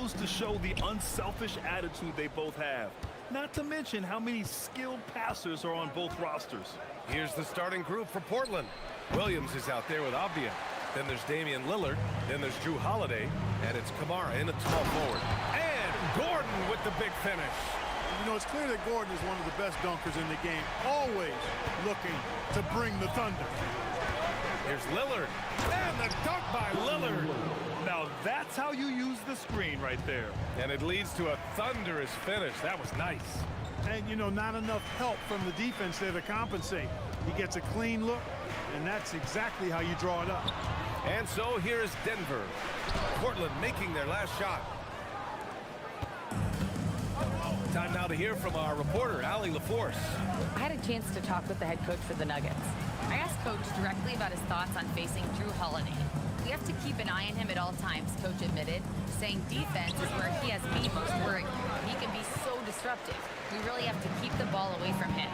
goes to show the unselfish attitude they both have. Not to mention how many skilled passers are on both rosters. Here's the starting group for Portland. Williams is out there with Avdia. Then there's Damian Lillard. Then there's Drew Holiday. And it's Kamara in at small forward. And Gordon with the big finish. You know, it's clear that Gordon is one of the best dunkers in the game, always looking to bring the thunder. Here's Lillard. And the dunk by Lillard. Now that's how you use the screen right there. And it leads to a thunderous finish. That was nice. And, you know, not enough help from the defense there to compensate. He gets a clean look, and that's exactly how you draw it up. And so here is Denver. Portland making their last shot. Time now to hear from our reporter, Allie LaForce. I had a chance to talk with the head coach for the Nuggets. I asked Coach directly about his thoughts on facing Drew Holiday. We have to keep an eye on him at all times, Coach admitted, saying defense is where he has me most worried. He can be so disruptive. We really have to keep the ball away from him.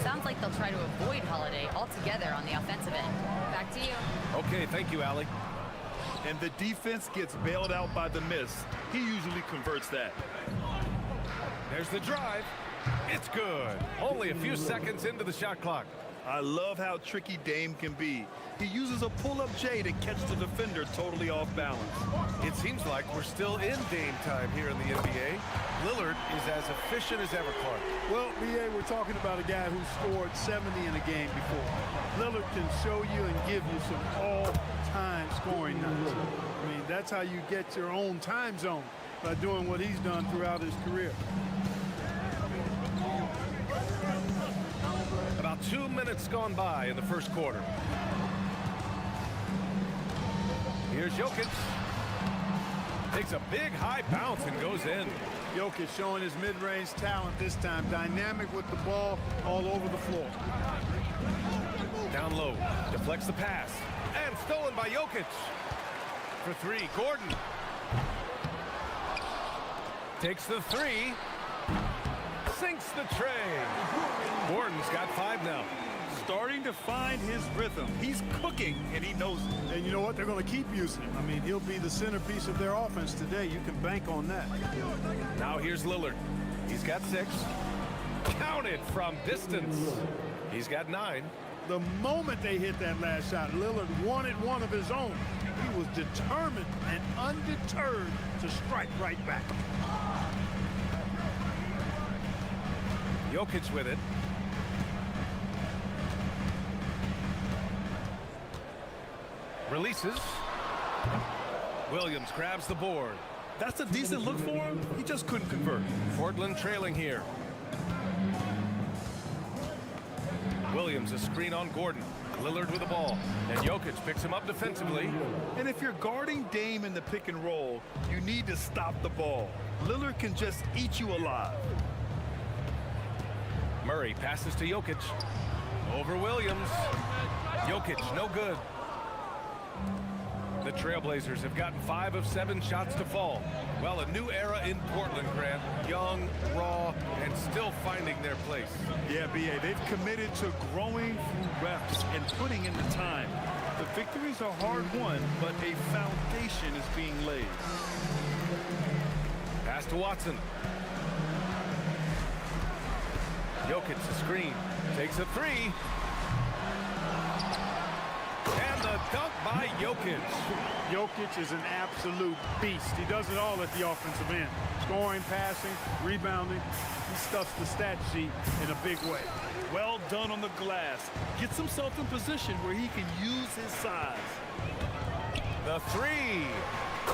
Sounds like they'll try to avoid Holiday altogether on the offensive end. Back to you. Okay, thank you, Allie. And the defense gets bailed out by the miss. He usually converts that. There's the drive. It's good. Only a few seconds into the shot clock. I love how tricky Dame can be. He uses a pull-up J to catch the defender totally off balance. It seems like we're still in Dame time here in the NBA. Lillard is as efficient as ever, Clark. Well, B.A., we're talking about a guy who scored 70 in a game before. Lillard can show you and give you some all-time scoring nights. I mean, that's how you get your own time zone, by doing what he's done throughout his career. About 2 minutes gone by in the first quarter. Here's Jokic. Takes a big high bounce and goes in. Jokic showing his mid-range talent this time. Dynamic with the ball all over the floor. Down low. Deflects the pass. And stolen by Jokic. For three, Gordon. Takes the three. Sinks the tray. Gordon's got 5 now. Starting to find his rhythm. He's cooking, and he knows it. And you know what? They're going to keep using him. I mean, he'll be the centerpiece of their offense today. You can bank on that. Now here's Lillard. He's got 6. Count it from distance. He's got 9. The moment they hit that last shot, Lillard wanted one of his own. He was determined and undeterred to strike right back. Jokic with it. Releases. Williams grabs the board. That's a decent look for him. He just couldn't convert. Portland trailing here. Williams a screen on Gordon. Lillard with the ball. And Jokic picks him up defensively. And if you're guarding Dame in the pick and roll, you need to stop the ball. Lillard can just eat you alive. Murray passes to Jokic. Over Williams. Jokic, no good. The Trailblazers have gotten 5 of 7 shots to fall. Well, a new era in Portland, Grant. Young, raw, and still finding their place. Yeah, B.A., they've committed to growing through reps and putting in the time. The victories are hard-won, but a foundation is being laid. Pass to Watson. Jokic, the screen, takes a 3. And the dunk by Jokic. Jokic is an absolute beast. He does it all at the offensive end. Scoring, passing, rebounding. He stuffs the stat sheet in a big way. Well done on the glass. Gets himself in position where he can use his size. The 3.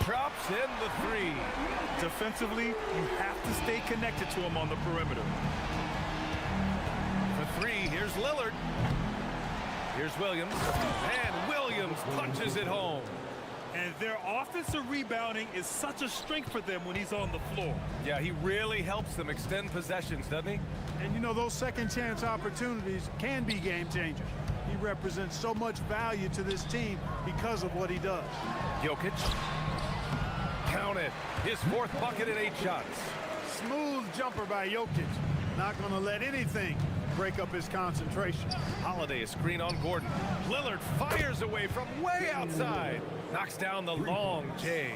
Drops in the 3. Defensively, you have to stay connected to him on the perimeter. The 3, here's Lillard. Here's Williams. And Williams punches it home. And their offensive rebounding is such a strength for them when he's on the floor. Yeah, he really helps them extend possessions, doesn't he? And you know, those second chance opportunities can be game changers. He represents so much value to this team because of what he does. Jokic. Count it. His 4th bucket in 8 shots. Smooth jumper by Jokic. Not going to let anything break up his concentration. Holiday a screen on Gordon. Lillard fires away from way outside. Knocks down the long J.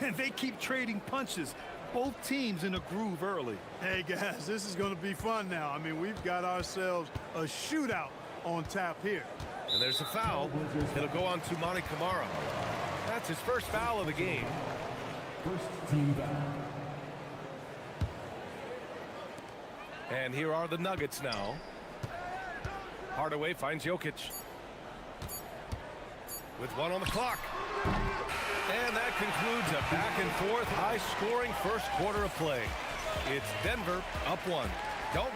And they keep trading punches. Both teams in a groove early. Hey, guys, this is going to be fun now. I mean, we've got ourselves a shootout on tap here. And there's a foul. It'll go on to Monty Kamara. That's his first foul of the game. First team foul. And here are the Nuggets now. Hardaway finds Jokic. With one on the clock. And that concludes a back-and-forth, high-scoring first quarter of play. It's Denver up one. Don't.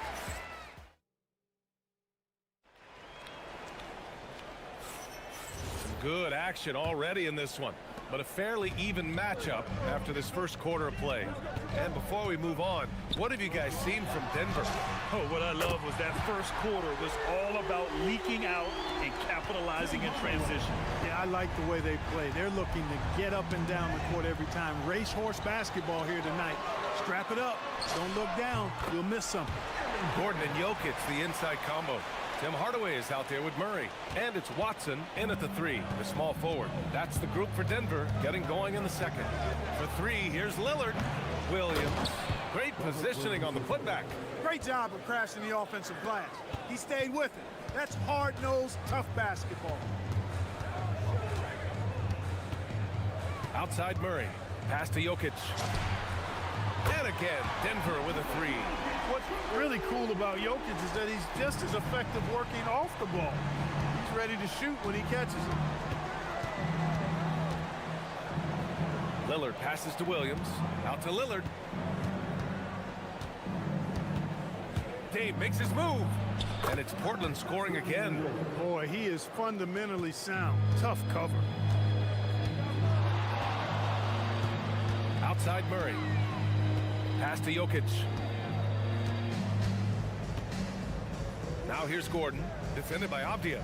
Some good action already in this one, but a fairly even matchup after this first quarter of play. And before we move on, what have you guys seen from Denver? Oh, what I love was that first quarter was all about leaking out and capitalizing in transition. Yeah, I like the way they play. They're looking to get up and down the court every time. Racehorse basketball here tonight. Strap it up. Don't look down. You'll miss something. Gordon and Jokic, the inside combo. Tim Hardaway is out there with Murray. And it's Watson in at the three, the small forward. That's the group for Denver, getting going in the second. For three, here's Lillard. Williams. Great positioning on the putback. Great job of crashing the offensive glass. He stayed with it. That's hard-nosed, tough basketball. Outside Murray. Pass to Jokic. And again, Denver with a three. What's really cool about Jokic is that he's just as effective working off the ball. He's ready to shoot when he catches it. Lillard passes to Williams. Out to Lillard. Dave makes his move. And it's Portland scoring again. Boy, he is fundamentally sound. Tough cover. Outside Murray. Pass to Jokic. Now here's Gordon, defended by Avdia.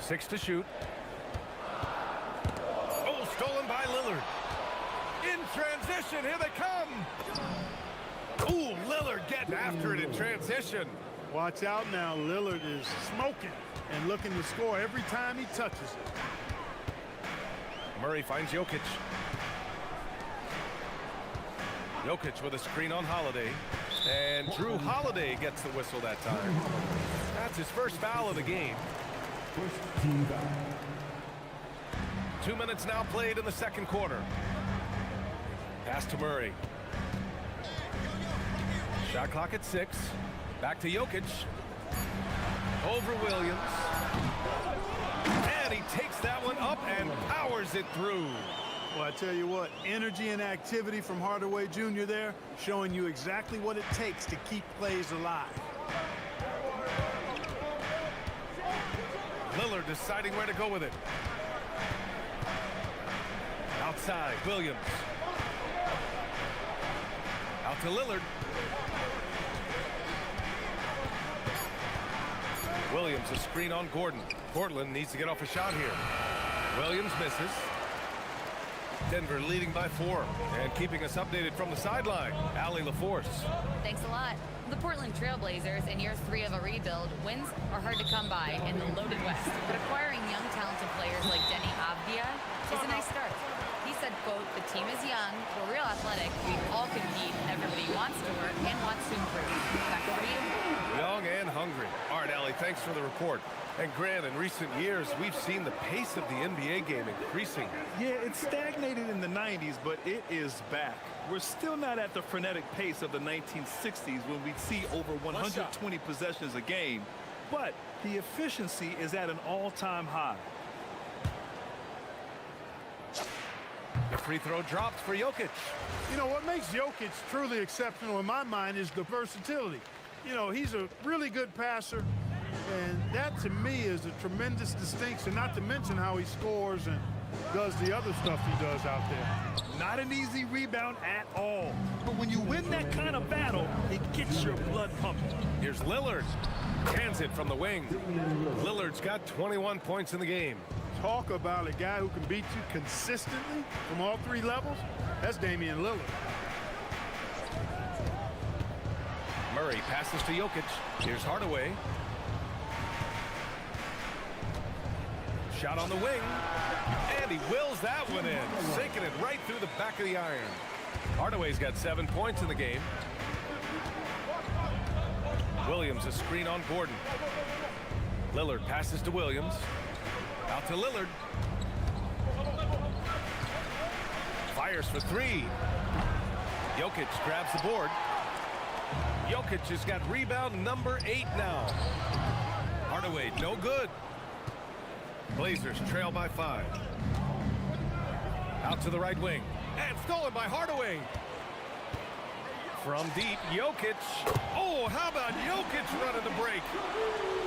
6 to shoot. Oh, stolen by Lillard. In transition, here they come. Ooh, Lillard getting after it in transition. Watch out now, Lillard is smoking and looking to score every time he touches it. Murray finds Jokic. Jokic with a screen on Holiday. And Drew Holiday gets the whistle that time. That's his first foul of the game. First team foul. 2 minutes now played in the second quarter. Pass to Murray. Shot clock at 6. Back to Jokic. Over Williams. And he takes that one up and powers it through. Well, I tell you what, energy and activity from Hardaway Jr. there, showing you exactly what it takes to keep plays alive. Lillard deciding where to go with it. Outside, Williams. Out to Lillard. Williams, a screen on Gordon. Portland needs to get off a shot here. Williams misses. Denver leading by 4 and keeping us updated from the sideline. Allie LaForce. Thanks a lot. The Portland Trailblazers, in year 3 of a rebuild, wins are hard to come by in the loaded West. But acquiring young, talented players like Denny Avdia is a nice start. He said, quote, "The team is young, we're real athletic, we all compete, everybody wants to work and wants to improve." Back over to you. Young and hungry. All right, Allie, thanks for the report. And Grant, in recent years, we've seen the pace of the NBA game increasing. Yeah, it stagnated in the 90s, but it is back. We're still not at the frenetic pace of the 1960s when we'd see over 120 possessions a game, but the efficiency is at an all-time high. The free throw drops for Jokic. You know, what makes Jokic truly exceptional in my mind is the versatility. You know, he's a really good passer, and that to me is a tremendous distinction, not to mention how he scores and does the other stuff he does out there. Not an easy rebound at all, but when you win that kind of battle, it gets your blood pumping. Here's Lillard. Hands it from the wing. Lillard's got 21 points in the game. Talk about a guy who can beat you consistently from all 3 levels. That's Damian Lillard. Murray passes to Jokic. Here's Hardaway. Shot on the wing. And he wills that one in, sinking it right through the back of the iron. Hardaway's got 7 points in the game. Williams a screen on Gordon. Lillard passes to Williams. Out to Lillard. Fires for three. Jokic grabs the board. Jokic has got rebound number 8 now. Hardaway, no good. Blazers trail by 5. Out to the right wing. And stolen by Hardaway. From deep, Jokic. Oh, how about Jokic running the break?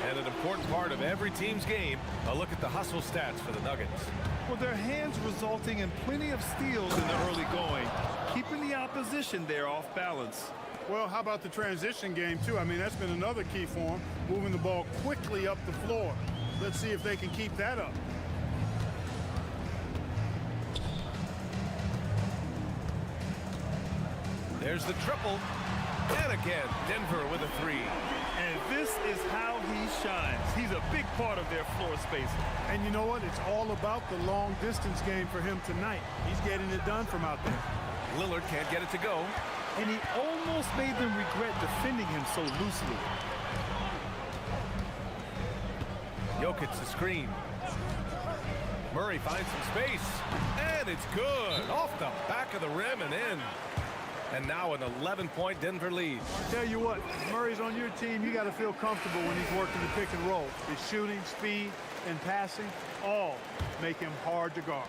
And an important part of every team's game, a look at the hustle stats for the Nuggets. Well, their hands resulting in plenty of steals in the early going, keeping the opposition there off balance. Well, how about the transition game, too? I mean, that's been another key for them, moving the ball quickly up the floor. Let's see if they can keep that up. There's the triple. And again, Denver with a 3. And this is how he shines. He's a big part of their floor space. And you know what? It's all about the long distance game for him tonight. He's getting it done from out there. Lillard can't get it to go. And he almost made them regret defending him so loosely. Jokic the screen. Murray finds some space. And it's good. Off the back of the rim and in. And now an 11-point Denver lead. Tell you what, if Murray's on your team, you got to feel comfortable when he's working the pick and roll. His shooting, speed, and passing all make him hard to guard.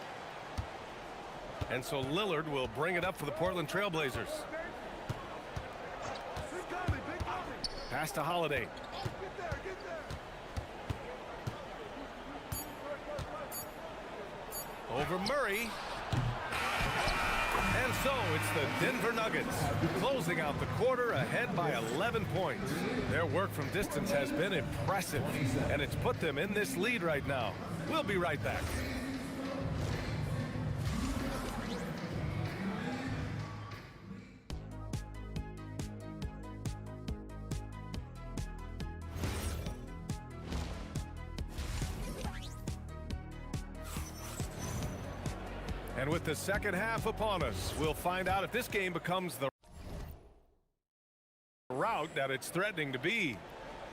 And so Lillard will bring it up for the Portland Trail Blazers. Pass to Holiday. Over Murray. And so it's the Denver Nuggets closing out the quarter ahead by 11 points. Their work from distance has been impressive, and it's put them in this lead right now. We'll be right back. And with the second half upon us, we'll find out if this game becomes the route that it's threatening to be.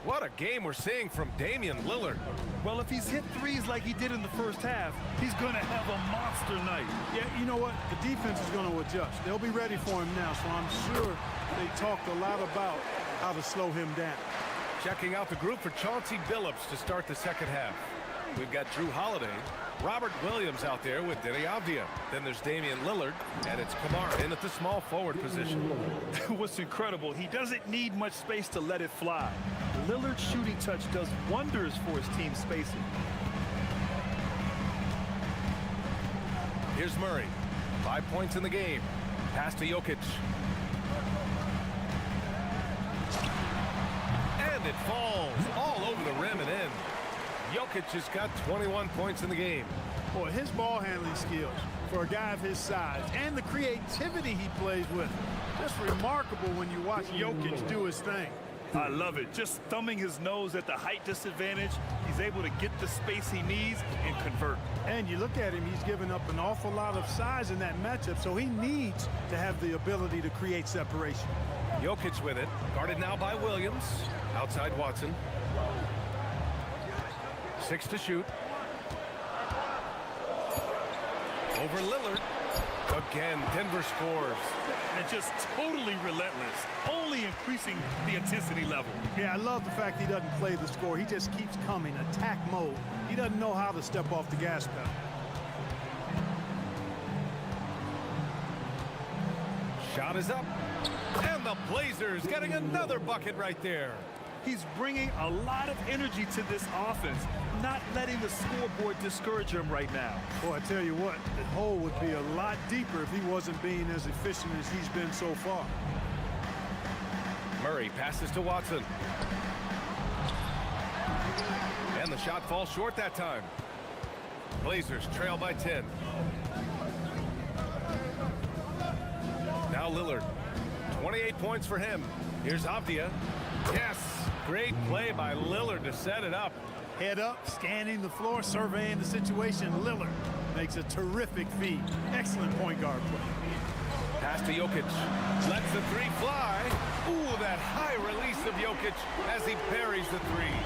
What a game we're seeing from Damian Lillard. Well, if he's hit threes like he did in the first half, he's going to have a monster night. Yeah, you know what? The defense is going to adjust. They'll be ready for him now, so I'm sure they talked a lot about how to slow him down. Checking out the group for Chauncey Billups to start the second half. We've got Drew Holiday, Robert Williams out there with Denny Avdia. Then there's Damian Lillard, and it's Kamara in at the small forward position. What's incredible, he doesn't need much space to let it fly. Lillard's shooting touch does wonders for his team's spacing. Here's Murray. 5 points in the game. Pass to Jokic. And it falls all over the rim and in. Jokic has got 21 points in the game. Boy, his ball handling skills for a guy of his size and the creativity he plays with, just remarkable when you watch Jokic do his thing. I love it. Just thumbing his nose at the height disadvantage, he's able to get the space he needs and convert. And you look at him, he's given up an awful lot of size in that matchup, so he needs to have the ability to create separation. Jokic with it, guarded now by Williams. Outside Watson. 6 to shoot. Over Lillard. Again, Denver scores. And just totally relentless, only increasing the intensity level. Yeah, I love the fact he doesn't play the score. He just keeps coming, attack mode. He doesn't know how to step off the gas pedal. Shot is up. And the Blazers getting another bucket right there. He's bringing a lot of energy to this offense, not letting the scoreboard discourage him right now. Boy, I tell you what, the hole would be a lot deeper if he wasn't being as efficient as he's been so far. Murray passes to Watson. And the shot falls short that time. Blazers trail by 10. Now Lillard. 28 points for him. Here's Avdia. Yes. Great play by Lillard to set it up. Head up, scanning the floor, surveying the situation. Lillard makes a terrific feed. Excellent point guard play. Pass to Jokic. Lets the three fly. Ooh, that high release of Jokic as he buries the three.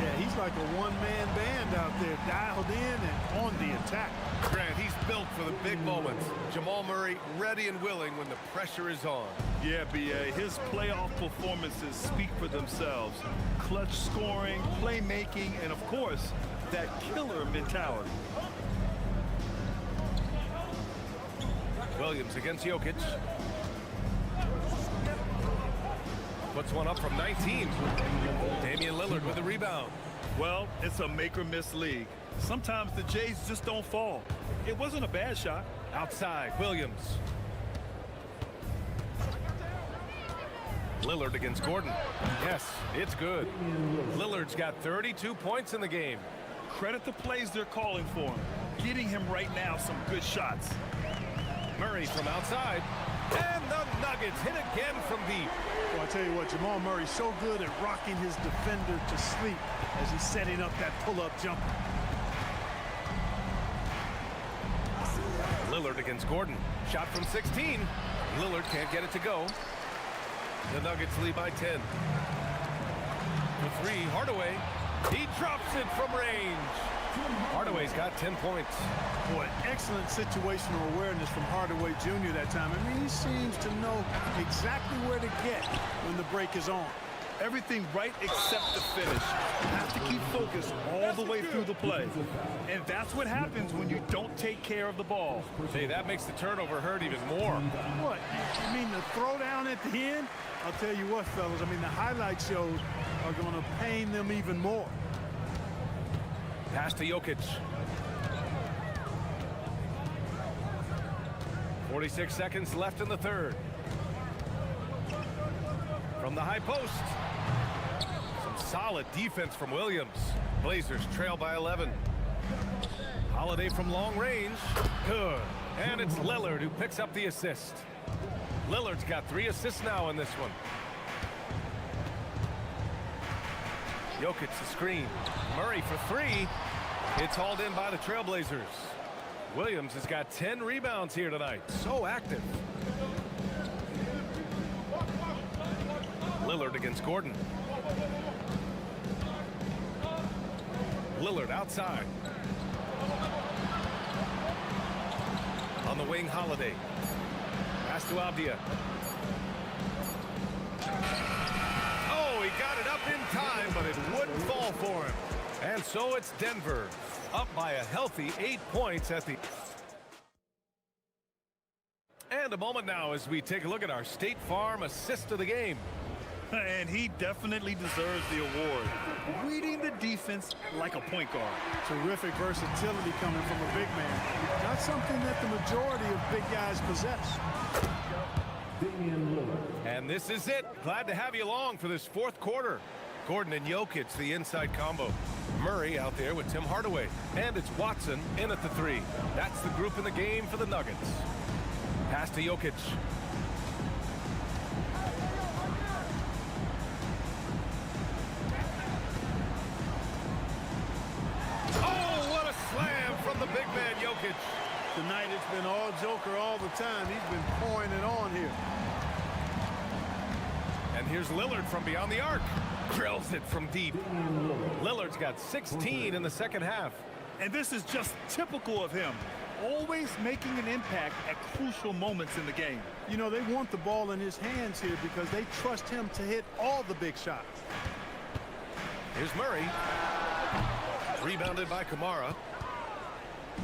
Yeah, he's like a one-man band out there, dialed in and on the attack. Grant, he's built for the big moments. Jamal Murray ready and willing when the pressure is on. Yeah, B.A., his playoff performances speak for themselves. Clutch scoring, playmaking, and of course, that killer mentality. Williams against Jokic. Puts one up from 19. Damian Lillard with the rebound. Well, it's a make-or-miss league. Sometimes the Jays just don't fall. It wasn't a bad shot. Outside, Williams. Lillard against Gordon. Yes, it's good. Lillard's got 32 points in the game. Credit the plays they're calling for him. Getting him right now some good shots. Murray from outside. And the Nuggets hit again from deep. Well, I tell you what, Jamal Murray's so good at rocking his defender to sleep as he's setting up that pull-up jumper. Lillard against Gordon. Shot from 16. Lillard can't get it to go. The Nuggets lead by 10. The three, Hardaway. He drops it from range. Hardaway's got 10 points. Boy, excellent situational awareness from Hardaway Jr. that time. I mean, he seems to know exactly where to get when the break is on. Everything right except the finish. Have to keep focused all the way through the play. And that's what happens when you don't take care of the ball. Hey, that makes the turnover hurt even more. What? I mean, the throwdown at the end? I'll tell you what, fellas. I mean, the highlight shows are going to pain them even more. Pass to Jokic. 46 seconds left in the third. From the high post. Some solid defense from Williams. Blazers trail by 11. Holiday from long range. Good. And it's Lillard who picks up the assist. Lillard's got 3 assists now in this one. Jokic the screen. Murray for 3. It's hauled in by the Trailblazers. Williams has got 10 rebounds here tonight. So active. Lillard against Gordon. Lillard outside. On the wing, Holiday. Pass to Abdia. Oh, he got it up in time, but it wouldn't fall for him. And so it's Denver, up by a healthy 8 points at the... And a moment now as we take a look at our State Farm assist of the game. And he definitely deserves the award. Reading the defense like a point guard. Terrific versatility coming from a big man. Not something that the majority of big guys possess. Damian Lillard. And this is it. Glad to have you along for this fourth quarter. Gordon and Jokic, the inside combo. Murray out there with Tim Hardaway. And it's Watson in at the 3. That's the group in the game for the Nuggets. Pass to Jokic. Oh, what a slam from the big man, Jokic. Tonight it's been all Joker all the time. He's been pouring it on here. And here's Lillard from beyond the arc. Drills it from deep. Lillard's got 16 in the second half. And this is just typical of him. Always making an impact at crucial moments in the game. You know, they want the ball in his hands here because they trust him to hit all the big shots. Here's Murray. Rebounded by Kamara.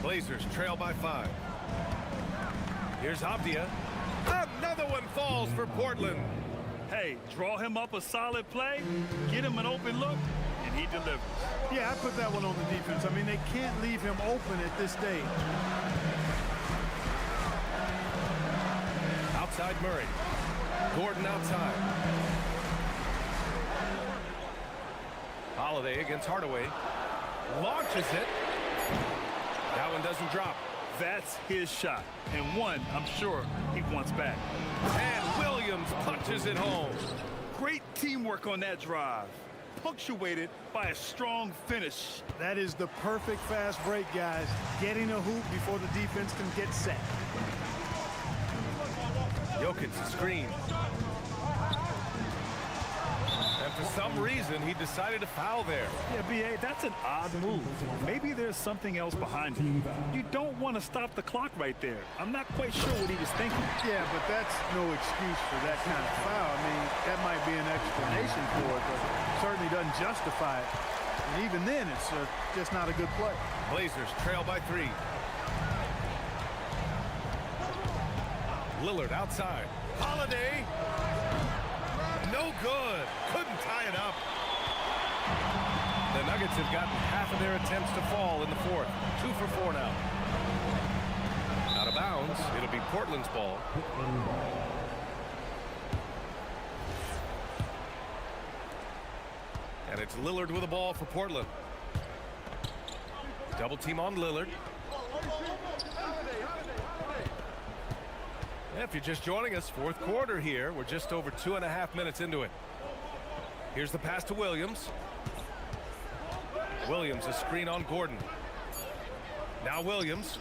Blazers trail by 5. Here's Abdia. Another one falls for Portland. Hey, draw him up a solid play, get him an open look, and he delivers. Yeah, I put that one on the defense. I mean, they can't leave him open at this stage. Outside Murray. Gordon outside. Holiday against Hardaway. Launches it. That one doesn't drop. That's his shot, and one I'm sure he wants back. And Williams punches it home. Great teamwork on that drive. punctuated by a strong finish. That is the perfect fast break, guys. Getting a hoop before the defense can get set. Jokic, the screen. And for some reason, he decided to foul there. Yeah, B.A., that's an odd move. Maybe there's something else behind it. You don't want to stop the clock right there. I'm not quite sure what he was thinking. Yeah, but that's no excuse for that kind of foul. I mean, that might be an explanation for it, but certainly doesn't justify it. And even then, it's just not a good play. Blazers trail by 3. Lillard outside. Holiday. No good. Couldn't tie it up. The Nuggets have gotten half of their attempts to fall in the fourth. 2 for 4 now. Out of bounds. It'll be Portland's ball. And it's Lillard with the ball for Portland. Double team on Lillard. If you're just joining us, fourth quarter here. We're just over 2.5 minutes into it. Here's the pass to Williams. Williams, a screen on Gordon. Now Williams.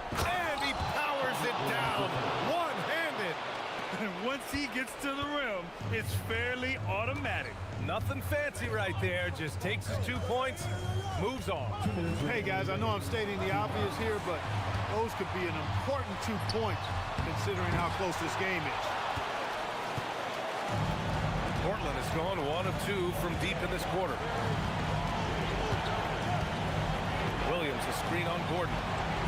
And he powers it down. One-handed. And once he gets to the rim, it's fairly automatic. Nothing fancy right there. Just takes his 2 points, moves on. Hey, guys, I know I'm stating the obvious here, but those could be an important 2 points considering how close this game is. Portland has gone 1 of 2 from deep in this quarter. Williams, a screen on Gordon.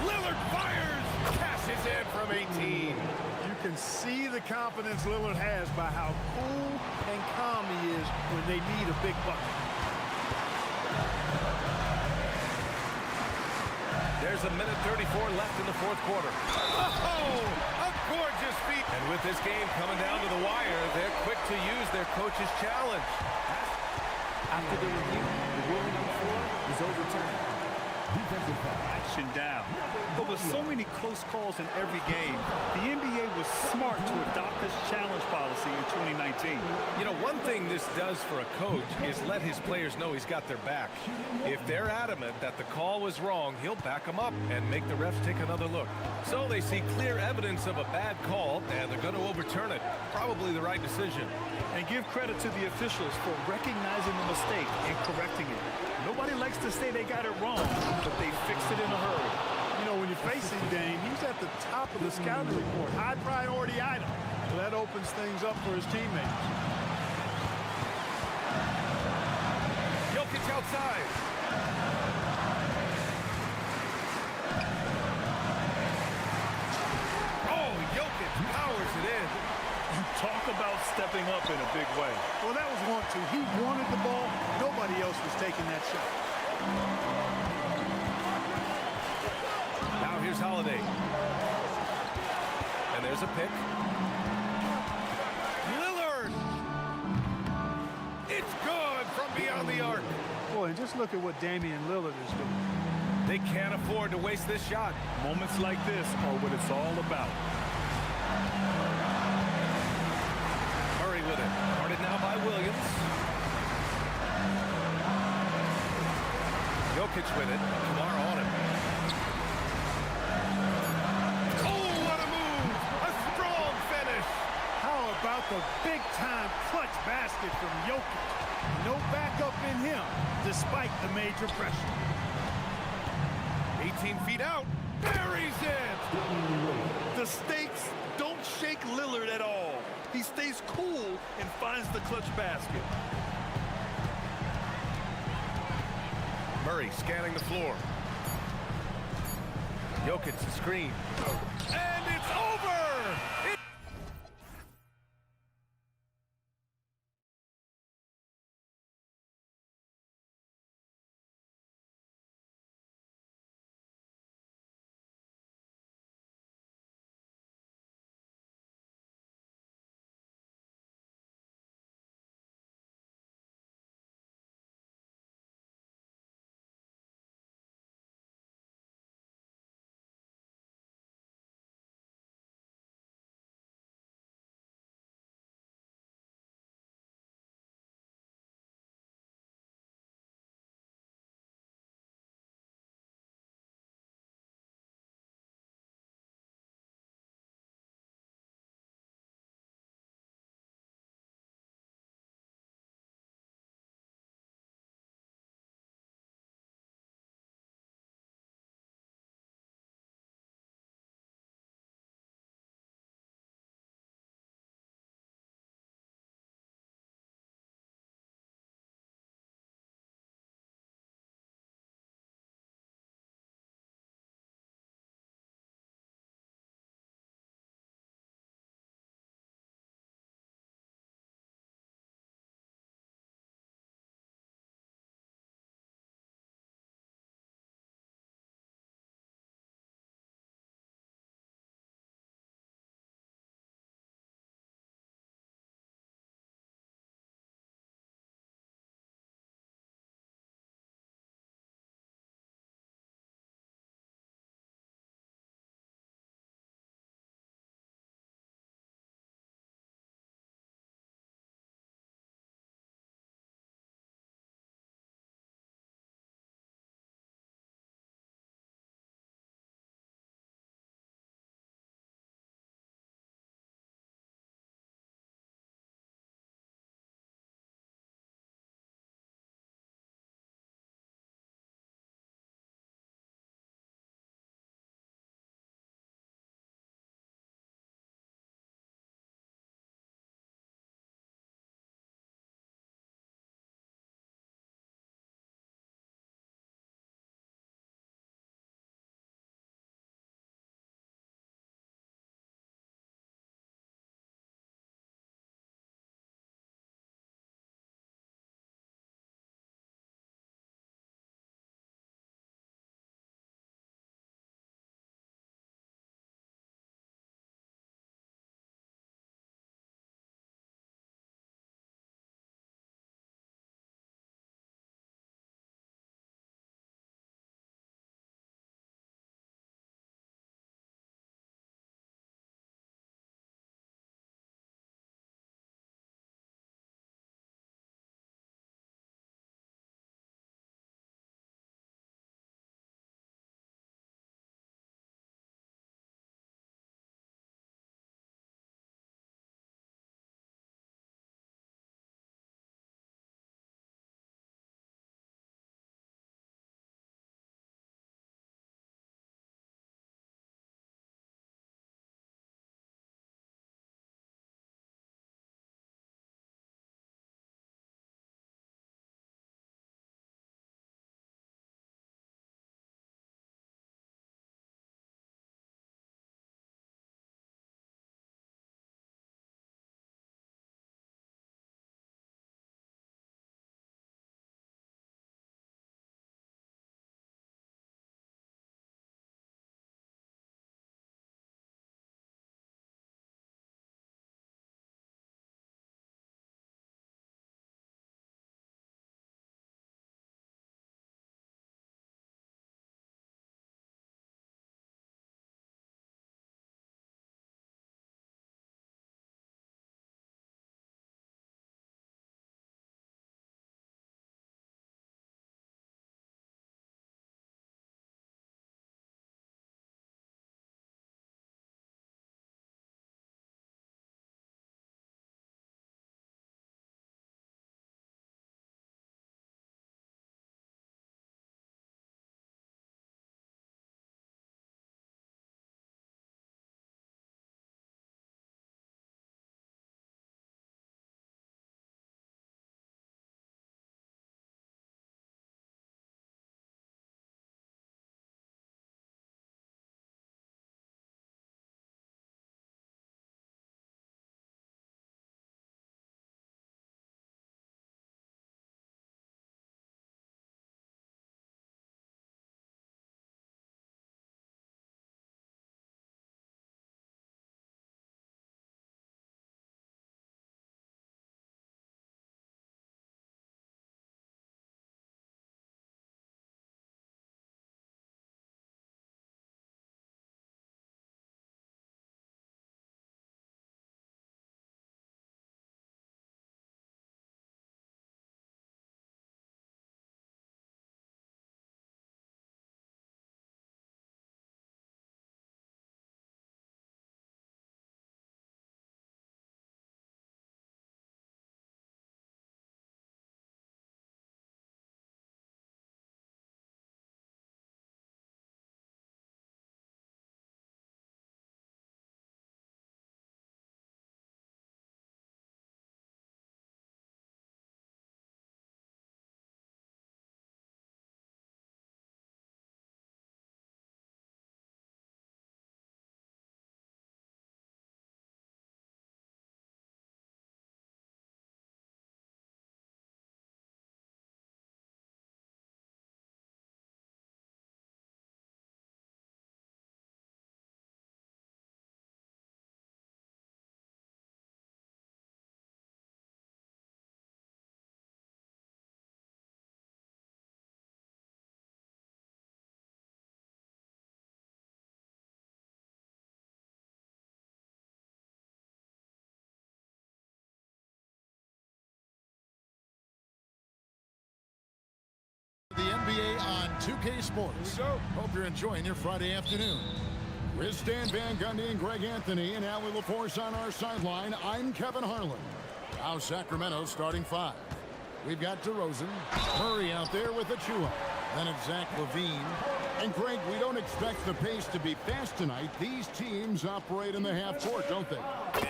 Lillard fires! Cashes in from 18. You can see the confidence Lillard has by how cool and calm he is when they need a big bucket. There's a minute 34 left in the fourth quarter. Oh, a gorgeous feat. And with this game coming down to the wire, they're quick to use their coach's challenge. After the review, the ruling on the floor is overturned. Defensive foul. Action down. But with so many close calls in every game, the NBA was smart to adopt this challenge policy in 2019. You know, one thing this does for a coach is let his players know he's got their back. If they're adamant that the call was wrong, he'll back them up and make the refs take another look. So they see clear evidence of a bad call, and they're going to overturn it. Probably the right decision. And give credit to the officials for recognizing the mistake and correcting it. Nobody likes to say they got it wrong, but they fixed it in a hurry. You know, when you're facing Dame, he's at the top of the scouting report. High priority item. So that opens things up for his teammates. Jokic outside. Oh, Jokic powers it in. Talk about stepping up in a big way. Well, that was 1-2. He wanted the ball. Nobody else was taking that shot. Now here's Holiday. And there's a pick. Lillard! It's good from beyond the arc. Boy, and just look at what Damian Lillard is doing. They can't afford to waste this shot. Moments like this are what it's all about. Murray with it. Guarded now by Williams. Jokic with it. Kamara on him. Oh, what a move! A strong finish! How about the big-time clutch basket from Jokic? No backup in him, despite the major pressure. 18 feet out. Buries it! The stakes don't shake Lillard at all. He stays cool and finds the clutch basket. Murray scanning the floor. Jokic the screen. And it's over! The NBA on 2K Sports. Hope you're enjoying your Friday afternoon. With Stan Van Gundy and Greg Anthony and Allie LaForce on our sideline, I'm Kevin Harlan. Now Sacramento starting five. We've got DeRozan, Murray out there with Achua. Then it's Zach LaVine. And Greg, we don't expect the pace to be fast tonight. These teams operate in the half court, don't they?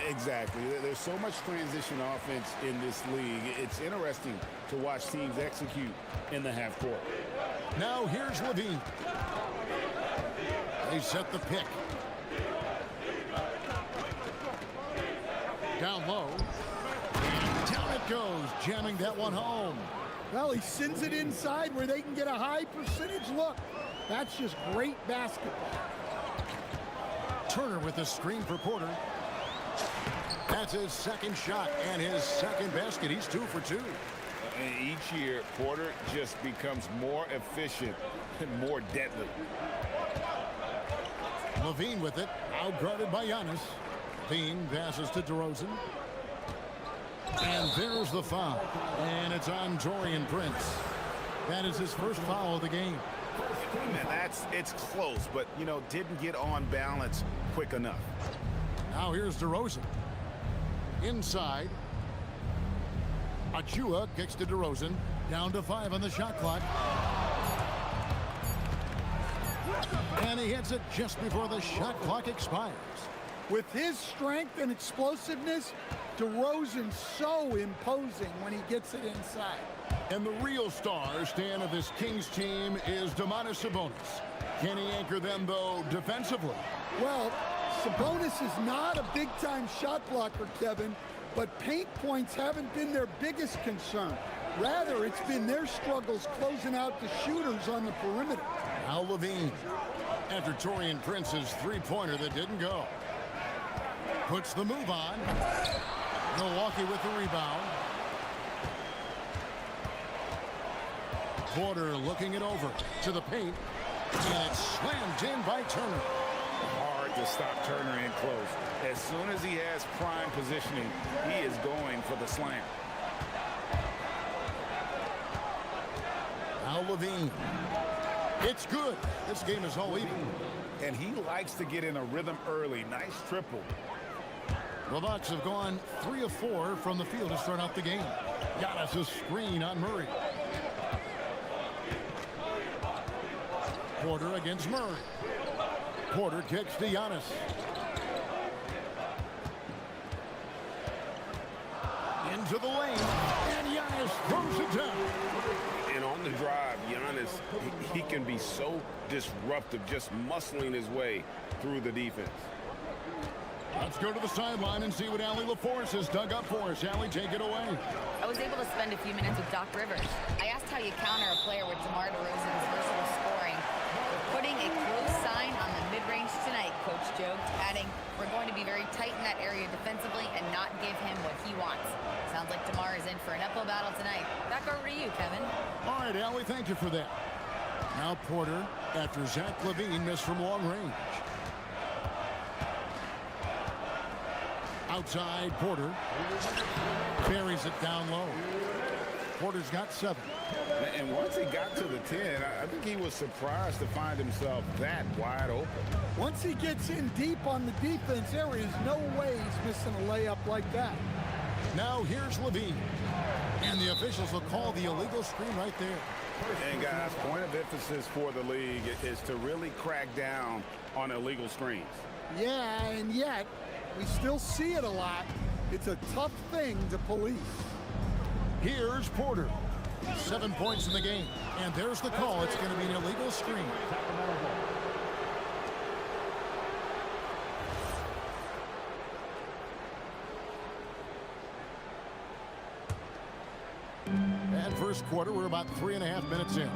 Exactly. There's so much transition offense in this league. It's interesting to watch teams execute in the half court. Now here's LaVine. They set the pick. Down low. And down it goes, jamming that one home. Well, he sends it inside where they can get a high percentage look. That's just great basketball. Turner with the screen for Porter. That's his second shot and his second basket. He's 2 for 2. And each year, Porter just becomes more efficient and more deadly. LaVine with it, outguarded by Giannis. LaVine passes to DeRozan. And there's the foul. And it's on Taurean Prince. That is his first foul of the game. Man, it's close, but, you know, didn't get on balance quick enough. Now here's DeRozan. Inside. Achua kicks to DeRozan. Down to 5 on the shot clock. And he hits it just before the shot clock expires. With his strength and explosiveness, DeRozan's so imposing when he gets it inside. And the real star, Stan, of this Kings team is Domantas Sabonis. Can he anchor them, though, defensively? Well, Sabonis is not a big-time shot blocker, Kevin, but paint points haven't been their biggest concern. Rather, it's been their struggles closing out the shooters on the perimeter. Now LaVine, after Taurean Prince's three-pointer that didn't go. Puts the move on. Milwaukee with the rebound. Porter looking it over to the paint. And it's slammed in by Turner. Hard to stop Turner in close. As soon as he has prime positioning, he is going for the slam. Now LaVine. It's good. This game is all even. And he likes to get in a rhythm early. Nice triple. The Bucks have gone 3 of 4 from the field to start out the game. Giannis a screen on Murray. Porter against Murray. Porter kicks to Giannis. Into the lane. And Giannis throws it down. And on the drive, Giannis, he can be so disruptive, just muscling his way through the defense. Let's go to the sideline and see what Allie LaForce has dug up for us. Allie, take it away. I was able to spend a few minutes with Doc Rivers. I asked how you counter a player with DeMar DeRozan's versatile scoring. We're putting a close sign on the mid-range tonight, Coach joked, adding, we're going to be very tight in that area defensively and not give him what he wants. Sounds like DeMar is in for an uphill battle tonight. Back over to you, Kevin. All right, Allie, thank you for that. Now Porter, after Zach LaVine missed from long range. Outside, Porter buries it down low. Porter's got 7. And once he got to the 10, I think he was surprised to find himself that wide open. Once he gets in deep on the defense, there is no way he's missing a layup like that. Now here's LaVine. And the officials will call the illegal screen right there. And guys, point of emphasis for the league is to really crack down on illegal screens. Yeah, and yet, we still see it a lot. It's a tough thing to police. Here's Porter. 7 points in the game. And there's the call. It's going to be an illegal screen. And first quarter, we're about 3.5 minutes in.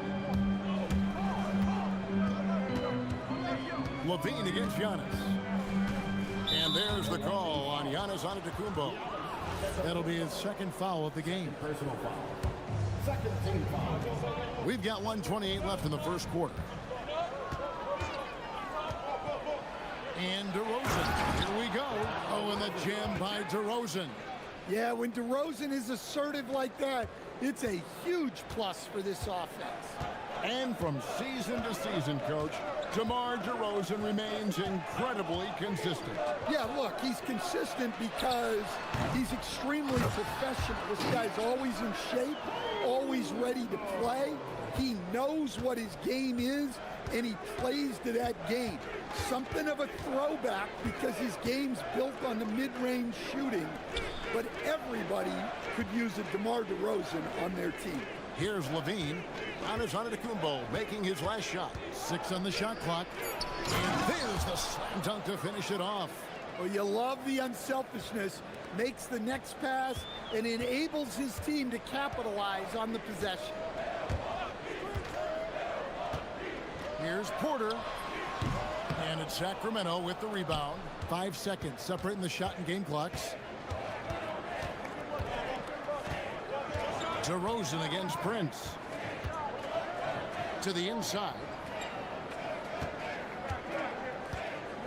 LaVine against Giannis. And there's the call on Giannis Antetokounmpo. That'll be his second foul of the game. Personal foul. Second team foul. We've got 1:28 left in the first quarter. And DeRozan. Here we go. Oh, and the jam by DeRozan. Yeah, when DeRozan is assertive like that, it's a huge plus for this offense. And from season to season, Coach, DeMar DeRozan remains incredibly consistent. Yeah, look, he's consistent because he's extremely professional. This guy's always in shape, always ready to play. He knows what his game is, and he plays to that game. Something of a throwback because his game's built on the mid-range shooting, but everybody could use a DeMar DeRozan on their team. Here's Levine. Giannis Antetokounmpo making his last shot. 6 on the shot clock. And there's the slam dunk to finish it off. Well, you love the unselfishness. Makes the next pass and enables his team to capitalize on the possession. Here's Porter. And it's Sacramento with the rebound. 5 seconds separating the shot and game clocks. DeRozan against Prince. To the inside.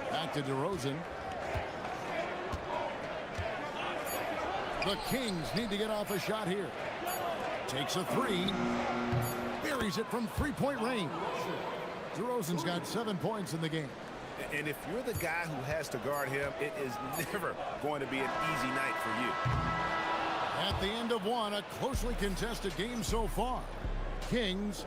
Back to DeRozan. The Kings need to get off a shot here. Takes a three. Buries it from three-point range. DeRozan's got 7 points in the game. And if you're the guy who has to guard him, it is never going to be an easy night for you. At the end of one, a closely contested game so far. Kings.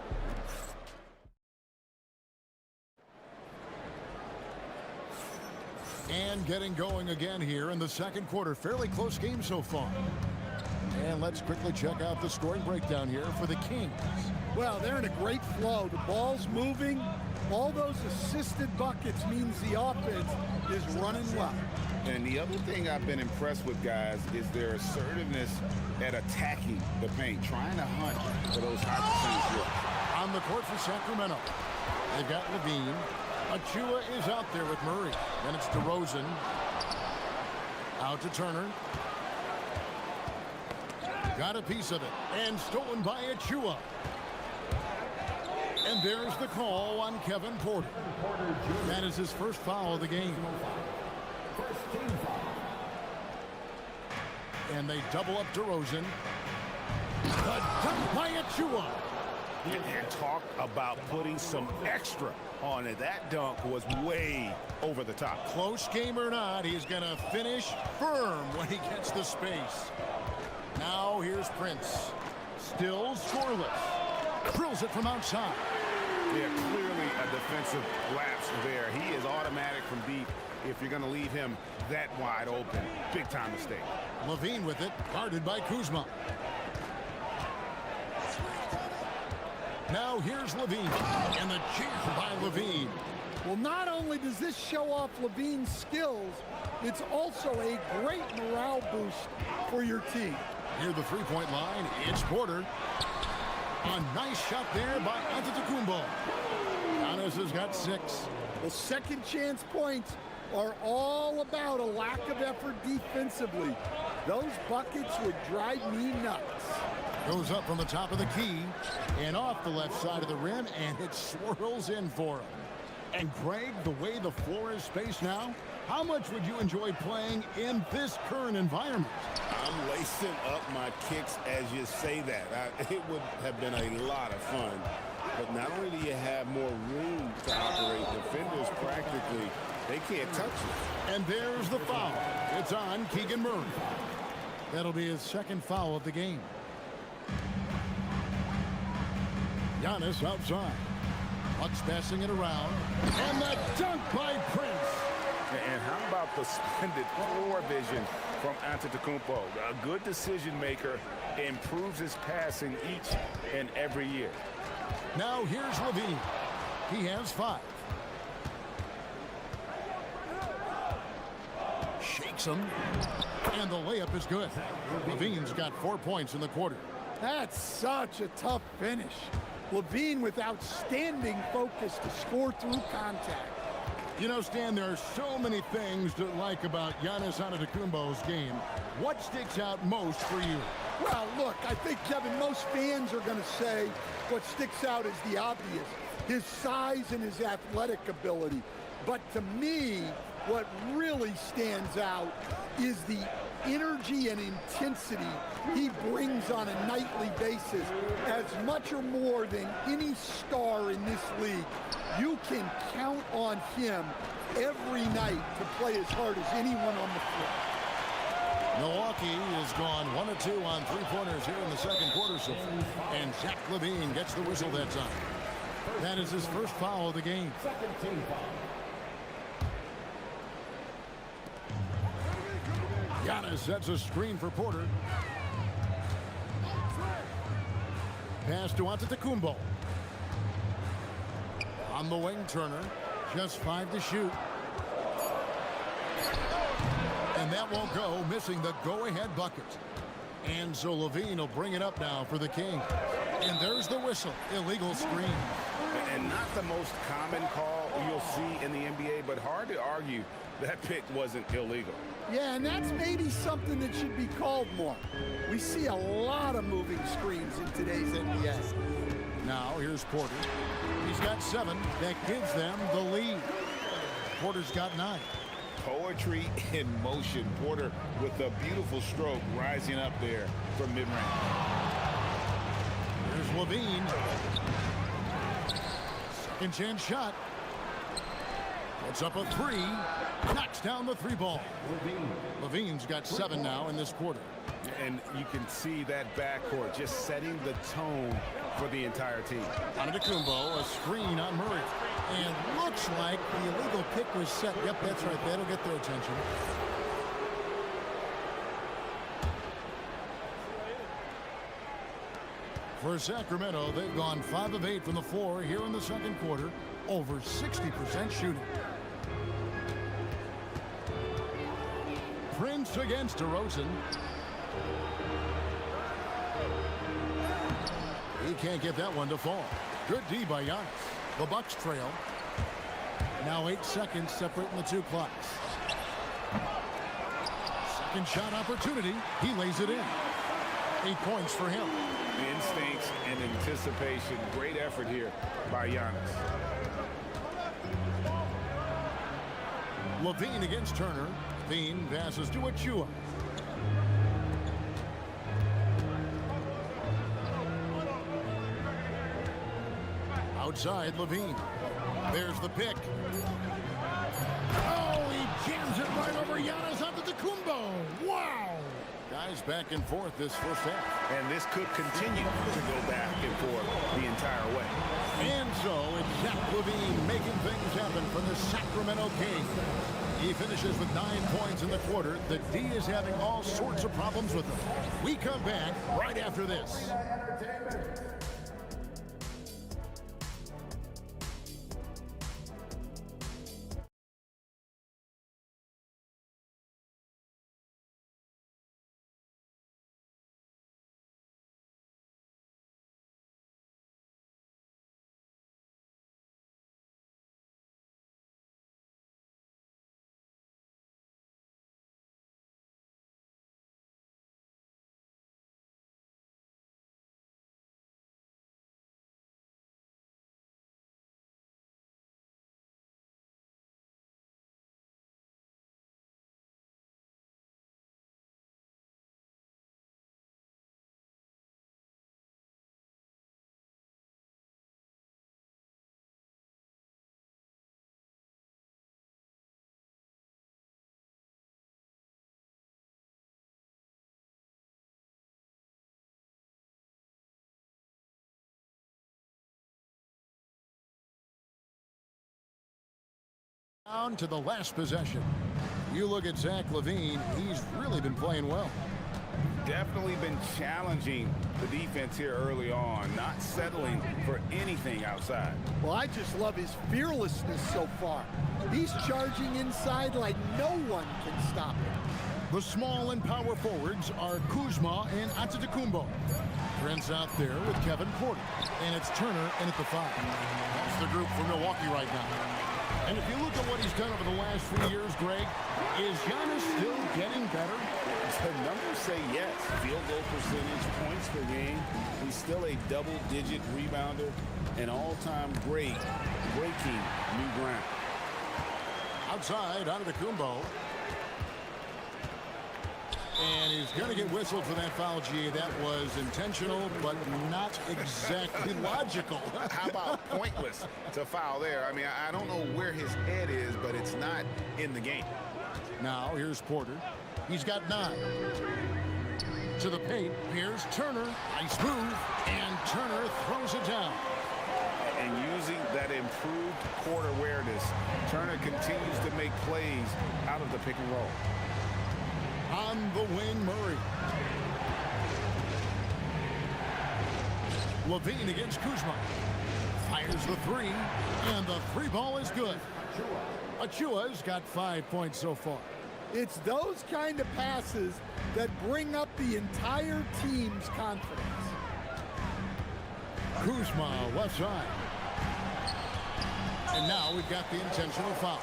And getting going again here in the second quarter. Fairly close game so far. And let's quickly check out the scoring breakdown here for the Kings. Well, they're in a great flow. The ball's moving. All those assisted buckets means the offense is running well. And the other thing I've been impressed with, guys, is their assertiveness at attacking the paint, trying to hunt for those high percentage shots. On the court for Sacramento, they've got Levine. Achua is out there with Murray. Then it's DeRozan. Out to Turner. Got a piece of it. And stolen by Achua. And there's the call on Kevin Porter. That is his first foul of the game. And they double up DeRozan. The dunk by Achua. And talk about putting some extra on it. That dunk was way over the top. Close game or not, he's going to finish firm when he gets the space. Now here's Prince. Still scoreless. Drills it from outside. Yeah, clearly a defensive lapse there. He is automatic from deep if you're going to leave him that wide open. Big time mistake. Levine with it, guarded by Kuzma. Now here's Levine, and the cheer by Levine. Well, not only does this show off Levine's skills, it's also a great morale boost for your team. Near the three-point line, it's Porter. A nice shot there by Antetokounmpo. Giannis has got 6. The second chance points are all about a lack of effort defensively. Those buckets would drive me nuts. Goes up from the top of the key and off the left side of the rim, and it swirls in for him. And Greg, the way the floor is spaced now, how much would you enjoy playing in this current environment? I'm lacing up my kicks as you say that. It would have been a lot of fun. But not only do you have more room to operate, defenders practically, they can't touch it. And there's the foul. It's on Keegan Murray. That'll be his second foul of the game. Giannis outside. Bucks passing it around. And the dunk by Prince. And how about the splendid floor vision from Antetokounmpo? A good decision maker, improves his passing each and every year. Now here's Levine. He has 5. Shakes him. And the layup is good. Levine's got 4 points in the quarter. That's such a tough finish. Levine with outstanding focus to score through contact. You know, Stan, there are so many things to like about Giannis Antetokounmpo's game. What sticks out most for you? Well, look, I think, Kevin, most fans are going to say what sticks out is the obvious, his size and his athletic ability. But to me, what really stands out is the energy and intensity he brings on a nightly basis, as much or more than any star in this league, you can count on him every night to play as hard as anyone on the floor. Milwaukee has gone 1 of 2 on three-pointers here in the second quarter so far. And Zach LaVine gets the whistle that time. That is his first foul of the game. Second team foul. Giannis sets a screen for Porter. Pass to Antetokounmpo. On the wing, Turner. Just 5 to shoot. And that won't go, missing the go-ahead bucket. And so LaVine will bring it up now for the King. And there's the whistle. Illegal screen. And not the most common call you'll see in the NBA, but hard to argue that pick wasn't illegal. Yeah, and that's maybe something that should be called more. We see a lot of moving screens in today's NBA. Now here's Porter. He's got 7. That gives them the lead. Porter's got 9. Poetry in motion. Porter with a beautiful stroke rising up there from mid-range. Here's LaVine. Second chance shot. Puts up a 3. Knocks down the 3 ball. LaVine's got 7 now in this quarter. And you can see that backcourt just setting the tone for the entire team. Antetokounmpo, a screen on Murray. And looks like the illegal pick was set. Yep, that's right. That'll get their attention. For Sacramento, they've gone 5 of 8 from the floor here in the second quarter. Over 60% shooting. Prince against DeRozan. He can't get that one to fall. Good D by Giannis. The Bucks trail. Now 8 seconds separating the 2 clocks. Second shot opportunity. He lays it in. 8 points for him. Instincts and anticipation. Great effort here by Giannis. LaVine against Turner. LaVine passes to Achua. Outside, LaVine. There's the pick. Oh, he jams it right over Giannis Antetokounmpo. Wow! Guys back and forth this first half. And this could continue to go back and forth the entire way. And so it's Zach LaVine making things happen for the Sacramento Kings. He finishes with 9 points in the quarter. The D is having all sorts of problems with him. We come back right after this. Down to the last possession. You look at Zach LaVine, he's really been playing well. Definitely been challenging the defense here early on, not settling for anything outside. Well, I just love his fearlessness so far. He's charging inside like no one can stop him. The small and power forwards are Kuzma and Antetokounmpo. Trent's out there with Kevin Porter. And it's Turner in at the 5. That's the group for Milwaukee right now. And if you look at what he's done over the last few years, Greg, is Giannis still getting better? The numbers say yes. Field goal percentage, points per game. He's still a double-digit rebounder, an all-time great, breaking new ground. Outside, Antetokounmpo. And he's going to get whistled for that foul, G. That was intentional, but not exactly logical. How about pointless to foul there? I mean, I don't know where his head is, but it's not in the game. Now, here's Porter. He's got 9. To the paint, here's Turner. Nice move, and Turner throws it down. And using that improved court awareness, Turner continues to make plays out of the pick and roll. On the wing, Murray. Levine against Kuzma. Fires the 3, and the 3 ball is good. Achua's got 5 points so far. It's those kind of passes that bring up the entire team's confidence. Kuzma, left side. And now we've got the intentional foul.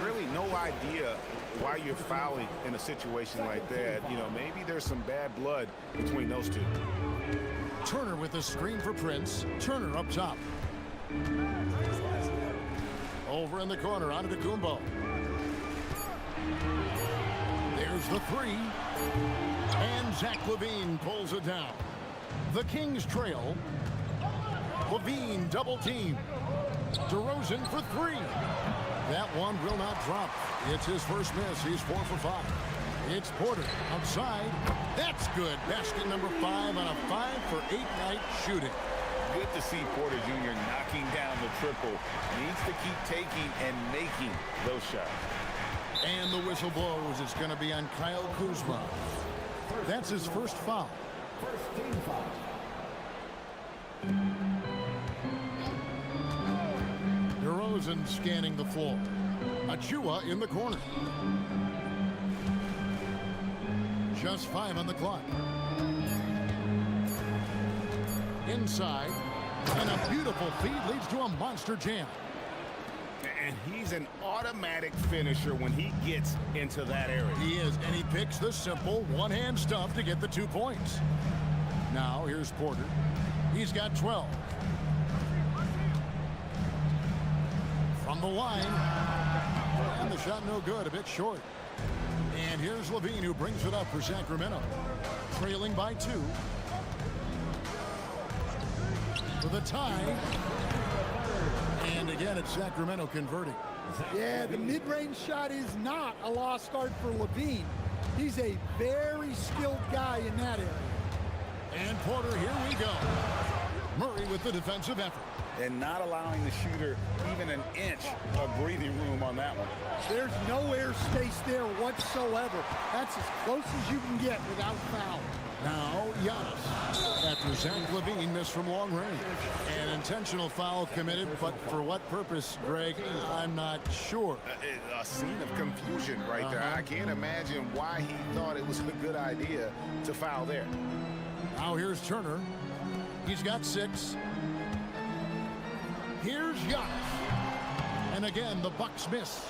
Really no idea why you're fouling in a situation like that. You know, maybe there's some bad blood between those two. Turner with the screen for Prince. Turner up top. Over in the corner, onto Kumbo. There's the 3. And Zach Levine pulls it down. The Kings trail. Levine double team. DeRozan for 3. That one will not drop. It's his first miss. He's 4 for 5. It's Porter outside. That's good. Basket number 5 on a 5-for-8 night shooting. Good to see Porter Jr. knocking down the triple. Needs to keep taking and making those shots. And the whistle blows. It's going to be on Kyle Kuzma. That's his first foul. First team foul. DeRozan scanning the floor. Achua in the corner. Just 5 on the clock. Inside. And a beautiful feed leads to a monster jam. And he's an automatic finisher when he gets into that area. He is, and he picks the simple one-hand stuff to get the 2 points. Now, here's Porter. He's got 12. From the line. And the shot no good, a bit short. And here's Levine, who brings it up for Sacramento. Trailing by 2. For the tie. And again, it's Sacramento converting. Yeah, the mid-range shot is not a lost art for Levine. He's a very skilled guy in that area. And Porter, here we go. Murray with the defensive effort. And not allowing the shooter even an inch of breathing room on that one. There's no airspace there whatsoever. That's as close as you can get without foul. Now, Giannis. After Zach Levine missed from long range. An intentional foul committed, but for what purpose, Greg? I'm not sure. A scene of confusion right there. I can't imagine why he thought it was a good idea to foul there. Now here's Turner. He's got 6. Here's Giannis. And again, the Bucks miss.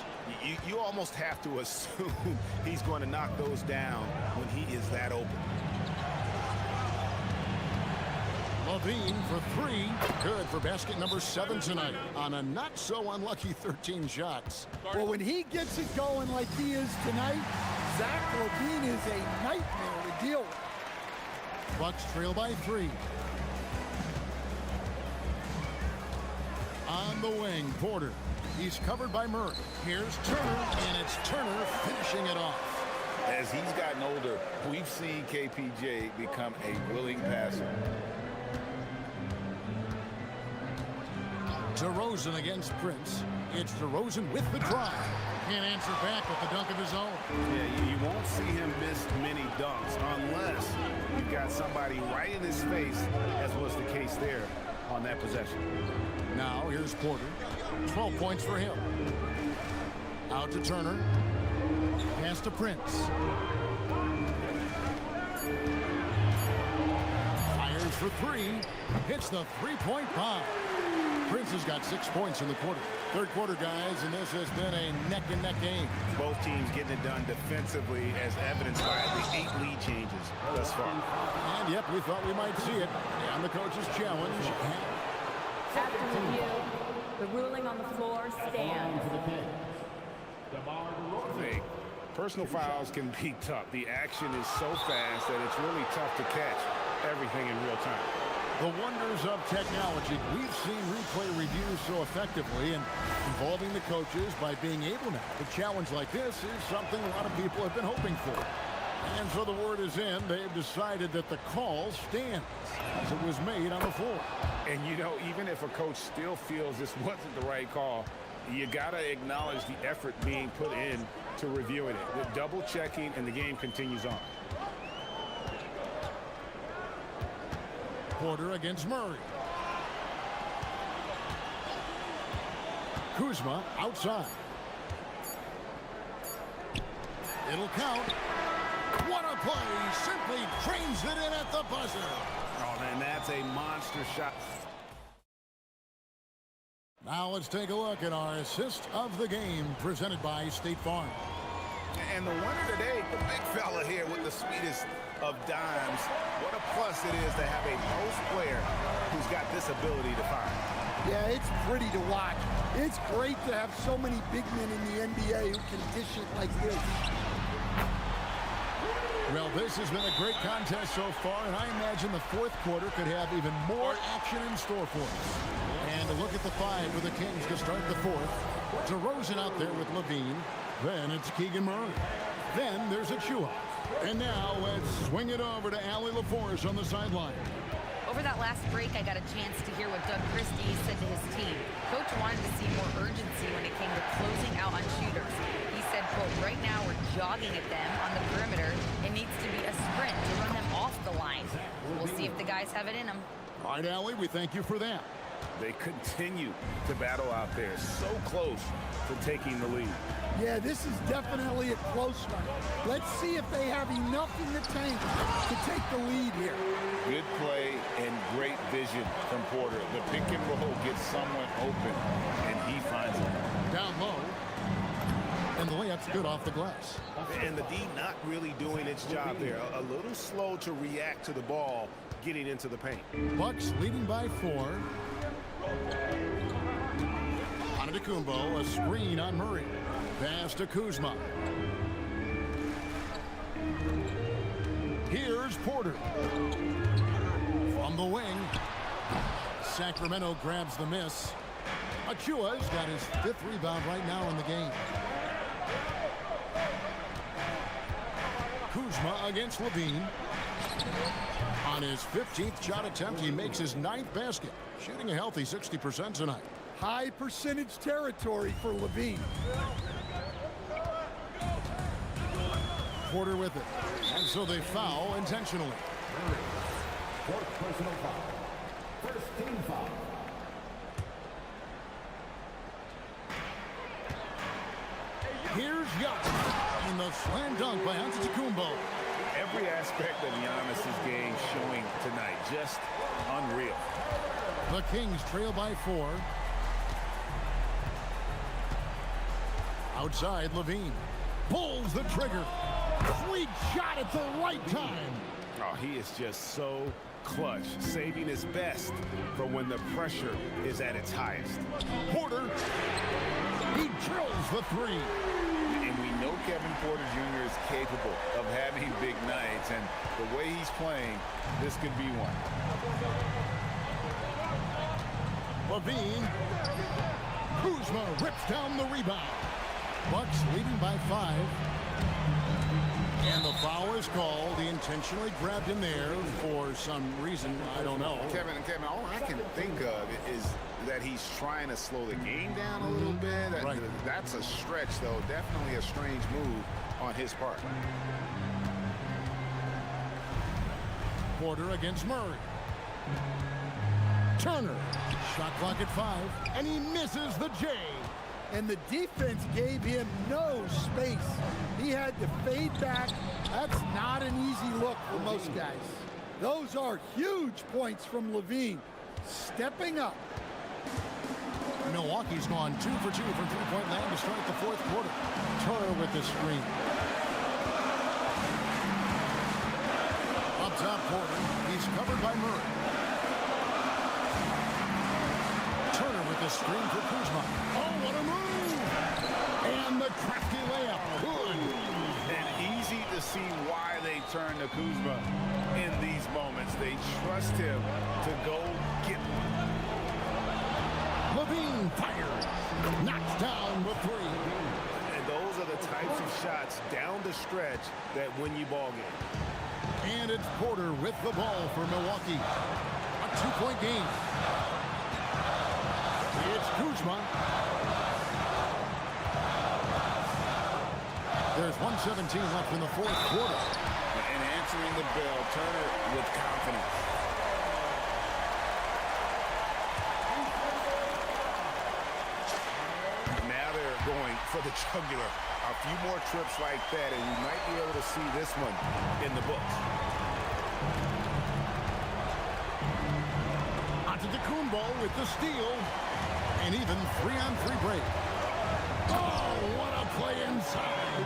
You almost have to assume he's going to knock those down when he is that open. Levine for 3. Good for basket number 7 tonight on a not-so-unlucky 13 shots. Well, when he gets it going like he is tonight, Zach Levine is a nightmare to deal with. Bucks trail by 3. On the wing, Porter. He's covered by Murray. Here's Turner, and it's Turner finishing it off. As he's gotten older, we've seen KPJ become a willing passer. DeRozan against Prince. It's DeRozan with the drive. Can't answer back with the dunk of his own. Yeah, you won't see him miss many dunks unless you've got somebody right in his face, as was the case there on that possession. Now, here's Porter. 12 points for him. Out to Turner. Pass to Prince. Fires for 3. Hits the three-point bomb. Prince has got 6 points in the quarter. Third quarter, guys, and this has been a neck-and-neck game. Both teams getting it done defensively, as evidenced by the 8 lead changes thus far. And, yep, we thought we might see it. And the coach's challenge. After review, the ruling on the floor stands. Personal fouls can be tough. The action is so fast that it's really tough to catch everything in real time. The wonders of technology. We've seen replay reviews so effectively and involving the coaches by being able now to challenge like this is something a lot of people have been hoping for. And so the word is in. They've decided that the call stands as it was made on the floor. And, you know, even if a coach still feels this wasn't the right call, you got to acknowledge the effort being put in to reviewing it. With double checking, and the game continues on. Porter against Murray. Kuzma outside. It'll count. What a play! Simply trains it in at the buzzer. Oh, man, that's a monster shot. Now let's take a look at our assist of the game presented by State Farm. And the winner today, the big fella here with the sweetest of dimes. What a plus it is to have a post player who's got this ability to fire. Yeah, it's pretty to watch. It's great to have so many big men in the NBA who can dish it like this. Well, this has been a great contest so far, and I imagine the fourth quarter could have even more action in store for us. And a look at the five for the Kings to start the fourth. DeRozan out there with Levine. Then it's Keegan Murray. Then there's Achua. And now let's swing it over to Allie LaForce on the sideline. Over that last break, I got a chance to hear what Doug Christie said to his team. Coach wanted to see more urgency when it came to closing out on shooters. He said, quote, right now we're jogging at them on the perimeter. It needs to be a sprint to run them off the line. We'll see if the guys have it in them. All right, Allie, we thank you for that. They continue to battle out there, so close to taking the lead. Yeah, this is definitely a close one. Let's see if they have enough in the tank to take the lead here. Good play and great vision from Porter. The pick and roll gets someone open, and he finds it. Down low. And the layup's good off the glass. And the D not really doing its job there. A little slow to react to the ball getting into the paint. Bucks leading by 4. Antetokounmpo, a screen on Murray. Pass to Kuzma. Here's Porter. From the wing. Sacramento grabs the miss. Achua's got his 5th rebound right now in the game. Kuzma against Levine. On his 15th shot attempt, he makes his 9th basket, shooting a healthy 60% tonight. High percentage territory for Levine. Porter with it. And so they foul intentionally. Fourth personal foul. First team foul. Here's Giannis. And the slam dunk by Antetokounmpo. Every aspect of Giannis's game showing tonight. Just unreal. The Kings trail by 4. Outside, Levine pulls the trigger. Sweet shot at the right time. Oh, he is just so clutch, saving his best for when the pressure is at its highest. Porter, he drills the 3. And we know Kevin Porter Jr. is capable of having big nights, and the way he's playing, this could be one. Levine, Kuzma rips down the rebound. Bucks leading by 5. And the foul is called. He intentionally grabbed him there for some reason. I don't know. Kevin, all I can think of is that he's trying to slow the game down a little bit. Right. That's a stretch, though. Definitely a strange move on his part. Porter against Murray. Turner. Shot clock at 5. And he misses the J. And the defense gave him no space. He had to fade back. That's not an easy look for most guys. Those are huge points from Levine. Stepping up. Milwaukee's gone 2 for 2 from three-point land to start the fourth quarter. Turner with the screen. Up top, Porter. He's covered by Murray. Turner with the screen for Kuzma. Oh, what a move! And the crafty layup. Good. easy to see why they turn to Kuzma in these moments. They trust him to go get Levine fires. Knocks down with three. And those are the types of shots down the stretch that win you ball games. And it's Porter with the ball for Milwaukee. A 2-point game. It's Kuzma. There's 1:17 left in the fourth quarter. And answering the bell, Turner with confidence. Now they're going for the jugular. A few more trips like that, and we might be able to see this one in the books. Antetokounmpo with the steal. And even 3-on-3 break. Oh, what a play inside.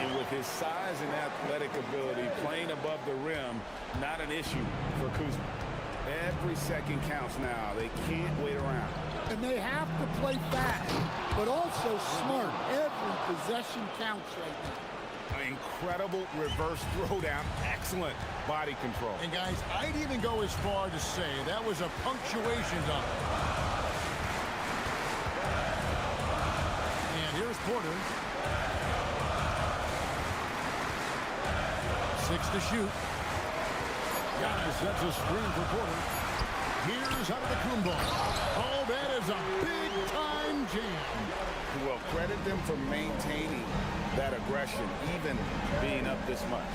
And with his size and athletic ability, playing above the rim, not an issue for Kuzma. Every second counts now. They can't wait around. And they have to play fast, but also smart. Every possession counts right now. An incredible reverse throwdown. Excellent body control. And guys, I'd even go as far to say that was a punctuation dunk. And here's Porter. 6 to shoot. Giannis sets a screen for Porter. Here's Antetokounmpo. Oh, that is a big-time jam. Well, credit them for maintaining that aggression, even being up this much.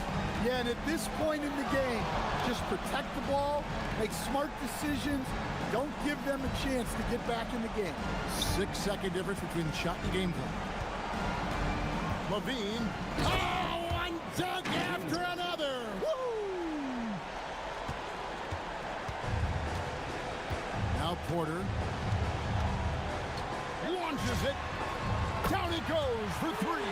Yeah, and at this point in the game, just protect the ball, make smart decisions, don't give them a chance to get back in the game. 6-second difference between shot and game play. Levine. Oh, one dunk after another. Woo! Now Porter launches it. Down it goes for three.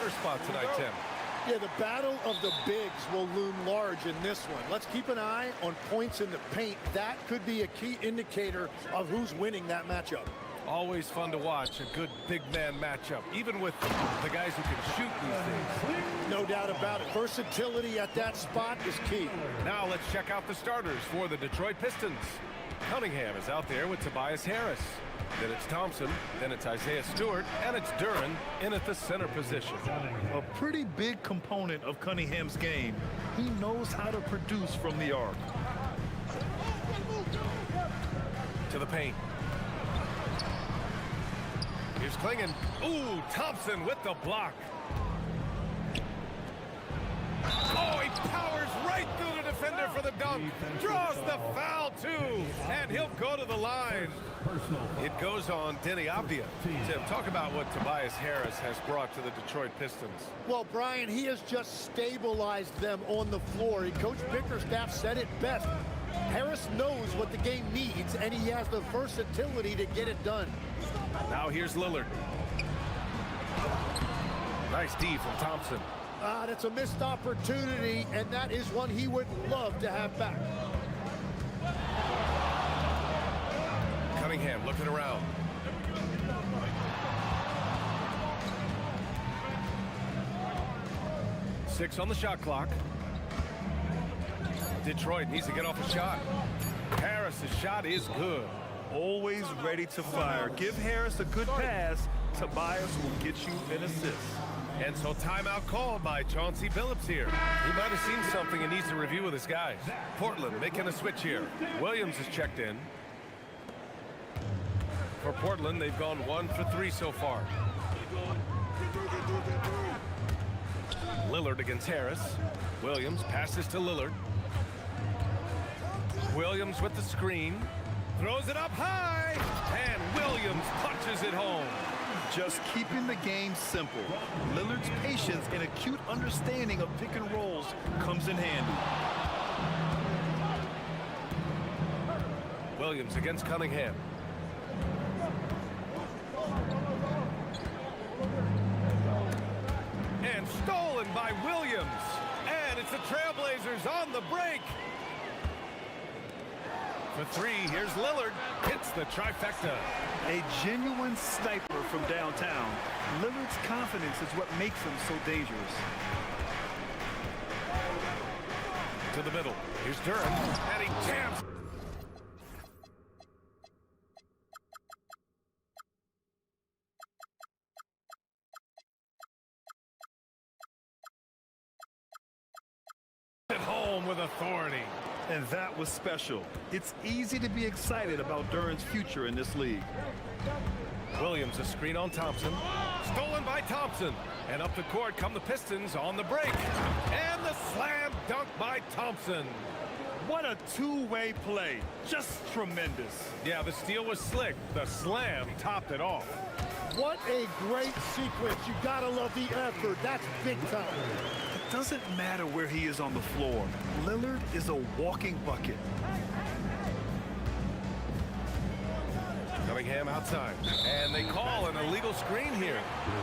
starter spot tonight, Tim. Yeah, the battle of the bigs will loom large in this one. Let's keep an eye on points in the paint. That could be a key indicator of who's winning that matchup. Always fun to watch, a good big man matchup, even with the guys who can shoot these days. No doubt about it. Versatility at that spot is key. Now let's check out the starters for the Detroit Pistons. Cunningham is out there with Tobias Harris. Then it's Thompson, then it's Isaiah Stewart, and it's Duran in at the center position. A pretty big component of Cunningham's game. He knows how to produce from the arc. To the paint. Here's Klingon. Ooh, Thompson with the block. Oh, he powers right through the defender for the dunk. Draws the foul, too. And he'll go to the line. It goes on Denny Abdia. Tim, talk about what Tobias Harris has brought to the Detroit Pistons. Well, Brian, he has just stabilized them on the floor. Coach Bickerstaff said it best. Harris knows what the game needs, and he has the versatility to get it done. Now here's Lillard. Nice D from Thompson. That's a missed opportunity, and that is one he would love to have back. Cunningham looking around. Six on the shot clock. Detroit needs to get off a shot. Harris's shot is good. Always ready to fire. Give Harris a good pass. Tobias will get you an assist. And so timeout called by Chauncey Billups here. He might have seen something and needs to review with his guys. Portland making a switch here. Williams is checked in. For Portland, they've gone 1 for 3 so far. Lillard against Harris. Williams passes to Lillard. Williams with the screen. Throws it up high. And Williams punches it home. Just keeping the game simple. Lillard's patience and acute understanding of pick and rolls comes in handy. Williams against Cunningham. And stolen by Williams. And it's the Trailblazers on the break. For three, here's Lillard. Hits the trifecta. A genuine sniper from downtown. Lillard's confidence is what makes him so dangerous. To the middle. Here's Duran. And he jams. At home with authority. And that was special. It's easy to be excited about Duran's future in this league. Williams a screen on Thompson. Stolen by Thompson. And up the court come the Pistons on the break. And the slam dunk by Thompson. What a two-way play. Just tremendous. Yeah, the steal was slick. The slam topped it off. What a great sequence. You gotta love the effort. That's big time. It doesn't matter where he is on the floor. Lillard is a walking bucket. Cunningham outside. And they call an illegal screen here.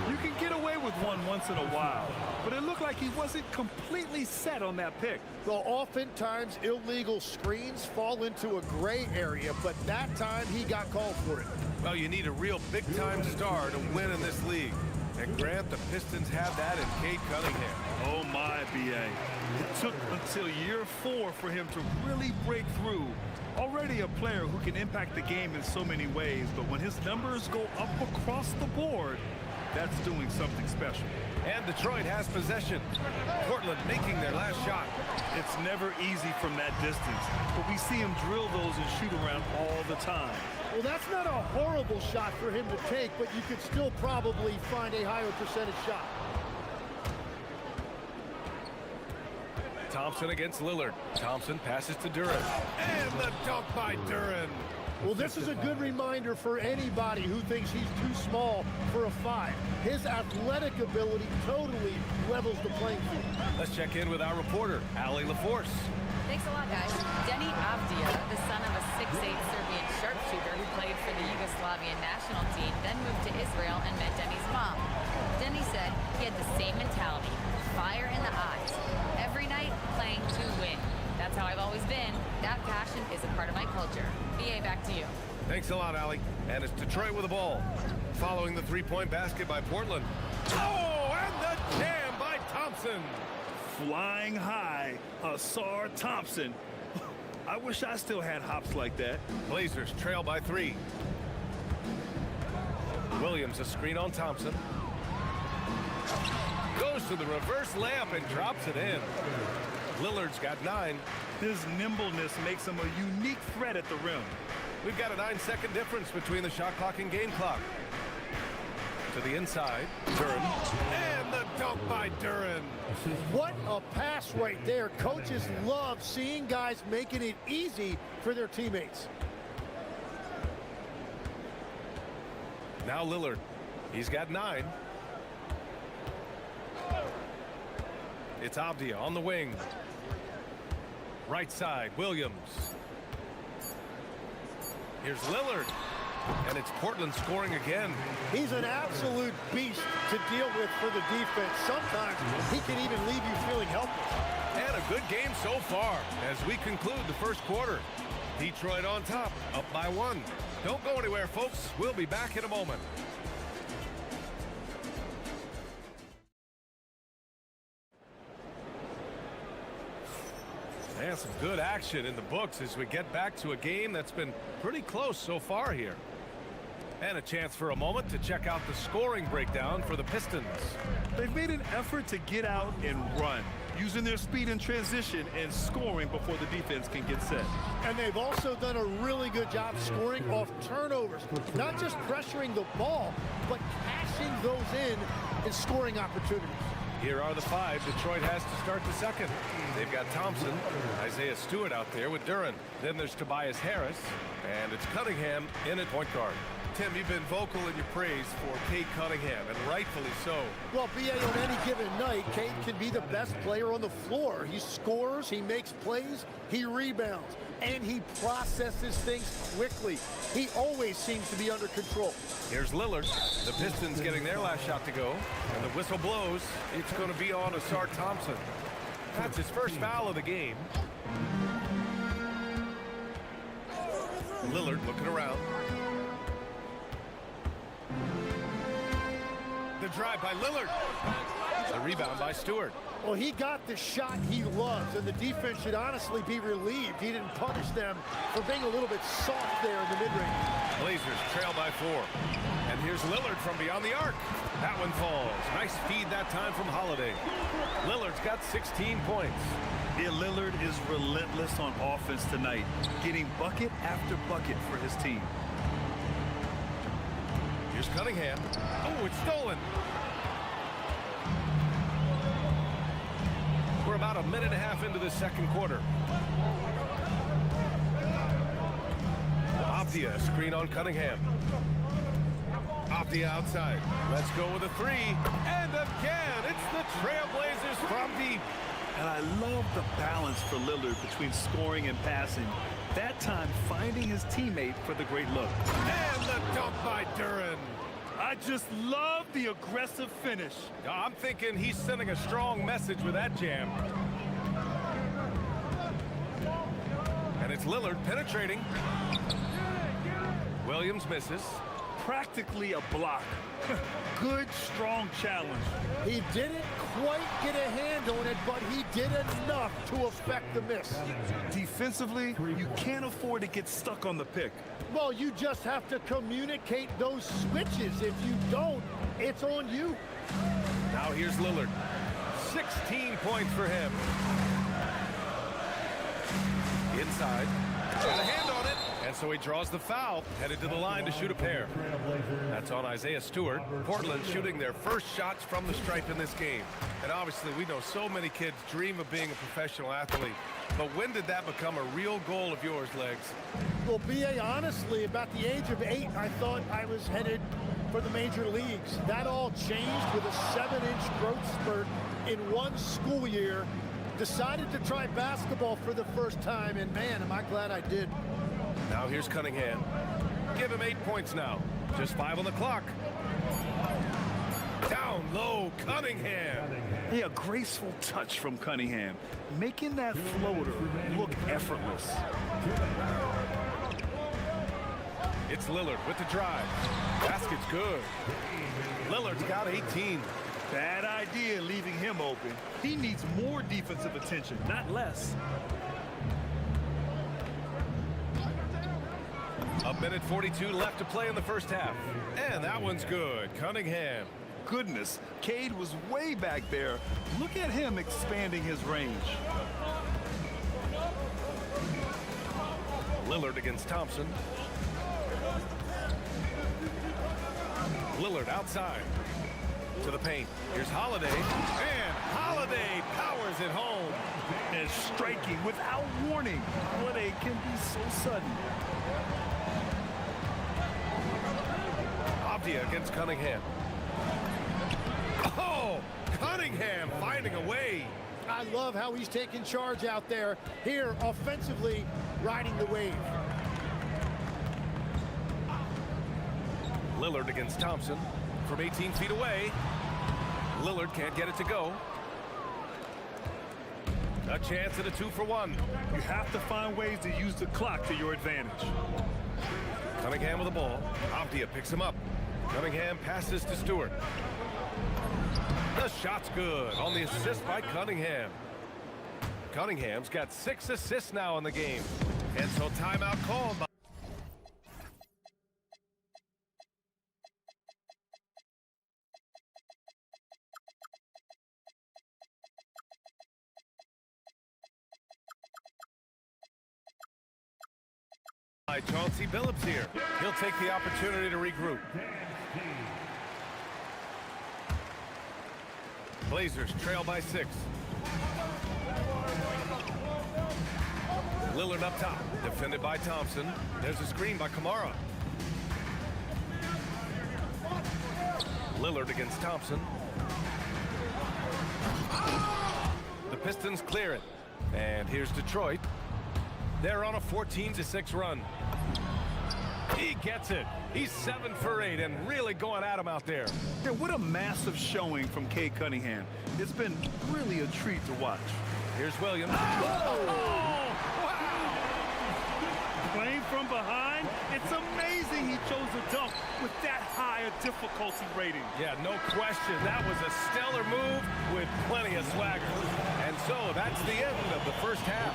You can get away with one once in a while, but it looked like he wasn't completely set on that pick. Well, oftentimes illegal screens fall into a gray area, but that time he got called for it. Well, you need a real big-time star to win in this league. And Grant, the Pistons have that in Cade Cunningham. Oh my, B.A. It took until year 4 for him to really break through. Already a player who can impact the game in so many ways, but when his numbers go up across the board, that's doing something special. And Detroit has possession. Portland making their last shot. It's never easy from that distance, but we see him drill those and shoot around all the time. Well, that's not a horrible shot for him to take, but you could still probably find a higher percentage shot. Thompson against Lillard. Thompson passes to Duran. And the dunk by Duran. Well, this is a good reminder for anybody who thinks he's too small for a 5. His athletic ability totally levels the playing field. Let's check in with our reporter, Allie LaForce. Thanks a lot, guys. Denny Avdia, the son of a 6'8" Serbian sharpshooter who played for the Yugoslavian national team, then moved to Israel and met Denny's mom. Denny said he had the same mentality, fire in the eyes. Every night, playing to win. That's how I've always been. That passion is a part of my culture. BA, back to you. Thanks a lot, Allie. And it's Detroit with the ball. Following the three-point basket by Portland. Oh, and the jam by Thompson. Flying high, Asar Thompson. I wish I still had hops like that. Blazers trail by 3. Williams a screen on Thompson. Goes to the reverse layup and drops it in. Lillard's got 9. His nimbleness makes him a unique threat at the rim. We've got a 9-second difference between the shot clock and game clock. To the inside, Duran. And the dunk by Duran. What a pass right there. Coaches love seeing guys making it easy for their teammates. Now Lillard. He's got 9. It's Avdia on the wing. Right side, Williams. Here's Lillard. And it's Portland scoring again. He's an absolute beast to deal with for the defense. Sometimes he can even leave you feeling helpless. And a good game so far as we conclude the first quarter. Detroit on top, up by 1. Don't go anywhere, folks. We'll be back in a moment. And some good action in the books as we get back to a game that's been pretty close so far here. And a chance for a moment to check out the scoring breakdown for the Pistons. They've made an effort to get out and run, using their speed in transition and scoring before the defense can get set. And they've also done a really good job scoring off turnovers. Not just pressuring the ball, but cashing those in and scoring opportunities. Here are the 5 Detroit has to start the second. They've got Thompson, Isaiah Stewart out there with Duran. Then there's Tobias Harris, and it's Cunningham in at point guard. Tim, you've been vocal in your praise for Cade Cunningham, and rightfully so. Well, BA, on any given night, Cade can be the best player on the floor. He scores, he makes plays, he rebounds, and he processes things quickly. He always seems to be under control. Here's Lillard. The Pistons getting their last shot to go, and the whistle blows. It's going to be on Asar Thompson. That's his first foul of the game. Lillard looking around. The drive by Lillard. The rebound by Stewart. Well, he got the shot he loves, and the defense should honestly be relieved he didn't punish them for being a little bit soft there in the mid-range. Blazers trail by 4. And here's Lillard from beyond the arc. That one falls. Nice feed that time from Holiday. Lillard's got 16 points. Yeah, Lillard is relentless on offense tonight, getting bucket after bucket for his team. Here's Cunningham. Oh, it's stolen. We're about a minute and a half into the second quarter. Avdia, screen on Cunningham. Avdia outside. Let's go with a 3. And again, it's the Trailblazers from deep. And I love the balance for Lillard between scoring and passing. That time finding his teammate for the great look. And the dunk by Duran. I just love the aggressive finish. I'm thinking he's sending a strong message with that jam. And it's Lillard penetrating. Williams misses. Practically a block. Good, strong challenge. He didn't quite get a hand on it, but he did enough to affect the miss. Defensively, you can't afford to get stuck on the pick. Well, you just have to communicate those switches. If you don't, it's on you. Now here's Lillard. 16 points for him. Inside. Got a hand on it. And so he draws the foul, headed to the line to shoot a pair. That's on Isaiah Stewart. Portland shooting their first shots from the stripe in this game. And obviously, we know so many kids dream of being a professional athlete. But when did that become a real goal of yours, Legs? Well, BA, honestly, about the age of 8, I thought I was headed for the major leagues. That all changed with a 7-inch growth spurt in one school year Decided to try basketball for the first time, and man, am I glad I did. Now here's Cunningham. Give him 8 points now. Just 5 on the clock. Down low, Cunningham. Hey, a graceful touch from Cunningham, making that floater look effortless. It's Lillard with the drive. Basket's good. Lillard's got 18. Bad idea leaving him open. He needs more defensive attention, not less. A minute 42 left to play in the first half. And that one's good. Cunningham. Goodness, Cade was way back there. Look at him expanding his range. Lillard against Thompson. Lillard outside. To the paint. Here's Holiday. And Holiday powers it home. And striking without warning. Holiday can be so sudden. Avdia against Cunningham. Oh, Cunningham finding a way. I love how he's taking charge out there. Here, offensively, riding the wave. Lillard against Thompson from 18 feet away. Lillard can't get it to go. A chance at a 2-for-1. You have to find ways to use the clock to your advantage. Cunningham with the ball. Avdia picks him up. Cunningham passes to Stewart. The shot's good on the assist by Cunningham. Cunningham's got 6 assists now in the game. And so timeout called by Chauncey Billups here. He'll take the opportunity to regroup. Blazers trail by 6. Lillard up top, defended by Thompson. There's a screen by Kamara. Lillard against Thompson. The Pistons clear it. And here's Detroit. They're on a 14-6 run. He gets it. He's 7 for 8 and really going at him out there. Yeah, what a massive showing from Cade Cunningham. It's been really a treat to watch. Here's Williams. Oh! Wow! Playing from behind, it's amazing he chose a dunk with that high a difficulty rating. Yeah, no question. That was a stellar move with plenty of swagger. And so that's the end of the first half.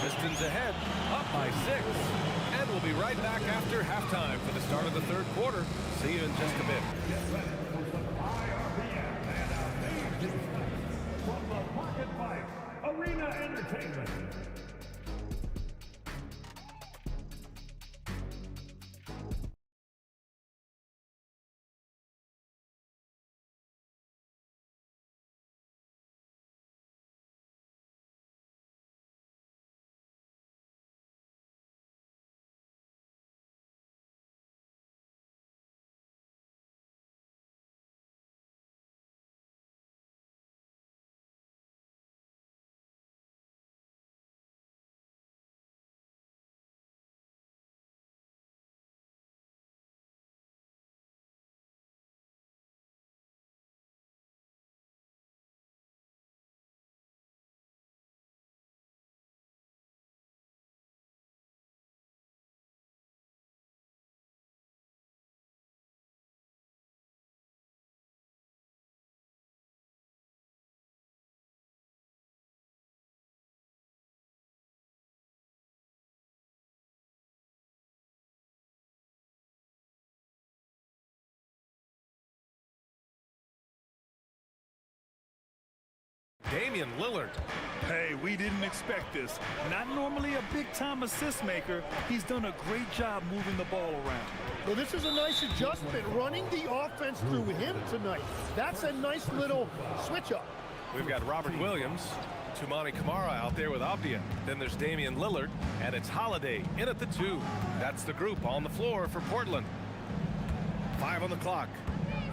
Pistons ahead, up by 6. And we'll be right back after halftime for the start of the third quarter. See you in just a bit. From the Pocket Fight Arena Entertainment. Damian Lillard. Hey, we didn't expect this. Not normally a big-time assist maker. He's done a great job moving the ball around. Well, this is a nice adjustment, running the offense through him tonight. That's a nice little switch-up. We've got Robert Williams, Toumani Camara out there with Avdia. Then there's Damian Lillard, and it's Holiday in at the 2. That's the group on the floor for Portland. 5 on the clock.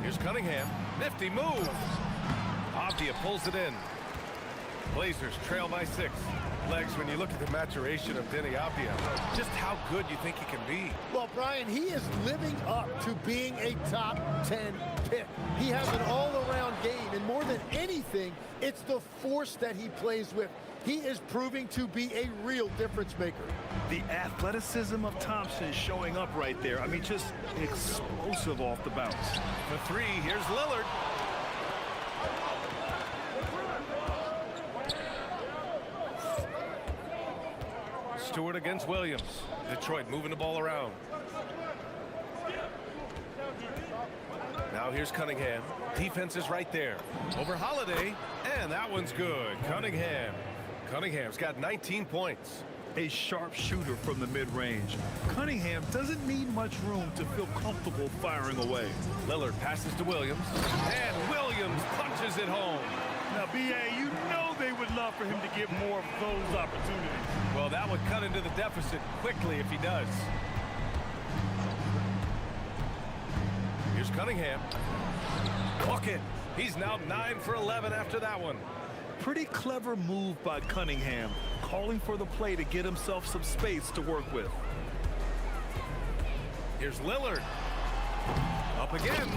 Here's Cunningham. Nifty move. Avdia pulls it in. Blazers trail by 6. Legs, when you look at the maturation of Denny Apia, just how good you think he can be. Well, Brian, he is living up to being a top 10 pick. He has an all-around game, and more than anything, it's the force that he plays with. He is proving to be a real difference maker. The athleticism of Thompson showing up right there. I mean, just explosive off the bounce. For 3, here's Lillard. Stewart against Williams. Detroit moving the ball around. Now here's Cunningham. Defense is right there. Over Holiday, and that one's good. Cunningham's got 19 points. A sharp shooter from the mid-range. Cunningham doesn't need much room to feel comfortable firing away. Lillard passes to Williams, and Williams punches it home. Now, B.A., you know they would love for him to get more of those opportunities. Well, that would cut into the deficit quickly if he does. Here's Cunningham. Bucket. He's now 9 for 11 after that one. Pretty clever move by Cunningham, calling for the play to get himself some space to work with. Here's Lillard. Up again.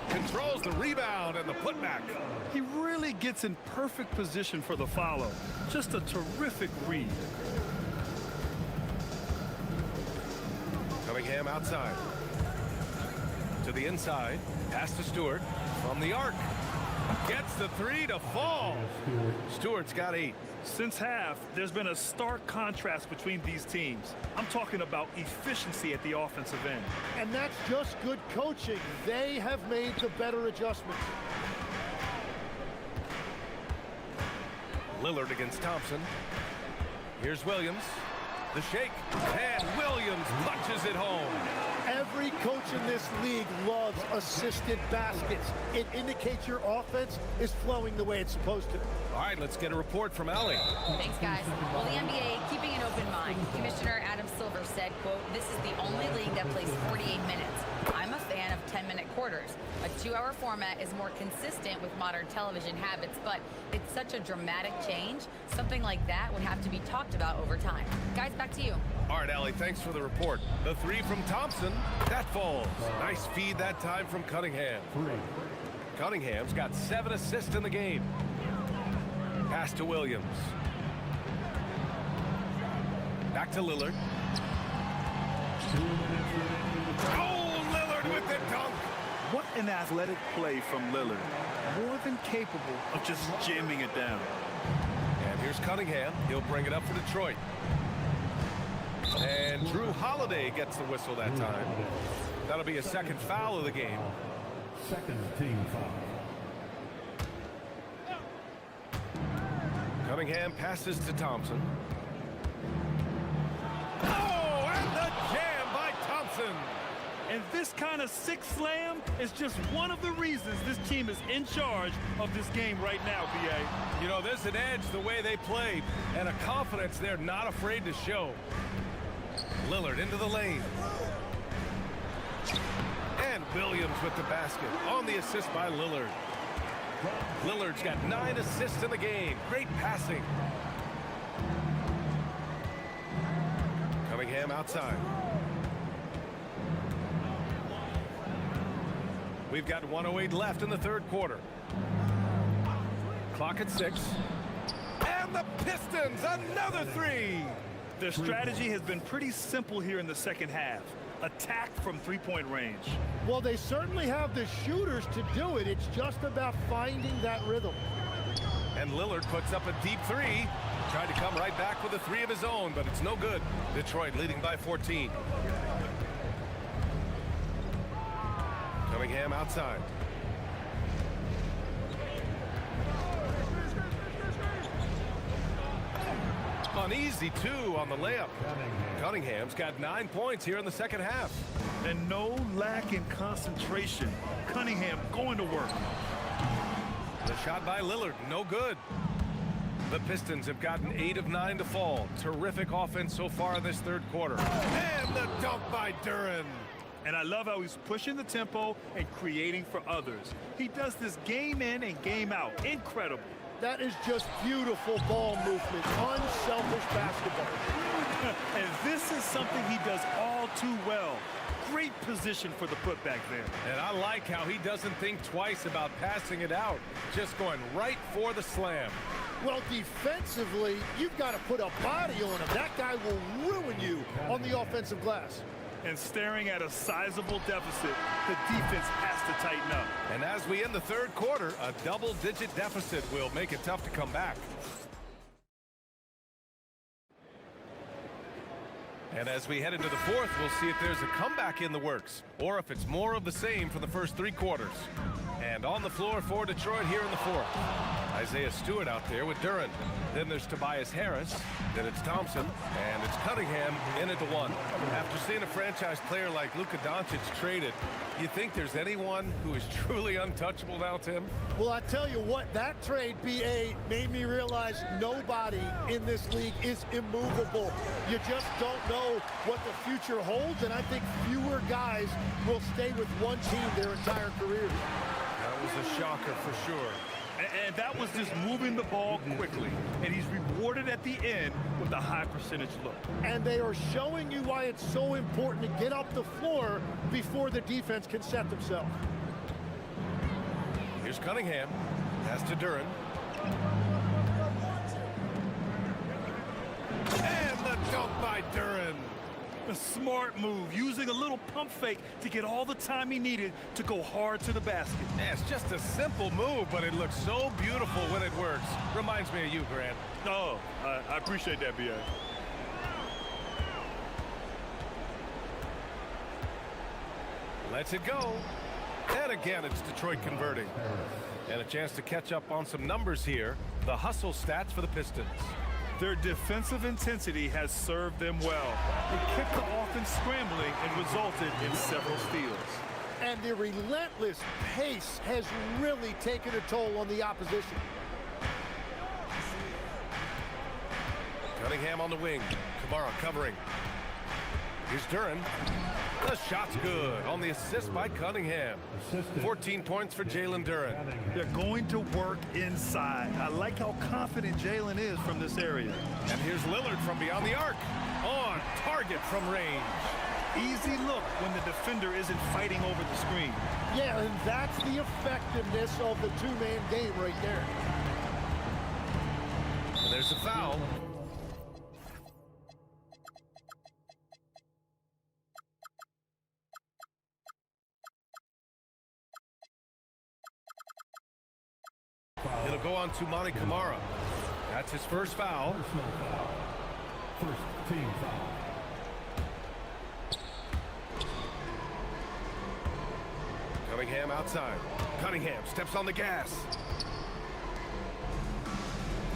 Controls the rebound and the putback. He really gets in perfect position for the follow. Just a terrific read. Cunningham outside. To the inside. Pass to Stewart. From the arc. Gets the 3 to fall. Stewart's got 8. Since half, there's been a stark contrast between these teams. I'm talking about efficiency at the offensive end. And that's just good coaching. They have made the better adjustments. Lillard against Thompson. Here's Williams. The shake. And Williams punches it home. Every coach in this league loves assisted baskets. It indicates your offense is flowing the way it's supposed to. All right, let's get a report from Allie. Thanks, guys. Well, the NBA keeping an open mind. Commissioner Adam Silver said, quote, "This is the only league that plays 48 minutes. I'm a fan of 10-minute quarters. A 2-hour format is more consistent with modern television habits, but it's such a dramatic change. Something like that would have to be talked about over time." Guys, back to you. All right, Allie, thanks for the report. The 3 from Thompson, that falls. Nice feed that time from Cunningham. Cunningham's got 7 assists in the game. Pass to Williams. Back to Lillard. Oh, Lillard with the dunk. What an athletic play from Lillard. More than capable of just jamming it down. And here's Cunningham. He'll bring it up for Detroit. And Drew Holiday gets the whistle that time. That'll be a second foul of the game. Second team foul. Cunningham passes to Thompson. Oh, and the jam by Thompson. And this kind of six slam is just one of the reasons this team is in charge of this game right now, B.A. You know, there's an edge the way they play and a confidence they're not afraid to show. Lillard into the lane. And Williams with the basket on the assist by Lillard. Lillard's got 9 assists in the game. Great passing. Cunningham outside. We've got 1:08 left in the third quarter. Clock at 6. And the Pistons, another 3. Their strategy has been pretty simple here in the second half. Attack from three-point range. Well, they certainly have the shooters to do it. It's just about finding that rhythm. And Lillard puts up a deep 3. Tried to come right back with a 3 of his own, but it's no good. Detroit leading by 14. Cunningham outside. Uneasy, too, on the layup. Cunningham's got 9 points here in the second half. And no lack in concentration. Cunningham going to work. The shot by Lillard, no good. The Pistons have gotten 8 of 9 to fall. Terrific offense so far in this third quarter. And the dunk by Duren. And I love how he's pushing the tempo and creating for others. He does this game in and game out. Incredible. That is just beautiful ball movement, unselfish basketball. And this is something he does all too well. Great position for the putback there. And I like how he doesn't think twice about passing it out, just going right for the slam. Well, defensively, you've got to put a body on him. That guy will ruin you on the offensive glass. And staring at a sizable deficit, the defense has to tighten up. And as we end the third quarter, a double-digit deficit will make it tough to come back. And as we head into the fourth, we'll see if there's a comeback in the works, or if it's more of the same for the first three quarters. And on the floor for Detroit here in the fourth, Isaiah Stewart out there with Duran. Then there's Tobias Harris. Then it's Thompson. And it's Cunningham in at the one. After seeing a franchise player like Luka Doncic traded, you think there's anyone who is truly untouchable now, Tim? Well, I tell you what, that trade, BA, made me realize nobody in this league is immovable. You just don't know what the future holds, and I think fewer guys will stay with one team their entire career. That was a shocker for sure. And that was just moving the ball quickly. And he's rewarded at the end with a high percentage look. And they are showing you why it's so important to get up the floor before the defense can set themselves. Here's Cunningham. Pass to Duran. And the dunk by Duran. A smart move, using a little pump fake to get all the time he needed to go hard to the basket. Yeah, it's just a simple move, but it looks so beautiful when it works. Reminds me of you, Grant. Oh, I appreciate that, B.A. Lets it go. And again, it's Detroit converting. And a chance to catch up on some numbers here. The hustle stats for the Pistons. Their defensive intensity has served them well. It kept the offense scrambling and resulted in several steals. And the relentless pace has really taken a toll on the opposition. Cunningham on the wing. Kamara covering. Here's Duran. The shot's good on the assist by Cunningham. 14 points for Jalen Duran. They're going to work inside. I like how confident Jalen is from this area. And here's Lillard from beyond the arc. On target from range. Easy look when the defender isn't fighting over the screen. Yeah, and that's the effectiveness of the two-man game right there. And there's a foul. It'll go on to Monty Kamara. That's his first foul. First team foul. Cunningham outside. Cunningham steps on the gas.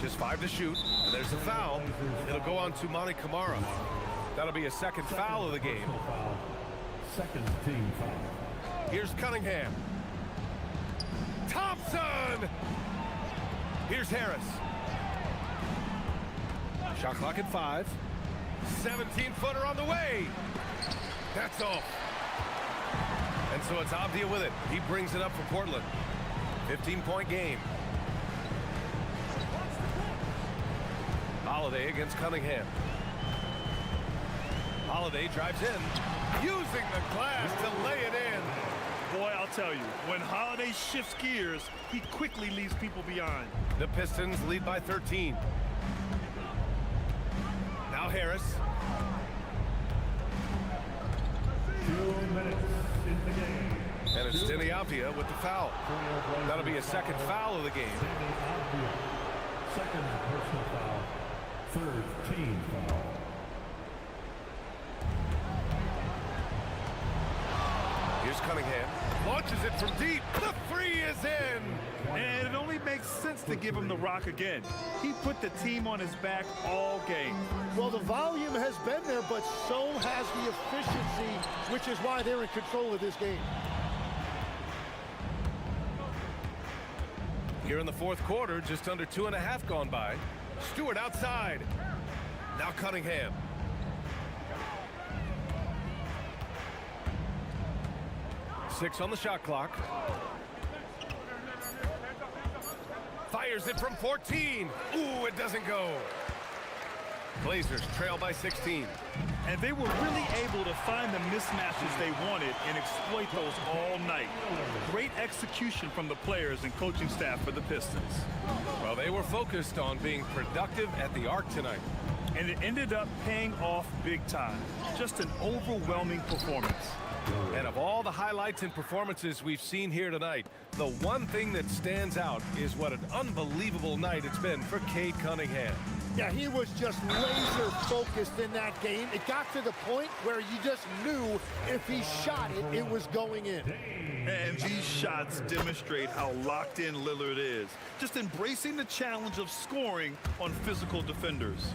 Just 5 to shoot. And there's a foul. It'll go on to Monty Kamara. That'll be a second foul of the game. Second team foul. Here's Cunningham. Thompson! Here's Harris. Shot clock at 5. 17-footer on the way. That's off. And so it's Avdia with it. He brings it up for Portland. 15-point game. Holiday against Cunningham. Holiday drives in, using the glass to lay it in. Boy, I'll tell you, when Holiday shifts gears, he quickly leaves people behind. The Pistons lead by 13. Now Harris. 2 minutes in the game. And it's Denny Avdia with the foul. That'll be a second foul of the game. Second personal foul. Third team foul. Here's Cunningham. Launches it from deep. The three is in. And it only makes sense to give him the rock again. He put the team on his back all game. Well, the volume has been there, but so has the efficiency, which is why they're in control of this game. Here in the fourth quarter, just under 2.5 gone by. Stewart outside. Now Cunningham. Six on the shot clock. Fires Fires it from 14. Ooh, it doesn't go. Blazers trail by 16. And they were really able to find the mismatches they wanted and exploit those all night. Great execution from the players and coaching staff for the Pistons. Well, they were focused on being productive at the arc tonight. And it ended up paying off big time. Just an overwhelming performance. And of all the highlights and performances we've seen here tonight, the one thing that stands out is what an unbelievable night it's been for Cade Cunningham. Yeah, he was just laser focused in that game. It got to the point where you just knew if he shot it, it was going in. And these shots demonstrate how locked in Lillard is. Just embracing the challenge of scoring on physical defenders.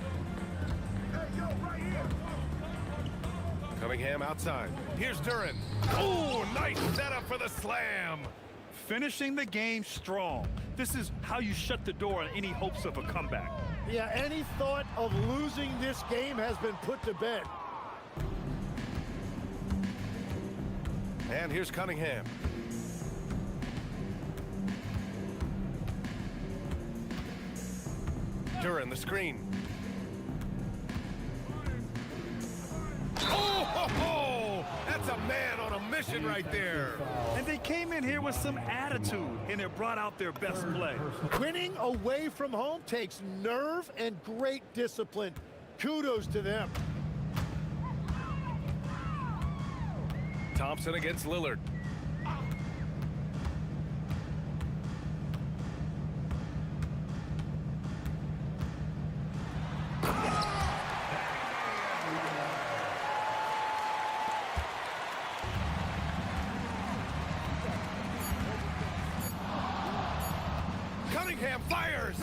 Cunningham outside. Here's Duran. Oh, nice setup for the slam. Finishing the game strong. This is how you shut the door on any hopes of a comeback. Yeah, any thought of losing this game has been put to bed. And here's Cunningham. Duran, the screen. Oh, that's a man on a mission right there. And they came in here with some attitude, and it brought out their best play. Winning away from home takes nerve and great discipline. Kudos to them. Thompson against Lillard. Cunningham fires!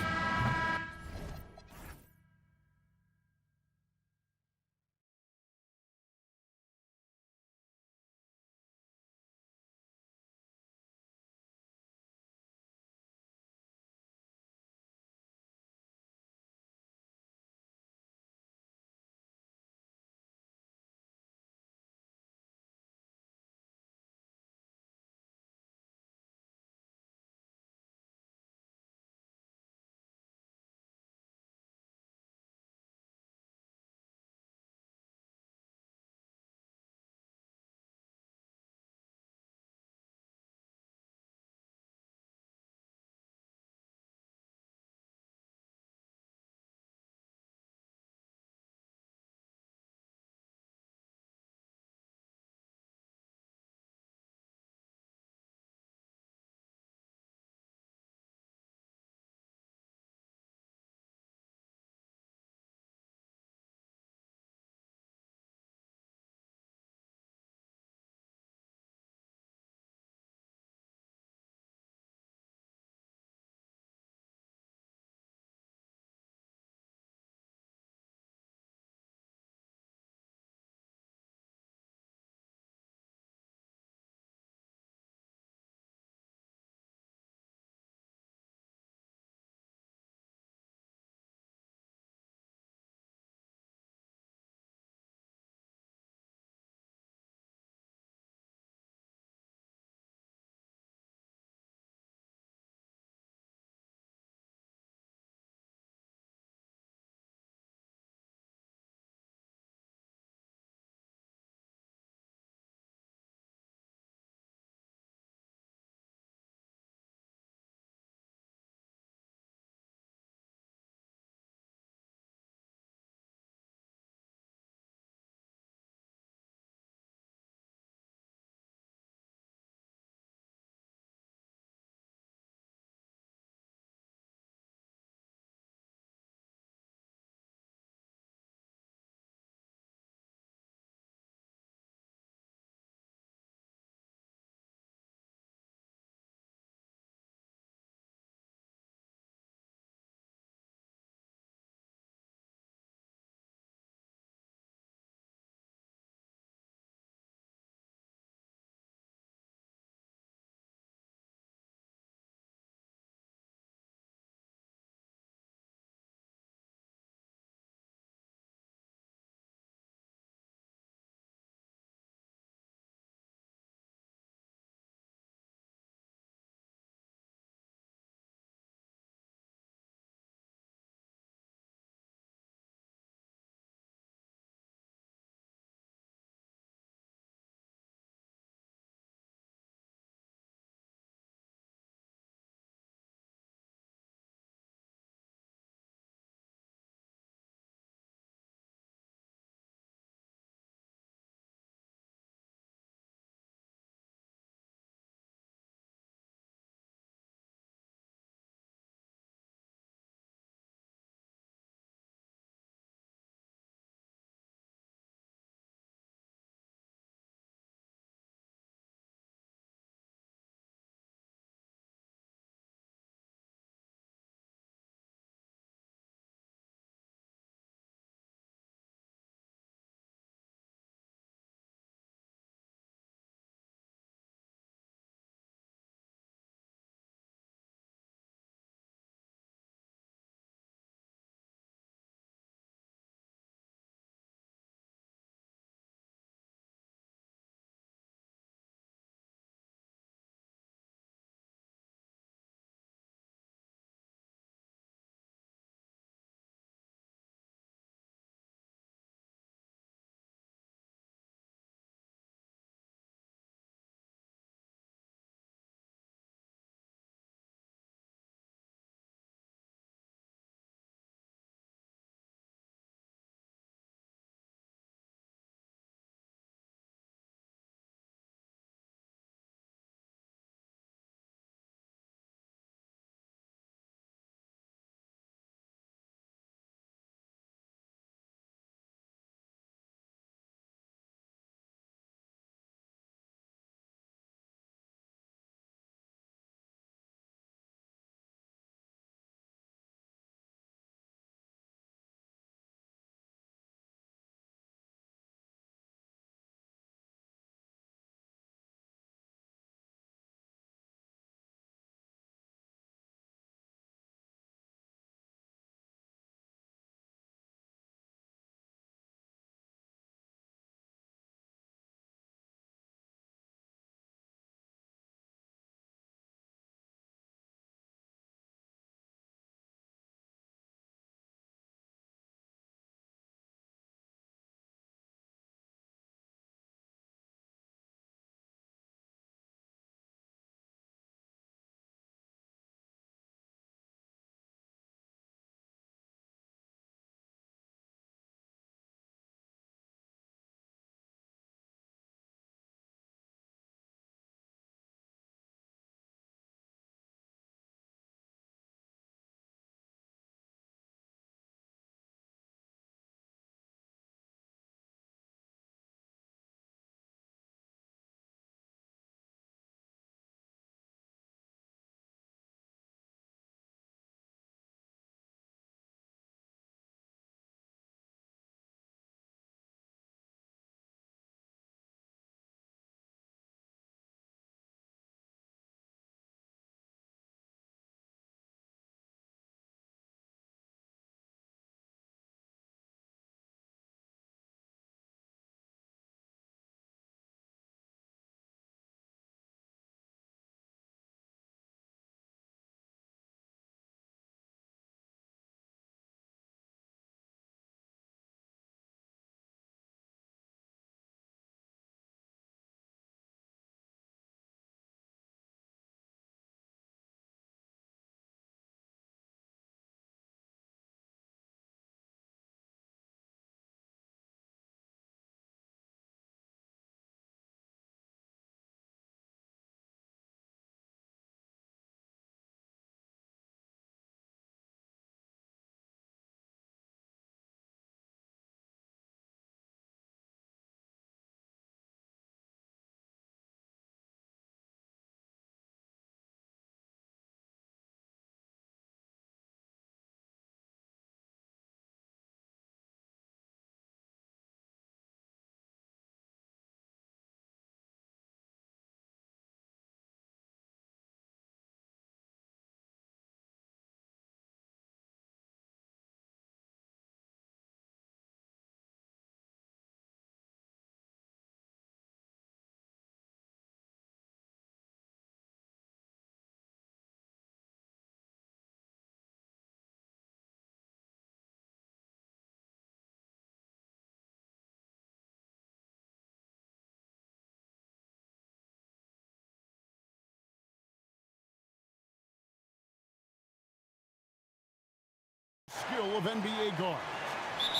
skill of NBA guards.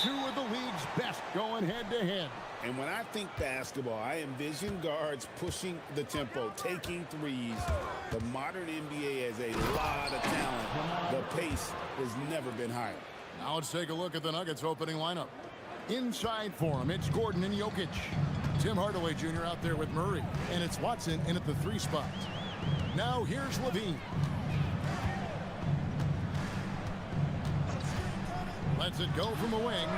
Two of the league's best going head-to-head. And when I think basketball, I envision guards pushing the tempo, taking threes. The modern NBA has a lot of talent. The pace has never been higher. Now let's take a look at the Nuggets opening lineup. Inside for him, it's Gordon and Jokic. Tim Hardaway Jr. out there with Murray. And it's Watson in at the 3 spot. Now here's Levine. Lets it go from the wing.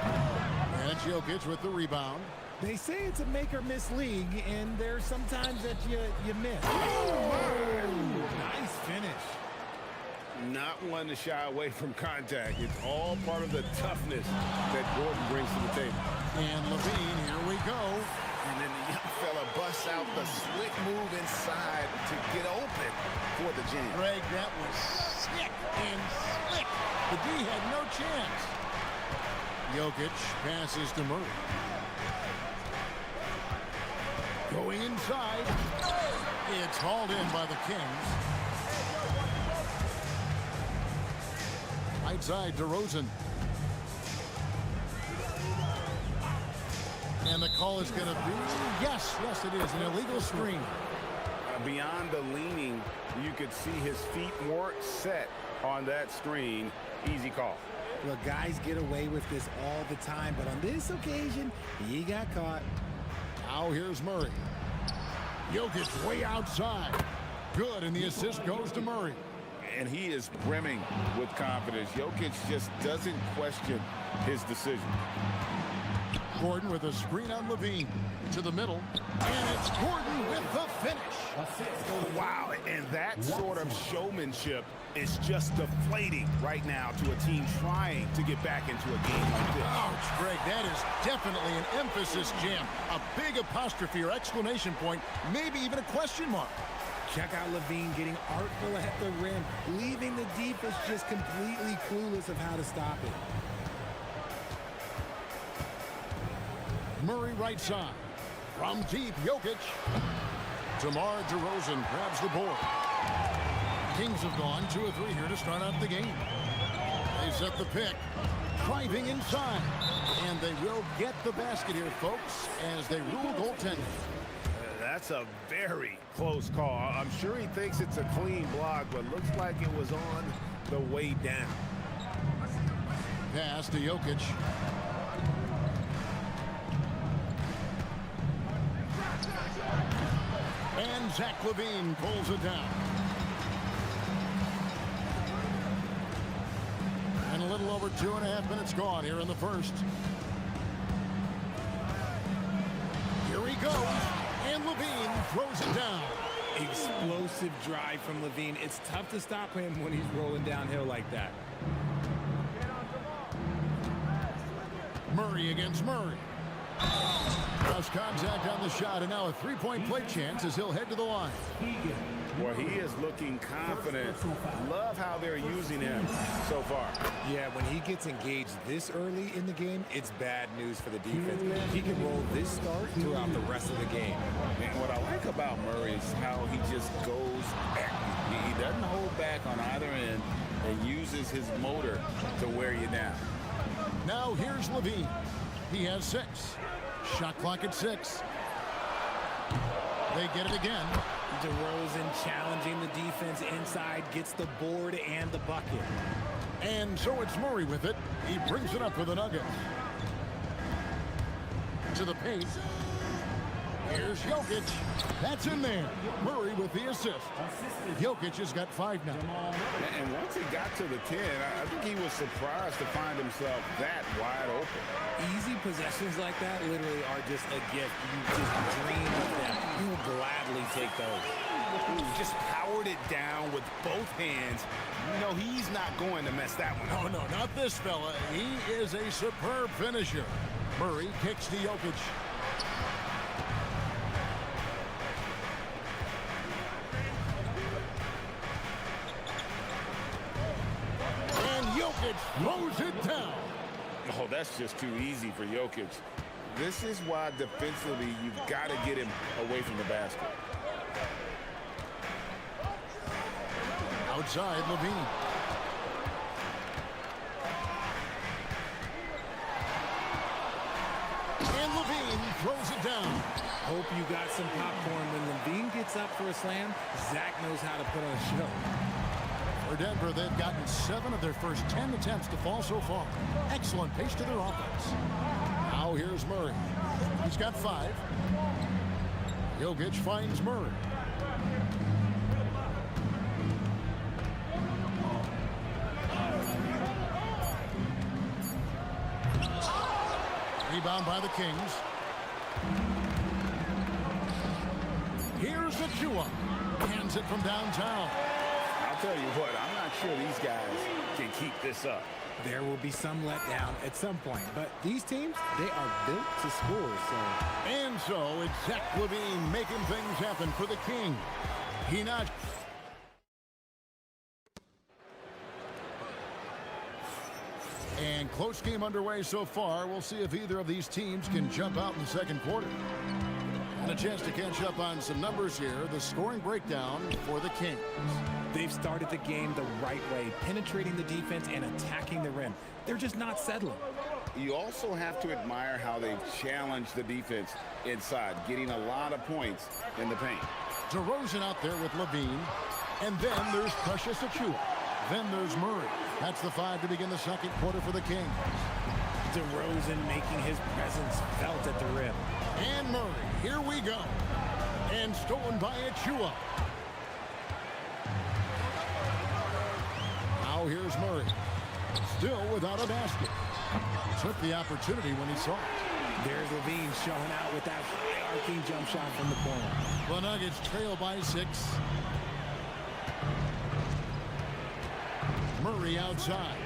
And it's Jokic with the rebound. They say it's a make-or-miss league, and there's sometimes that you miss. Nice finish. Not one to shy away from contact. It's all part of the toughness that Gordon brings to the table. And Levine, here we go. And then the young fella busts out the slick move inside to get open for the jam. Greg, that was sick and slick. The D had no chance. Jokic passes to Murray. Going inside. It's hauled in by the Kings. Right side to Rosen. And the call is going to be, yes, it is, an illegal screen. Beyond the leaning, you could see his feet weren't set on that screen. Easy call. Look, guys get away with this all the time, but on this occasion, he got caught. Now here's Murray. Jokic way outside. Good, and the assist goes to Murray. And he is brimming with confidence. Jokic just doesn't question his decision. Gordon with a screen on Levine. To the middle. And it's Gordon with the finish. Wow, and that sort of showmanship is just deflating right now to a team trying to get back into a game like this. Ouch, Greg, that is definitely an emphasis jam. A big apostrophe or exclamation point, maybe even a question mark. Check out Levine getting artful at the rim, leaving the defense just completely clueless of how to stop it. Murray right side. From deep, Jokic. DeMar DeRozan grabs the board. Kings have gone 2 of 3 here to start out the game. They set the pick. Driving inside. And they will get the basket here, folks, as they rule goaltending. That's a very close call. I'm sure he thinks it's a clean block, but looks like it was on the way down. Pass to Jokic. And Zach Levine pulls it down. And a little over 2.5 minutes gone here in the first. Here he goes. And Levine throws it down. Explosive drive from Levine. It's tough to stop him when he's rolling downhill like that. Murray against Murray. Cross contact on the shot, and now a 3-point play chance as he'll head to the line. Well, he is looking confident. Love how they're using him so far. Yeah, when he gets engaged this early in the game, it's bad news for the defense. He can roll this start throughout the rest of the game. And what I like about Murray is how he just goes at you. He doesn't hold back on either end and uses his motor to wear you down. Now here's Levine. He has 6. Shot clock at 6. They get it again. DeRozan challenging the defense inside, gets the board and the bucket. And so it's Murray with it. He brings it up for the Nuggets. To the paint. Here's Jokic. That's in there. Murray with the assist. Jokic has got 5 now. And once he got to the 10, I think he was surprised to find himself that wide open. Easy possessions like that literally are just a gift. You just dream of them. You will gladly take those. Just powered it down with both hands. You know, he's not going to mess that one up. Oh, no, not this fella. He is a superb finisher. Murray kicks to Jokic. And Jokic throws it down. Oh, that's just too easy for Jokic. This is why defensively you've got to get him away from the basket. Outside, Levine. throws it down. Hope you got some popcorn. When Levine gets up for a slam, Zach knows how to put on a show. For Denver, they've gotten 7 of their first 10 attempts to fall so far. Excellent pace to their offense. Now here's Murray. He's got 5. Jokic finds Murray. Rebound by the Kings. Here's Achua. Hands it from downtown. I'll tell you what, I'm not sure these guys can keep this up. There will be some letdown at some point, but these teams, they are built to score, so. And so it's Zach Levine making things happen for the King. He not. And close game underway so far. We'll see if either of these teams can jump out in the second quarter. And a chance to catch up on some numbers here. The scoring breakdown for the Kings. They've started the game the right way, penetrating the defense and attacking the rim. They're just not settling. You also have to admire how they've challenged the defense inside, getting a lot of points in the paint. DeRozan out there with Levine. And then there's Precious Achua. Then there's Murray. That's the 5 to begin the second quarter for the Kings. DeRozan making his presence felt at the rim. And Murray, here we go. And stolen by Achua. Now here's Murray. Still without a basket. Took the opportunity when he saw it. There's Levine showing out with that high arcing jump shot from the corner. The Nuggets trail by 6. Murray outside.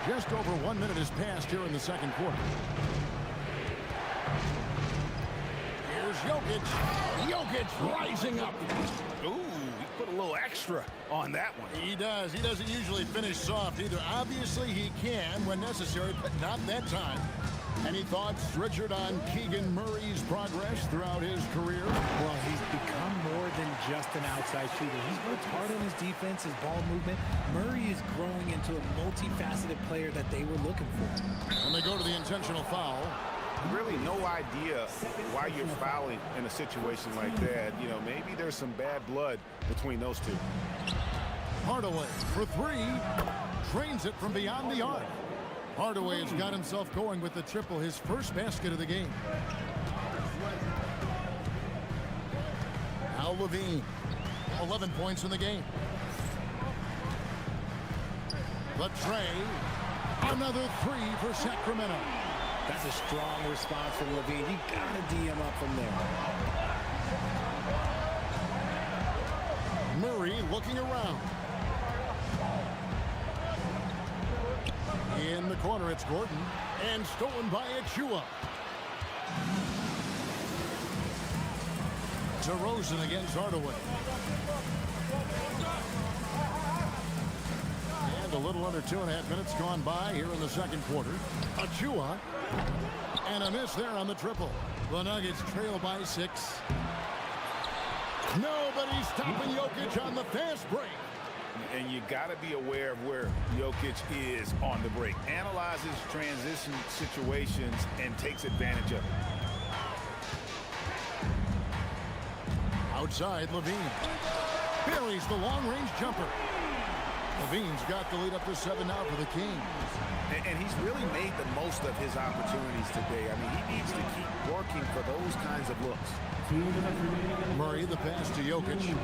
Just over 1 minute has passed here in the second quarter. Here's Jokic. Jokic rising up. Ooh, he put a little extra on that one. He does. He doesn't usually finish soft either. Obviously, he can when necessary, but not that time. Any thoughts, Richard, on Keegan Murray's progress throughout his career? Well, he's become more than just an outside shooter. He's worked hard on his defense, his ball movement. Murray is growing into a multifaceted player that they were looking for. And they go to the intentional foul. Really no idea why you're fouling in a situation like that. You know, maybe there's some bad blood between those two. Hardaway for 3. Drains it from beyond the arc. Hardaway has got himself going with the triple, his first basket of the game. Now Levine, 11 points in the game. The tray, another 3 for Sacramento. That's a strong response from Levine. You gotta D him up from there. Murray looking around. In the corner, it's Gordon. And stolen by Achua. DeRozan against Hardaway. And a little under 2.5 minutes gone by here in the second quarter. Achua. And a miss there on the triple. The Nuggets trail by 6. Nobody's stopping Jokic on the fast break. And you got to be aware of where Jokic is on the break. Analyzes transition situations and takes advantage of it. Outside, Levine. Buries the long-range jumper. Levine's got the lead up to 7 now for the Kings. And he's really made the most of his opportunities today. I mean, he needs to keep working for those kinds of looks. Murray, the pass to Jokic.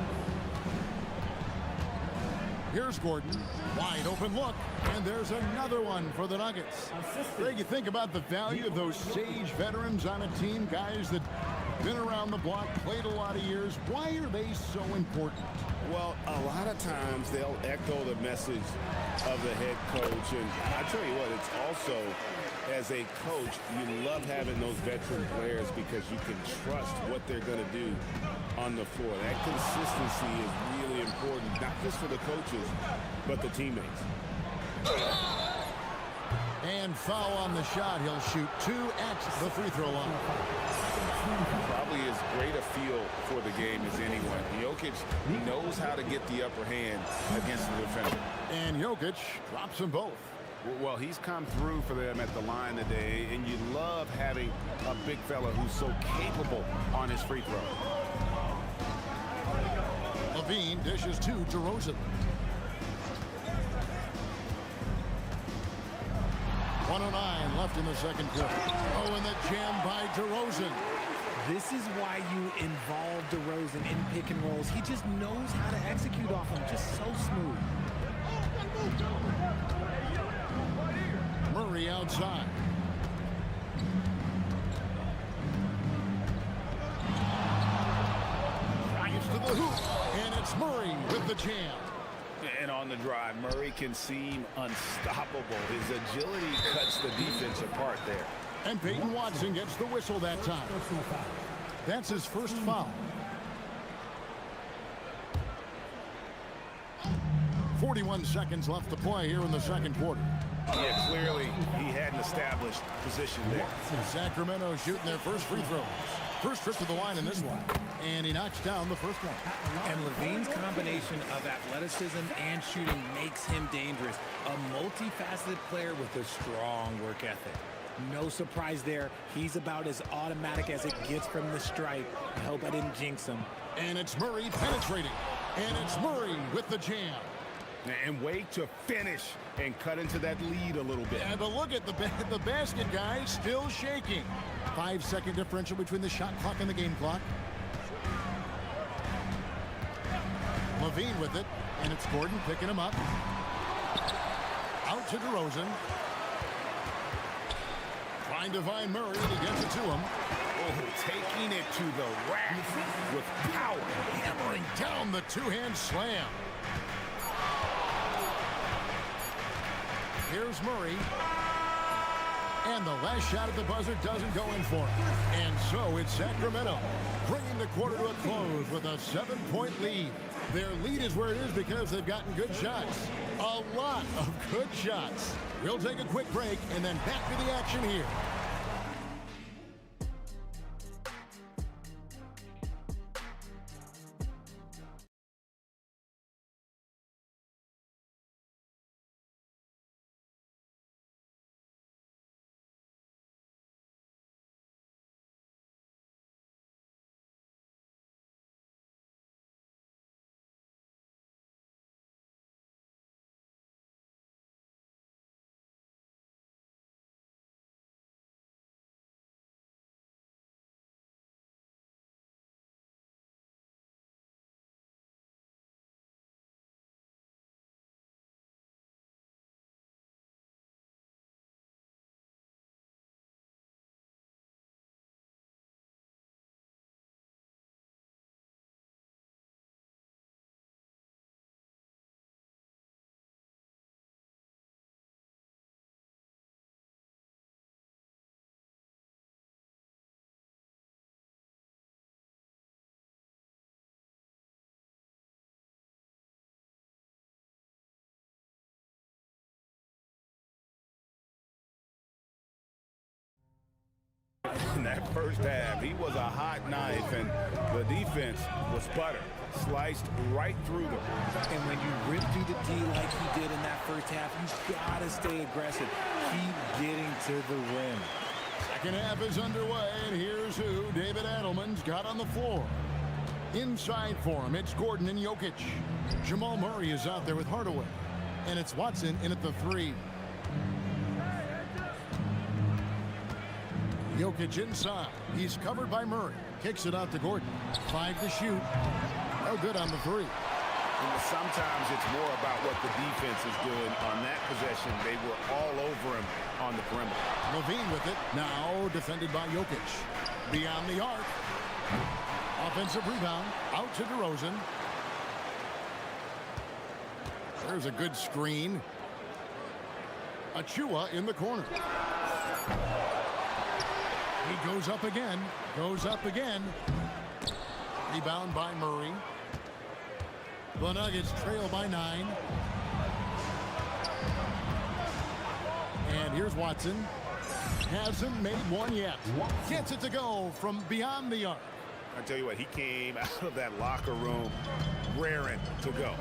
Here's Gordon. Wide open look. And there's another one for the Nuggets. Greg, you think about the value of those sage veterans on a team, guys that been around the block, played a lot of years. Why are they so important? Well, a lot of times they'll echo the message of the head coach. And I tell you what, it's also, as a coach, you love having those veteran players because you can trust what they're going to do on the floor. That consistency is really important, not just for the coaches, but the teammates. And foul on the shot. He'll shoot 2 at the free throw line. Probably as great a feel for the game as anyone. Jokic knows how to get the upper hand against the defender. And Jokic drops them both. Well, he's come through for them at the line today, and you love having a big fella who's so capable on his free throw. Levine dishes to DeRozan. 1:09 left in the second quarter. Oh, and the jam by DeRozan. This is why you involve DeRozan in pick and rolls. He just knows how to execute off them, just so smooth. Murray outside. Drives to the hoop, and it's Murray with the jam. And on the drive, Murray can seem unstoppable. His agility cuts the defense apart there. And Peyton Watson gets the whistle that time. That's his first foul. 41 seconds left to play here in the second quarter. Yeah, clearly he hadn't established position there. Sacramento shooting their first free throw. First trip to the line in this one. And he knocks down the first one. And Levine's combination of athleticism and shooting makes him dangerous. A multifaceted player with a strong work ethic. No surprise there. He's about as automatic as it gets from the stripe. I hope I didn't jinx him. And it's Murray penetrating. And it's Murray with the jam. And wait to finish and cut into that lead a little bit. Yeah, but look at the basket guy still shaking. 5-second differential between the shot clock and the game clock. Levine with it, and it's Gordon picking him up. Out to DeRozan. Trying to find Murray, and he gets it to him. Oh, taking it to the rack with power. Hammering down the two-hand slam. Here's Murray. And the last shot at the buzzer doesn't go in for him. And so it's Sacramento bringing the quarter to a close with a 7-point lead. Their lead is where it is because they've gotten good shots. A lot of good shots. We'll take a quick break and then back to the action here. In that first half, he was a hot knife, and the defense was butter. Sliced right through them. And when you rip through the D like he did in that first half, you gotta stay aggressive. Keep getting to the rim. Second half is underway, and here's who David Adelman's got on the floor. Inside for him, it's Gordon and Jokic. Jamal Murray is out there with Hardaway. And it's Watson in at the 3. Jokic inside. He's covered by Murray. Kicks it out to Gordon. 5 to shoot. No good on the 3. And sometimes it's more about what the defense is doing on that possession. They were all over him on the perimeter. Levine with it. Now defended by Jokic. Beyond the arc. Offensive rebound. Out to DeRozan. There's a good screen. Achua in the corner. He goes up again. Goes up again. Rebound by Murray. The Nuggets trail by 9. And here's Watson. Hasn't made one yet. Gets it to go from beyond the arc. I tell you what, he came out of that locker room raring to go.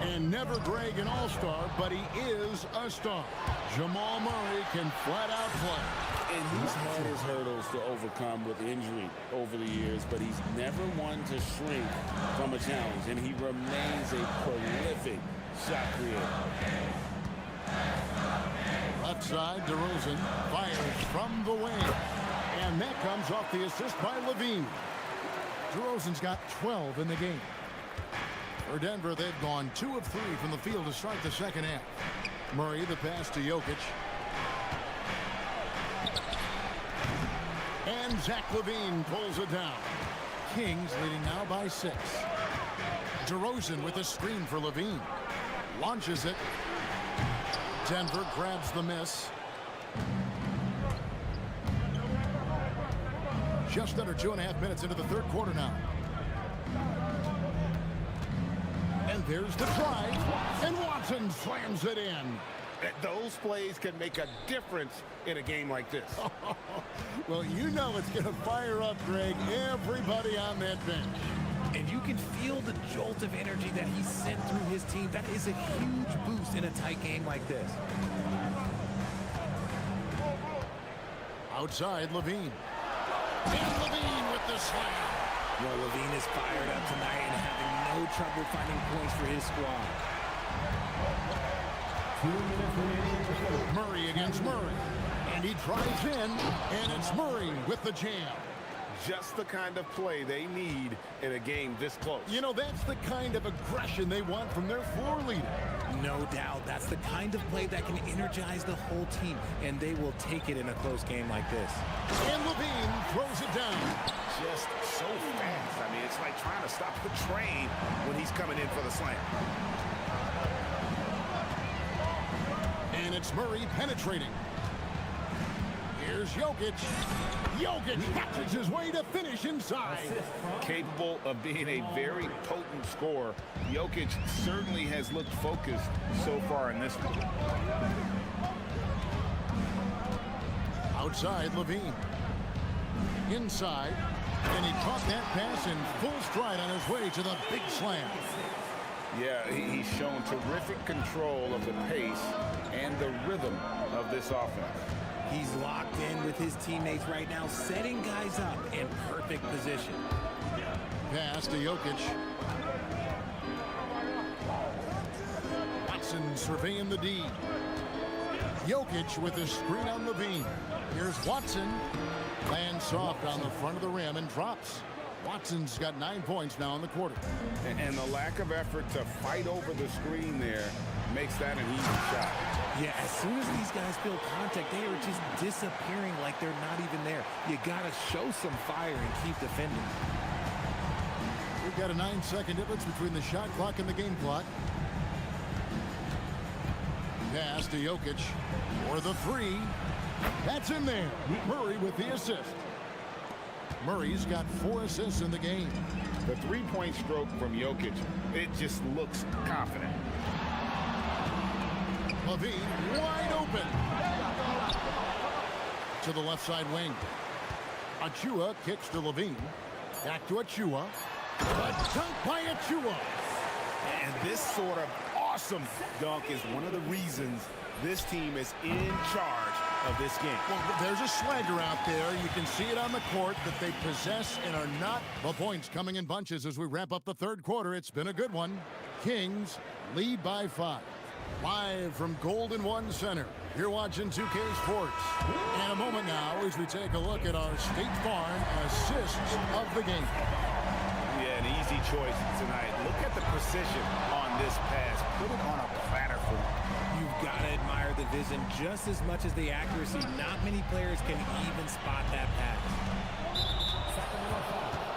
And never Greg an all-star, but he is a star. Jamal Murray can flat out play. And he's had his hurdles to overcome with injury over the years, but he's never one to shrink from a challenge, and he remains a prolific shot creator. Left side, DeRozan fires from the wing. And that comes off the assist by Levine. DeRozan's got 12 in the game. For Denver, they've gone 2 of 3 from the field to start the second half. Murray, the pass to Jokic. And Zach LaVine pulls it down. Kings leading now by 6. DeRozan with a screen for LaVine. Launches it. Denver grabs the miss. Just under 2.5 minutes into the third quarter now. And there's the drive. And Watson slams it in. Those plays can make a difference in a game like this. Well, you know it's going to fire up, Greg, everybody on that bench. And you can feel the jolt of energy that he sent through his team. That is a huge boost in a tight game like this. Outside, LaVine. And LaVine with the slam. Well, LaVine is fired up tonight and having no trouble finding points for his squad. Murray against Murray. And he drives in, and it's Murray with the jam. Just the kind of play they need in a game this close. You know, that's the kind of aggression they want from their floor leader. No doubt. That's the kind of play that can energize the whole team, and they will take it in a close game like this. And LaVine throws it down. Just so fast. I mean, it's like trying to stop the train when he's coming in for the slam. And it's Murray penetrating. Here's Jokic. Jokic hatches his way to finish inside. Capable of being a very potent scorer, Jokic certainly has looked focused so far in this one. Outside, LaVine. Inside. And he caught that pass in full stride on his way to the big slam. Yeah, he's shown terrific control of the pace and the rhythm of this offense. He's locked in with his teammates right now, setting guys up in perfect position. Pass to Jokic. Watson surveying the D. Jokic with a screen on LaVine. Here's Watson. Lands soft on the front of the rim and drops. Watson's got 9 points now in the quarter. And the lack of effort to fight over the screen there makes that an easy shot. Yeah, as soon as these guys feel contact, they are just disappearing like they're not even there. You got to show some fire and keep defending. We've got a 9-second difference between the shot clock and the game clock. Pass to Jokic for the 3. That's in there. Murray with the assist. Murray's got 4 assists in the game. The three-point stroke from Jokic, it just looks confident. LaVine wide open. To the left side wing. Achua kicks to LaVine. Back to Achua. A dunk by Achua. And this sort of awesome dunk is one of the reasons this team is in charge of this game. Well, there's a swagger out there. You can see it on the court that they possess and are not. The points coming in bunches as we wrap up the third quarter. It's been a good one. Kings lead by 5. Live from Golden One Center. You're watching 2K Sports. In a moment now as we take a look at our State Farm assists of the game. Yeah, an easy choice tonight. Look at the precision on this pass. Put it on a platter for him. You've got to admire the vision just as much as the accuracy. Not many players can even spot that pass.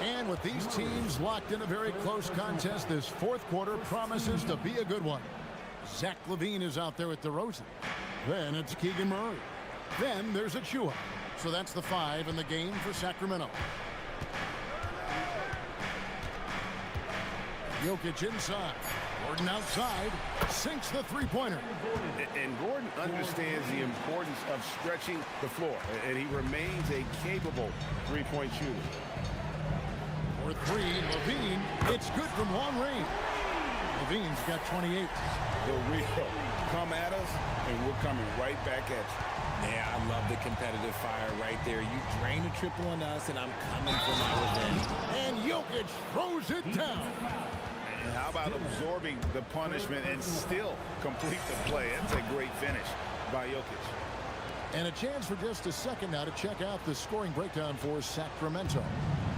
And with these teams locked in a very close contest, this fourth quarter promises to be a good one. Zach LaVine is out there at DeRozan. Then it's Keegan Murray. Then there's Achua. So that's the 5 in the game for Sacramento. Jokic inside. Gordon outside. Sinks the three-pointer. And Gordon understands the importance of stretching the floor. And he remains a capable three-point shooter. For 3, LaVine. It's good from long range. Levine's got 28. The real come at us, and we're coming right back at you. Yeah, I love the competitive fire right there. You drain a triple on us, and I'm coming for my revenge. And Jokic throws it down. And how about absorbing the punishment and still complete the play? That's a great finish by Jokic. And a chance for just a second now to check out the scoring breakdown for Sacramento.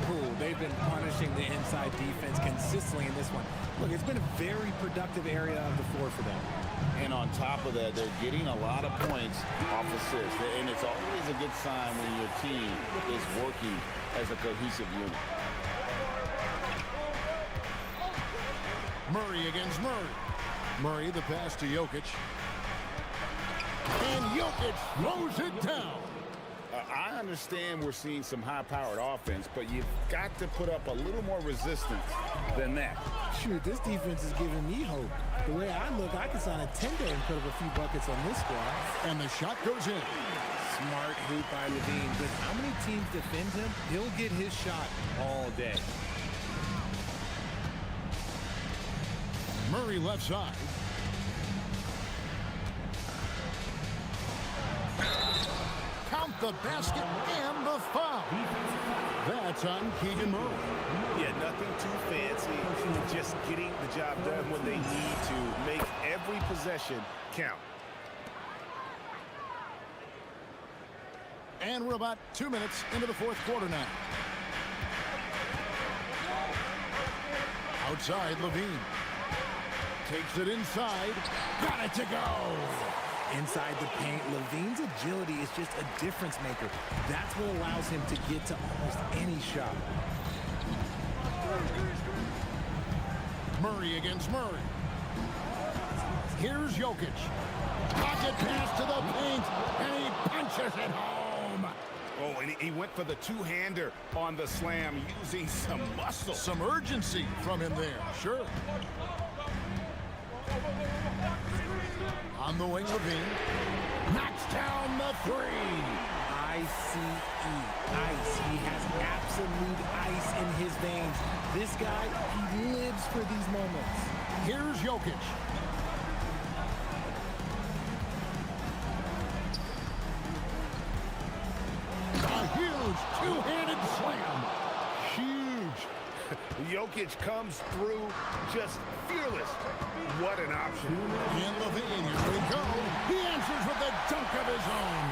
Cool. They've been punishing the inside defense consistently in this one. Look, it's been a very productive area of the floor for them. And on top of that, they're getting a lot of points off assists. And it's always a good sign when your team is working as a cohesive unit. Murray against Murray. Murray, the pass to Jokic. And Jokic throws it down. I understand we're seeing some high-powered offense, but you've got to put up a little more resistance than that. Shoot, this defense is giving me hope. The way I look, I can sign a tender and put up a few buckets on this squad. And the shot goes in. Smart hoop by Levine. But how many teams defend him? He'll get his shot all day. Murray left side. Count the basket and the foul. That's on Keegan Murray. Yeah, nothing too fancy. Just getting the job done when they need to. Make every possession count. And we're about 2 minutes into the fourth quarter now. Outside, Levine. Takes it inside. Got it to go. Inside the paint, Levine's agility is just a difference maker. That's what allows him to get to almost any shot. Murray against Murray. Here's Jokic. Pocket pass to the paint, and he punches it home. Oh, and he went for the two-hander on the slam, using some muscle. Some urgency from him there, sure. On the wing, Levine. Knocks down the three. I-C-E, ice. He has absolute ice in his veins. This guy, he lives for these moments. Here's Jokic. A huge two-handed slam. Huge. Jokic comes through just fearless. What an option. And Levine, here we go. He answers with a dunk of his own.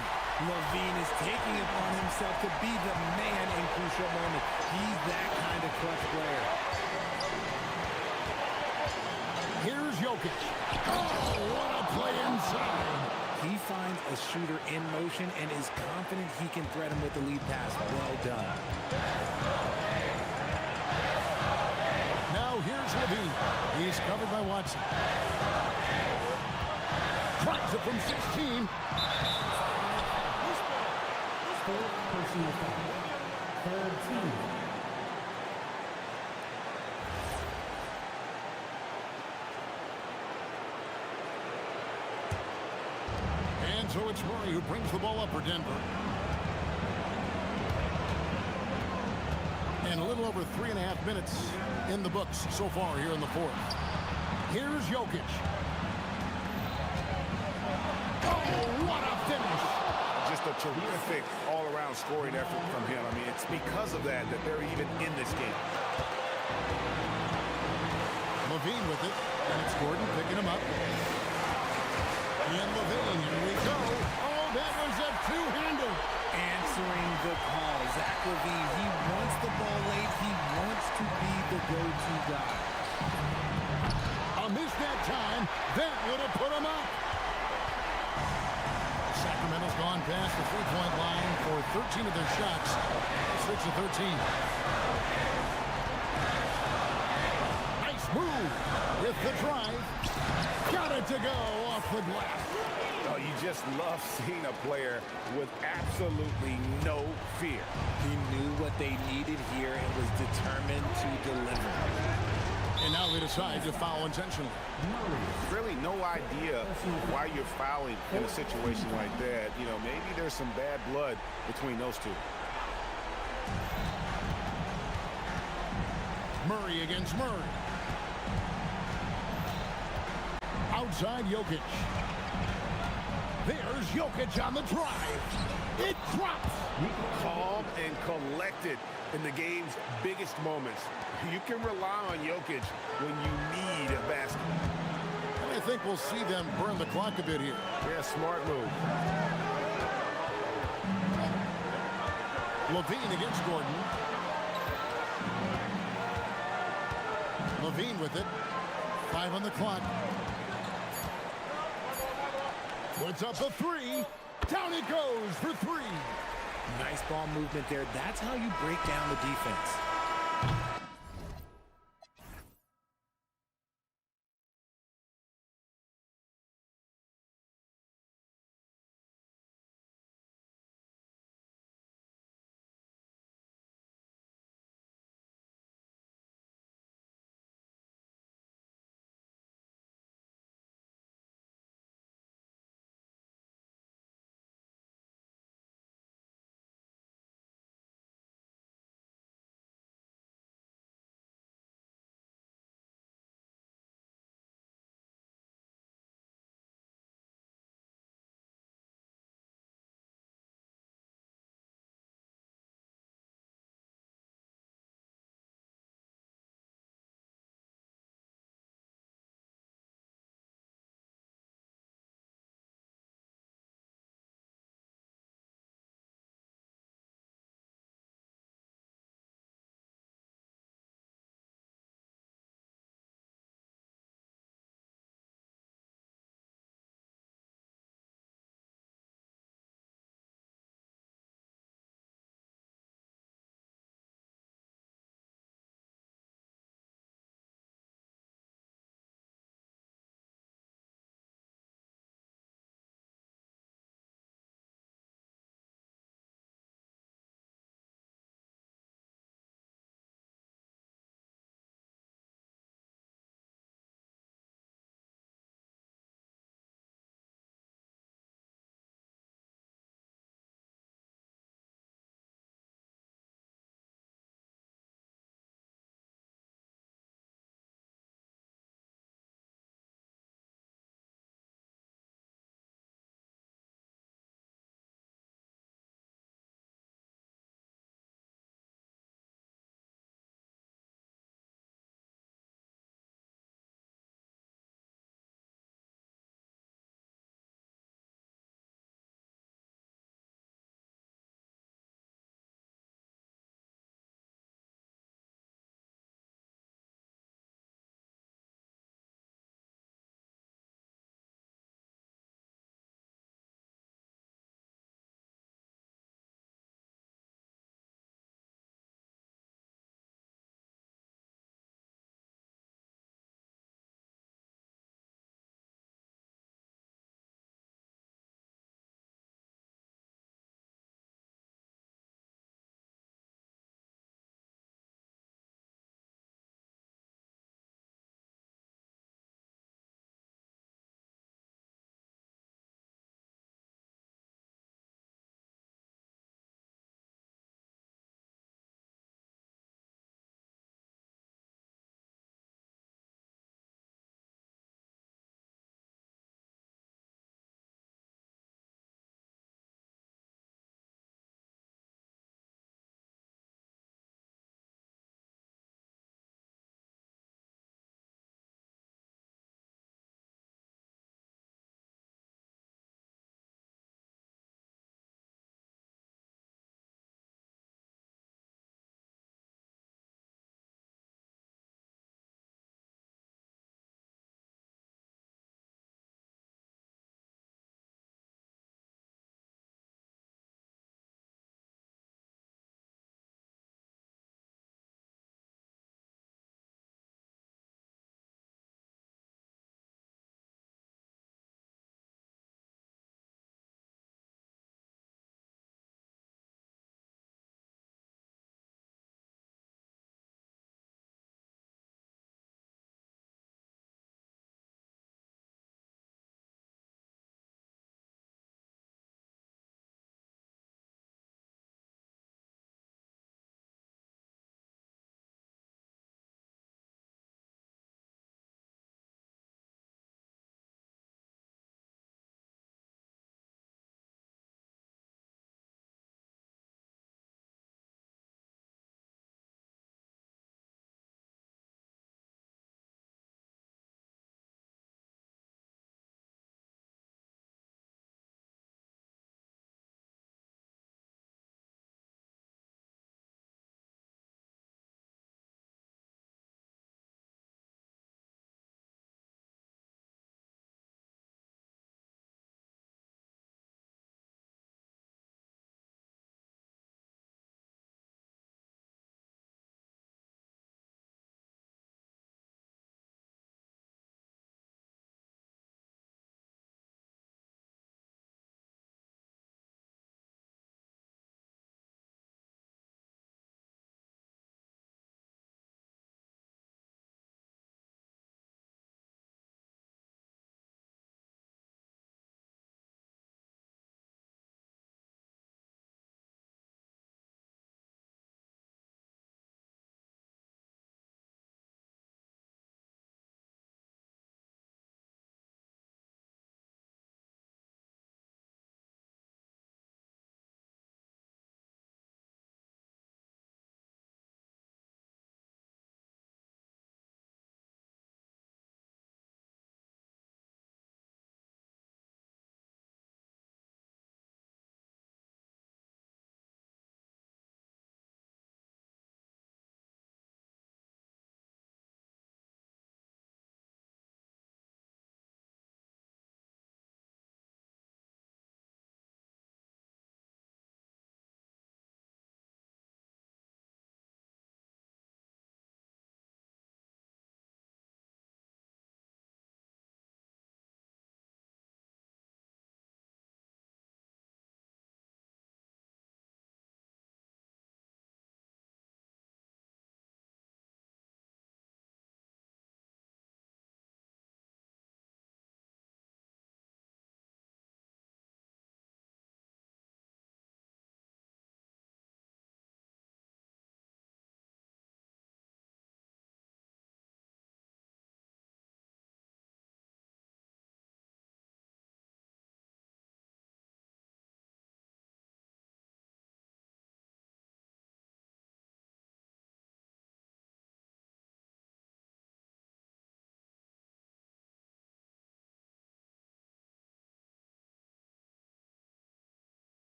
Levine is taking it upon himself to be the man in crucial moments. He's that kind of clutch player. Here's Jokic. Oh, what a play inside. He finds a shooter in motion and is confident he can thread him with the lead pass. Well done. Now here's Levine. He's covered by Watson. Cracks it from 16. Fourth personal foul. Third team. And so it's Murray who brings the ball up for Denver. And a little over 3.5 minutes in the books so far here in the fourth. Here's Jokic. Oh, what a finish. Just a terrific all-around scoring effort from him. I mean, it's because of that they're even in this game. Levine with it, and it's Gordon picking him up. And Levine, here we go. Oh, that was a two-hander. Answering the call. Zach Levine, he wants the ball late. He wants to be the go-to guy. A miss that time. That would have put him up. Sacramento's gone past the three-point line for 13 of their shots. 6 of 13. Nice move with the drive. Got it to go off the glass. Oh, you just love seeing a player with absolutely no fear. He knew what they needed here and was determined to deliver. And now they decide to foul intentionally. Really no idea why you're fouling in a situation like that. You know, maybe there's some bad blood between those two. Murray against Murray. outside Jokic. There's Jokic on the drive. It drops. Calm and collected in the game's biggest moments. You can rely on Jokic when you need a basket. And I think we'll see them burn the clock a bit here. Yeah, smart move. Levine against Gordon. Levine with it. 5 on the clock. Puts up a 3. Down it goes for 3. Nice ball movement there. That's how you break down the defense.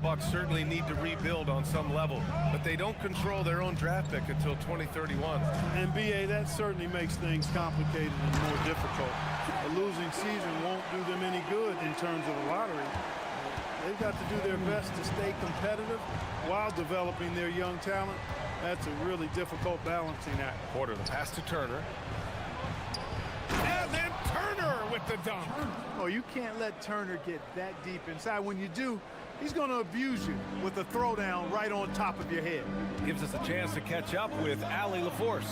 Bucks certainly need to rebuild on some level, but they don't control their own draft pick until 2031. And BA, that certainly makes things complicated and more difficult. A losing season won't do them any good in terms of the lottery. They've got to do their best to stay competitive while developing their young talent. That's a really difficult balancing act. Porter, the pass to Turner. And then Turner with the dunk. Oh, you can't let Turner get that deep inside. When you do, he's going to abuse you with a throwdown right on top of your head. Gives us a chance to catch up with Allie LaForce.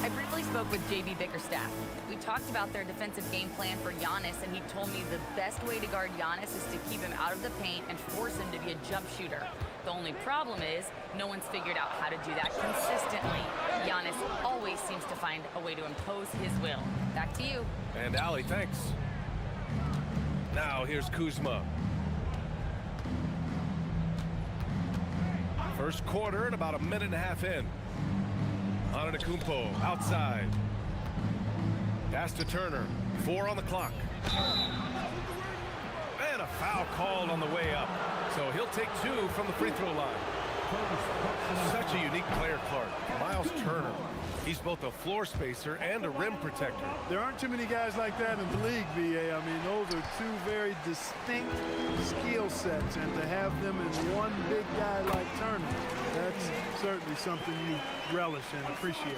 I briefly spoke with JB Bickerstaff. We talked about their defensive game plan for Giannis, and he told me the best way to guard Giannis is to keep him out of the paint and force him to be a jump shooter. The only problem is no one's figured out how to do that consistently. Giannis always seems to find a way to impose his will. Back to you. And Allie, thanks. Now here's Kuzma. First quarter and about a minute and a half in. Antetokounmpo outside. Pass to Turner. 4 on the clock. And a foul called on the way up. So he'll take 2 from the free throw line. Such a unique player, Clark. Miles Turner. He's both a floor spacer and a rim protector. There aren't too many guys like that in the league, BA. I mean, those are two very distinct skill sets, and to have them in one big guy like Turner, that's certainly something you relish and appreciate.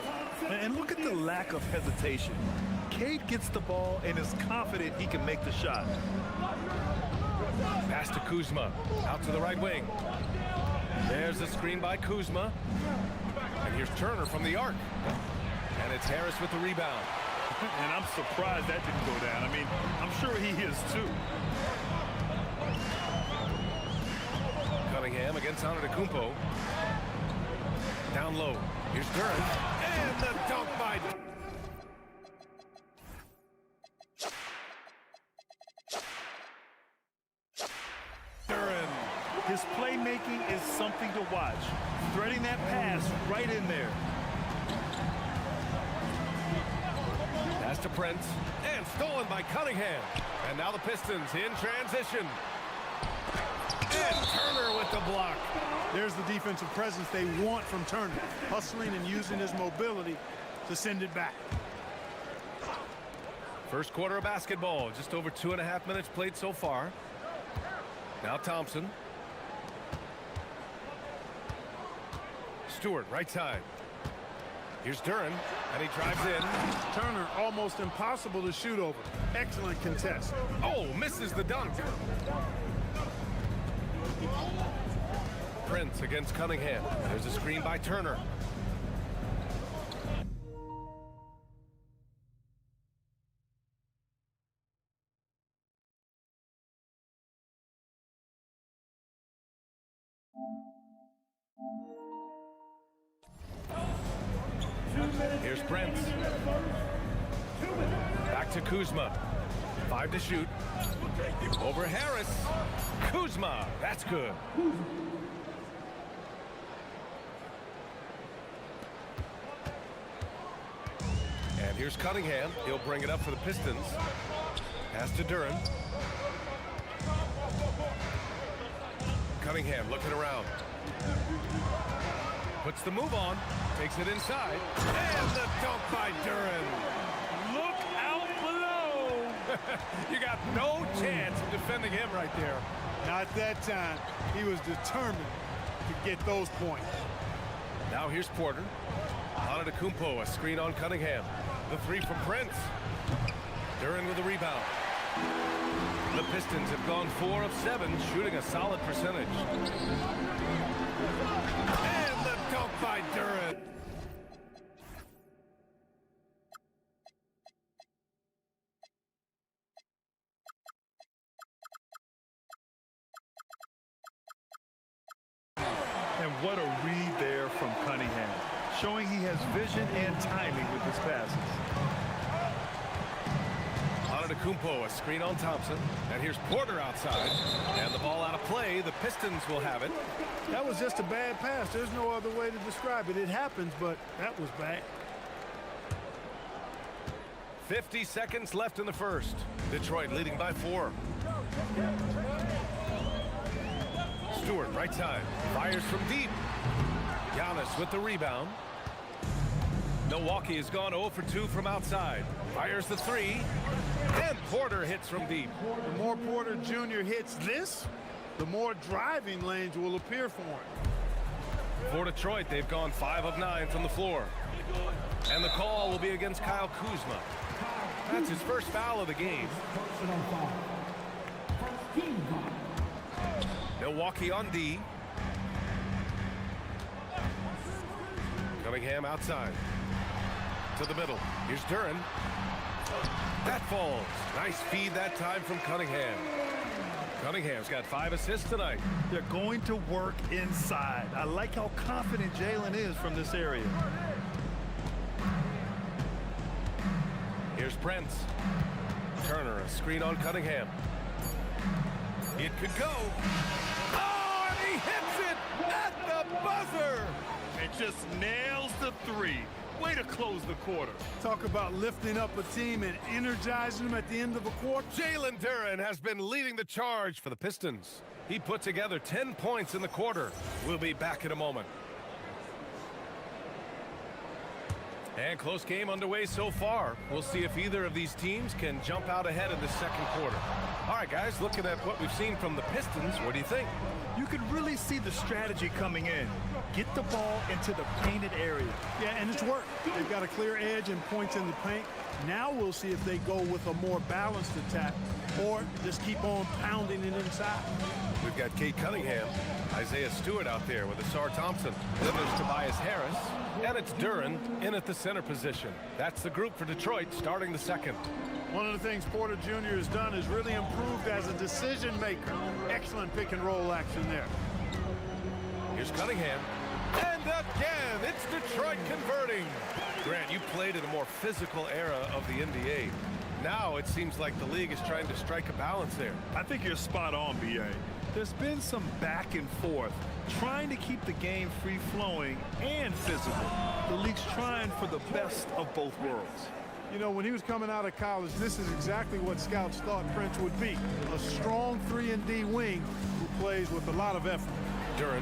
And look at the lack of hesitation. Cade gets the ball and is confident he can make the shot. Pass to Kuzma. Out to the right wing. There's the screen by Kuzma. And here's Turner from the arc. And it's Harris with the rebound. And I'm surprised that didn't go down. I mean, I'm sure he is too. Cunningham against Antetokounmpo. Down low. Here's Duran. And the dunk by Duran. His playmaking is something to watch. Threading that pass right in there. Pass to Prince. And stolen by Cunningham. And now the Pistons in transition. And Turner with the block. There's the defensive presence they want from Turner. Hustling and using his mobility to send it back. First quarter of basketball. Just over 2.5 minutes played so far. Now Thompson. Stewart, right side. Here's Duran, and he drives in. Turner, almost impossible to shoot over. Excellent contest. Oh, misses the dunk. Prince against Cunningham. There's a screen by Turner. Here's Prince. Back to Kuzma. 5 to shoot. Over Harris. Kuzma. That's good. And here's Cunningham. He'll bring it up for the Pistons. Pass to Duran. Cunningham looking around. Puts the move on. Takes it inside. And the dunk by Duran. Look out below. You got no chance of defending him right there. Not that time. He was determined to get those points. Now here's Porter. Antetokounmpo, a screen on Cunningham. The 3 from Prince. Duran with the rebound. The Pistons have gone 4 of 7, shooting a solid percentage. And the dunk by Duran. And what a read there from Cunningham, showing he has vision and timing with his passes. Antetokounmpo, a screen on Thompson. And here's Porter outside. And the ball out of play. The Pistons will have it. That was just a bad pass. There's no other way to describe it. It happens, but that was bad. 50 seconds left in the first. Detroit leading by 4. Stewart, right side. Fires from deep. Giannis with the rebound. Milwaukee has gone 0 for 2 from outside. Fires the three. And Porter hits from deep. The more Porter Jr. hits this, the more driving lanes will appear for him. For Detroit, they've gone 5 of 9 from the floor. And the call will be against Kyle Kuzma. That's his first foul of the game. Personal foul. First team foul. Milwaukee on D. Cunningham outside. To the middle. Here's Duren. That falls. Nice feed that time from Cunningham. Cunningham's got 5 assists tonight. They're going to work inside. I like how confident Jalen is from this area. Here's Prince. Turner, a screen on Cunningham. It could go. Oh, and he hits it at the buzzer. And just nails the three. Way to close the quarter. Talk about lifting up a team and energizing them at the end of a quarter. Jalen Duren has been leading the charge for the Pistons. He put together 10 points in the quarter. We'll be back in a moment. And close game underway so far. We'll see if either of these teams can jump out ahead in the second quarter. All right, guys, looking at what we've seen from the Pistons, what do you think? You can really see the strategy coming in. Get the ball into the painted area. Yeah, and it's worked. They've got a clear edge and points in the paint. Now we'll see if they go with a more balanced attack or just keep on pounding it inside. We've got Kate Cunningham, Isaiah Stewart out there with Asar Thompson. Then there's Tobias Harris, and it's Duren in at the center position. That's the group for Detroit starting the second. One of the things Porter Jr. has done is really improved as a decision maker. Excellent pick and roll action there. Here's Cunningham. And again, it's Detroit converting. Grant, you played in a more physical era of the NBA. Now it seems like the league is trying to strike a balance there. I think you're spot on, B.A. There's been some back and forth, trying to keep the game free-flowing and physical. The league's trying for the best of both worlds. You know, when he was coming out of college, this is exactly what scouts thought Prince would be. A strong 3-and-D wing who plays with a lot of effort. Duren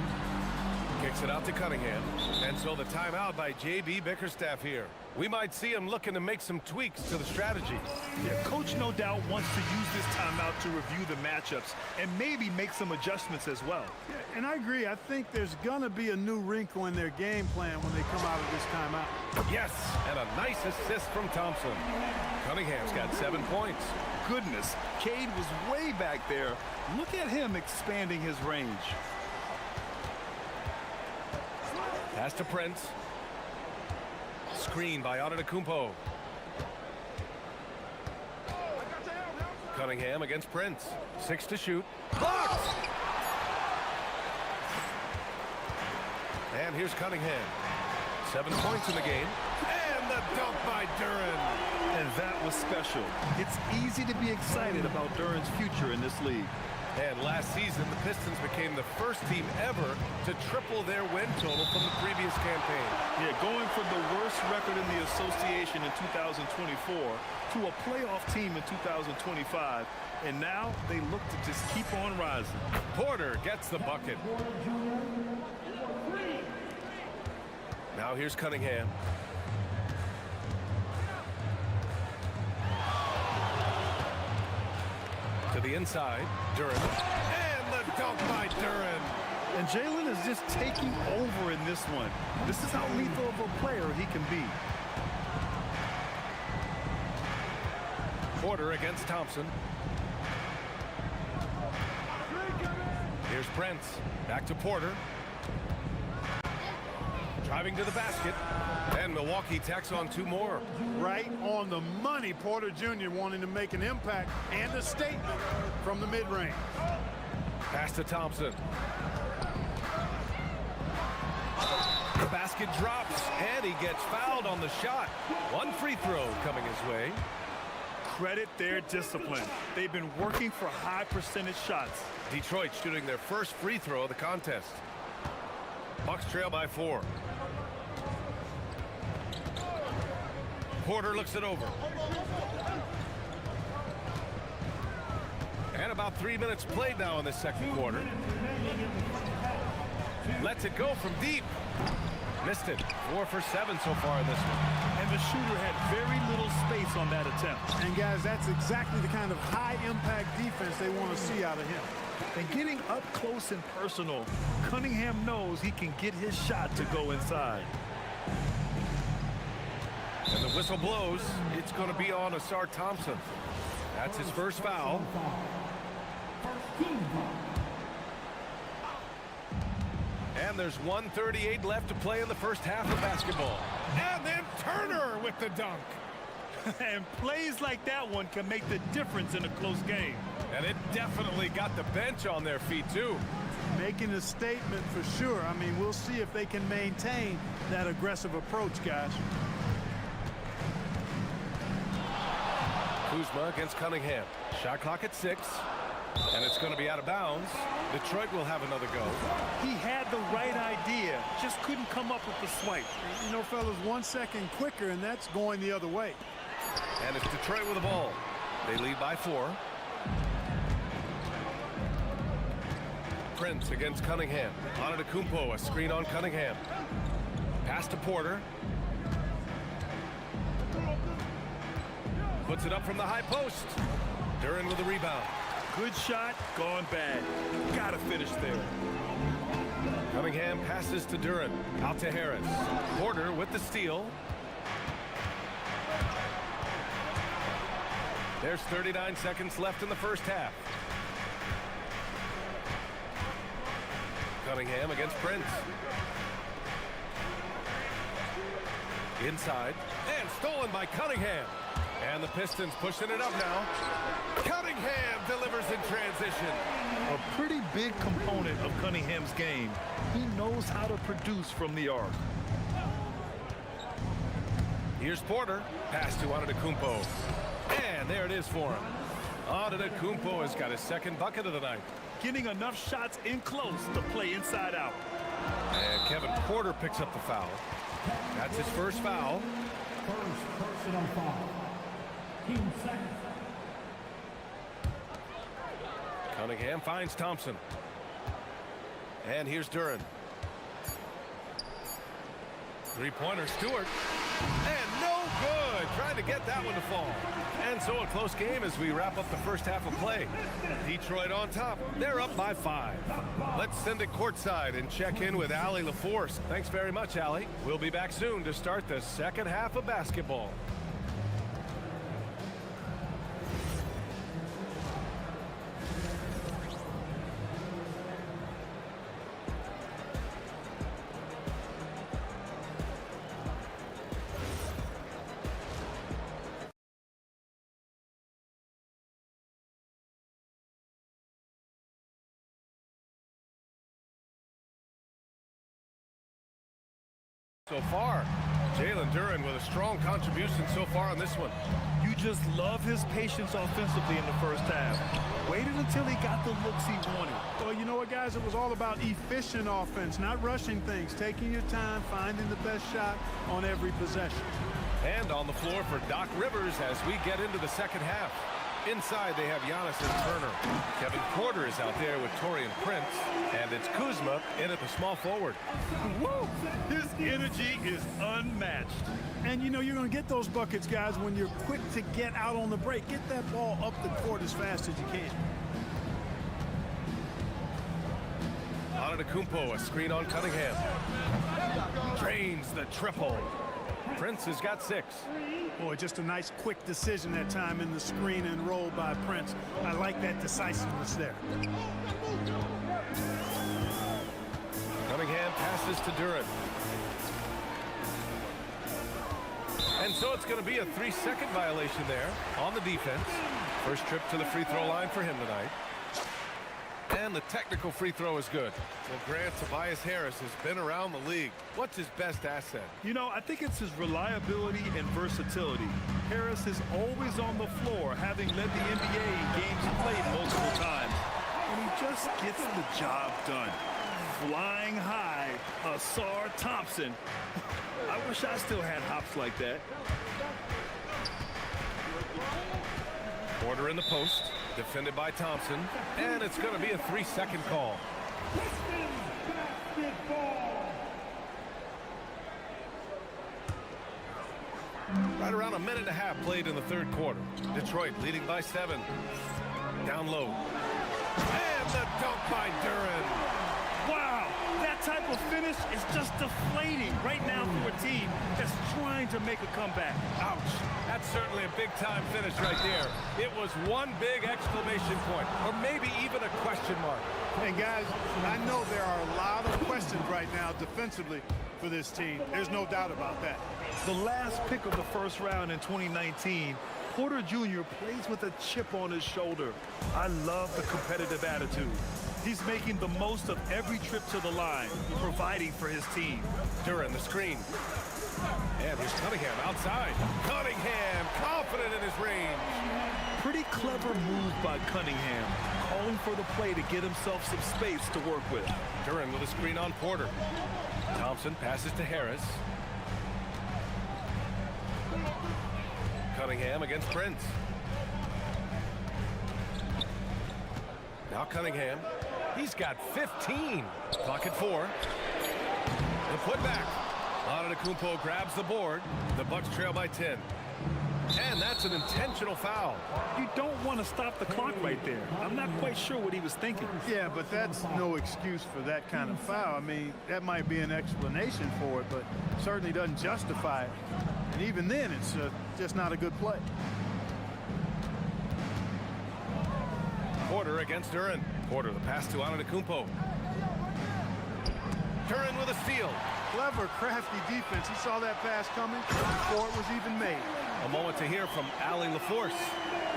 kicks it out to Cunningham. And so the timeout by J.B. Bickerstaff here. We might see him looking to make some tweaks to the strategy. Yeah, Coach no doubt wants to use this timeout to review the matchups and maybe make some adjustments as well. Yeah, and I agree. I think there's going to be a new wrinkle in their game plan when they come out of this timeout. Yes, and a nice assist from Thompson. Cunningham's got 7 points. Goodness, Cade was way back there. Look at him expanding his range. Pass to Prince. Screen by Antetokounmpo. Cunningham against Prince. 6 to shoot. Blocked! And here's Cunningham. 7 points in the game. And the dunk by Duren. And that was special. It's easy to be excited about Duren's future in this league. And last season, the Pistons became the first team ever to triple their win total from the previous campaign. Yeah, going from the worst record in the association in 2024 to a playoff team in 2025. And now they look to just keep on rising. Porter gets the bucket. Now here's Cunningham. To the inside, Duren. And the dunk by Duren. And Jalen is just taking over in this one. This is how lethal of a player he can be. Porter against Thompson. Here's Prince. Back to Porter. Driving to the basket. And Milwaukee tacks on 2 more. Right on the money. Porter Jr. wanting to make an impact and a statement from the mid-range. Pass to Thompson. The basket drops, and he gets fouled on the shot. 1 free throw coming his way. Credit their discipline. They've been working for high percentage shots. Detroit shooting their first free throw of the contest. Bucks trail by 4. Porter looks it over. And a about 3 minutes played now in the second quarter. Lets it go from deep. Missed it. 4 for 7 so far in this one. And the shooter had very little space on that attempt. And guys, that's exactly the kind of high-impact defense they want to see out of him. And getting up close and personal, Cunningham knows he can get his shot to go inside. And the whistle blows. It's going to be on Asar Thompson. That's his first foul. And there's 1:38 left to play in the first half of basketball. And then Turner with the dunk. And plays like that one can make the difference in a close game. And it definitely got the bench on their feet, too. Making a statement for sure. I mean, we'll see if they can maintain that aggressive approach, guys. Kuzma against Cunningham. Shot clock at 6. And it's going to be out of bounds. Detroit will have another go. He had the right idea, just couldn't come up with the swipe. You know, fellas, 1 second quicker, and that's going the other way. And it's Detroit with the ball. They lead by 4. Prince against Cunningham. Antetokounmpo, a screen on Cunningham. Pass to Porter. Puts it up from the high post. Duren with the rebound. Good shot, gone bad. Gotta finish there. Cunningham passes to Duren. Out to Harris. Porter with the steal. There's 39 seconds left in the first half. Cunningham against Prince. Inside. And stolen by Cunningham. And the Pistons pushing it up now. Cunningham delivers in transition. A pretty big component of Cunningham's game. He knows how to produce from the arc. Here's Porter. Pass to Antetokounmpo. And there it is for him. Antetokounmpo has got his second bucket of the night. Getting enough shots in close to play inside out. And Kevin Porter picks up the foul. That's his first foul. First personal foul. Team second. Cunningham finds Thompson. And here's Duren. Three-pointer, Stewart. And no good. Trying to get that one to fall. And so a close game as we wrap up the first half of play. Detroit on top. They're up by 5. Let's send it courtside and check in with Allie LaForce. Thanks very much, Allie. We'll be back soon to start the second half of basketball. So far, Jalen Duren with a strong contribution so far on this one. You just love his patience offensively in the first half. Waited until he got the looks he wanted. Well, you know what, guys? It was all about efficient offense, not rushing things, taking your time, finding the best shot on every possession. And on the floor for Doc Rivers as we get into the second half. Inside, they have Giannis and Turner. Kevin Porter is out there with Taurean Prince. And it's Kuzma in at the small forward. Woo! His energy is unmatched. And, you know, you're going to get those buckets, guys, when you're quick to get out on the break. Get that ball up the court as fast as you can. Antetokounmpo, a screen on Cunningham. Drains the triple. Prince has got 6. Boy, just a nice quick decision that time in the screen and roll by Prince. I like that decisiveness there. Cunningham passes to Duren. And so it's going to be a 3-second violation there on the defense. First trip to the free throw line for him tonight. And the technical free throw is good. Well, Grant, Tobias Harris has been around the league. What's his best asset? You know, I think it's his reliability and versatility. Harris is always on the floor, having led the NBA in games played multiple times. And he just gets the job done. Flying high, Asar Thompson. I wish I still had hops like that. Porter in the post. Defended by Thompson, and it's going to be a 3-second call. Right around a minute and a half played in the third quarter. Detroit leading by 7. Down low. And the dunk by Duren. Wow, that type of finish is just deflating right now for a team that's trying to make a comeback. Ouch. That's certainly a big-time finish right there. It was one big exclamation point, or maybe even a question mark. And guys, I know there are a lot of questions right now defensively for this team. There's no doubt about that. The last pick of the first round in 2019, Porter Jr. plays with a chip on his shoulder. I love the competitive attitude. He's making the most of every trip to the line, providing for his team. Duren the screen. And here's Cunningham outside. Cunningham confident in his range. Pretty clever move by Cunningham, calling for the play to get himself some space to work with. Duren with a screen on Porter. Thompson passes to Harris. Cunningham against Prince. Now Cunningham. He's got 15. Clock at 4. The putback. Antetokounmpo grabs the board. The Bucks trail by 10. And that's an intentional foul. You don't want to stop the clock right there. I'm not quite sure what he was thinking. Yeah, but that's no excuse for that kind of foul. I mean, that might be an explanation for it, but certainly doesn't justify it. And even then, it's just not a good play. Porter against Duren. Porter, the pass to Antetokounmpo. Duren with a steal. Clever, crafty defense. He saw that pass coming before it was even made. A moment to hear from Allie LaForce.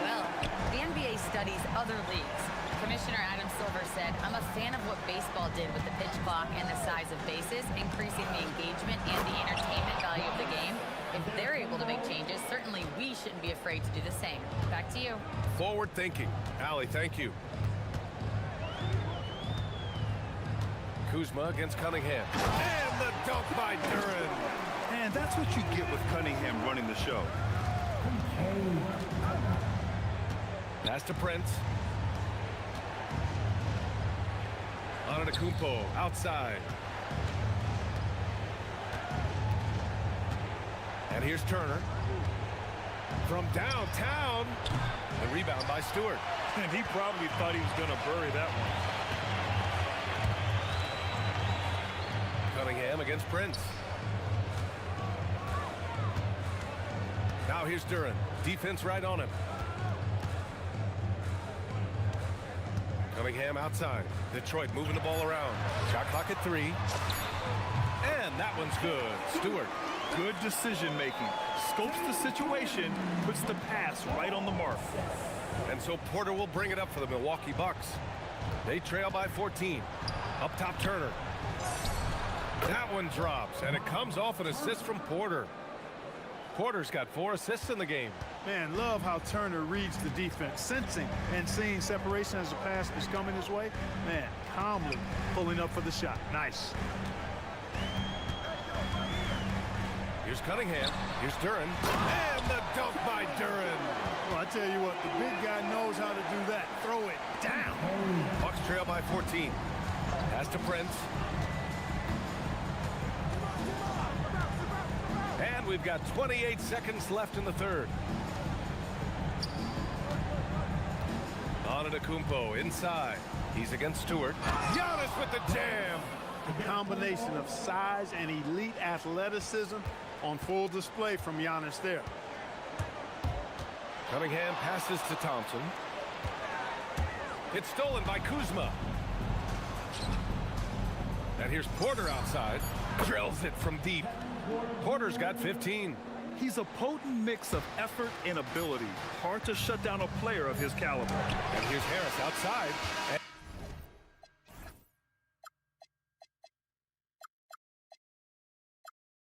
Well, the NBA studies other leagues. Commissioner Adam Silver said, "I'm a fan of what baseball did with the pitch clock and the size of bases, increasing the engagement and the entertainment value of the game. If they're able to make changes, certainly we shouldn't be afraid to do the same." Back to you. Forward thinking. Allie, thank you. Kuzma against Cunningham. And the dunk by Duren. And that's what you get with Cunningham running the show. Pass to Prince. Antetokounmpo outside. And here's Turner. From downtown. The rebound by Stewart. And he probably thought he was going to bury that one. Cunningham against Prince. Now here's Duren. Defense right on him. Cunningham outside. Detroit moving the ball around. Shot clock at 3. And that one's good. Stewart. Good decision making. Scopes the situation, puts the pass right on the mark. And so Porter will bring it up for the Milwaukee Bucks. They trail by 14. Up top, Turner. That one drops, and it comes off an assist from Porter. Porter's got 4 assists in the game. Man, love how Turner reads the defense, sensing and seeing separation as the pass is coming his way. Man, calmly pulling up for the shot. Nice. Here's Cunningham. Here's Duren. And the dunk by Duren. Well, I tell you what, the big guy knows how to do that. Throw it down. Bucks trail by 14. Pass to Prince. And we've got 28 seconds left in the third. Antetokounmpo inside. He's against Stewart. Giannis with the jam. A combination of size and elite athleticism on full display from Giannis there. Cunningham passes to Thompson. It's stolen by Kuzma. And here's Porter outside. Drills it from deep. Porter's got 15. He's a potent mix of effort and ability. Hard to shut down a player of his caliber. And here's Harris outside.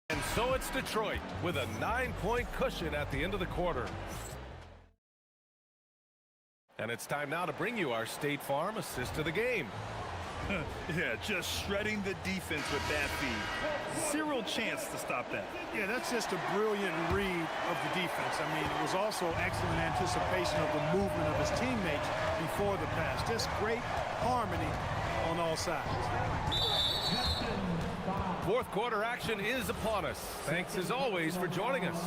And so it's Detroit with a 9-point cushion at the end of the quarter. And it's time now to bring you our State Farm assist of the game. Yeah, just shredding the defense with that feed. Zero chance to stop that. Yeah, that's just a brilliant read of the defense. I mean, it was also excellent anticipation of the movement of his teammates before the pass. Just great harmony on all sides. Fourth quarter action is upon us. Thanks as always for joining us.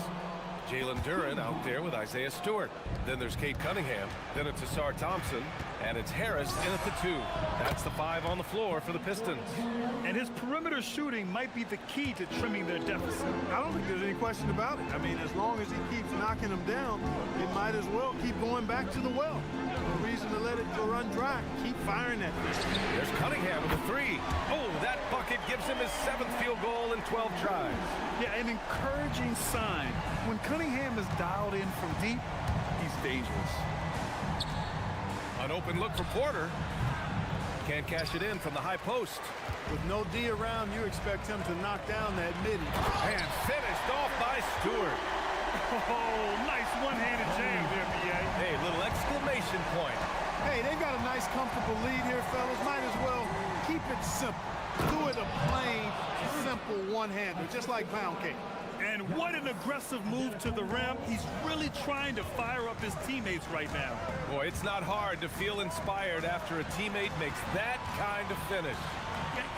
Jalen Duren out there with Isaiah Stewart. Then there's Kate Cunningham. Then it's Asar Thompson. And it's Harris in at the 2. That's the 5 on the floor for the Pistons. And his perimeter shooting might be the key to trimming their deficit. I don't think there's any question about it. I mean, as long as he keeps knocking them down, he might as well keep going back to the well. No reason to let it go run dry. Keep firing that thing. There's Cunningham with the 3. Oh, that bucket gives him his 7th field goal in 12 tries. Yeah, an encouraging sign. When Cunningham is dialed in from deep, he's dangerous. An open look for Porter. Can't cash it in from the high post. With no D around, you expect him to knock down that midi. And finished off by Stewart. Oh, nice one-handed jam there, B.A. Hey, little exclamation point. Hey, they got a nice, comfortable lead here, fellas. Might as well keep it simple. Do it a plain, simple one-hander, just like pound cake. And what an aggressive move to the rim. He's really trying to fire up his teammates right now. Boy, it's not hard to feel inspired after a teammate makes that kind of finish.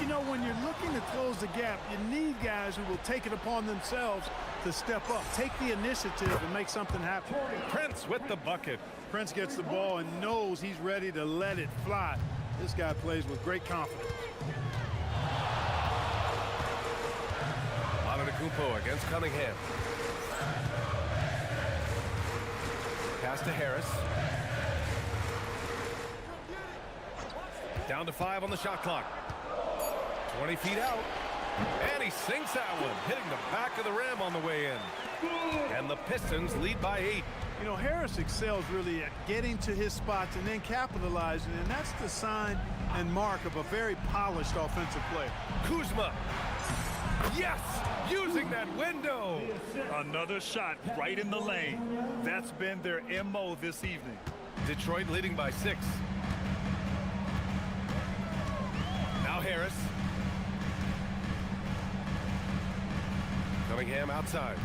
You know, when you're looking to close the gap, you need guys who will take it upon themselves to step up, take the initiative and make something happen. Prince with the bucket. Prince gets the ball and knows he's ready to let it fly. This guy plays with great confidence. Antetokounmpo against Cunningham. Pass to Harris. Down to 5 on the shot clock. 20 feet out. And he sinks that one, hitting the back of the rim on the way in. And the Pistons lead by 8. You know, Harris excels really at getting to his spots and then capitalizing, and that's the sign and mark of a very polished offensive player. Kuzma. Yes! Using that window. Another shot right in the lane. That's been their MO this evening. Detroit leading by 6. Now Harris. Cunningham outside.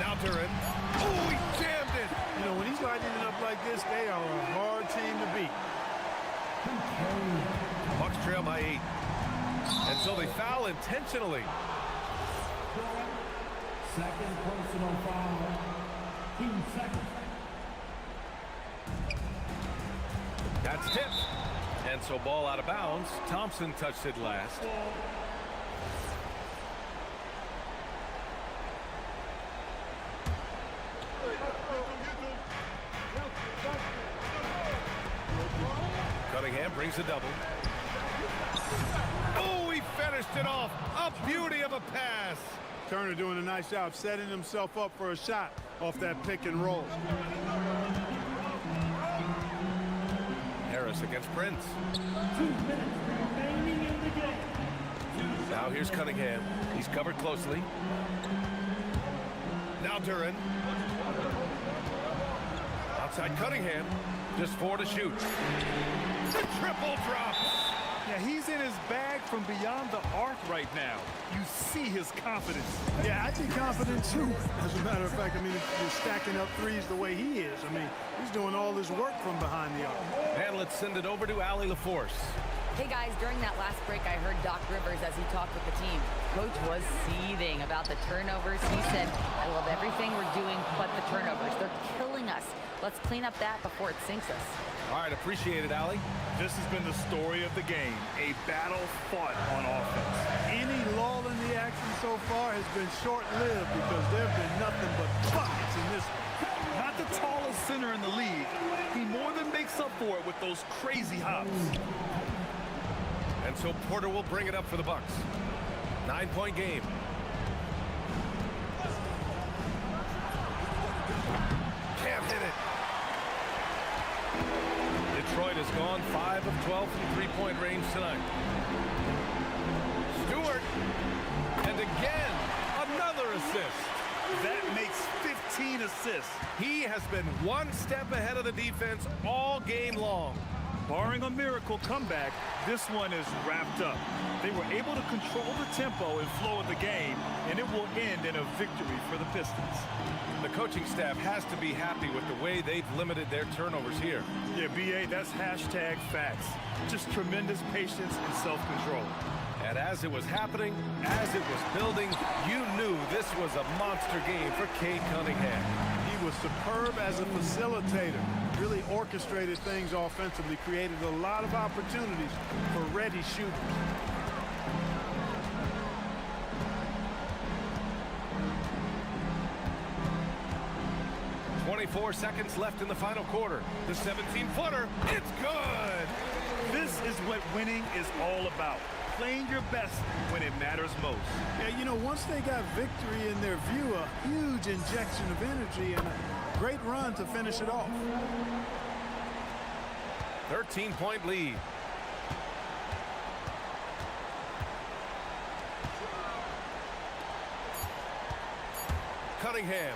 Now Duren. Oh, he jammed it. You know, when he's lighting it up like this, they are a hard team to beat. Bucks trail by 8. And so they foul intentionally. Second personal foul. 2 seconds. That's tipped. And so ball out of bounds. Thompson touched it last. Cunningham brings a double. Oh, he finished it off. A beauty of a pass. Turner doing a nice job setting himself up for a shot off that pick and roll. Harris against Prince. 2 minutes remaining in the game. Now here's Cunningham. He's covered closely. Now Duren. Outside Cunningham. Just 4 to shoot. The triple drops. Yeah, he's in his bag from beyond the arc right now. You see his confidence. Yeah, I think confident too. As a matter of fact, I mean, he's stacking up threes the way he is. I mean, he's doing all his work from behind the arc. And let's send it over to Allie LaForce. Hey guys, during that last break, I heard Doc Rivers as he talked with the team. Coach was seething about the turnovers. He said, I love everything we're doing but the turnovers. They're killing us. Let's clean up that before it sinks us. All right, appreciate it, Allie. This has been the story of the game, a battle fought on offense. Any lull in the action so far has been short-lived because there have been nothing but buckets in this one. Not the tallest center in the league. He more than makes up for it with those crazy hops. And so Porter will bring it up for the Bucks. 9-point game. Can't hit it. Detroit has gone 5 of 12 from three-point range tonight. Stewart. And again, another assist. That makes 15 assists. He has been one step ahead of the defense all game long. Barring a miracle comeback, this one is wrapped up. They were able to control the tempo and flow of the game, and it will end in a victory for the Pistons. The coaching staff has to be happy with the way they've limited their turnovers here. Yeah, B.A., that's hashtag facts. Just tremendous patience and self-control. And as it was happening, as it was building, you knew this was a monster game for Cade Cunningham. He was superb as a facilitator. Really orchestrated things offensively, created a lot of opportunities for ready shooters. .24 seconds left in the final quarter. The 17-footer, it's good! This is what winning is all about. Playing your best when it matters most. Yeah, you know, once they got victory in their view, a huge injection of energy and a great run to finish it off. 13-point lead. Cunningham.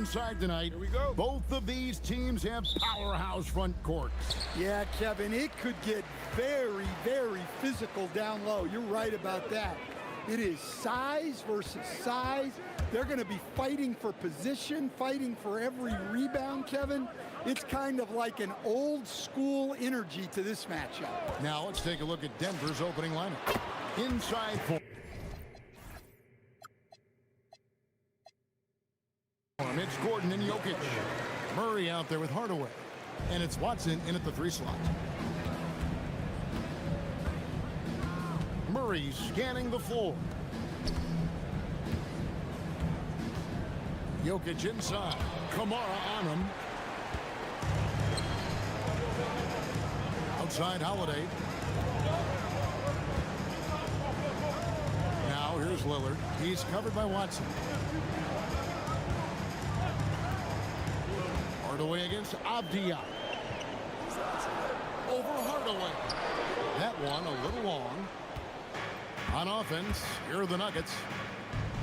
inside tonight. Here we go. Both of these teams have powerhouse front courts. Yeah, Kevin, it could get very, very physical down low. You're right about that. It is size versus size. They're going to be fighting for position, fighting for every rebound, Kevin. It's kind of like an old school energy to this matchup. Now let's take a look at Denver's opening lineup. Inside four. It's Gordon and Jokic. Murray out there with Hardaway. And it's Watson in at the 3 slot. Murray scanning the floor. Jokic inside. Kamara on him. Outside Holiday. Now here's Lillard. He's covered by Watson. Hardaway against Avdia. Over Hardaway. That one a little long. On offense, here are the Nuggets.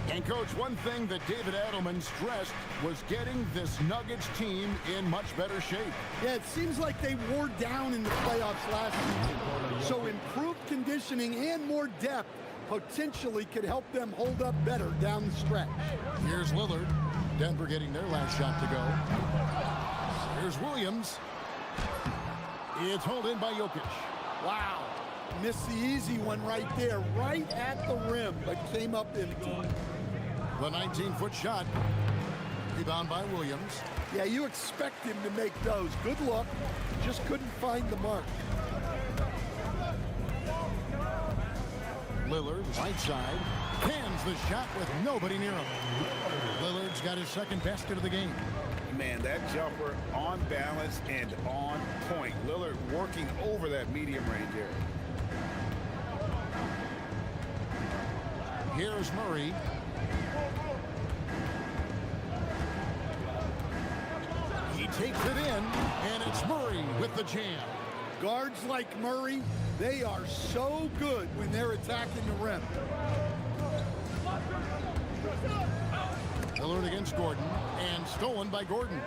And, Coach, one thing that David Adelman stressed was getting this Nuggets team in much better shape. Yeah, it seems like they wore down in the playoffs last season. So improved conditioning and more depth potentially could help them hold up better down the stretch. Here's Lillard. Denver getting their last shot to go. Here's Williams. It's hauled in by Jokic. Wow. Missed the easy one right there, right at the rim, but came up empty. The 19-foot shot. Rebound by Williams. Yeah, you expect him to make those. Good look. Just couldn't find the mark. Lillard, right side. Hands the shot with nobody near him. Lillard's got his second basket of the game. Man, that jumper on balance and on point. Lillard working over that medium range area. Here's Murray. He takes it in, and it's Murray with the jam. Guards like Murray, they are so good when they're attacking the rim. Lillard against Gordon, and stolen by Gordon.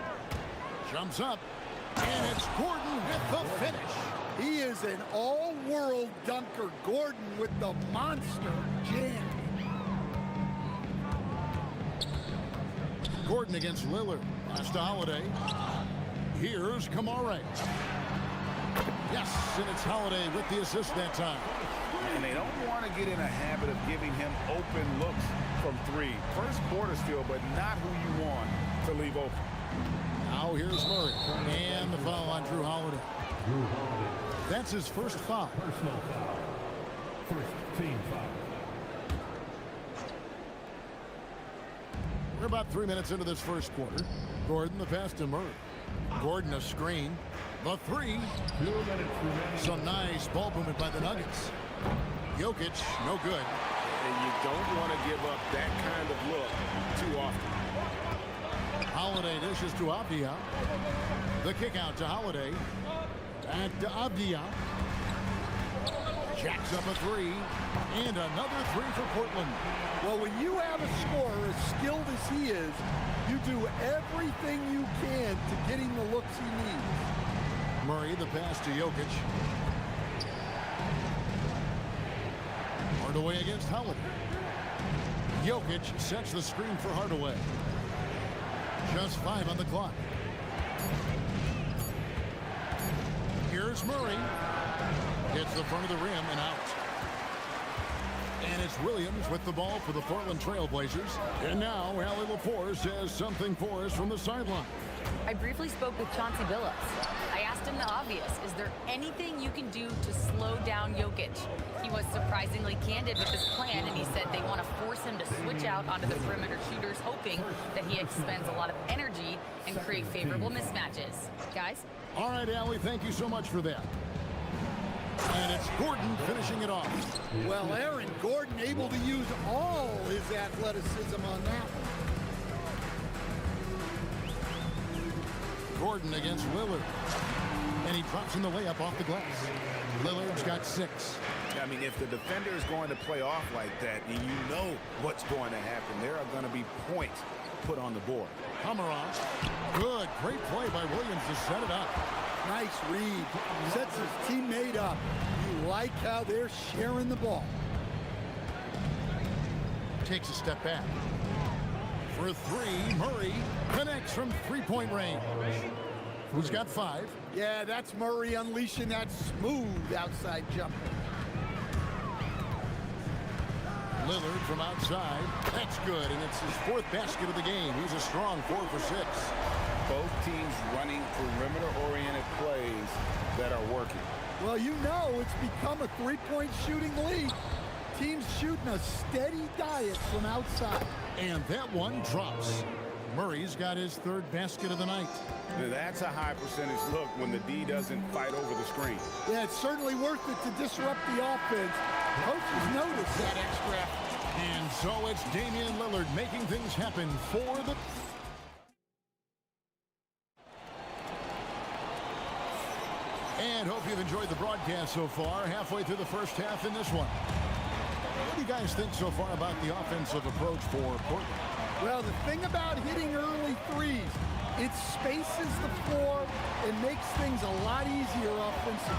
Jumps up, and it's Gordon with the finish. He is an all-world dunker. Gordon with the monster jam. Gordon against Lillard. Pass to Holiday. Here's Kamara. Yes, and it's Holiday with the assist that time. And they don't want to get in a habit of giving him open looks from 3. First quarter still, but not who you want to leave open. Now here's Murray. And the foul on Drew Holiday. That's his first foul. Personal foul. First team foul. We're about 3 minutes into this first quarter. Gordon the pass to Murray. Gordon a screen. The 3. 2 minutes remaining. Some nice ball movement by the Nuggets. Jokic, no good. And you don't want to give up that kind of look too often. Holiday dishes to Avdia. The kick out to Holiday. Back to Avdia. Jacks up a 3. And another 3 for Portland. Well, when you have a scorer as skilled as he is, you do everything you can to get him the looks he needs. Murray, the pass to Jokic. Hardaway against Holiday. Jokic sets the screen for Hardaway. Just 5 on the clock. Here's Murray. Hits the front of the rim and out. And it's Williams with the ball for the Portland Trail Blazers. And now Allie Lepore says something for us from the sideline. I briefly spoke with Chauncey Billups. I asked him the obvious. Is there anything you can do to slow down Jokic? He was surprisingly candid with his plan, and he said they want to force him to switch out onto the perimeter shooters, hoping that he expends a lot of energy and create favorable mismatches. Guys? All right, Allie, thank you so much for that. And it's Gordon finishing it off. Well, Aaron Gordon able to use all his athleticism on that one. Gordon against Lillard. And he drops in the layup off the glass. Lillard's got 6. I mean, if the defender is going to play off like that, and you know what's going to happen, there are going to be points put on the board. Pomeroy. Good. Great play by Williams to set it up. Nice read. Sets his teammate up. You like how they're sharing the ball. Takes a step back. For three, Murray connects from three-point range. Who's got 5? Yeah, that's Murray unleashing that smooth outside jumper. Lillard from outside. That's good, and it's his 4th basket of the game. He's a strong 4 for 6. Both teams running perimeter-oriented plays that are working. Well, you know it's become a three-point shooting league. Teams shooting a steady diet from outside. And that one drops. Murray's got his 3rd basket of the night. Now, that's a high percentage look when the D doesn't fight over the screen. Yeah, it's certainly worth it to disrupt the offense. Coaches notice that extra effort. And so it's Damian Lillard making things happen for the... And hope you've enjoyed the broadcast so far. Halfway through the first half in this one. What do you guys think so far about the offensive approach for Portland? Well, the thing about hitting early threes, it spaces the floor and makes things a lot easier offensively.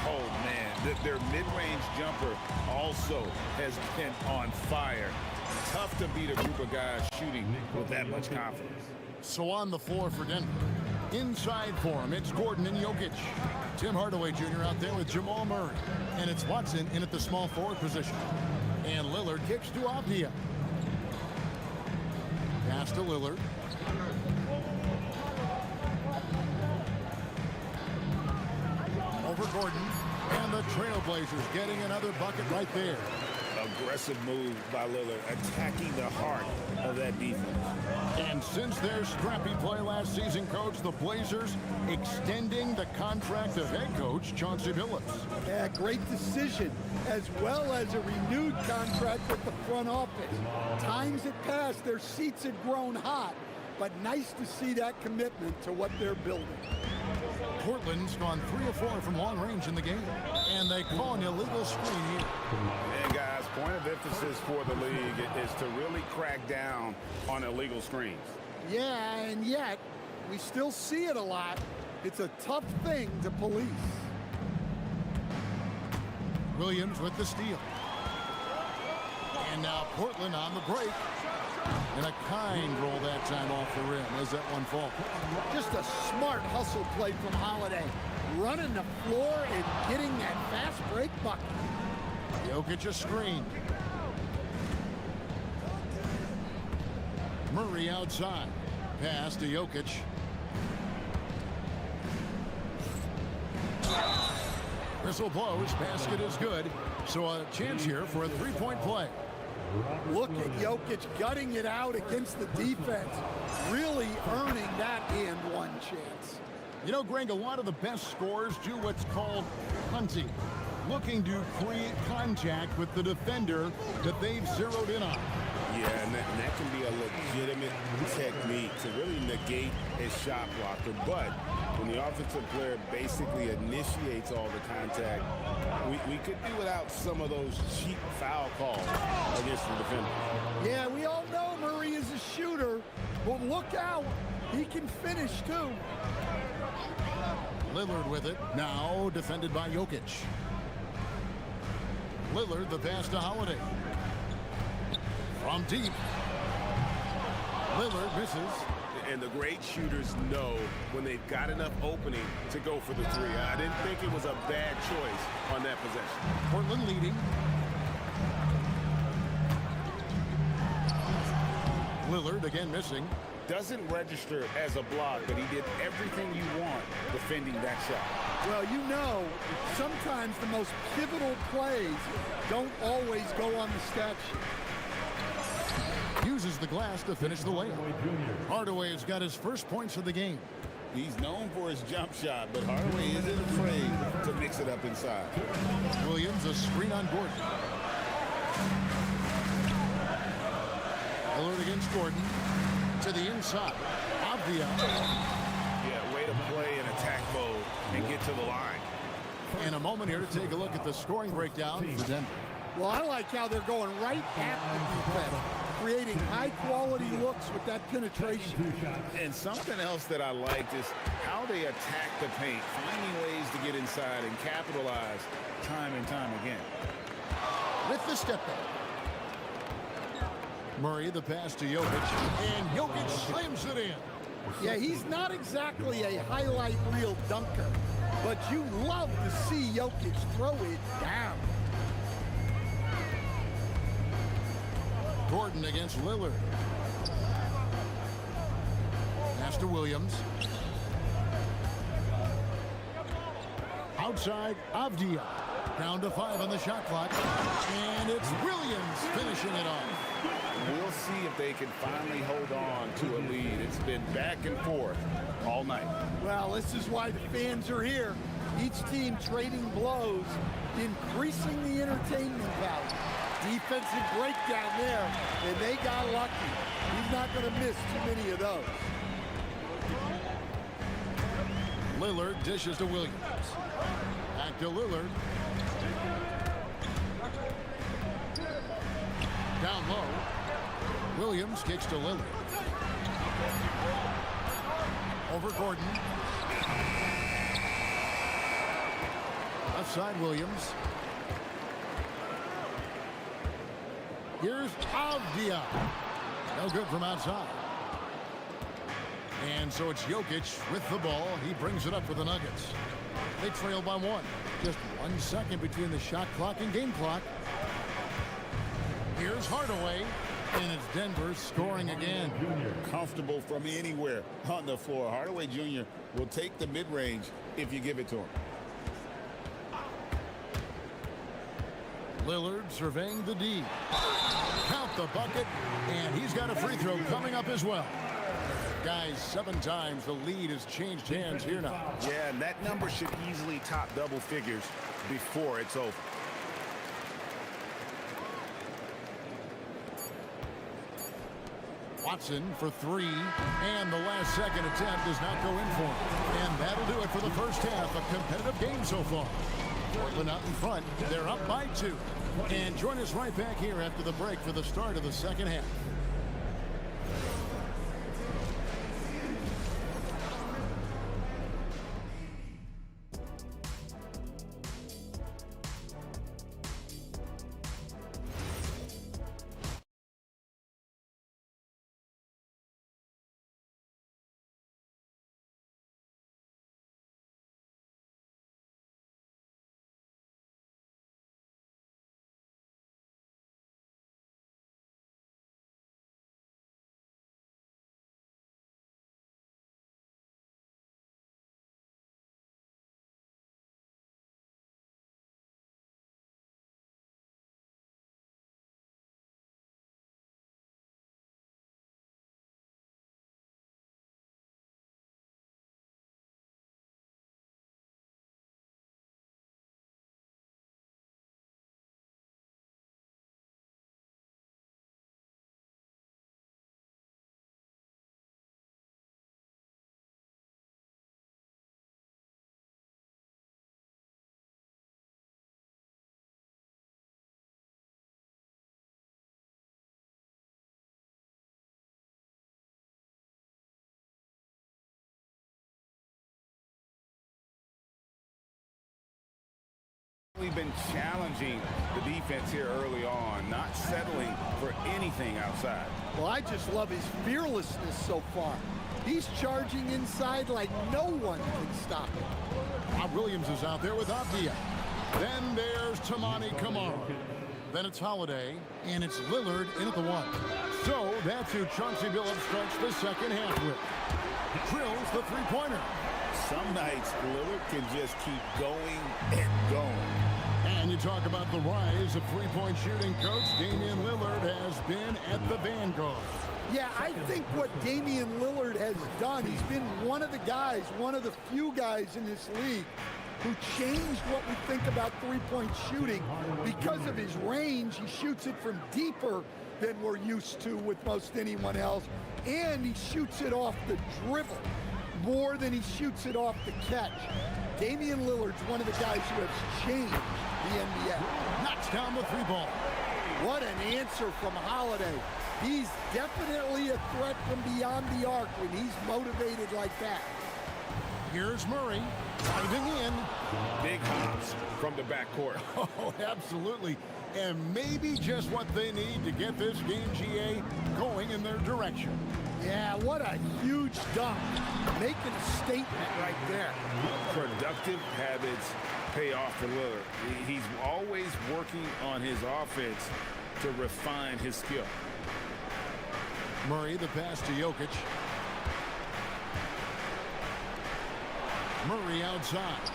Oh, man, their mid-range jumper also has been on fire. Tough to beat a group of guys shooting with that much confidence. So on the floor for Denver. Inside for him, it's Gordon and Jokic. Tim Hardaway Jr. out there with Jamal Murray. And it's Watson in at the small forward position. And Lillard kicks to Avdia. Pass to Lillard. Over Gordon. And the Trailblazers getting another bucket right there. Aggressive move by Lillard, attacking the heart of that defense. And since their scrappy play last season, Coach, the Blazers extending the contract of head coach Chauncey Billups. Yeah, great decision, as well as a renewed contract with the front office. Times had passed, their seats had grown hot, but nice to see that commitment to what they're building. Portland's gone 3 of 4 from long range in the game, and they call an illegal screen here. And guys, point of emphasis for the league is to really crack down on illegal screens. Yeah, and yet we still see it a lot. It's a tough thing to police. Williams with the steal. And now Portland on the break. And a kind roll that time off the rim as that one falls. Just a smart hustle play from Holiday. Running the floor and getting that fast break bucket. Jokic a screen. Murray outside. Pass to Jokic. Whistle blows. Basket is good. So a chance here for a three-point play. Look at Jokic gutting it out against the defense. Really earning that and one chance. You know, Greg, a lot of the best scorers do what's called hunting. Looking to create contact with the defender that they've zeroed in on. Yeah, and that can be a legitimate technique to really negate a shot blocker. But when the offensive player basically initiates all the contact, we could do without some of those cheap foul calls against the defender. Yeah, we all know Murray is a shooter, but look out. He can finish, too. Lillard with it. Now defended by Jokic. Lillard, the pass to Holiday. From deep. Lillard misses. And the great shooters know when they've got enough opening to go for the three. I didn't think it was a bad choice on that possession. Portland leading. Lillard again missing. Doesn't register as a block, but he did everything you want defending that shot. Well, you know, sometimes the most pivotal plays don't always go on the stat sheet. Uses the glass to finish the layup. Hardaway's got his first points of the game. He's known for his jump shot, but Hardaway isn't afraid to mix it up inside. Williams, a screen on Gordon. Lillard against Gordon. To the inside. Avdia. Yeah, way to play in attack mode and get to the line. And a moment here to take a look at the scoring breakdown for Denver. Well, I like how they're going right at the defense, creating high-quality looks with that penetration. And something else that I liked is how they attack the paint, finding ways to get inside and capitalize time and time again. With the step back. Murray, the pass to Jokic, and Jokic slams it in. Yeah, he's not exactly a highlight reel dunker, but you love to see Jokic throw it down. Gordon against Lillard. Pass to Williams. Outside, Avdia. Down to 5 on the shot clock. And it's Williams finishing it off. We'll see if they can finally hold on to a lead. It's been back and forth all night. Well, this is why the fans are here. Each team trading blows, increasing the entertainment value. Defensive breakdown there, and they got lucky. He's not going to miss too many of those. Lillard dishes to Williams. Back to Lillard. Down low. Williams kicks to Lillard. Over Gordon. Left side Williams. Here's Avdia. No good from outside. And so it's Jokic with the ball. He brings it up for the Nuggets. They trail by 1. Just 1 second between the shot clock and game clock. Here's Hardaway. And it's Denver scoring again. Comfortable from anywhere on the floor. Hardaway Jr. will take the mid-range if you give it to him. Lillard surveying the D. Count the bucket, and he's got a free throw coming up as well. Guys, 7 times the lead has changed hands here now. Yeah, and that number should easily top double figures before it's over. Watson for 3, and the last second attempt does not go in for him. And that'll do it for the first half. A competitive game so far. Portland out in front. They're up by 2. And join us right back here after the break for the start of the second half. We've been challenging the defense here early on, not settling for anything outside. Well, I just love his fearlessness so far. He's charging inside like no one can stop him. Bob Williams is out there with Avdia. Then there's Tamani Kamara. Then it's Holiday, and it's Lillard in at the 1. So that's who Chauncey Billups starts the second half with. Drills the three-pointer. Some nights, Lillard can just keep going and going. And you talk about the rise of three-point shooting, Coach. Damian Lillard has been at the vanguard. Yeah, I think what Damian Lillard has done, he's been one of the guys, one of the few guys in this league who changed what we think about three-point shooting. Because of his range, he shoots it from deeper than we're used to with most anyone else. And he shoots it off the dribble more than he shoots it off the catch. Damian Lillard's one of the guys who has changed the NBA. Knocks down the three ball. What an answer from Holiday. He's definitely a threat from beyond the arc when he's motivated like that. Here's Murray driving in. Big hops from the backcourt. Oh, absolutely. And maybe just what they need to get this game, GA, going in their direction. Yeah, what a huge dunk. Making a statement right there. Productive habits pay off for Lillard. He's always working on his offense to refine his skill. Murray, the pass to Jokic. Murray outside.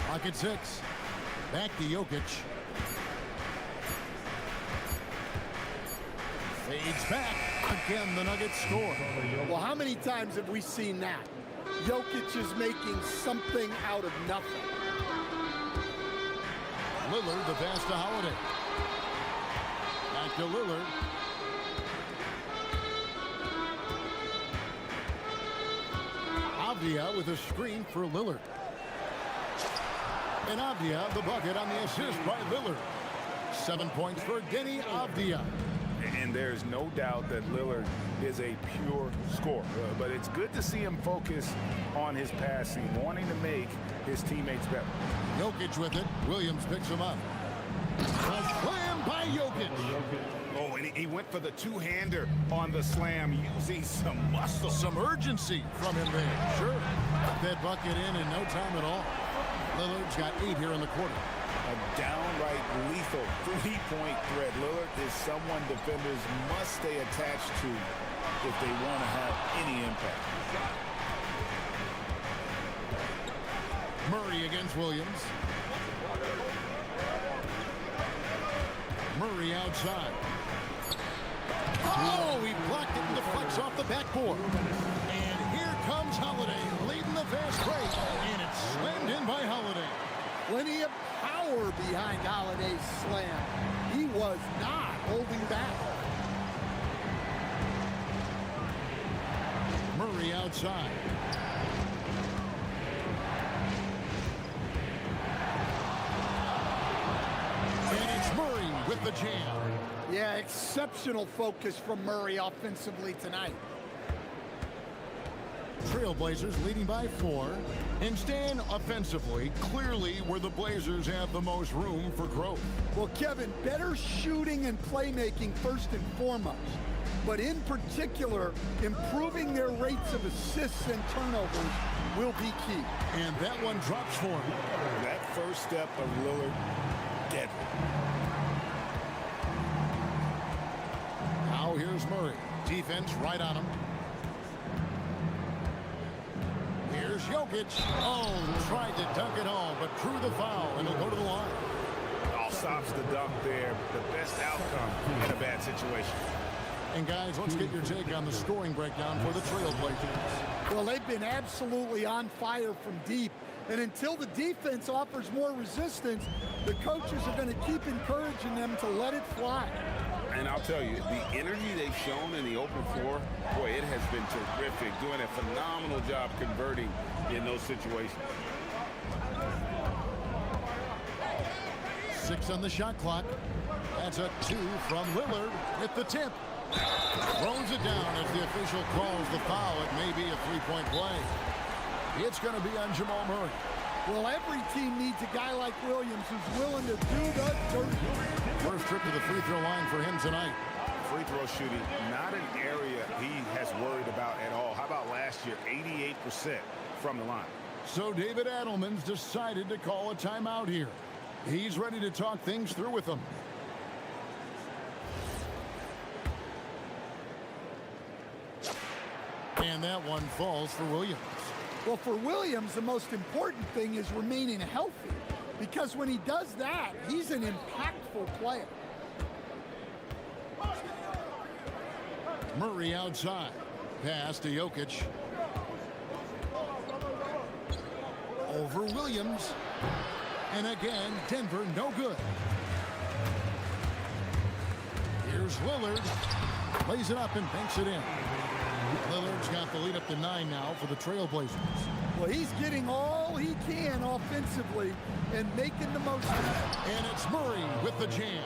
Pocket 6. Back to Jokic. Fades back. Again, the Nuggets score. Well, how many times have we seen that? Jokic is making something out of nothing. Lillard, the pass to Holiday. Back to Lillard. Avdia with a screen for Lillard. And Avdia, the bucket on the assist by Lillard. 7 points for Denny Avdia. And there's no doubt that Lillard is a pure scorer. But it's good to see him focus on his passing, wanting to make his teammates better. Jokic with it. Williams picks him up. A slam by Jokic. Oh, and he went for the two-hander on the slam, using some muscle. Some urgency from him there. Sure. Got that bucket in no time at all. Lillard's got 8 here in the quarter. A downright lethal three-point threat. Lillard is someone defenders must stay attached to if they want to have any impact. Murray against Williams. Murray outside. Oh, he blocked it and deflects off the backboard. And here comes Holiday leading the fast break. And it's slammed in by Holiday. Plenty of power behind Holiday's slam. He was not holding back. Murray outside. And it's Murray with the jam. Yeah, exceptional focus from Murray offensively tonight. Trailblazers leading by 4. And Stan, offensively, clearly where the Blazers have the most room for growth. Well, Kevin, better shooting and playmaking first and foremost. But in particular, improving their rates of assists and turnovers will be key. And that one drops for him. That first step of Lillard, deadly. Now here's Murray. Defense right on him. Here's Jokic. Oh, tried to dunk it home, but drew the foul, and he'll go to the line. All stops the dunk there. The best outcome in a bad situation. And guys, let's get your take on the scoring breakdown for the Trailblazers. Well, they've been absolutely on fire from deep. And until the defense offers more resistance, the coaches are going to keep encouraging them to let it fly. And I'll tell you, the energy they've shown in the open floor, boy, it has been terrific. Doing a phenomenal job converting in those situations. 6 on the shot clock. That's a 2 from Lillard with the tip. Throws it down as the official calls the foul. It may be a three-point play. It's going to be on Jamal Murray. Well, every team needs a guy like Williams who's willing to do the dirty. First trip to the free throw line for him tonight. Free throw shooting, not an area he has worried about at all. How about last year, 88% from the line. So David Adelman's decided to call a timeout here. He's ready to talk things through with them. And that one falls for Williams. Well, for Williams, the most important thing is remaining healthy. Because when he does that, he's an impactful player. Murray outside. Pass to Jokic. Over Williams. And again, Denver no good. Here's Lillard. Plays it up and banks it in. Lillard's got the lead up to 9 now for the Trailblazers. Well, he's getting all he can offensively and making the most of it. And it's Murray with the jam.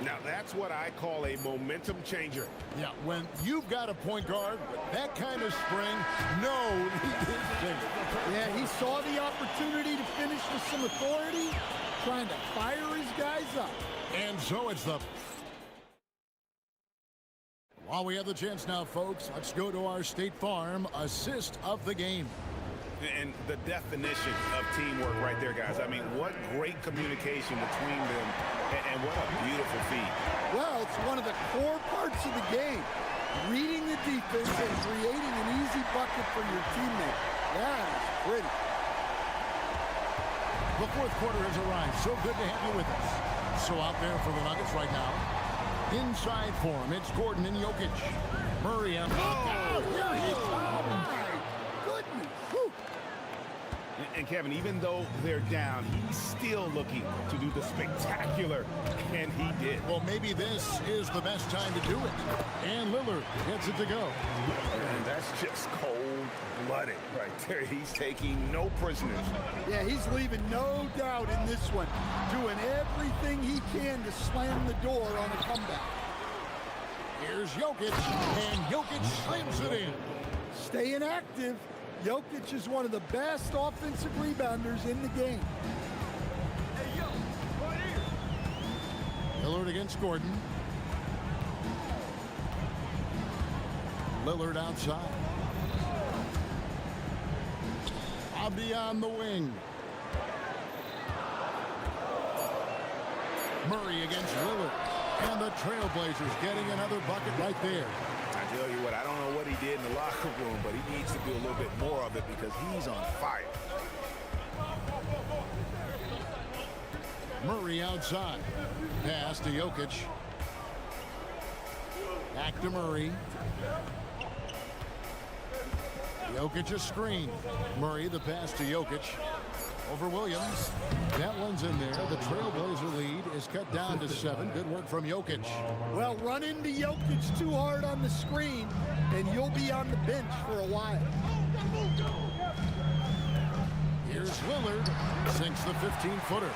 Now, that's what I call a momentum changer. Yeah, when you've got a point guard with that kind of spring, no, he is safe. Yeah, he saw the opportunity to finish with some authority, trying to fire his guys up. And so it's the... While we have the chance now, folks, let's go to our State Farm assist of the game. And the definition of teamwork right there, guys. I mean, what great communication between them, and what a beautiful feat. Well, it's one of the core parts of the game. Reading the defense and creating an easy bucket for your teammate. That is pretty. The fourth quarter has arrived. So good to have you with us. So out there for the Nuggets right now. Inside form, it's Gordon and Jokic. Murray on. Oh, here he comes. Goodness. Whew. And Kevin, even though they're down, he's still looking to do the spectacular, and he did. Well, maybe this is the best time to do it. And Lillard gets it to go. And that's just cold-blooded right there. He's taking no prisoners. Yeah, he's leaving no doubt in this one. Doing everything he can to slam the door on a comeback. Here's Jokic, and Jokic slams it in. Staying active. Jokic is one of the best offensive rebounders in the game. Lillard against Gordon. Lillard outside. Abdi on the wing. Murray against Lillard. And the Trailblazers getting another bucket right there. I tell you what, I don't know what he did in the locker room, but he needs to do a little bit more of it because he's on fire. Murray outside. Pass to Jokic. Back to Murray. Jokic a screen. Murray the pass to Jokic. Over Williams. That one's in there. The Trailblazer lead is cut down to 7. Good work from Jokic. Well, run into Jokic too hard on the screen, and you'll be on the bench for a while. Here's Lillard. Sinks the 15-footer.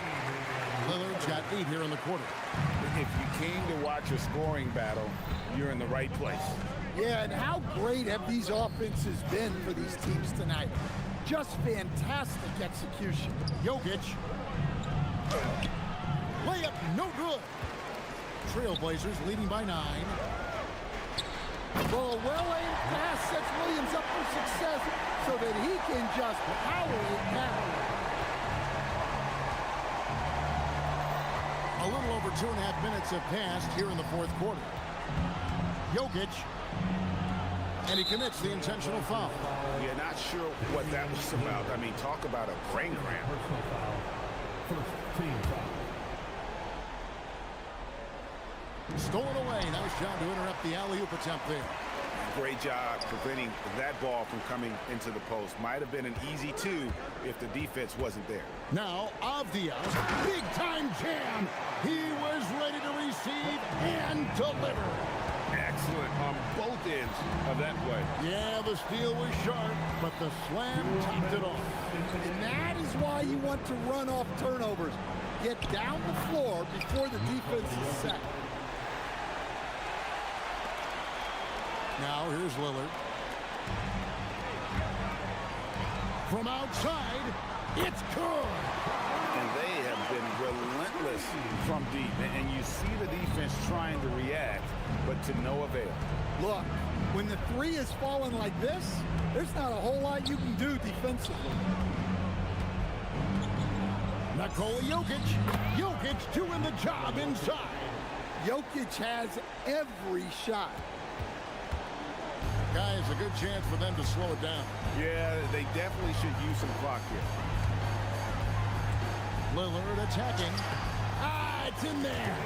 Lillard's got 8 here in the quarter. If you came to watch a scoring battle, you're in the right place. Yeah, and how great have these offenses been for these teams tonight? Just fantastic execution. Jokic. Layup, no good. Trailblazers leading by 9. Well, a well-aimed pass sets Williams up for success so that he can just power it down. A little over 2.5 minutes have passed here in the fourth quarter. Jokic. And he commits the intentional foul. You're not sure what that was about. I mean, talk about a brain cramp. Stolen away. Nice job to interrupt the alley-oop attempt there. Great job preventing that ball from coming into the post. Might have been an easy 2 if the defense wasn't there. Now, Avdia, big-time jam. He was ready to receive and deliver. Excellent on both ends of that play. Yeah, the steal was sharp, but the slam topped it off. And that is why you want to run off turnovers. Get down the floor before the defense is set. Now, here's Lillard. From outside, it's good. And they have been relentless from deep. And you see the defense trying to react, but to no avail. Look, when the 3 is falling like this, there's not a whole lot you can do defensively. Nikola Jokic. Jokic doing the job inside. Jokic has every shot. Guys, a good chance for them to slow it down. Yeah, they definitely should use some clock here. Lillard attacking. Ah, it's in there.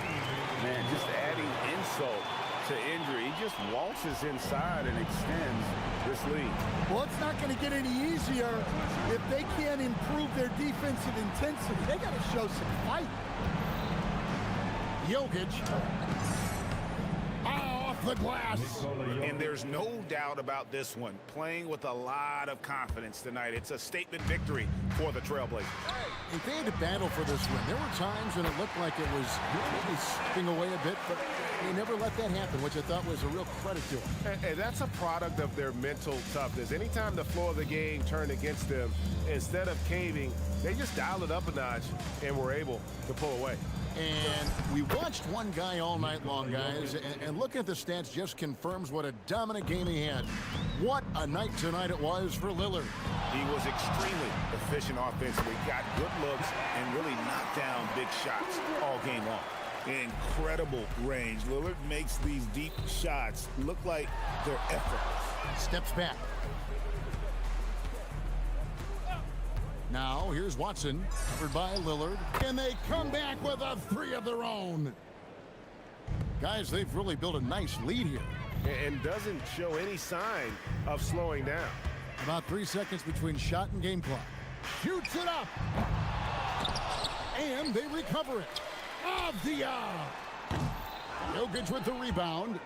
Man, just adding insult to injury. He just waltzes inside and extends this lead. Well, it's not going to get any easier if they can't improve their defensive intensity. They got to show some fight. Jokic. Off the glass. And there's no doubt about this one. Playing with a lot of confidence tonight. It's a statement victory for the Trailblazers. If they had to battle for this win, there were times when it looked like it was maybe slipping away a bit, but they never let that happen, which I thought was a real credit to them. And that's a product of their mental toughness. Anytime the floor of the game turned against them, instead of caving, they just dialed it up a notch and were able to pull away. And we watched one guy all night long, guys, and looking at the stats just confirms what a dominant game he had. What a night tonight it was for Lillard. He was extremely efficient offensively, got good looks, and really knocked down big shots all game long. Incredible range. Lillard makes these deep shots look like they're effortless. Steps back. Now, here's Watson, covered by Lillard, and they come back with a three of their own. Guys, they've really built a nice lead here. And doesn't show any sign of slowing down. About 3 seconds between shot and game clock. Shoots it up. And they recover it. Avdia! Jokic with the rebound.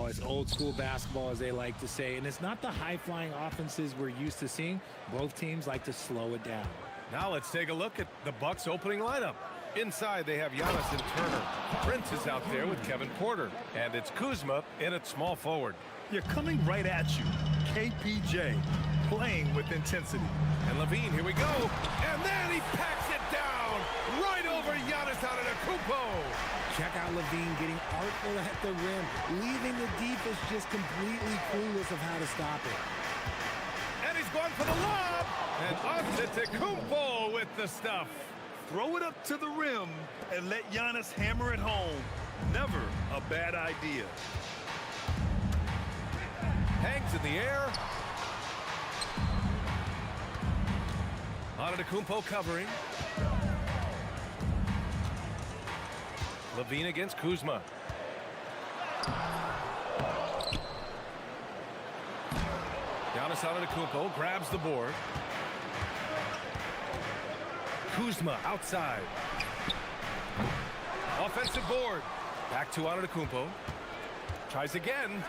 It's old school basketball, as they like to say, and it's not the high-flying offenses we're used to seeing. Both teams like to slow it down. Now let's take a look at the Bucks' opening lineup. Inside, they have Giannis and Turner. Prince is out there with Kevin Porter. And it's Kuzma in at small forward. You're coming right at you. KPJ playing with intensity. And Levine, here we go. And then he packs it down right over Giannis Antetokounmpo. Check out Levine getting artful at the rim, leaving the defense just completely clueless of how to stop it. And he's going for the lob. And Antetokounmpo with the stuff. Throw it up to the rim and let Giannis hammer it home. Never a bad idea. Hangs in the air. Antetokounmpo covering. Levine against Kuzma. Giannis Antetokounmpo grabs the board. Kuzma outside. Offensive board. Back to Antetokounmpo. Tries again.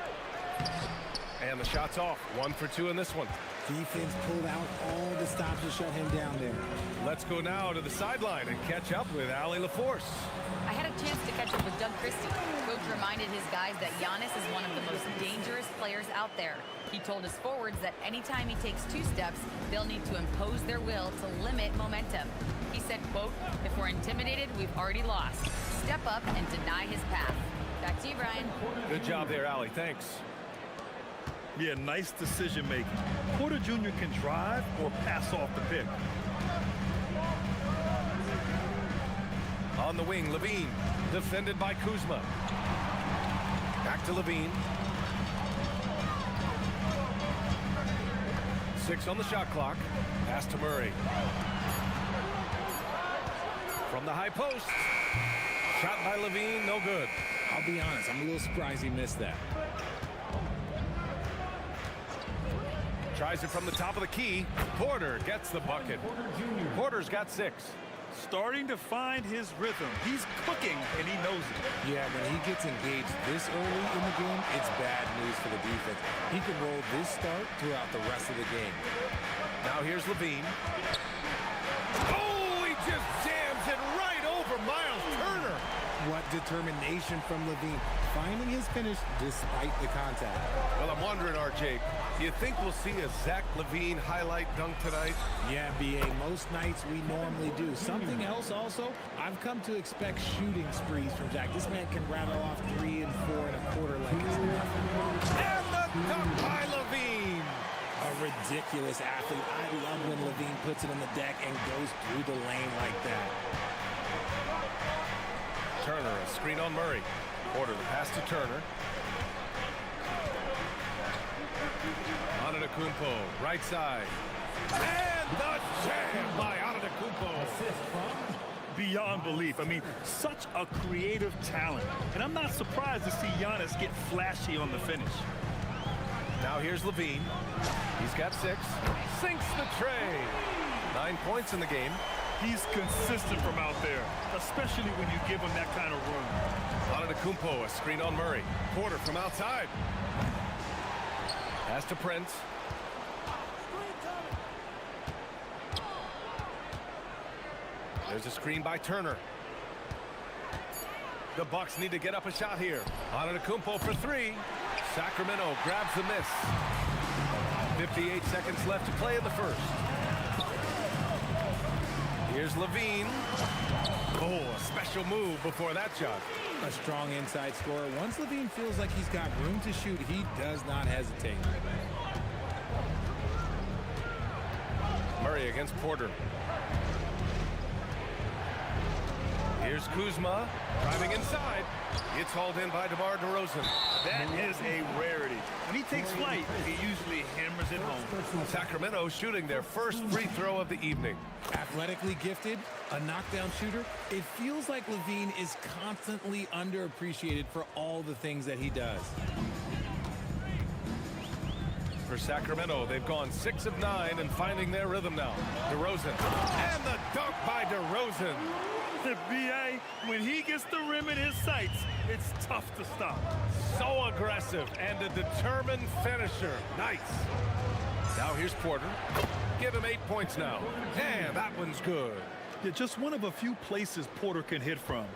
And the shot's off. 1 for 2 in this one. Defense pulled out all the stops to shut him down there. Let's go now to the sideline and catch up with Allie LaForce. I had a chance to catch up with Doug Christie. Coach reminded his guys that Giannis is one of the most dangerous players out there. He told his forwards that anytime he takes 2 steps, they'll need to impose their will to limit momentum. He said, quote, "If we're intimidated, we've already lost. Step up and deny his path." Back to you, Brian. Good job there, Allie. Thanks. Yeah, nice decision making. Porter Jr. can drive or pass off the pick. On the wing, Levine, defended by Kuzma. Back to Levine. 6 on the shot clock. Pass to Murray. From the high post. Shot by Levine, no good. I'll be honest, I'm a little surprised he missed that. Tries it from the top of the key. Porter gets the bucket. Porter's got 6. Starting to find his rhythm. He's cooking, and he knows it. Yeah, when he gets engaged this early in the game, it's bad news for the defense. He can roll this start throughout the rest of the game. Now here's Levine. Oh, he just jams it right over Miles Turner. What determination from Levine, finding his finish despite the contact. Well, I'm wondering, RJ, do you think we'll see a Zach Levine highlight dunk tonight? Yeah, BA, most nights we normally do. Something else also, I've come to expect shooting sprees from Zach. This man can rattle off 3 and 4 and a quarter like it's nothing. And the dunk by Levine. A ridiculous athlete. I love when Levine puts it on the deck and goes through the lane like that. Turner, a screen on Murray. Porter, the pass to Turner. Antetokounmpo, right side. And the jam by Antetokounmpo. Beyond belief. I mean, such a creative talent. And I'm not surprised to see Giannis get flashy on the finish. Now here's Levine. He's got 6. Sinks the tray. 9 points in the game. He's consistent from out there, especially when you give him that kind of room. Antetokounmpo, a screen on Murray. Porter from outside. Pass to Prince. There's a screen by Turner. The Bucks need to get up a shot here. Antetokounmpo for 3. Sacramento grabs the miss. 58 seconds left to play in the first. Here's Levine. Oh, a special move before that shot. A strong inside scorer. Once Levine feels like he's got room to shoot, he does not hesitate. Murray against Porter. Here's Kuzma driving inside. It's hauled in by DeMar DeRozan. That is a rarity. When he takes flight, he usually hammers it home. Sacramento shooting their first free throw of the evening. Athletically gifted, a knockdown shooter. It feels like Levine is constantly underappreciated for all the things that he does. For Sacramento, they've gone 6 of 9 and finding their rhythm now. DeRozan. And the dunk by DeRozan. B.A., when he gets the rim in his sights, it's tough to stop. So aggressive and a determined finisher. Nice. Now here's Porter. Give him 8 points now. And that one's good. Yeah, just one of a few places Porter can hit from.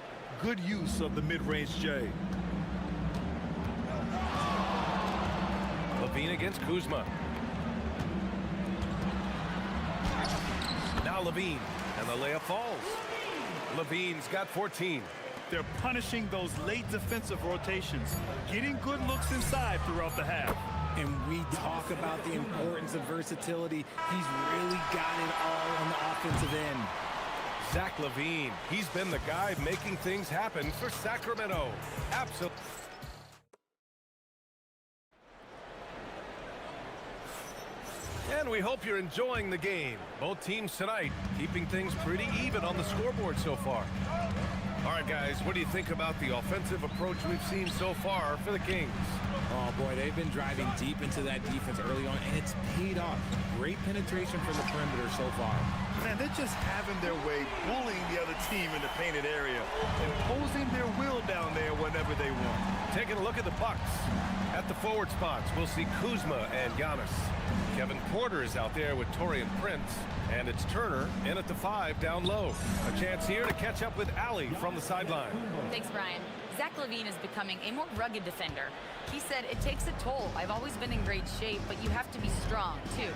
Good use of the mid-range J. Levine against Kuzma. Now Levine, and the layup falls. Levine's got 14. They're punishing those late defensive rotations, getting good looks inside throughout the half. And we talk about the importance of versatility. He's really got it all on the offensive end. Zach Levine, he's been the guy making things happen for Sacramento. Absolutely. And we hope you're enjoying the game. Both teams tonight keeping things pretty even on the scoreboard so far. All right, guys, what do you think about the offensive approach we've seen so far for the Kings? Oh, boy, they've been driving deep into that defense early on, and it's paid off. Great penetration from the perimeter so far. Man, they're just having their way, bullying the other team in the painted area, imposing their will down there whenever they want. Taking a look at the Bucks. At the forward spots, we'll see Kuzma and Giannis. Kevin Porter is out there with Taurean Prince. And it's Turner in at the 5 down low. A chance here to catch up with Allie from the sideline. Thanks, Brian. Zach Levine is becoming a more rugged defender. He said, it takes a toll. I've always been in great shape, but you have to be strong, too.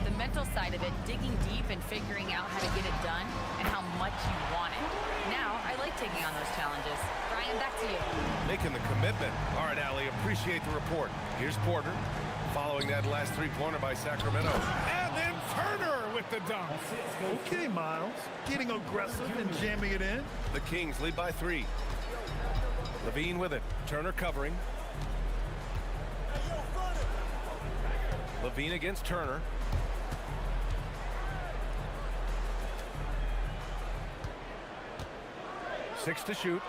The mental side of it, digging deep and figuring out how to get it done and how much you want it. Now, I like taking on those challenges. Brian, back to you. Making the commitment. All right, Allie, appreciate the report. Here's Porter, following that last three-pointer by Sacramento. And then Turner with the dunk. Okay, Miles. Getting aggressive and jamming it in. The Kings lead by 3. Levine with it. Turner covering. Levine against Turner. Six to shoot.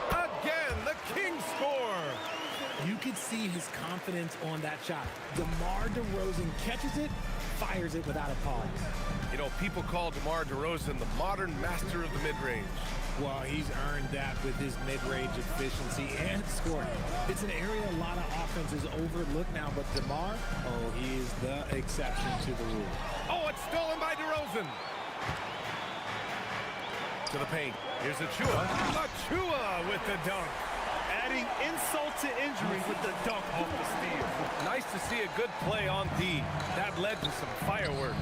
Again, the Kings score. You could see his confidence on that shot. DeMar DeRozan catches it, fires it without a pause. You know, people call DeMar DeRozan the modern master of the mid-range. Well, he's earned that with his mid-range efficiency and scoring. It's an area a lot of offenses overlook now, but DeMar, oh, he is the exception to the rule. Oh, it's stolen by DeRozan. To the paint. Here's Achua. Achua with the dunk. Adding insult to injury with the dunk off the steal. Nice to see a good play on D. That led to some fireworks.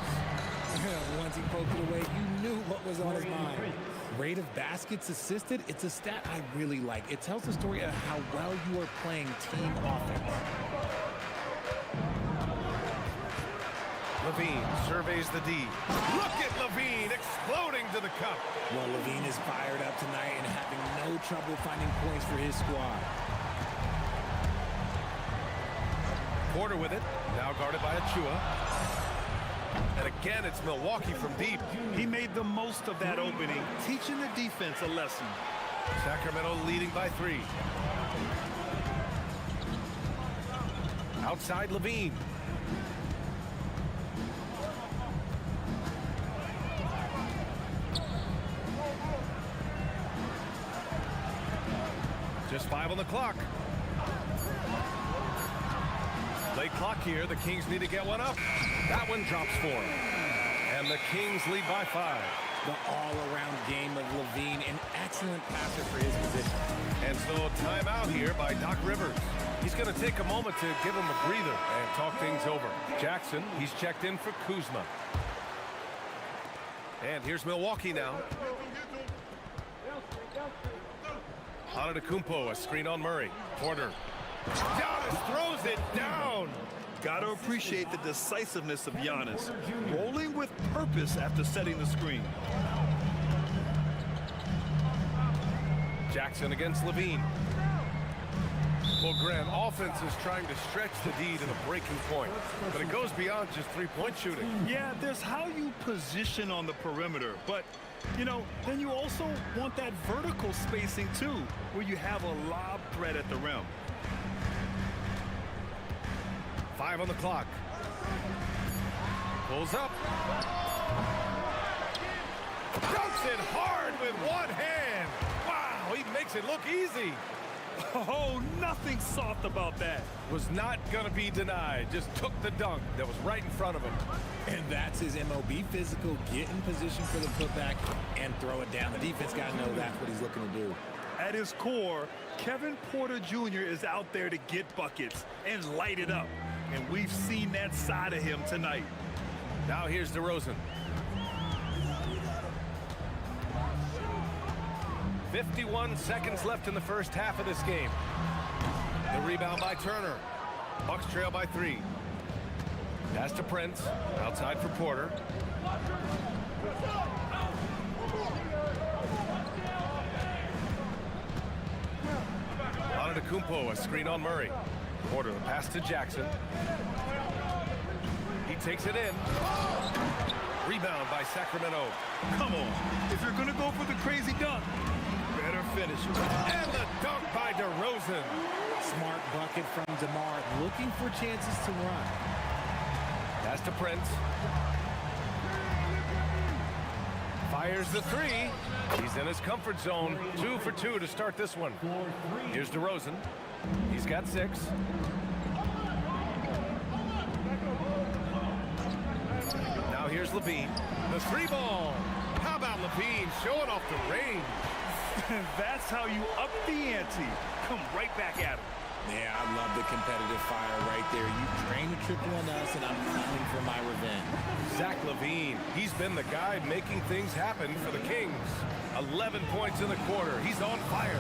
Once he poked it away, you knew what was on his mind. Rate of baskets assisted, it's a stat I really like. It tells the story of how well you are playing team offense. Levine surveys the D. Look at Levine exploding to the cup. Well, Levine is fired up tonight and having no trouble finding points for his squad. Porter with it, now guarded by Achua. And again, it's Milwaukee from deep. He made the most of that opening, teaching the defense a lesson. Sacramento leading by 3. Outside Levine. Just 5 on the clock. Late clock here. The Kings need to get one up. That one drops 4. And the Kings lead by 5. The all-around game of Levine, an excellent passer for his position. And so timeout here by Doc Rivers. He's going to take a moment to give him a breather and talk things over. Jackson, he's checked in for Kuzma. And here's Milwaukee now. Antetokounmpo, a screen on Murray. Porter. Giannis throws it down. Gotta appreciate the decisiveness of Giannis, rolling with purpose after setting the screen. Jackson against Levine. Well, Grant, offense is trying to stretch the D to the breaking point, but it goes beyond just three-point shooting. Yeah, there's how you position on the perimeter, but, you know, then you also want that vertical spacing, too, where you have a lob threat at the rim. 5 on the clock. Pulls up. Dunks it hard with one hand. Wow, he makes it look easy. Oh, nothing soft about that. Was not going to be denied. Just took the dunk that was right in front of him. And that's his MO. Be physical, get in position for the putback, and throw it down. The defense got to know that's what he's looking to do. At his core, Kevin Porter Jr. is out there to get buckets and light it up. And we've seen that side of him tonight. Now here's DeRozan. 51 seconds left in the first half of this game. The rebound by Turner. Bucks trail by 3. Pass to Prince. Outside for Porter. Antetokounmpo, a screen on Murray. Porter, the pass to Jackson. He takes it in. Rebound by Sacramento. Come on. If you're going to go for the crazy dunk, better finish it. And the dunk by DeRozan. Smart bucket from DeMar, looking for chances to run. Pass to Prince. Fires the 3. He's in his comfort zone. 2 for 2 to start this one. Here's DeRozan. He's got 6. Now here's Levine. The 3 ball. How about Levine showing off the range? That's how you up the ante. Come right back at him. Yeah, I love the competitive fire right there. You drain the triple on us, and I'm coming for my revenge. Zach LaVine, he's been the guy making things happen for the Kings. 11 points in the quarter. He's on fire.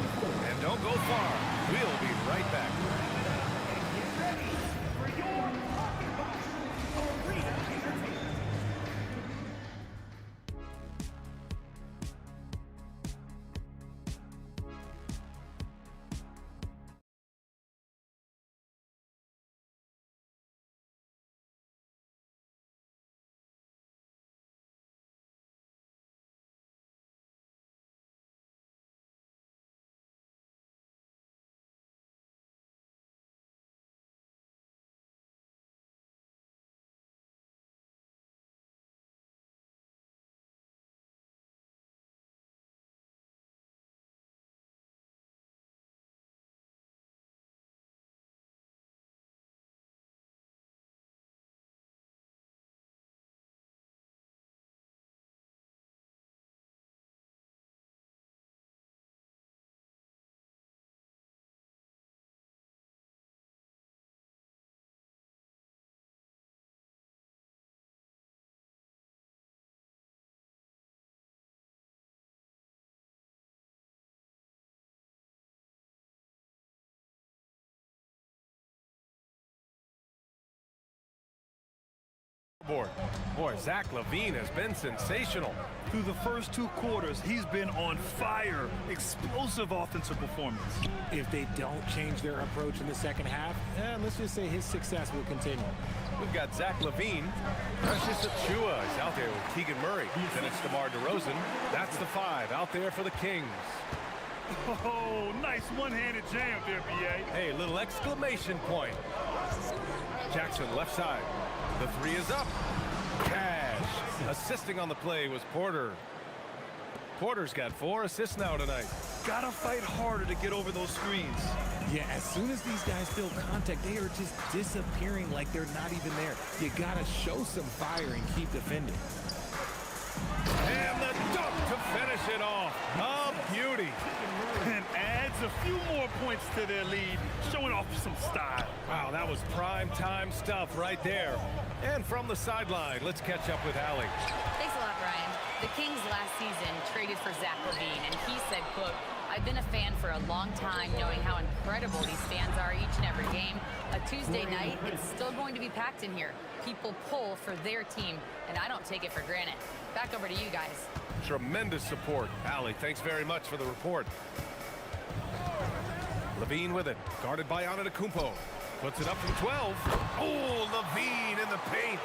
And don't go far. We'll be right back. Boy, Zach LaVine has been sensational. Through the first 2 quarters, he's been on fire. Explosive offensive performance. If they don't change their approach in the second half, let's just say his success will continue. We've got Zach LaVine. Precious Achua is out there with Keegan Murray. Then it's DeMar DeRozan. That's the 5 out there for the Kings. Oh, nice one-handed jam there, B.A. Hey, little exclamation point. Jackson left side. The 3 is up. Cash. Assisting on the play was Porter. Porter's got 4 assists now tonight. Gotta fight harder to get over those screens. Yeah, as soon as these guys feel contact, they are just disappearing like they're not even there. You gotta show some fire and keep defending. And the dunk to finish it off. A beauty. And adds a few more points to their lead, showing off some style. Wow, that was prime time stuff right there. And from the sideline, let's catch up with Allie. Thanks a lot, Brian. The Kings last season traded for Zach LaVine, and he said, quote, "I've been a fan for a long time, knowing how incredible these fans are each and every game. A Tuesday night, it's still going to be packed in here. People pull for their team, and I don't take it for granted." Back over to you guys. Tremendous support. Allie, thanks very much for the report. LaVine with it, guarded by Antetokounmpo. Puts it up from 12. Oh, LaVine in the paint.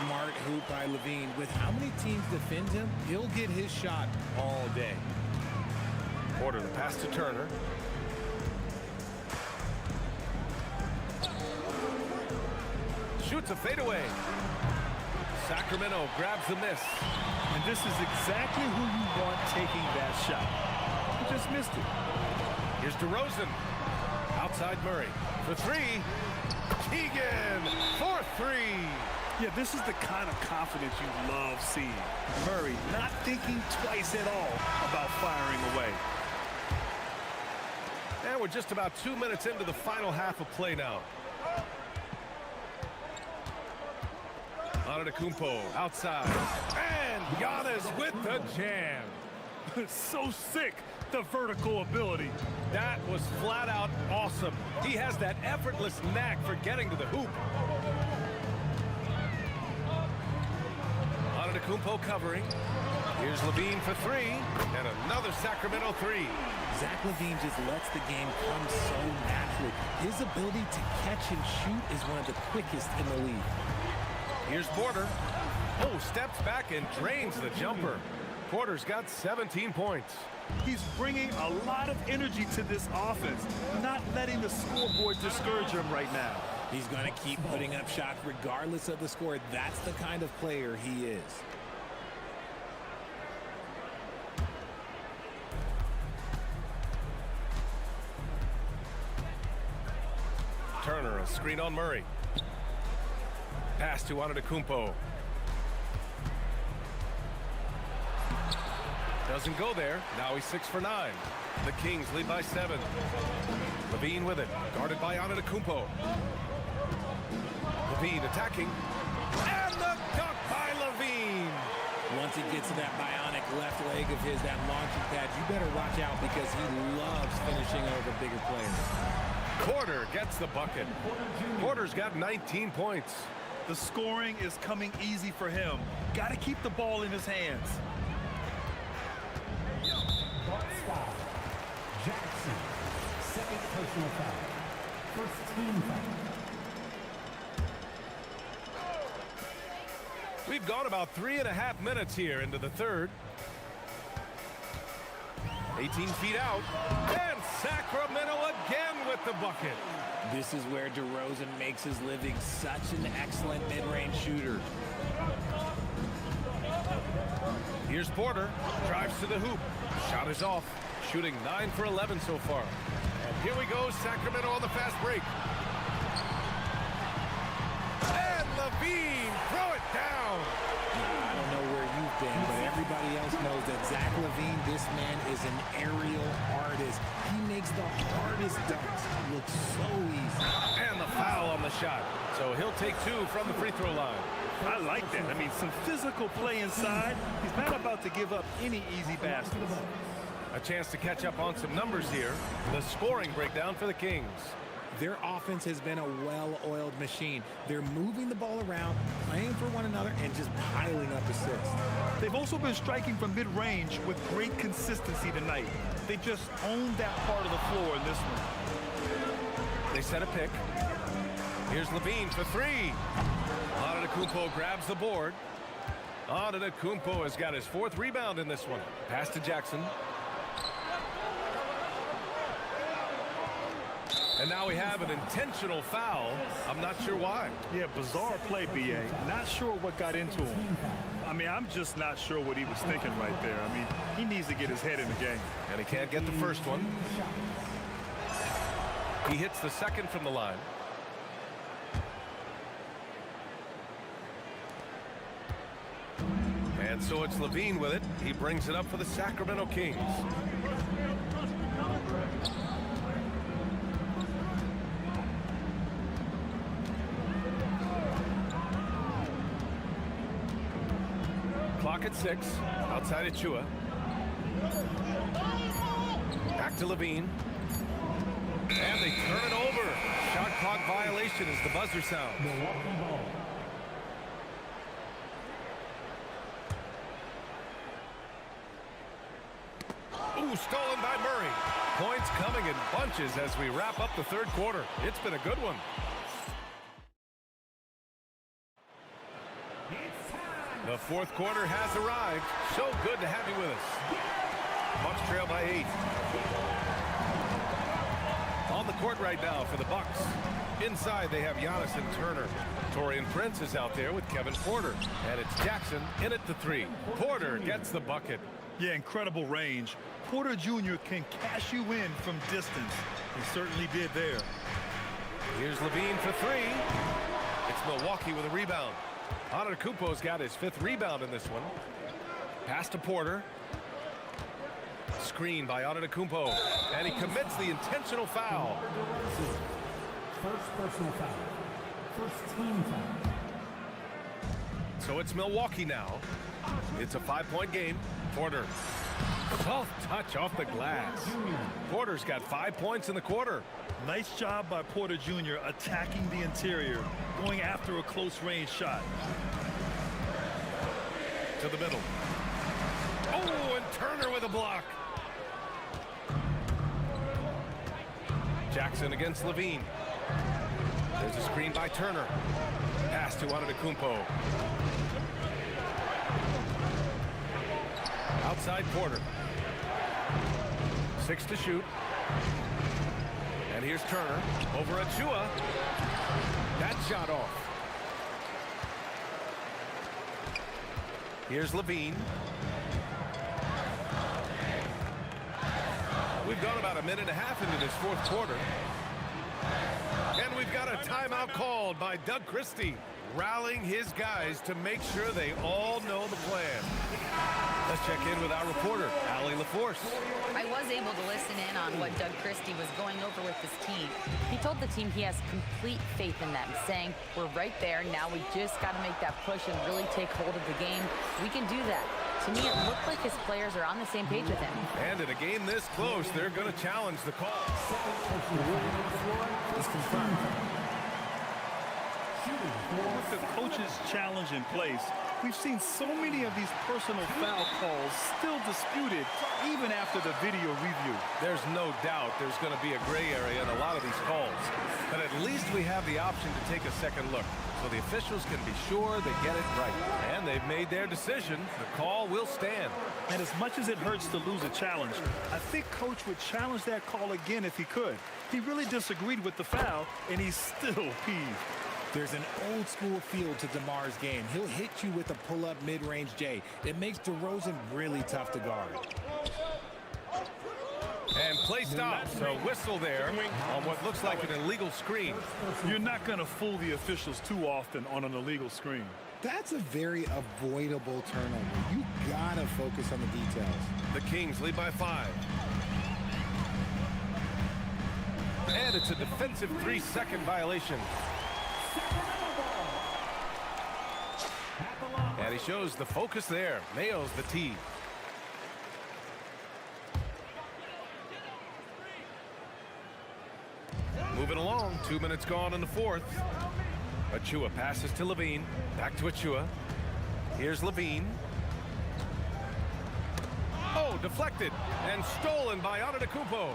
Smart hoop by LaVine. With how many teams defend him, he'll get his shot all day. Porter, the pass to Turner. Shoots a fadeaway. Sacramento grabs the miss. And this is exactly who you want taking that shot. He just missed it. Here's DeRozan. Outside Murray. For three. Keegan for three. Yeah, this is the kind of confidence you love seeing. Murray not thinking twice at all about firing away. And we're just about 2 minutes into the final half of play now. Antetokounmpo outside. And Giannis with the jam. So sick, the vertical ability. That was flat out awesome. He has that effortless knack for getting to the hoop. Antetokounmpo covering. Here's Levine for three. And another Sacramento three. Zach LaVine just lets the game come so naturally. His ability to catch and shoot is one of the quickest in the league. Here's Porter. Oh, steps back and drains the jumper. Porter's got 17 points. He's bringing a lot of energy to this offense, not letting the scoreboard discourage him right now. He's going to keep putting up shots regardless of the score. That's the kind of player he is. Turner, a screen on Murray. Pass to Antetokounmpo. Doesn't go there. Now he's 6 for 9. The Kings lead by 7. Levine with it. Guarded by Antetokounmpo. Levine attacking. And the dunk by Levine. Once he gets to that bionic left leg of his, that launching pad, you better watch out because he loves finishing over bigger players. Porter gets the bucket. Porter's got 19 points. The scoring is coming easy for him. Got to keep the ball in his hands. Foul. Jackson. Second personal foul. First team foul. We've gone about 3.5 minutes here into the third. 18 feet out. And Sacramento again with the bucket. This is where DeRozan makes his living, such an excellent mid-range shooter. Here's Porter. Drives to the hoop. Shot is off. Shooting 9 for 11 so far. And here we go, Sacramento on the fast break. And Levine, throw it down. I don't know where you've been, but everybody else knows that Zach LaVine, this man is an aerial artist. He makes the hardest dunks look so easy. And the foul on the shot. So he'll take 2 from the free throw line. I like that. I mean, some physical play inside. He's not about to give up any easy baskets. A chance to catch up on some numbers here. The scoring breakdown for the Kings. Their offense has been a well-oiled machine. They're moving the ball around, playing for one another, and just piling up assists. They've also been striking from mid-range with great consistency tonight. They just owned that part of the floor in this one. They set a pick. Here's Levine for three. Antetokounmpo grabs the board. Antetokounmpo has got his 4th rebound in this one. Pass to Jackson. And now we have an intentional foul. I'm not sure why. Yeah, bizarre play, B.A. Not sure what got into him. I mean, I'm just not sure what he was thinking right there. I mean, he needs to get his head in the game. And he can't get the first one. He hits the second from the line. And so it's Levine with it. He brings it up for the Sacramento Kings. Clock at 6. Outside Achua. Back to Levine. And they turn it over. Shot clock violation as the buzzer sounds. Ooh, stolen by Murray. Points coming in bunches as we wrap up the third quarter. It's been a good one. The fourth quarter has arrived. So good to have you with us. Bucks trail by 8. On the court right now for the Bucks. Inside, they have Giannis and Turner. Torian Prince is out there with Kevin Porter. And it's Jackson in at the 3. Porter gets the bucket. Yeah, incredible range. Porter Jr. can cash you in from distance. He certainly did there. Here's Levine for 3. It's Milwaukee with a rebound. Antetokounmpo's got his 5th rebound in this one. Pass to Porter. Screen by Antetokounmpo. And he commits the intentional foul. First personal foul. First team foul. So it's Milwaukee now. It's a 5-point game. Porter. Soft touch off the glass. Porter's got 5 points in the quarter. Nice job by Porter Jr. attacking the interior, going after a close-range shot. To the middle. Oh, and Turner with a block. Jackson against Levine. There's a screen by Turner. Pass to Antetokounmpo. Outside Porter. 6 to shoot. And here's Turner over Achua. That shot off. Here's Levine. We've gone about a minute and a half into this 4th quarter. And we've got a timeout called by Doug Christie, rallying his guys to make sure they all know the plan. Let's check in with our reporter, Allie LaForce. I was able to listen in on what Doug Christie was going over with his team. He told the team he has complete faith in them, saying, we're right there, now we just got to make that push and really take hold of the game. We can do that. To me, it looked like his players are on the same page with him. And in a game this close, they're going to challenge the call. With the coach's challenge in place, we've seen so many of these personal foul calls still disputed even after the video review. There's no doubt there's going to be a gray area in a lot of these calls. But at least we have the option to take a second look, so the officials can be sure they get it right. And they've made their decision. The call will stand. And as much as it hurts to lose a challenge, I think Coach would challenge that call again if he could. He really disagreed with the foul, and he's still peeved. There's an old-school feel to DeMar's game. He'll hit you with a pull-up mid-range J. It makes DeRozan really tough to guard. And play stops. A whistle there on what looks like an illegal screen. You're not going to fool the officials too often on an illegal screen. That's a very avoidable turnover. You gotta focus on the details. The Kings lead by 5. And it's a defensive 3-second violation. And he shows the focus there. Nails the tee. Moving along. 2 minutes gone in the 4th. Achua passes to Levine. Back to Achua. Here's Levine. Oh, deflected and stolen by Antetokounmpo.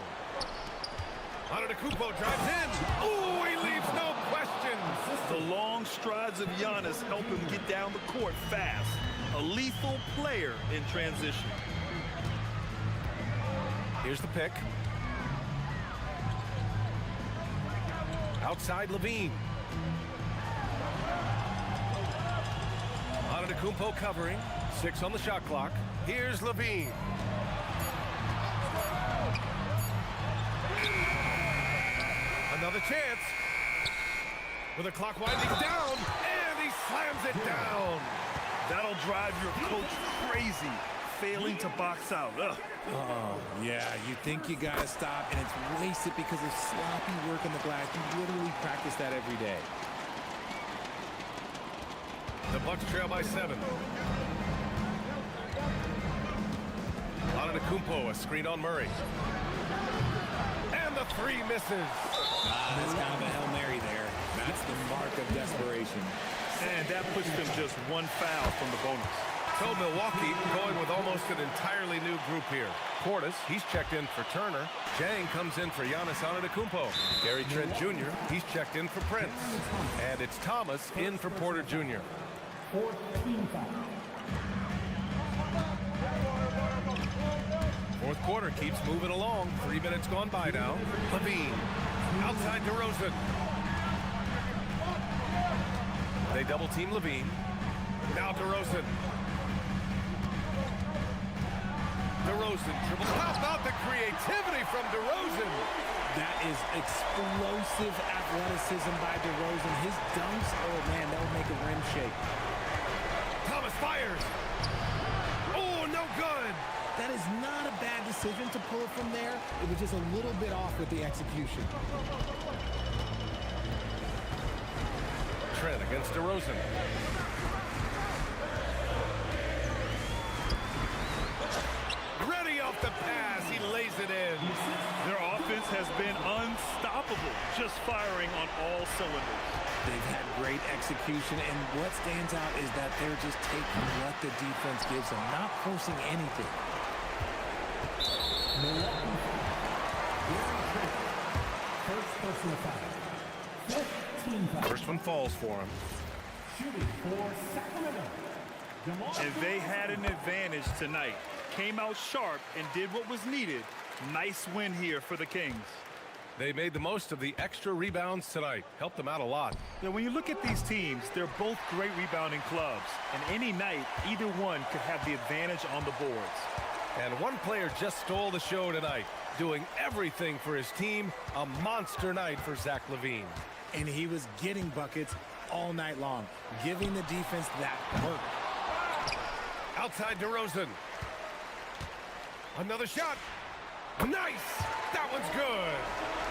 Antetokounmpo drives in. Ooh, he leaves no questions. The long strides of Giannis help him get down the court fast. A lethal player in transition. Here's the pick. Outside Levine. Antetokounmpo covering. 6 on the shot clock. Here's Levine. Another chance. With the clock winding down, and he slams it down. That'll drive your coach crazy, failing to box out. Ugh. Oh, yeah, you think you gotta stop, and it's wasted because of sloppy work on the glass. You literally practice that every day. The Bucks trail by 7. Antetokounmpo, a screen on Murray. And the 3 misses. That's kind of a Hail Mary there. That's the mark of desperation. And that puts them just 1 foul from the bonus. So Milwaukee going with almost an entirely new group here. Portis, he's checked in for Turner. Jang comes in for Giannis Antetokounmpo. Gary Trent Jr., he's checked in for Prince. And it's Thomas in for Porter Jr. 14 foul. 4th quarter keeps moving along. 3 minutes gone by now. Levine. Outside DeRozan. They double team Levine. Now DeRozan. DeRozan dribbles. How about the creativity from DeRozan? That is explosive athleticism by DeRozan. His dunks, oh man, that would make a rim shake. Thomas fires. Oh, no good. That is not a bad decision to pull it from there. It was just a little bit off with the execution. Trent against DeRozan. Ready off the pass. He lays it in. Their offense has been unstoppable, just firing on all cylinders. They've had great execution, and what stands out is that they're just taking what the defense gives them, not forcing anything. First personal foul. 15 foul. First one falls for him. Shooting for Sacramento. And they had an advantage tonight. Came out sharp and did what was needed. Nice win here for the Kings. They made the most of the extra rebounds tonight. Helped them out a lot. Now, when you look at these teams, they're both great rebounding clubs. And any night, either one could have the advantage on the boards. And one player just stole the show tonight, doing everything for his team. A monster night for Zach LaVine. And he was getting buckets all night long, giving the defense that work. Outside DeRozan. Another shot. Nice! That one's good.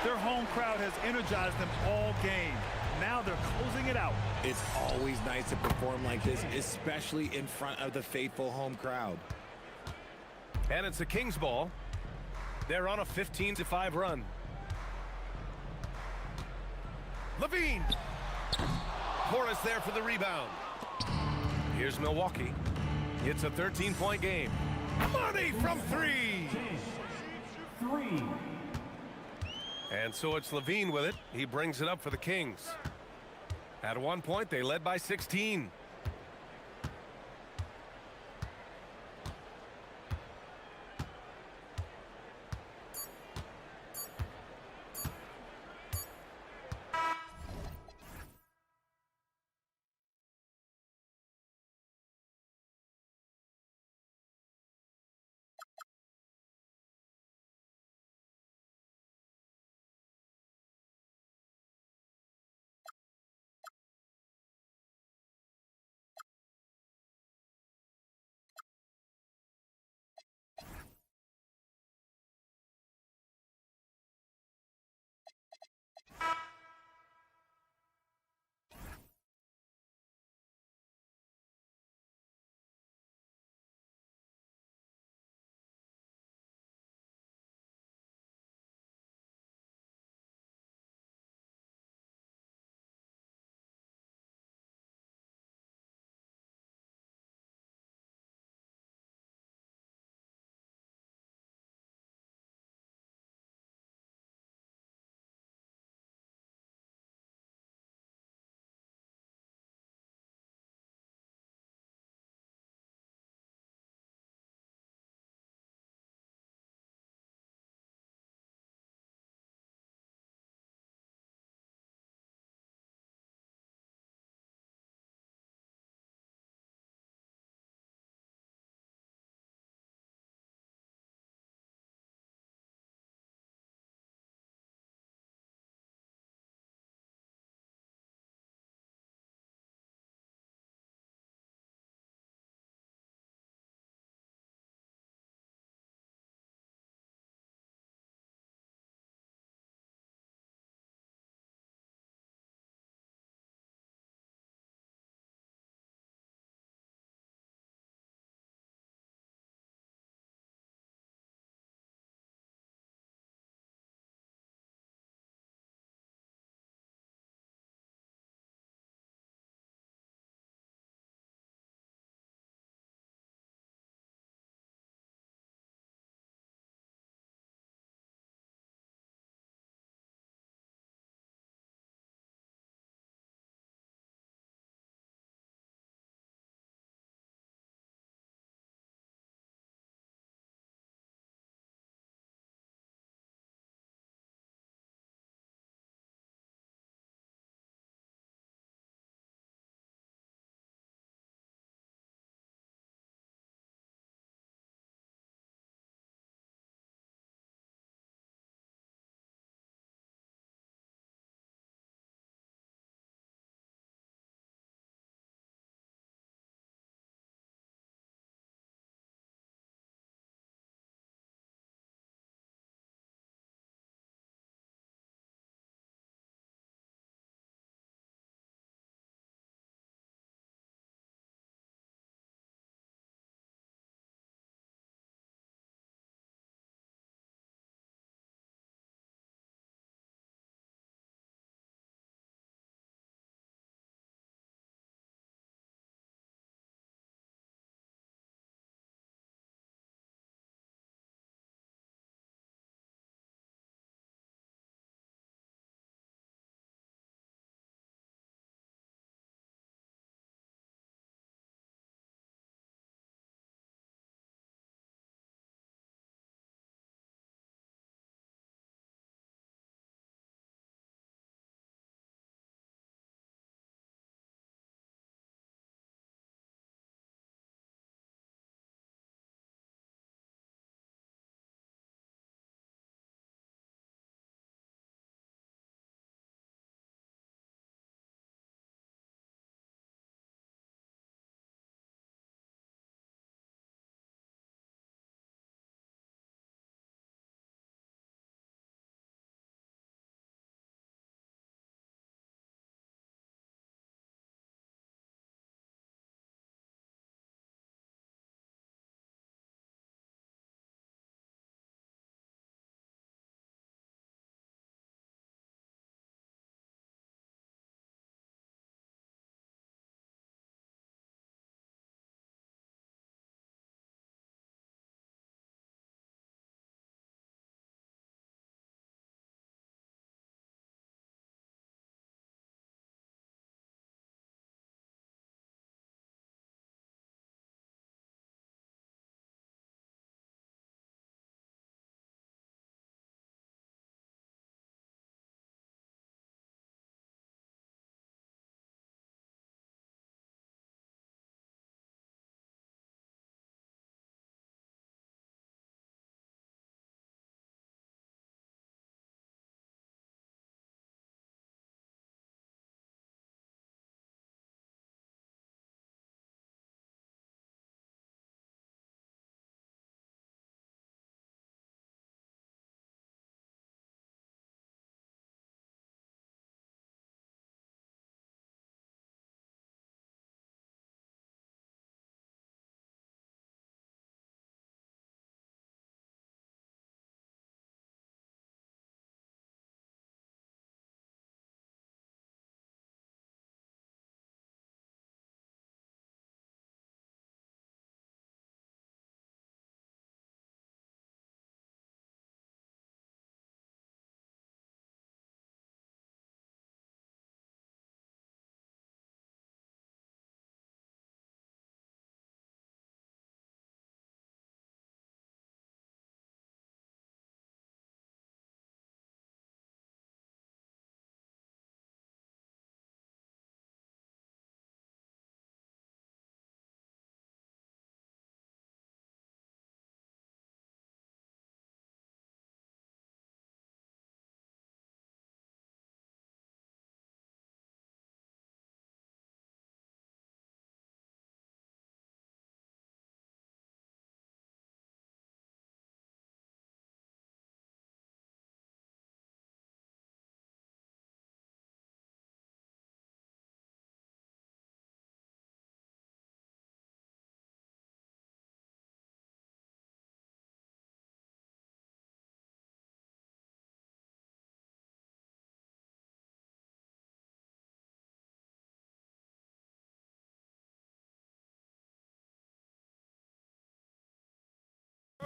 Their home crowd has energized them all game. Now they're closing it out. It's always nice to perform like this, especially in front of the faithful home crowd. And it's the Kings ball. They're on a 15-5 run. LaVine. Porras there for the rebound. Here's Milwaukee. It's a 13-point game. Money from three. 3. And so it's LaVine with it. He brings it up for the Kings. At one point, they led by 16.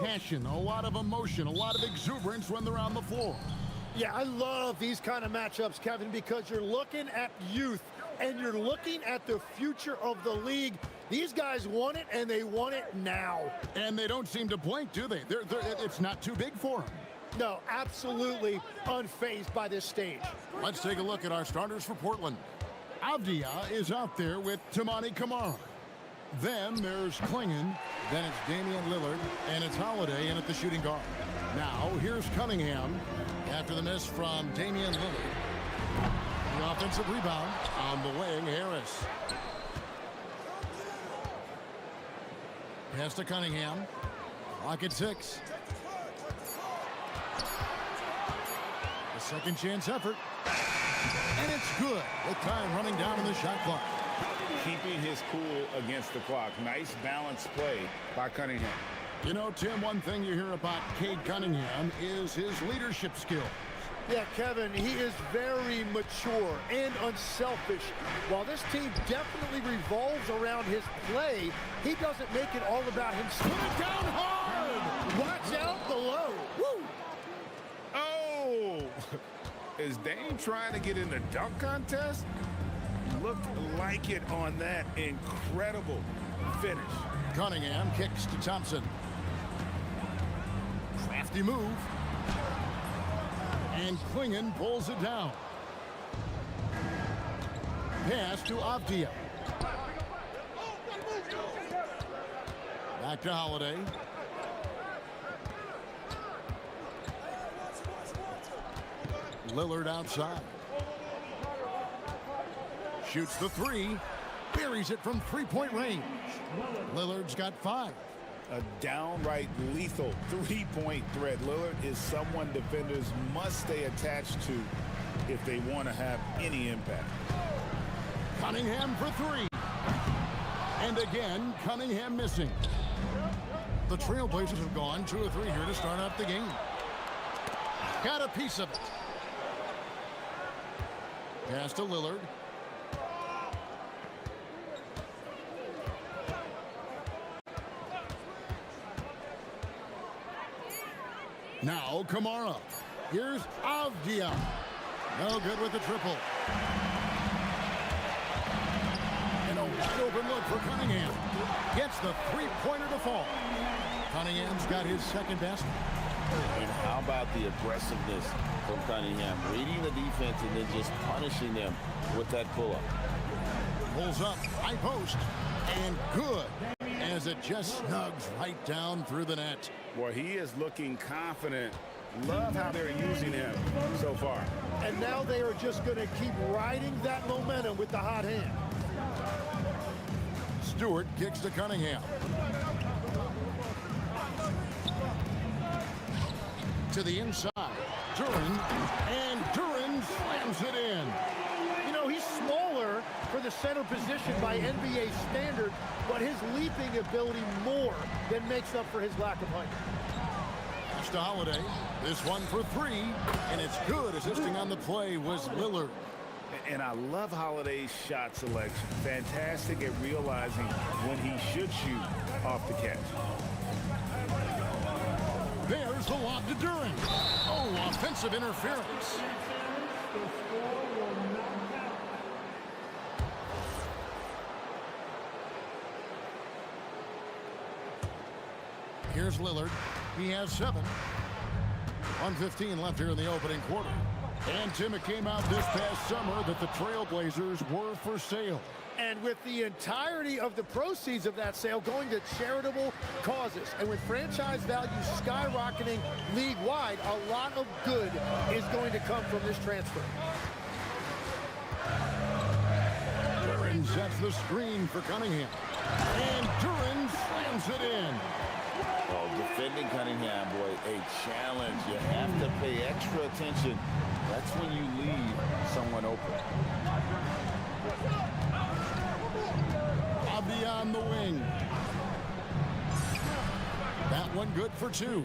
passion, a lot of emotion, a lot of exuberance when they're on the floor. Yeah, I love these kind of matchups, Kevin, because you're looking at youth and you're looking at the future of the league. These guys want it, and they want it now. And they don't seem to blink, do they? It's not too big for them. No, absolutely unfazed by this stage. Let's take a look at our starters for Portland. Avdia is out there with Tamani Kamara. Then there's Klingon. Then it's Damian Lillard. And it's Holiday in at the shooting guard. Now, here's Cunningham after the miss from Damian Lillard. The offensive rebound on the wing, Harris. Pass to Cunningham. Clock at 6. A second chance effort. And it's good with time running down in the shot clock. Keeping his cool against the clock. Nice balanced play by Cunningham. You know, Tim, one thing you hear about Cade Cunningham is his leadership skills. Yeah, Kevin, he is very mature and unselfish. While this team definitely revolves around his play, he doesn't make it all about himself. Put it down hard! Watch out below. Woo! Oh! Is Dame trying to get in the dunk contest? Looked like it on that incredible finish. Cunningham kicks to Thompson. Crafty move. And Klingon pulls it down. Pass to Avdia. Back to Holiday. Lillard outside. Shoots the three. Buries it from three-point range. Lillard's got 5. A downright lethal three-point threat. Lillard is someone defenders must stay attached to if they want to have any impact. Cunningham for 3. And again, Cunningham missing. The Trailblazers have gone 2 or 3 here to start out the game. Got a piece of it. Pass to Lillard. Now Kamara. Here's Avdia. No good with the triple. And a wide open look for Cunningham. Gets the three-pointer to fall. Cunningham's got his second basket. And how about the aggressiveness from Cunningham? Reading the defense and then just punishing them with that pull-up. Pulls up, high post, and good. As it just snugs right down through the net. Well, he is looking confident. Love how they're using him so far. And now they are just going to keep riding that momentum with the hot hand. Stewart kicks to Cunningham. To the inside. Duran. And Duran slams it in. You know, he's smaller for the center position by NBA standard, but his leaping ability more than makes up for his lack of height. Pass to Holiday. This one for 3, and it's good. Assisting on the play was Lillard. And I love Holiday's shot selection. Fantastic at realizing when he should shoot off the catch. There's the lob to Duran. Oh, offensive interference. Here's Lillard. He has 7. 1:15 left here in the opening quarter. And Tim, it came out this past summer that the Trailblazers were for sale. And with the entirety of the proceeds of that sale going to charitable causes, and with franchise value skyrocketing league-wide, a lot of good is going to come from this transfer. Duran sets the screen for Cunningham. And Duran slams it in. Oh, defending Cunningham, boy, a challenge. You have to pay extra attention. That's when you leave someone open. Beyond the wing. That one good for 2.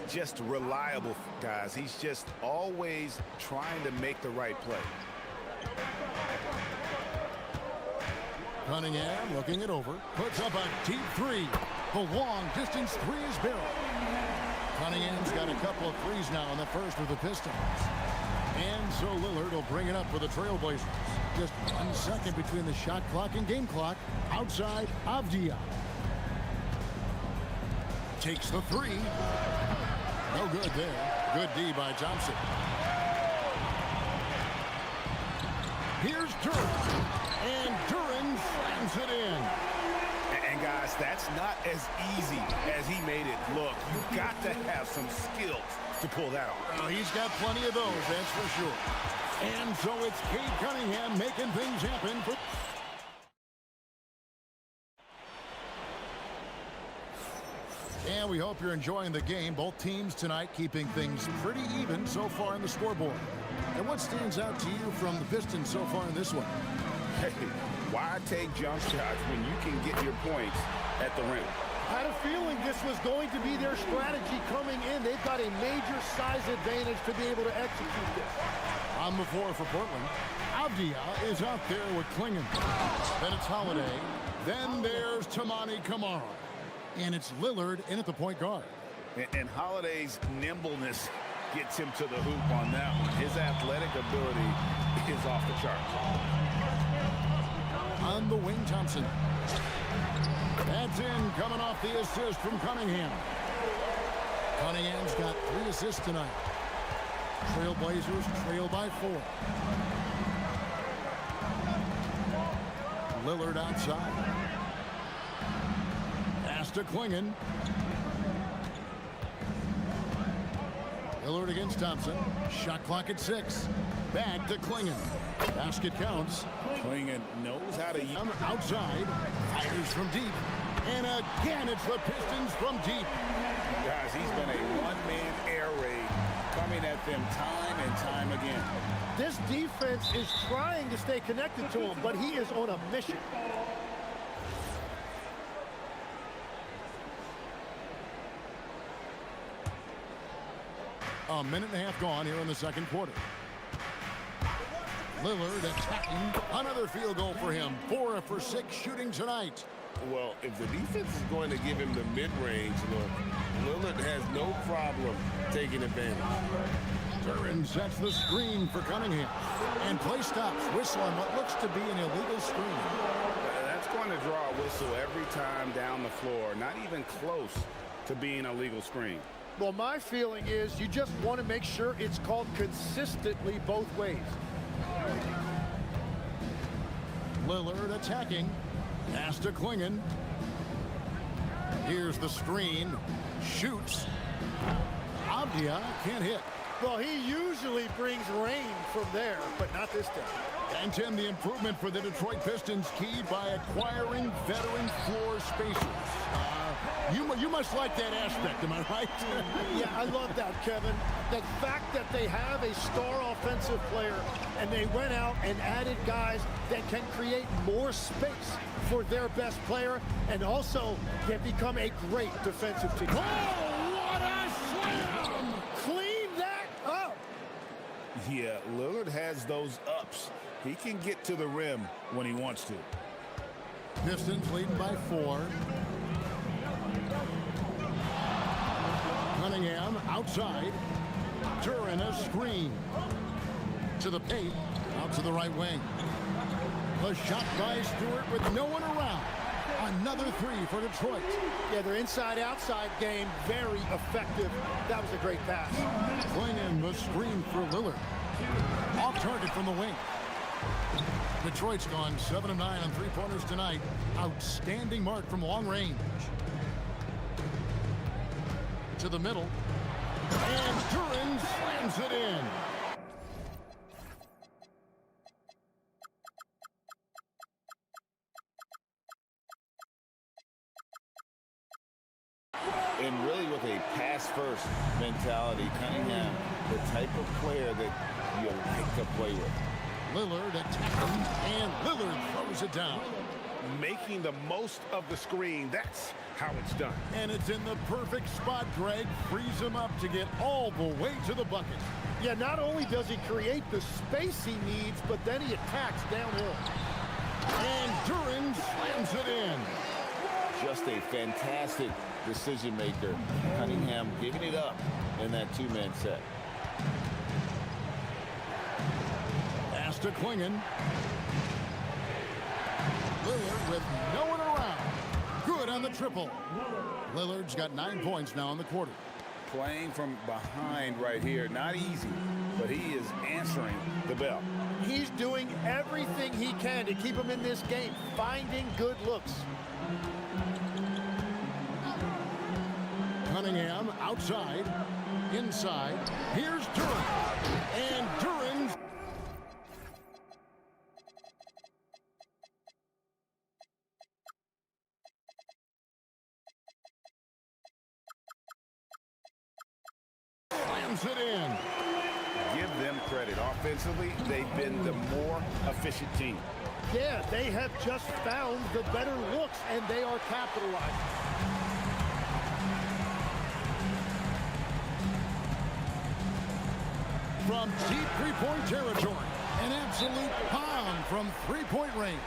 Just reliable, guys. He's just always trying to make the right play. Cunningham looking it over. Puts up a deep 3. The long distance 3 is barrel. Cunningham's got a couple of threes now in the first with the Pistons. And so Lillard will bring it up for the Trailblazers. Just 1 second between the shot clock and game clock. Outside, Avdia. Takes the three. No good there. Good D by Thompson. Here's Duran. And Duran slams it in. And guys, that's not as easy as he made it look. You've got to have some skills to pull that off. Oh, he's got plenty of those, that's for sure. And so it's Cade Cunningham making things happen. And we hope you're enjoying the game. Both teams tonight keeping things pretty even so far in the scoreboard. And what stands out to you from the Pistons so far in this one? Hey, why take jump shots when you can get your points at the rim? I had a feeling this was going to be their strategy coming in. They've got a major size advantage to be able to execute this. On the floor for Portland, Avdia is out there with Klingon. Then it's Holiday. Then there's Tamani Kamara. And it's Lillard in at the point guard. And Holiday's nimbleness gets him to the hoop on that one. His athletic ability is off the charts. On the wing, Thompson. That's in, coming off the assist from Cunningham. Cunningham's got 3 assists tonight. Trailblazers trail by 4. Lillard outside. Pass to Klingon. Lillard against Thompson. Shot clock at 6. Back to Klingon. Basket counts. Klingon knows how to use outside. Fires from deep. And again, it's the Pistons from deep. Guys, he's been a one-man air raid coming at them time and time again. This defense is trying to stay connected to him, but he is on a mission. A minute and a half gone here in the second quarter. Lillard attacking. Another field goal for him. 4 for 6 shooting tonight. Well, if the defense is going to give him the mid-range look, Lillard has no problem taking advantage. Duran sets the screen for Cunningham. And play stops. Whistle on what looks to be an illegal screen. That's going to draw a whistle every time down the floor. Not even close to being a legal screen. Well, my feeling is you just want to make sure it's called consistently both ways. Lillard attacking. Pass to Klingon. Here's the screen. Shoots. Avdia can't hit. Well, he usually brings rain from there, but not this time. And Tim, the improvement for the Detroit Pistons keyed by acquiring veteran floor spacers. You must like that aspect, am I right? Yeah, I love that, Kevin. The fact that they have a star offensive player and they went out and added guys that can create more space for their best player and also can become a great defensive team. Oh, what a slam! Clean that up! Yeah, Lillard has those ups. He can get to the rim when he wants to. Pistons leading by 4. Cunningham outside. Duran a screen. To the paint. Out to the right wing. The shot by Stewart with no one around. Another 3 for Detroit. Yeah, their inside-outside game, very effective. That was a great pass. Klingon the screen for Lillard. Off target from the wing. Detroit's gone 7 of 9 on 3-pointers tonight. Outstanding mark from long range. To the middle. And Duran slams it in. And really with a pass-first mentality, Cunningham, the type of player that you like to play with. Lillard attacking, and Lillard throws it down. Making the most of the screen, that's how it's done. And it's in the perfect spot, Greg. Frees him up to get all the way to the bucket. Yeah, not only does he create the space he needs, but then he attacks downhill. And Duran slams it in. Just a fantastic decision maker. Cunningham giving it up in that two-man set. Pass to Klingon. Lillard with no one around. Good on the triple. Lillard's got 9 points now in the quarter. Playing from behind right here. Not easy, but he is answering the bell. He's doing everything he can to keep him in this game, finding good looks. Cunningham outside, inside. Here's Duran. And Duran's... slams it in. Give them credit. Offensively, they've been the more efficient team. Yeah, they have just found the better looks, and they are capitalizing. From deep three-point territory, an absolute bomb from three-point range.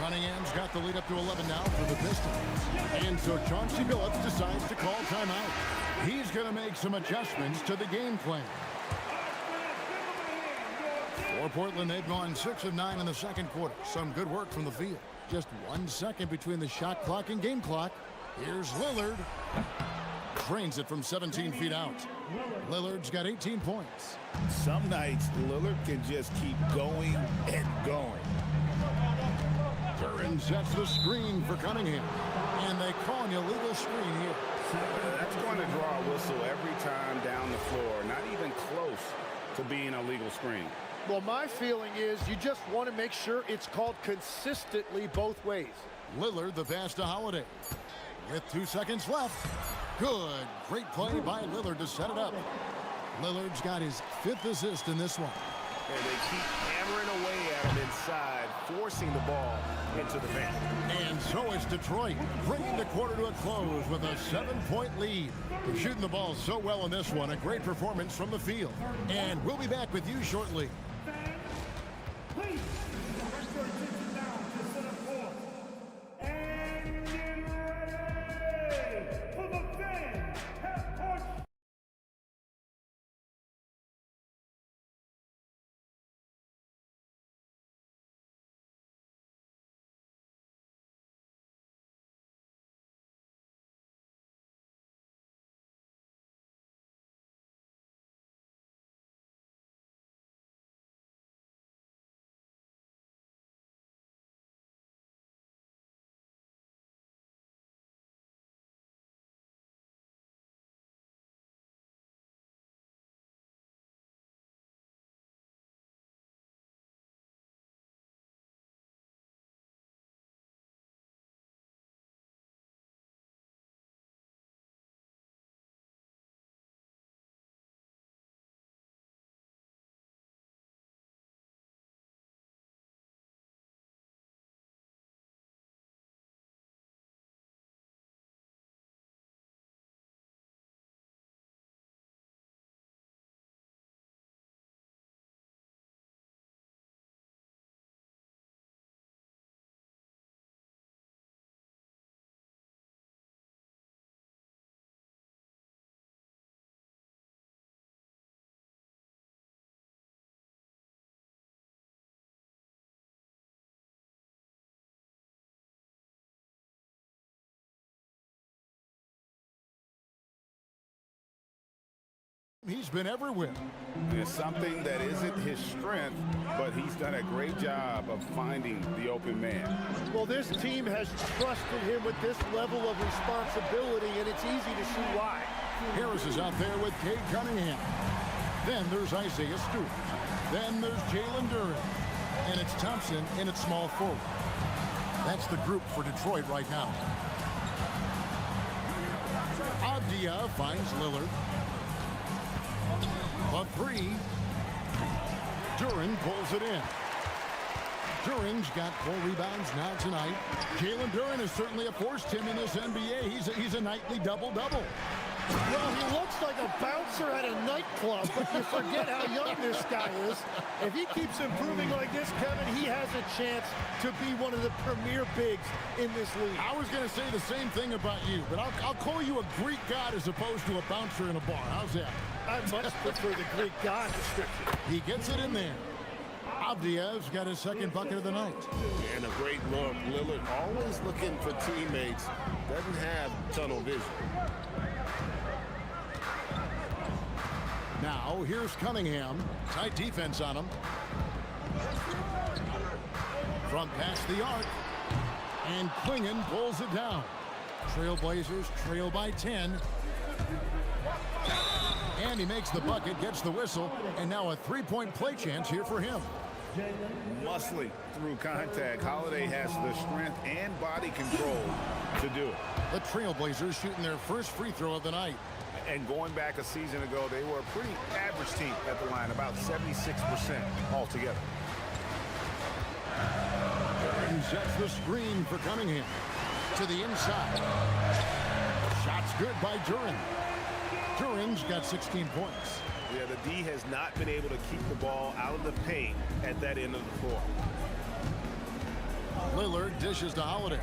Cunningham's got the lead up to 11 now for the Pistons. And so Chauncey Billups decides to call timeout. He's going to make some adjustments to the game plan. For Portland, they've gone 6 of 9 in the second quarter. Some good work from the field. Just 1 second between the shot clock and game clock. Here's Lillard. Drains it from 17 feet out. Lillard's got 18 points. Some nights, Lillard can just keep going and going. Duran sets the screen for Cunningham. And they call an illegal screen here. That's going to draw a whistle every time down the floor. Not even close to being a legal screen. Well, my feeling is you just want to make sure it's called consistently both ways. Lillard the pass to Holiday. With 2 seconds left. Good. Great play by Lillard to set it up. Lillard's got his 5th assist in this one. And they keep hammering away at him inside, forcing the ball into the paint. And so is Detroit, bringing the quarter to a close with a 7-point lead. They're shooting the ball so well in this one. A great performance from the field. And we'll be back with you shortly. Please, your attention now to center court. And get ready for the fan half-court. He's been everywhere. There's something that isn't his strength, but he's done a great job of finding the open man. Well, this team has trusted him with this level of responsibility, and it's easy to see why. Harris is out there with Cade Cunningham. Then there's Isaiah Stewart. Then there's Jalen Duran. And it's Thompson in at small forward. That's the group for Detroit right now. Abdia finds Lillard. A 3. Duran pulls it in. Duran's got 4 rebounds now tonight. Jalen Duran has certainly forced him in this NBA. He's a nightly double-double. Well, he looks like a bouncer at a nightclub, but you forget how young this guy is. If he keeps improving like this, Kevin, he has a chance to be one of the premier bigs in this league. I was going to say the same thing about you, but I'll call you a Greek god as opposed to a bouncer in a bar. How's that? I much prefer the Greek god description. He gets it in there. Avdiiv's got his second bucket of the night. And a great look. Lillard always looking for teammates. Doesn't have tunnel vision. Now, here's Cunningham. Tight defense on him. From past the arc. And Klingon pulls it down. Trailblazers trail by 10. And he makes the bucket, gets the whistle, and now a three-point play chance here for him. Muscly through contact. Holiday has the strength and body control to do it. The Trailblazers shooting their first free throw of the night. And going back a season ago, they were a pretty average team at the line, about 76% altogether. And sets the screen for Cunningham. To the inside. Shot's good by Duran. Duran's got 16 points. Yeah, the D has not been able to keep the ball out of the paint at that end of the floor. Lillard dishes to Holiday.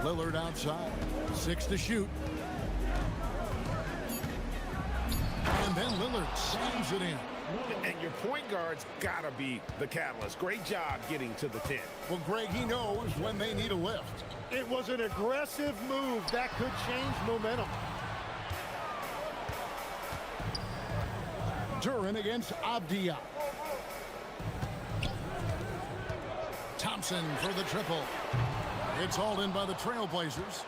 Lillard outside. 6 to shoot. And then Lillard slams it in. And your point guard's got to be the catalyst. Great job getting to the 10. Well, Greg, he knows when they need a lift. It was an aggressive move that could change momentum. Duran against Avdiiv. Thompson for the triple. It's hauled in by the Trailblazers.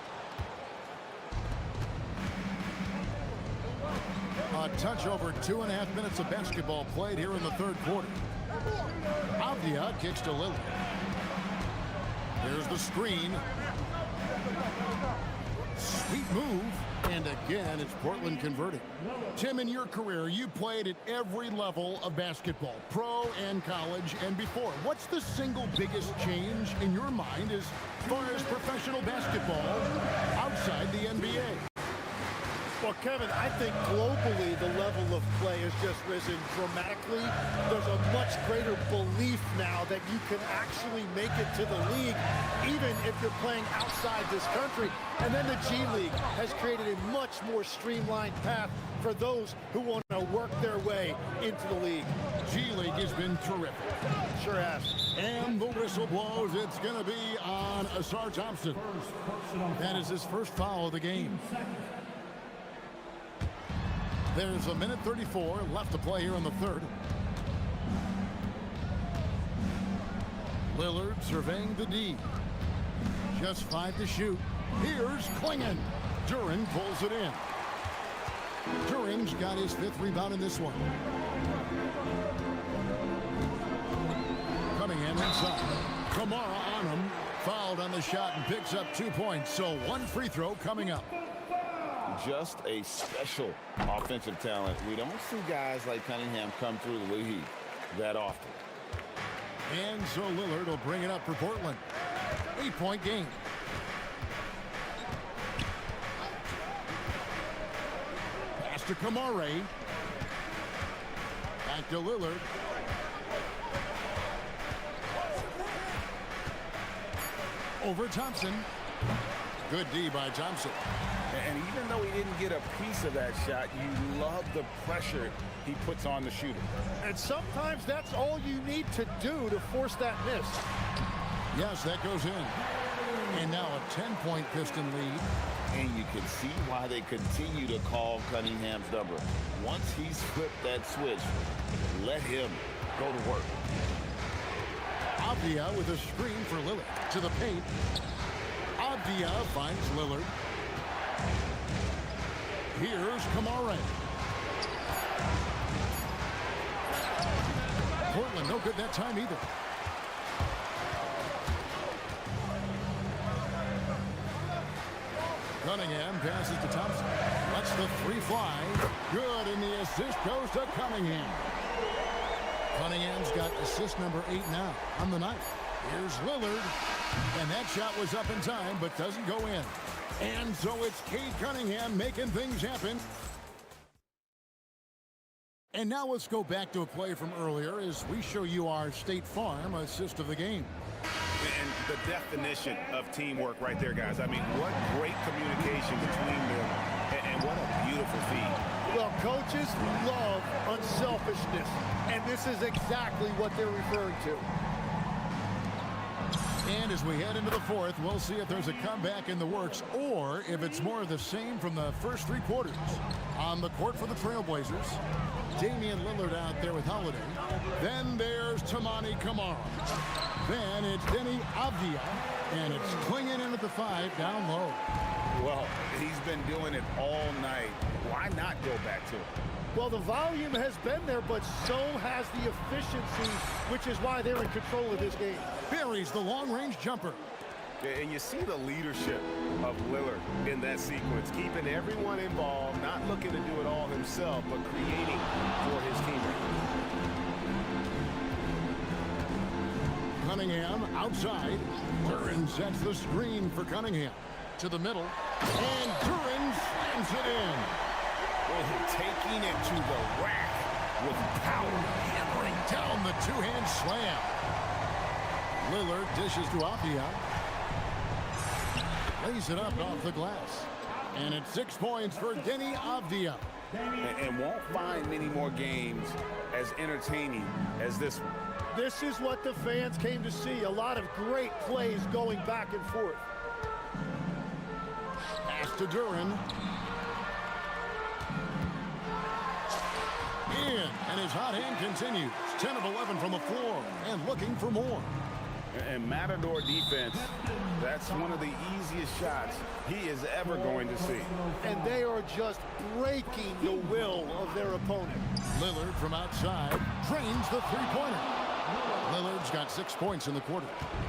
A touch over 2.5 minutes of basketball played here in the third quarter. Avdiiv kicks to Lillard. There's the screen. Sweet move. And again, it's Portland converting. Tim, in your career, you played at every level of basketball, pro and college and before. What's the single biggest change in your mind as far as professional basketball outside the NBA? Well, Kevin, I think globally the level of play has just risen dramatically. There's a much greater belief now that you can actually make it to the league, even if you're playing outside this country. And then the G League has created a much more streamlined path for those who want to work their way into the league. G League has been terrific. Sure has. And the whistle blows. It's going to be on Asar Thompson. That is his first foul of the game. There's a minute 34 left to play here in the third. Lillard surveying the D. Just 5 to shoot. Here's Klingon. Duran pulls it in. Duran's got his 5th rebound in this one. Cunningham inside. Kamara on him. Fouled on the shot and picks up 2 points. So 1 free throw coming up. Just a special offensive talent. We don't see guys like Cunningham come through the league that often. And so Lillard will bring it up for Portland. 8-point game. Pass to Kamara. Back to Lillard. Over Thompson. Good D by Thompson. And even though he didn't get a piece of that shot, you love the pressure he puts on the shooter. And sometimes that's all you need to do to force that miss. Yes, that goes in. And now a 10-point Piston lead. And you can see why they continue to call Cunningham's number. Once he's flipped that switch, let him go to work. Avdiiv with a screen for Lillard. To the paint. Avdiiv finds Lillard. Here's Kamara. Portland no good that time either. Cunningham passes to Thompson. Lets the 3 fly. Good, and the assist goes to Cunningham. Cunningham's got assist number 8 now on the night. Here's Lillard. And that shot was up in time, but doesn't go in. And so it's Cade Cunningham making things happen. And now let's go back to a play from earlier as we show you our State Farm assist of the game. And the definition of teamwork right there, guys. I mean, what great communication between them, and what a beautiful feed. Well, coaches love unselfishness, and this is exactly what they're referring to. And as we head into the fourth, we'll see if there's a comeback in the works or if it's more of the same from the first three quarters. On the court for the Trailblazers, Damian Lillard out there with Holiday. Then there's Tamani Kamara. Then it's Denny Avdia, and it's clinging in at the 5 down low. Well, he's been doing it all night. Why not go back to it? Well, the volume has been there, but so has the efficiency, which is why they're in control of this game. Buries the long-range jumper. And you see the leadership of Lillard in that sequence, keeping everyone involved, not looking to do it all himself, but creating for his teammates. Cunningham outside. Duren sets the screen for Cunningham. To the middle. And Duren slams it in. Taking it to the rack with power. Hammering down the two-hand slam. Lillard dishes to Avdia. Lays it up off the glass. And it's 6 points for Denny Avdia. And won't find many more games as entertaining as this one. This is what the fans came to see. A lot of great plays going back and forth. Pass to Duren. And his hot hand continues. 10 of 11 from the floor and looking for more. And Matador defense, that's one of the easiest shots he is ever going to see. And they are just breaking the will of their opponent. Lillard from outside drains the three-pointer. Lillard's got 6 points in the quarter.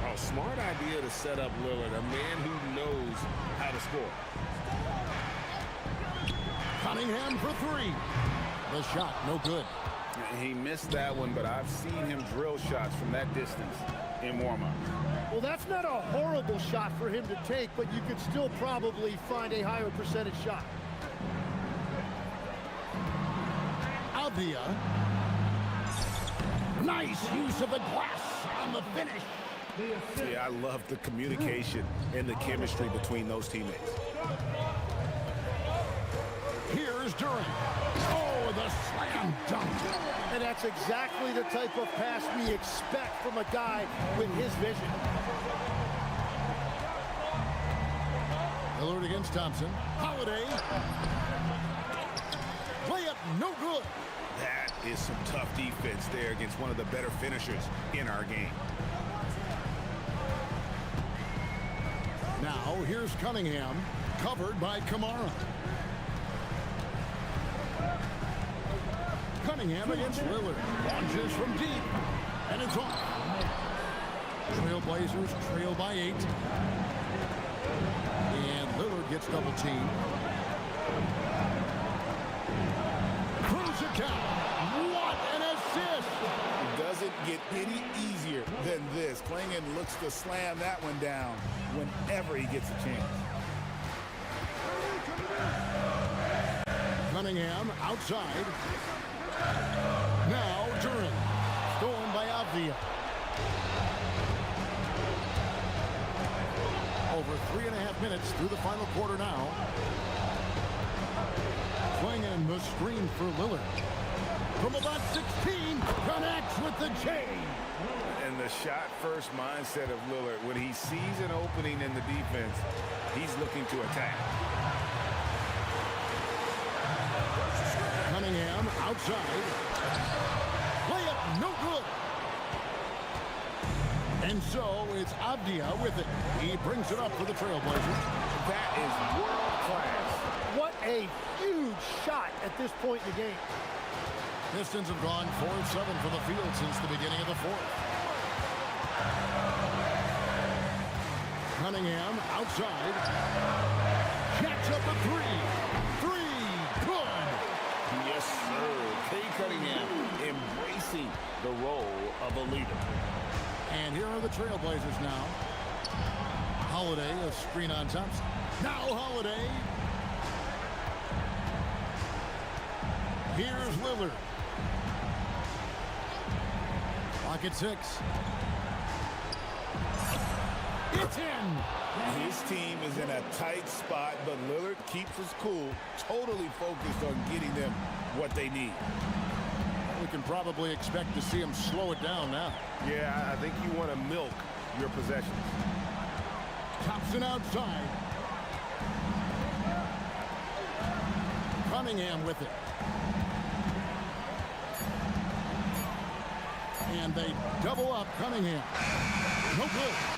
Oh, smart idea to set up Lillard, a man who knows how to score. Cunningham for 3. The shot, no good. He missed that one, but I've seen him drill shots from that distance in warm-up. Well, that's not a horrible shot for him to take, but you could still probably find a higher percentage shot. Avdia. Nice use of the glass on the finish. Yeah, I love the communication and the chemistry between those teammates. Here's Duren. Oh, the slam dunk. And that's exactly the type of pass we expect from a guy with his vision. Lillard against Thompson. Holiday. Layup, no good. That is some tough defense there against one of the better finishers in our game. Now, here's Cunningham, covered by Kamara. Cunningham against Lillard. Launches from deep. And it's off. Trailblazers trail by 8. And Lillard gets double teamed. Throws it down. What an assist! It doesn't get any easier than this. Klingon looks to slam that one down whenever he gets a chance. Cunningham outside. Now Duren. Stolen by Avdia. Over 3.5 minutes through the final quarter now. Klingon the screen for Lillard. From about 16, connects with the chain. And the shot-first mindset of Lillard, when he sees an opening in the defense, he's looking to attack. Cunningham outside. Layup, no good. And so it's Avdia with it. He brings it up for the Trailblazers. That is world class. What a huge shot at this point in the game. Pistons have gone 4-7 from the field since the beginning of the fourth. Cunningham outside. Jacks up a 3. 3, good. Yes, sir. Cade Cunningham embracing the role of a leader. And here are the Trailblazers now. Holiday, a screen on Thompson. Now Holiday. Here's Lillard. Clock at 6. It's in. His team is in a tight spot, but Lillard keeps his cool, totally focused on getting them what they need. We can probably expect to see him slow it down now. Yeah, I think you want to milk your possessions. Thompson outside. Cunningham with it. And they double up Cunningham. No good.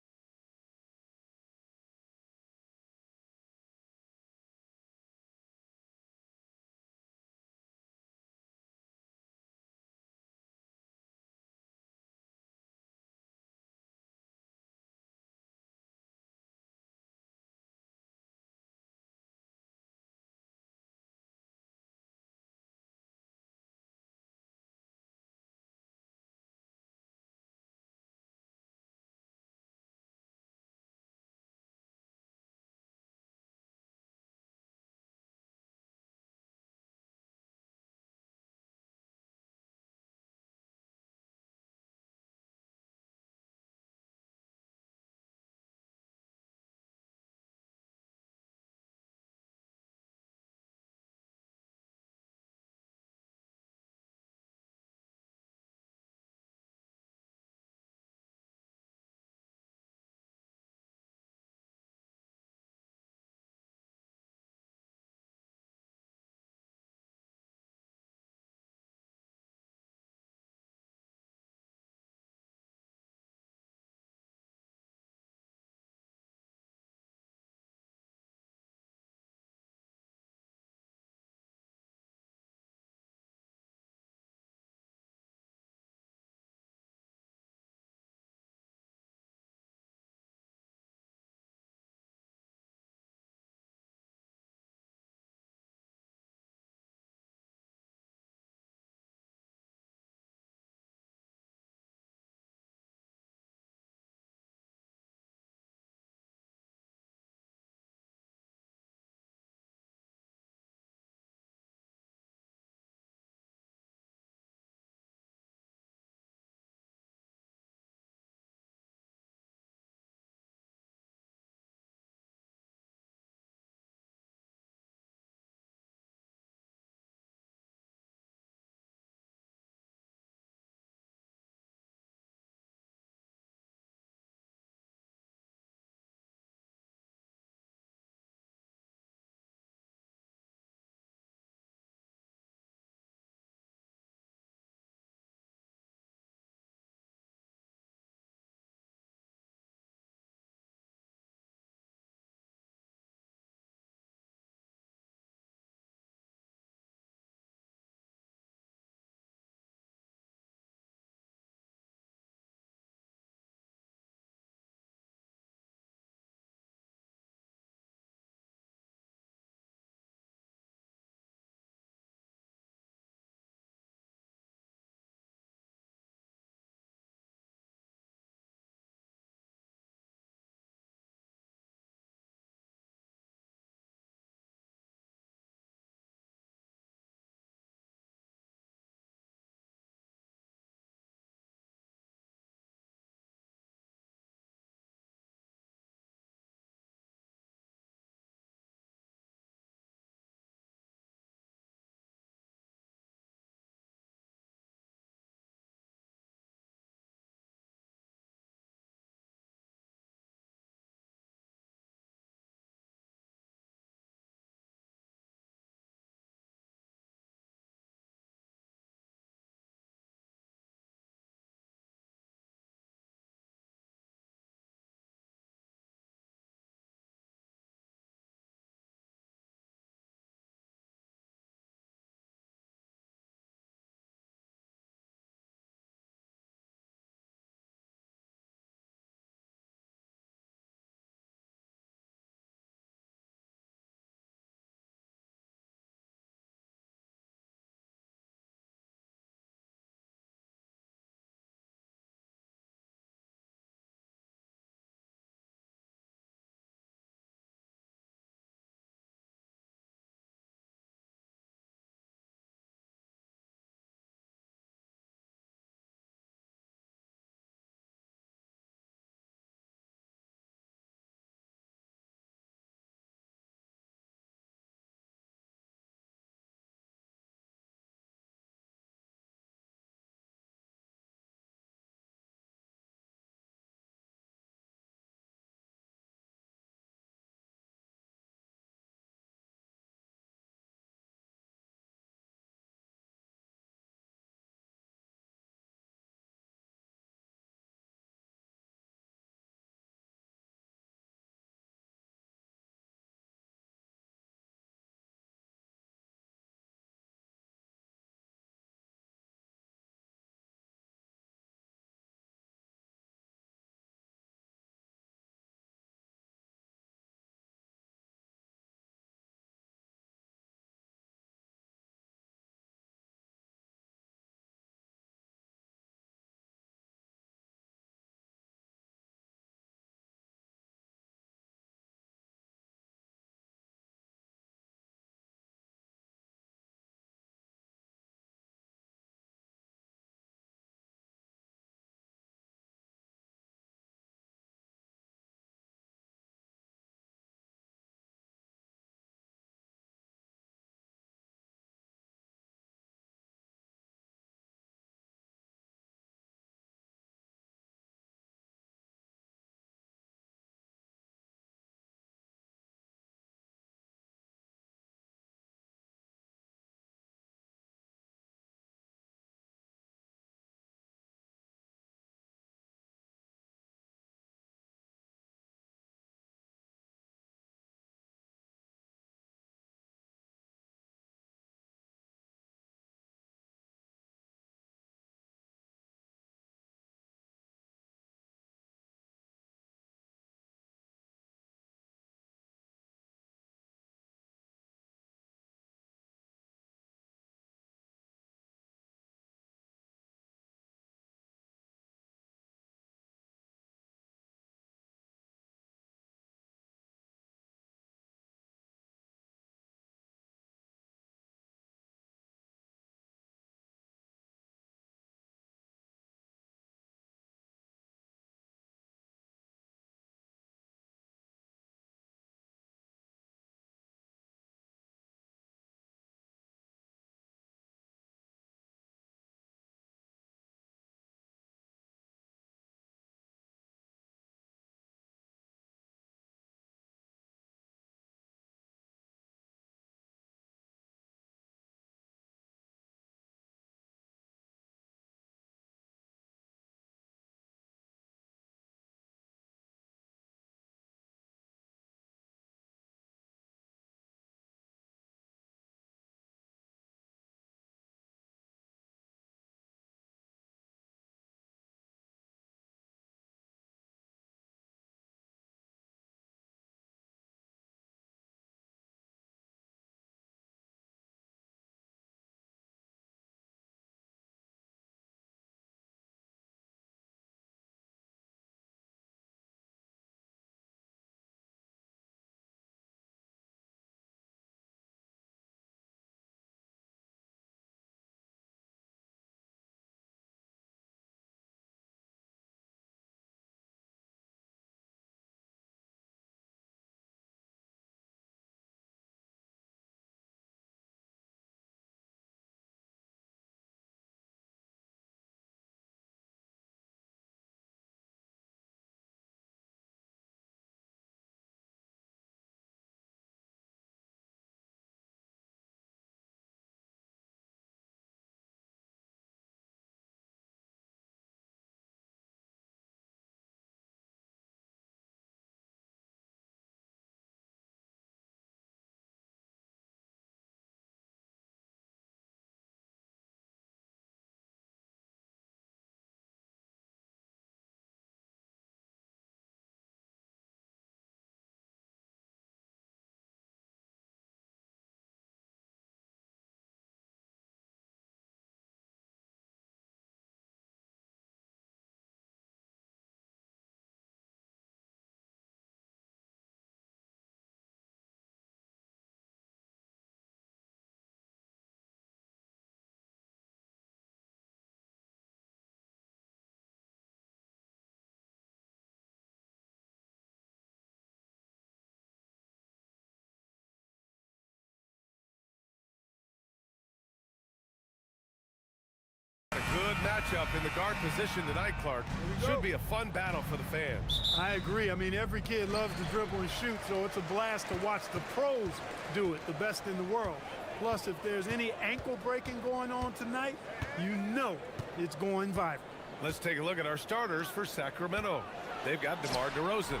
matchup in the guard position tonight, Clark. Should be a fun battle for the fans. I agree. I mean, every kid loves to dribble and shoot, so it's a blast to watch the pros do it, the best in the world. Plus, if there's any ankle breaking going on tonight, you know it's going viral. Let's take a look at our starters for Sacramento. They've got DeMar DeRozan.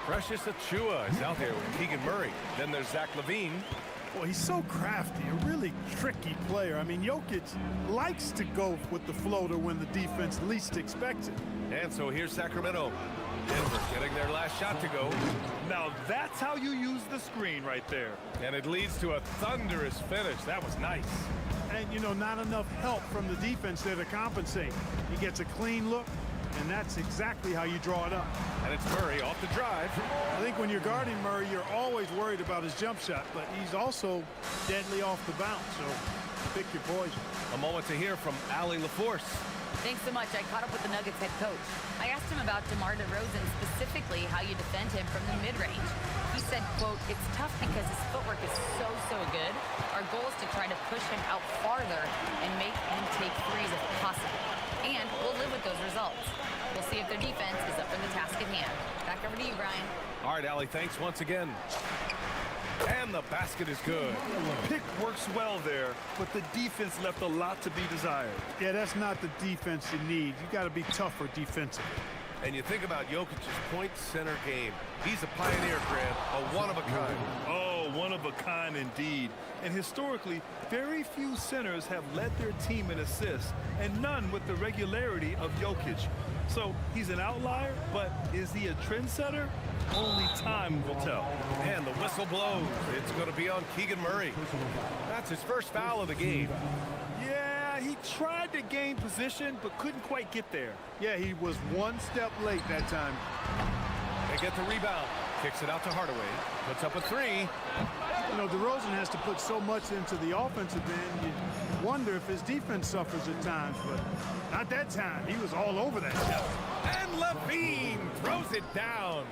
Precious Achiuwa is out there with Keegan Murray. Then there's Zach LaVine. Well, he's so crafty, a really tricky player. I mean, Jokic likes to go with the floater when the defense least expects it. And so here's Sacramento. Denver getting their last shot to go. Now that's how you use the screen right there. And it leads to a thunderous finish. That was nice. And, you know, not enough help from the defense there to compensate. He gets a clean look, and that's exactly how you draw it up. And it's Murray off the drive. I think when you're guarding Murray, you're always worried about his jump shot, but he's also deadly off the bounce, so pick your poison. A moment to hear from Allie LaForce. Thanks so much. I caught up with the Nuggets head coach. I asked him about DeMar DeRozan, specifically how you defend him from the mid-range. He said, quote, "It's tough because his footwork is so good. Our goal is to try to push him out farther and make him take threes if possible. And we'll live with those results. We'll see if their defense is up for the task at hand." Back over to you, Brian. All right, Allie, thanks once again. And the basket is good. Pick works well there, but the defense left a lot to be desired. Yeah, that's not the defense you need. You got to be tougher defensively. And you think about Jokic's point center game. He's a pioneer, Grant, a one-of-a-kind. Oh, one of a kind indeed. And historically, very few centers have led their team in assists, and none with the regularity of Jokic. So he's an outlier, but is he a trendsetter? Only time will tell. And the whistle blows. It's going to be on Keegan Murray. That's his first foul of the game. Yeah, he tried to gain position, but couldn't quite get there. Yeah, he was one step late that time. They get the rebound. Kicks it out to Hardaway. Puts up a three. You know, DeRozan has to put so much into the offensive end. You wonder if his defense suffers at times, but not that time. He was all over that shot. And LaVine throws it down.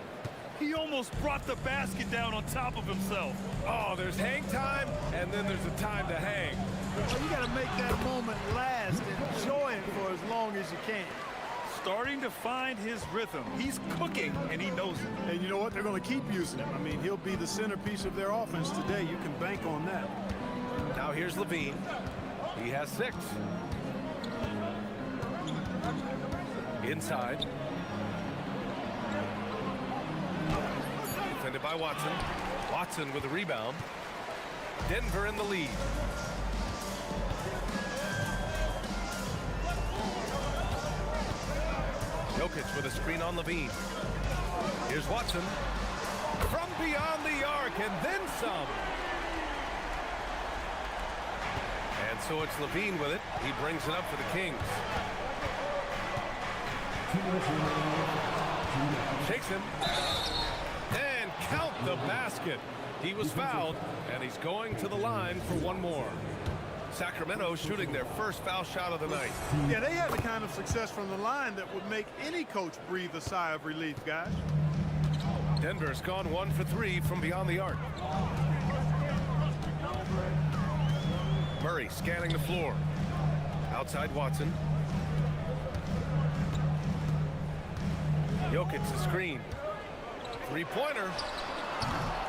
He almost brought the basket down on top of himself. Oh, there's hang time, and then there's a time to hang. Well, you got to make that moment last and enjoy it for as long as you can. Starting to find his rhythm. He's cooking, and he knows it. And you know what? They're going to keep using him. I mean, he'll be the centerpiece of their offense today. You can bank on that. Now here's LaVine. He has 6. Inside. Defended by Watson. Watson with a rebound. Denver in the lead. Jokic with a screen on LaVine. Here's Watson. From beyond the arc and then some. And so it's LaVine with it. He brings it up for the Kings. Shakes him. And count the basket. He was fouled, and he's going to the line for one more. Sacramento shooting their first foul shot of the night. Yeah, they had the kind of success from the line that would make any coach breathe a sigh of relief, guys. Denver's gone 1 for 3 from beyond the arc. Murray scanning the floor. Outside Watson. Jokic the screen. Three-pointer.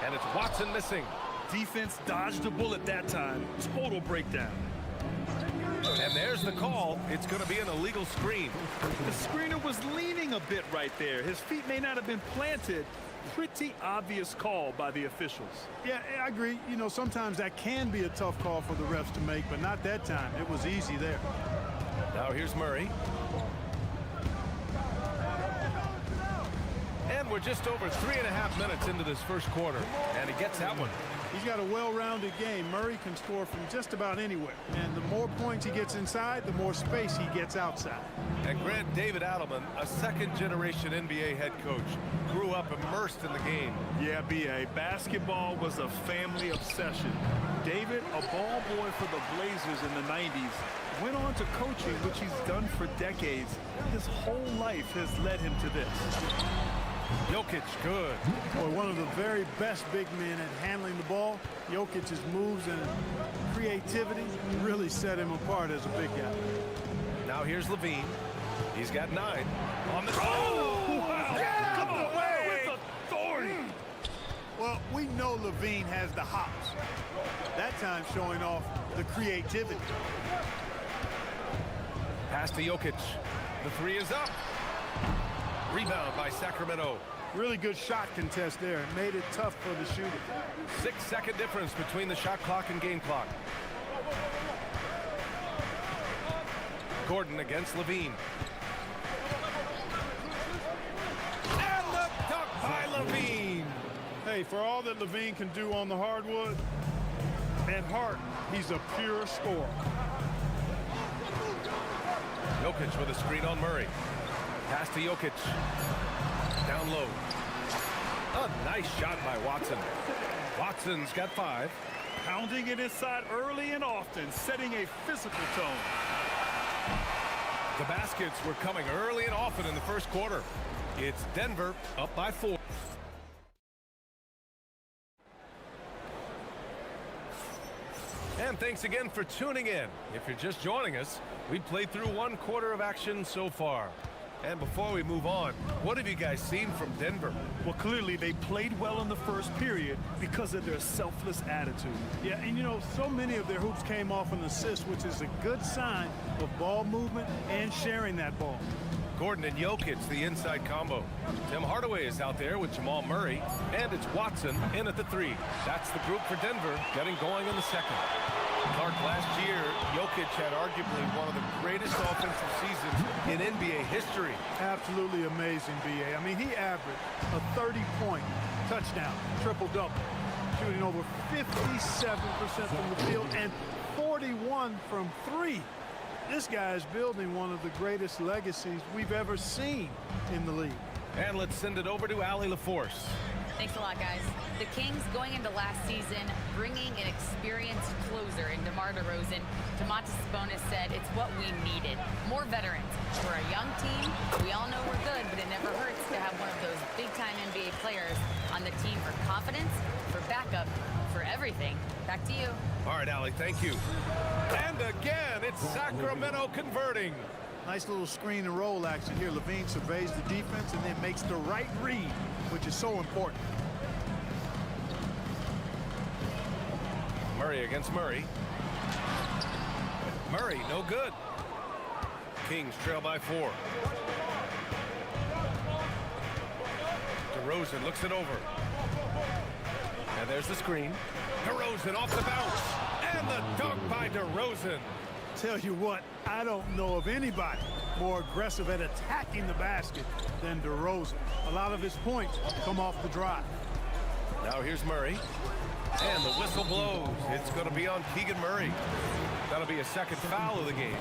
And it's Watson missing. Defense dodged a bullet that time. Total breakdown. And there's the call. It's going to be an illegal screen. The screener was leaning a bit right there. His feet may not have been planted. Pretty obvious call by the officials. Yeah, I agree. You know, sometimes that can be a tough call for the refs to make, but not that time. It was easy there. Now here's Murray. And we're just over 3.5 minutes into this first quarter. And he gets that one. He's got a well-rounded game. Murray can score from just about anywhere. And the more points he gets inside, the more space he gets outside. And Grant, David Adelman, a second-generation NBA head coach, grew up immersed in the game. Yeah, B.A. Basketball was a family obsession. David, a ball boy for the Blazers in the 90s, went on to coaching, which he's done for decades. His whole life has led him to this. Jokic, good. Boy, one of the very best big men at handling the ball. Jokic's moves and creativity really set him apart as a big guy. Now Now here's Levine. He's got 9 on the... Oh! Wow. Yeah, Come away with authority. Well, we know Levine has the hops. That time showing off the creativity. Pass to Jokic. The 3 is up. Rebound by Sacramento. Really good shot contest there. It made it tough for the shooter. 6-second difference between the shot clock and game clock. Gordon against Levine. And the dunk by Levine. Hey, for all that Levine can do on the hardwood, at heart, he's a pure scorer. Jokic with a screen on Murray. Pass to Jokic. Down low. A nice shot by Watson. Watson's got 5. Pounding it inside early and often, setting a physical tone. The baskets were coming early and often in the first quarter. It's Denver up by 4. And thanks again for tuning in. If you're just joining us, we've played through 1 quarter of action so far. And before we move on, what have you guys seen from Denver? Well, clearly they played well in the first period because of their selfless attitude. Yeah, and you know, so many of their hoops came off an assist, which is a good sign of ball movement and sharing that ball. Gordon and Jokic, the inside combo. Tim Hardaway is out there with Jamal Murray, and it's Watson in at the 3. That's the group for Denver getting going in the second. Clark, last year, Jokic had arguably one of the greatest offensive seasons in NBA history. Absolutely amazing, B.A. I mean, he averaged a 30-point touchdown, triple-double, shooting over 57% from the field and 41 from 3. This guy is building one of the greatest legacies we've ever seen in the league. And let's send it over to Allie LaForce. Thanks a lot, guys. The Kings going into last season, bringing an experienced closer in DeMar DeRozan. Domantas Sabonis said it's what we needed. More veterans. We're a young team. We all know we're good, but it never hurts to have one of those big-time NBA players on the team for confidence, for backup, for everything. Back to you. All right, Allie, thank you. And again, it's Sacramento converting. Nice little screen and roll action here. Levine surveys the defense and then makes the right read, which is so important. Murray against Murray. Murray, no good. Kings trail by 4. DeRozan looks it over. And there's the screen. DeRozan off the bounce. And the dunk by DeRozan. Tell you what, I don't know of anybody more aggressive at attacking the basket than DeRozan. A lot of his points come off the drive. Now here's Murray. And the whistle blows. It's going to be on Keegan Murray. That'll be a second foul of the game.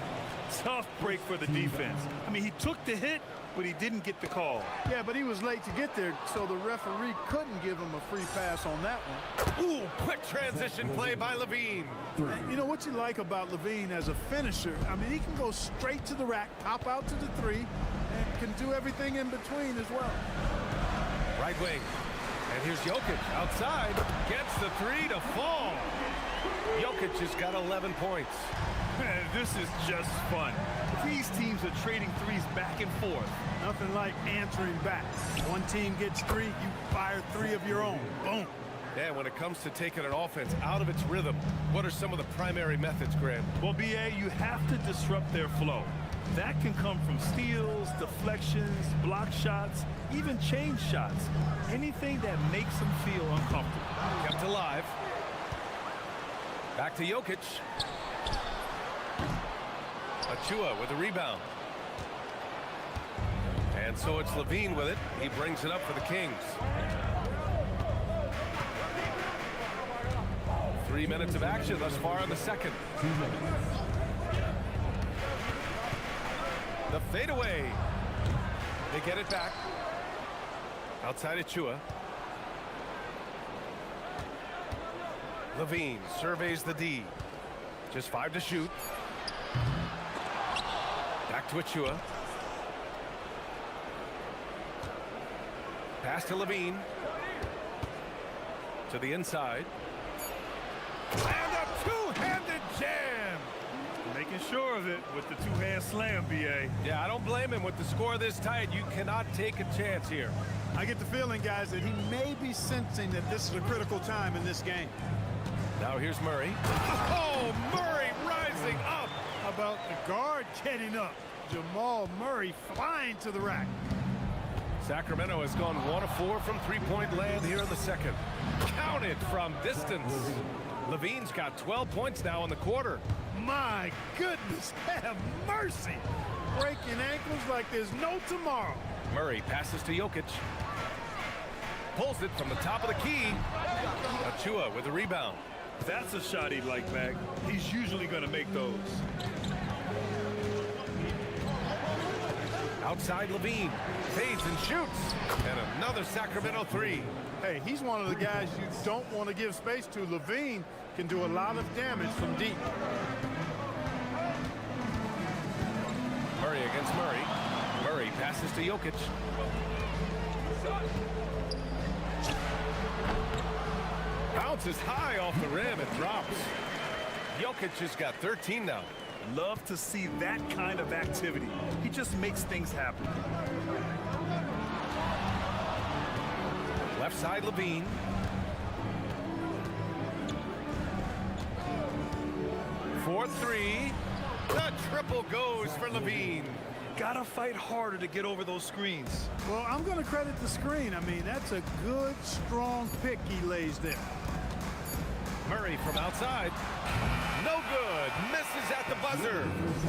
Tough break for the defense. I mean, he took the hit, but he didn't get the call. Yeah, but he was late to get there, so the referee couldn't give him a free pass on that one. Ooh, quick transition play by Levine. You know what you like about Levine as a finisher? I mean, he can go straight to the rack, pop out to the 3, and can do everything in between as well. Right wing. And here's Jokic outside. Gets the 3 to fall. Jokic has got 11 points. Man, this is just fun. These teams are trading threes back and forth. Nothing like answering back. One team gets 3, you fire 3 of your own. Boom. And when it comes to taking an offense out of its rhythm, what are some of the primary methods, Grant? Well, B.A., you have to disrupt their flow. That can come from steals, deflections, block shots, even change shots. Anything that makes them feel uncomfortable. Kept alive. Back to Jokic. Achua with the rebound. And so it's Levine with it. He brings it up for the Kings. 3 minutes of action thus far in the second. The fadeaway. They get it back. Outside Achua. Levine surveys the D. Just 5 to shoot. Back to Achua. Pass to Levine. To the inside. And a two-handed jam. Making Making sure of it with the two-hand slam, B.A. Yeah, I don't blame him. With the score this tight, you cannot take a chance here. I get the feeling, guys, that he may be sensing that this is a critical time in this game. Now here's Murray. Oh, Murray rising up. How about the guard getting up? Jamal Murray flying to the rack. Sacramento has gone 1 of 4 from three-point land here in the second. Counted from distance. Levine's got 12 points now in the quarter. My goodness, have mercy. Breaking ankles like there's no tomorrow. Murray passes to Jokic. Pulls it from the top of the key. Achua with a rebound. That's a shot he'd like back. He's usually going to make those. Outside Levine. Fades and shoots. And another Sacramento three. Hey, he's one of the guys you don't want to give space to. Levine can do a lot of damage from deep. Murray against Murray. Murray passes to Jokic. Bounces high off the rim and drops. Jokic has got 13 now. Love to see that kind of activity. He just makes things happen. Left side Levine. For three. The triple goes for Levine. Gotta fight harder to get over those screens. Well, I'm going to credit the screen. I mean, that's a good, strong pick he lays there. Murray from outside. No good. Misses at the buzzer.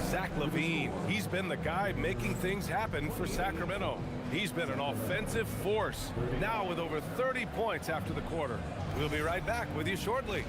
Zach Levine. He's been the guy making things happen for Sacramento. He's been an offensive force. Now with over 30 points after the quarter. We'll be right back with you shortly.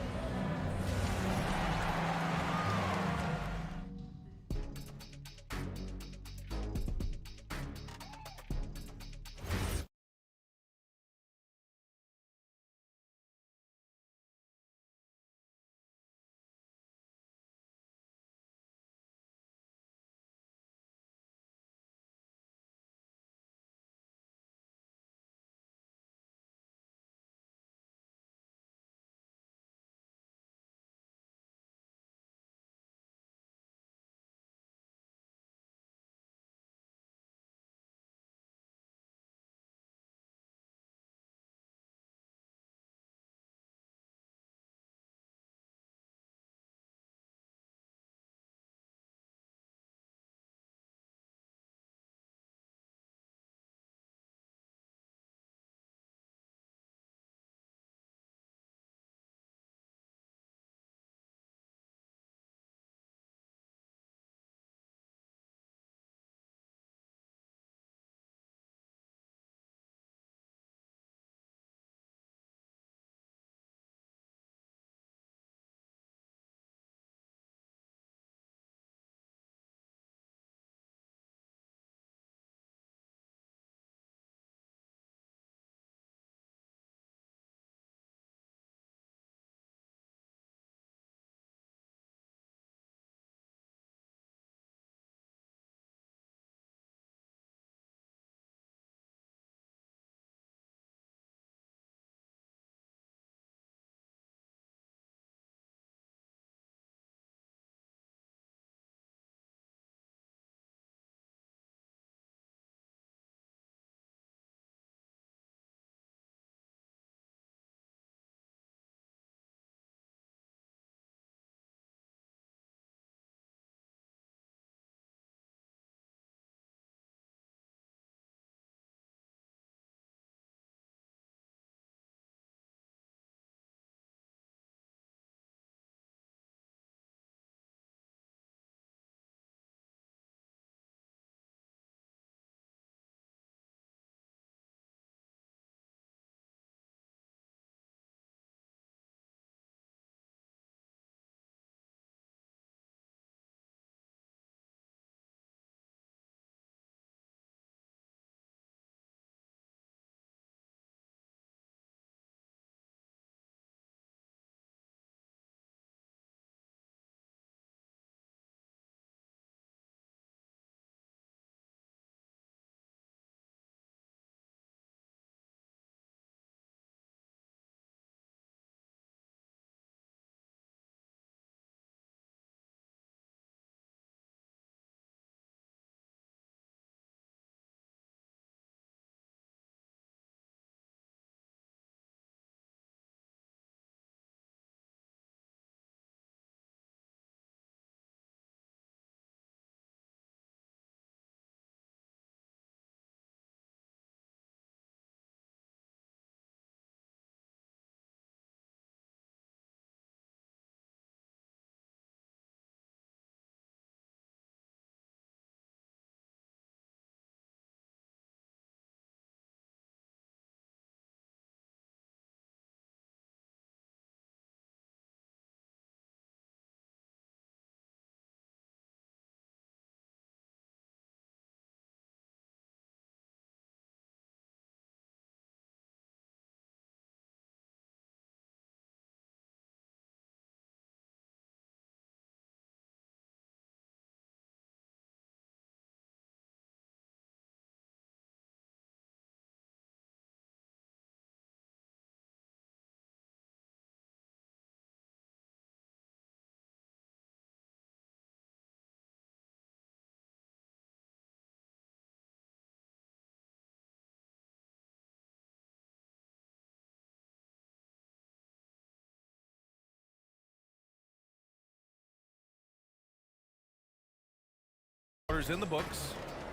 turnovers in the books.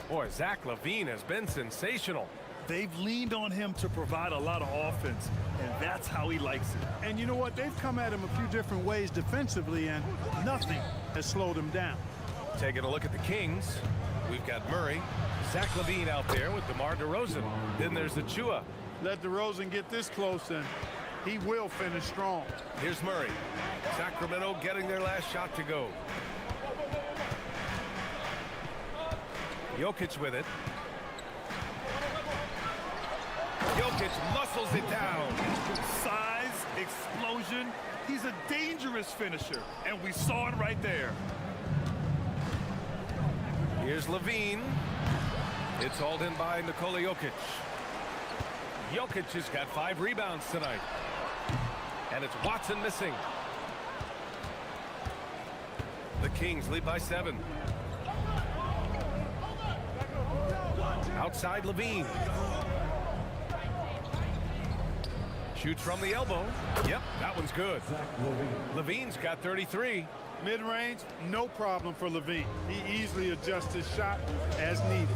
Boy, Zach LaVine has been sensational. They've leaned on him to provide a lot of offense, and that's how he likes it. And you know what? They've come at him a few different ways defensively, and nothing has slowed him down. Taking a look at the Kings, we've got Murray, Zach LaVine out there with DeMar DeRozan. Then there's the Chua. Let DeRozan get this close, and he will finish strong. Here's Murray. Sacramento getting their last shot to go. Jokic with it. Jokic muscles it down. Size, explosion. He's a dangerous finisher, and we saw it right there. Here's LaVine. It's hauled in by Nikola Jokic. Jokic has got 5 rebounds tonight. And it's Watson missing. The Kings lead by 7. Outside LaVine. Shoots from the elbow. Yep, that one's good. LaVine's got 33. Mid-range, no problem for LaVine. He easily adjusts his shot as needed.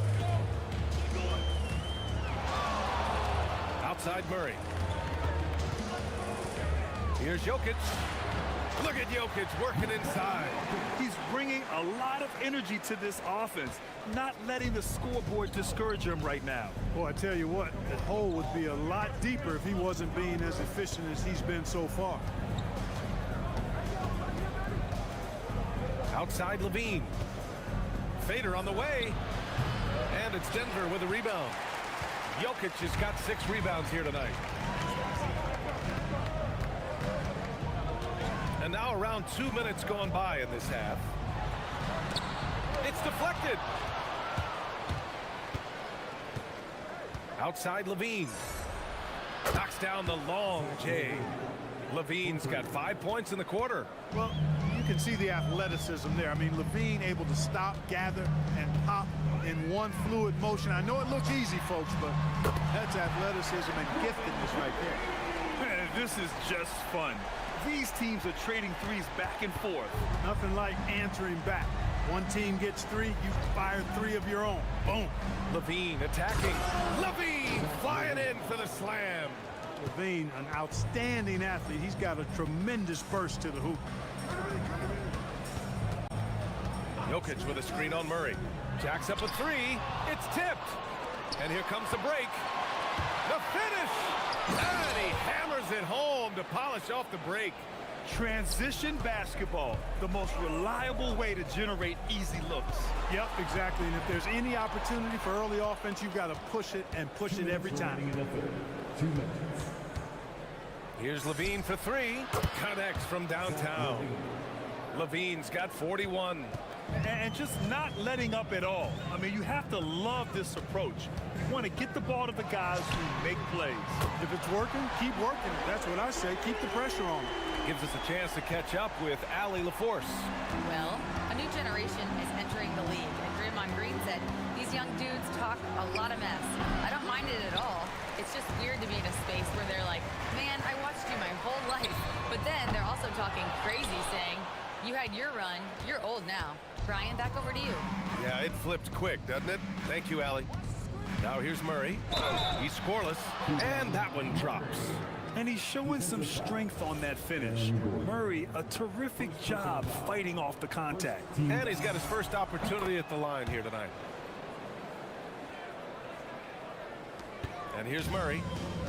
Outside Murray. Here's Jokic. Look at Jokic working inside. He's bringing a lot of energy to this offense, not letting the scoreboard discourage him right now. Well, I tell you what, the hole would be a lot deeper if he wasn't being as efficient as he's been so far. Outside LaVine. Fader on the way. And it's Denver with a rebound. Jokic has got 6 rebounds here tonight. And now around 2 minutes gone by in this half. It's deflected. Outside LaVine. Knocks down the long J. LaVine's got 5 points in the quarter. Well, you can see the athleticism there. I mean, LaVine able to stop, gather, and pop in one fluid motion. I know it looks easy, folks, but that's athleticism and giftedness right there. Man, this is just fun. These teams are trading threes back and forth. Nothing like answering back. One team gets 3, you fire 3 of your own. Boom. LaVine attacking. LaVine flying in for the slam. LaVine, an outstanding athlete. He's got a tremendous burst to the hoop. Jokic with a screen on Murray. Jacks up a 3. It's tipped. And here comes the break. The finish. And he hammers it home to polish off the break. Transition basketball, the most reliable way to generate easy looks. Yep, exactly. And if there's any opportunity for early offense, you've got to push it and push it every time. 2 minutes. Here's LaVine for 3. Connects from downtown. LaVine's got 41. And just not letting up at all. I mean, you have to love this approach. You want to get the ball to the guys who make plays. If it's working, keep working. That's what I say. Keep the pressure on. Gives us a chance to catch up with Allie LaForce. Well, a new generation is entering the league, and Draymond Green said these young dudes talk a lot of mess. I don't mind it at all. It's just weird to be in a space where they're like, man, I watched you my whole life. But then they're also talking crazy, saying, you had your run, you're old now. Brian, back over to you. Yeah, it flipped quick, doesn't it? Thank you, Allie. Now here's Murray. He's scoreless, and that one drops. And he's showing some strength on that finish. Murray, a terrific job fighting off the contact. And he's got his first opportunity at the line here tonight. And here's Murray.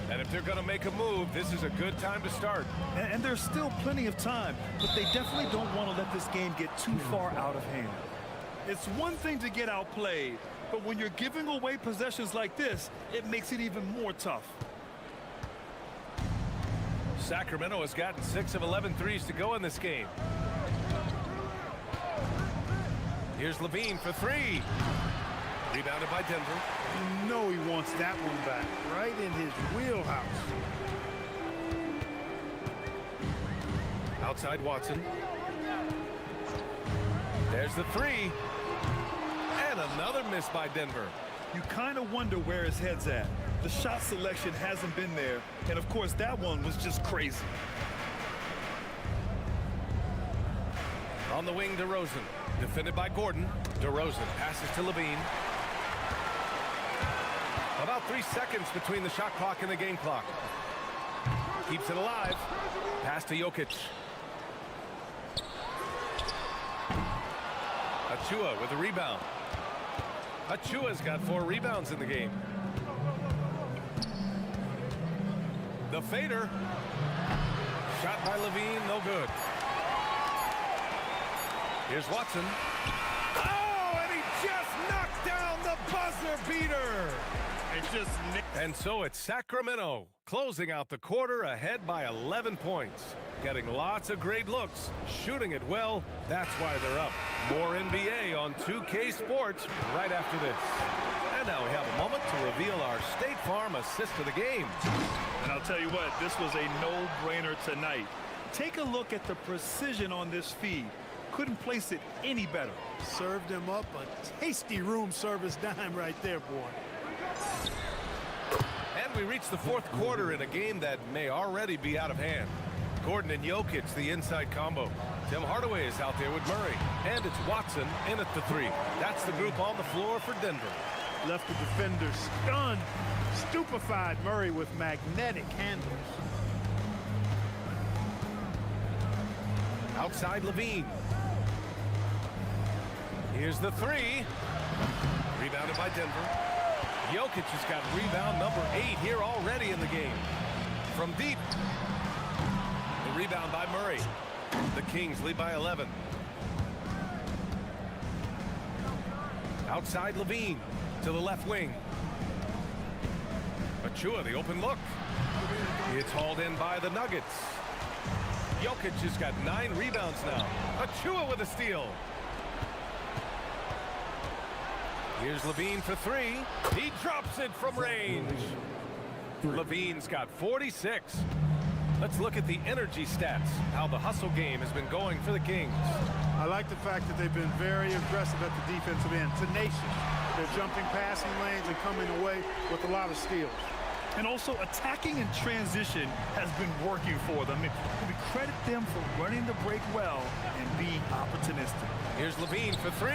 And if they're going to make a move, this is a good time to start. And there's still plenty of time, but they definitely don't want to let this game get too far out of hand. It's one thing to get outplayed, but when you're giving away possessions like this, it makes it even more tough. Sacramento has gotten 6 of 11 threes to go in this game. Here's LaVine for 3. Rebounded by Denver. You know he wants that one back, right in his wheelhouse. Outside Watson. There's the 3. And another miss by Denver. You kind of wonder where his head's at. The shot selection hasn't been there, and of course that one was just crazy. On the wing, DeRozan. Defended by Gordon. DeRozan passes to Levine. About 3 seconds between the shot clock and the game clock. Keeps it alive. Pass to Jokic. Achua with a rebound. Achua's got 4 rebounds in the game. The fader. Shot by Levine, no good. Here's Watson. Oh, and he just knocked down the buzzer beater. And so it's Sacramento closing out the quarter ahead by 11 points. Getting lots of great looks, shooting it well. That's why they're up. More NBA on 2K Sports right after this. And now we have a moment to reveal our State Farm assist of the game. And I'll tell you what, this was a no-brainer tonight. Take a look at the precision on this feed. Couldn't place it any better. Served him up a tasty room service dime right there, boy. And we reach the fourth quarter in a game that may already be out of hand. Gordon and Jokic, the inside combo. Tim Hardaway is out there with Murray. And it's Watson in at the 3. That's the group on the floor for Denver. Left the defender stunned, stupefied. Murray with magnetic handles. Outside Levine. Here's the 3. Rebounded by Denver. Jokic has got rebound number 8 here already in the game. From deep. The rebound by Murray. The Kings lead by 11. Outside Levine to the left wing. Achua, the open look. It's hauled in by the Nuggets. Jokic has got 9 rebounds now. Achua with a steal. Here's Levine for 3. He drops it from range. Levine's got 46. Let's look at the energy stats, how the hustle game has been going for the Kings. I like the fact that they've been very aggressive at the defensive end, tenacious. They're jumping passing lanes and coming away with a lot of steals. And also attacking in transition has been working for them. We credit them for running the break well and being opportunistic. Here's Levine for 3.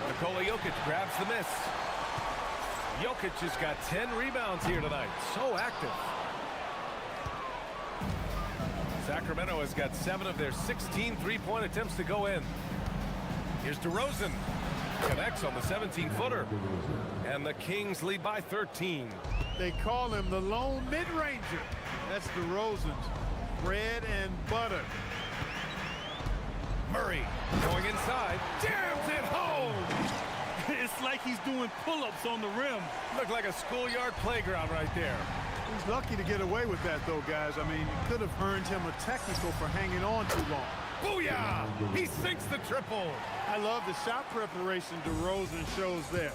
Nikola Jokic grabs the miss. Jokic has got 10 rebounds here tonight. So active. Sacramento has got 7 of their 16 three-point attempts to go in. Here's DeRozan. Connects on the 17-footer. And the Kings lead by 13. They call him the lone mid-ranger. That's DeRozan's bread and butter. Murray going inside. Jams it home. It's like he's doing pull-ups on the rim. Looked like a schoolyard playground right there. He's lucky to get away with that, though, guys. I mean, you could have earned him a technical for hanging on too long. Booyah! He sinks the triple. I love the shot preparation DeRozan shows there.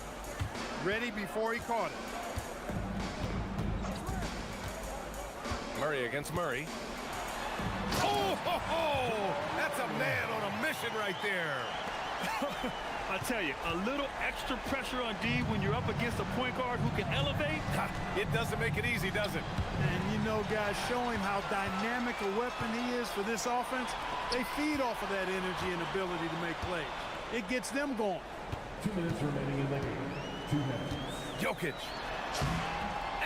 Ready before he caught it. Murray against Murray. Oh, ho, ho! That's a man on a mission right there. I tell you, a little extra pressure on D when you're up against a point guard who can elevate. It doesn't make it easy, does it? And you know, guys, showing how dynamic a weapon he is for this offense, they feed off of that energy and ability to make plays. It gets them going. 2 minutes remaining in the game. 2 minutes. Jokic.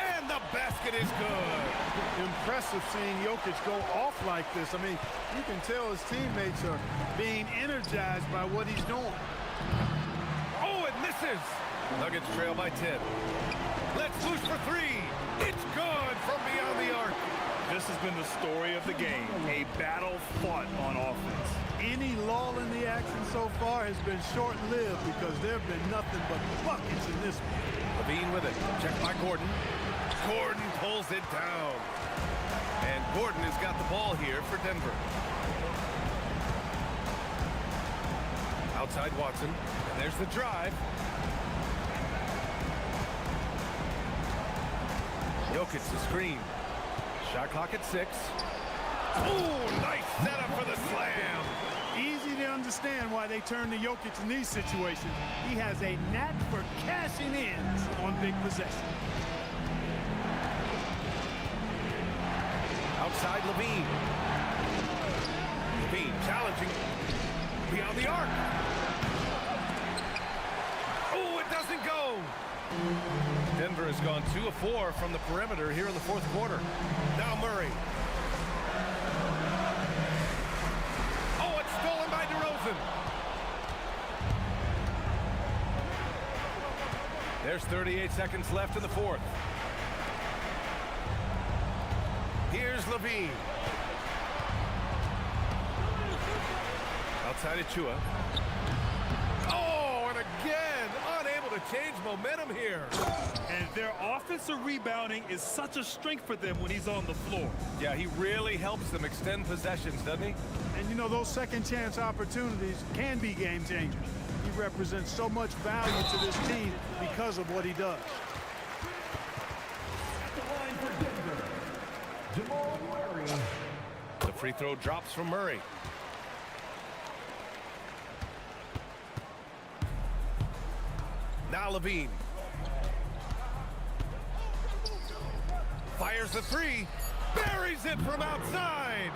And the basket is good. Impressive seeing Jokic go off like this. I mean, you can tell his teammates are being energized by what he's doing. Oh, it misses. Nuggets trail by 10. Let's loose for 3. It's good from beyond the arc. This has been the story of the game, a battle fought on offense. Any lull in the action so far has been short-lived because there have been nothing but buckets in this one. Levine with it. Checked by Gordon. Gordon pulls it down. And Gordon has got the ball here for Denver. Outside Watson. And there's the drive. Jokic the screen. Shot clock at 6. Ooh, nice setup for the slam. Easy to understand why they turn to Jokic in these situations. He has a knack for cashing in on big possession. Outside Levine. Levine challenging beyond the arc. Denver has gone 2 of 4 from the perimeter here in the fourth quarter. Now Murray. Oh, it's stolen by DeRozan. There's 38 seconds left in the fourth. Here's Levine. Outside of Chua. Oh, and again, unable to change momentum here. And their offensive rebounding is such a strength for them when he's on the floor. Yeah, he really helps them extend possessions, doesn't he? And you know, those second chance opportunities can be game changers. He represents so much value to this team because of what he does. At the line for Denver, Jamal Murray. The free throw drops from Murray. Now Levine. Fires the three. Buries it from outside.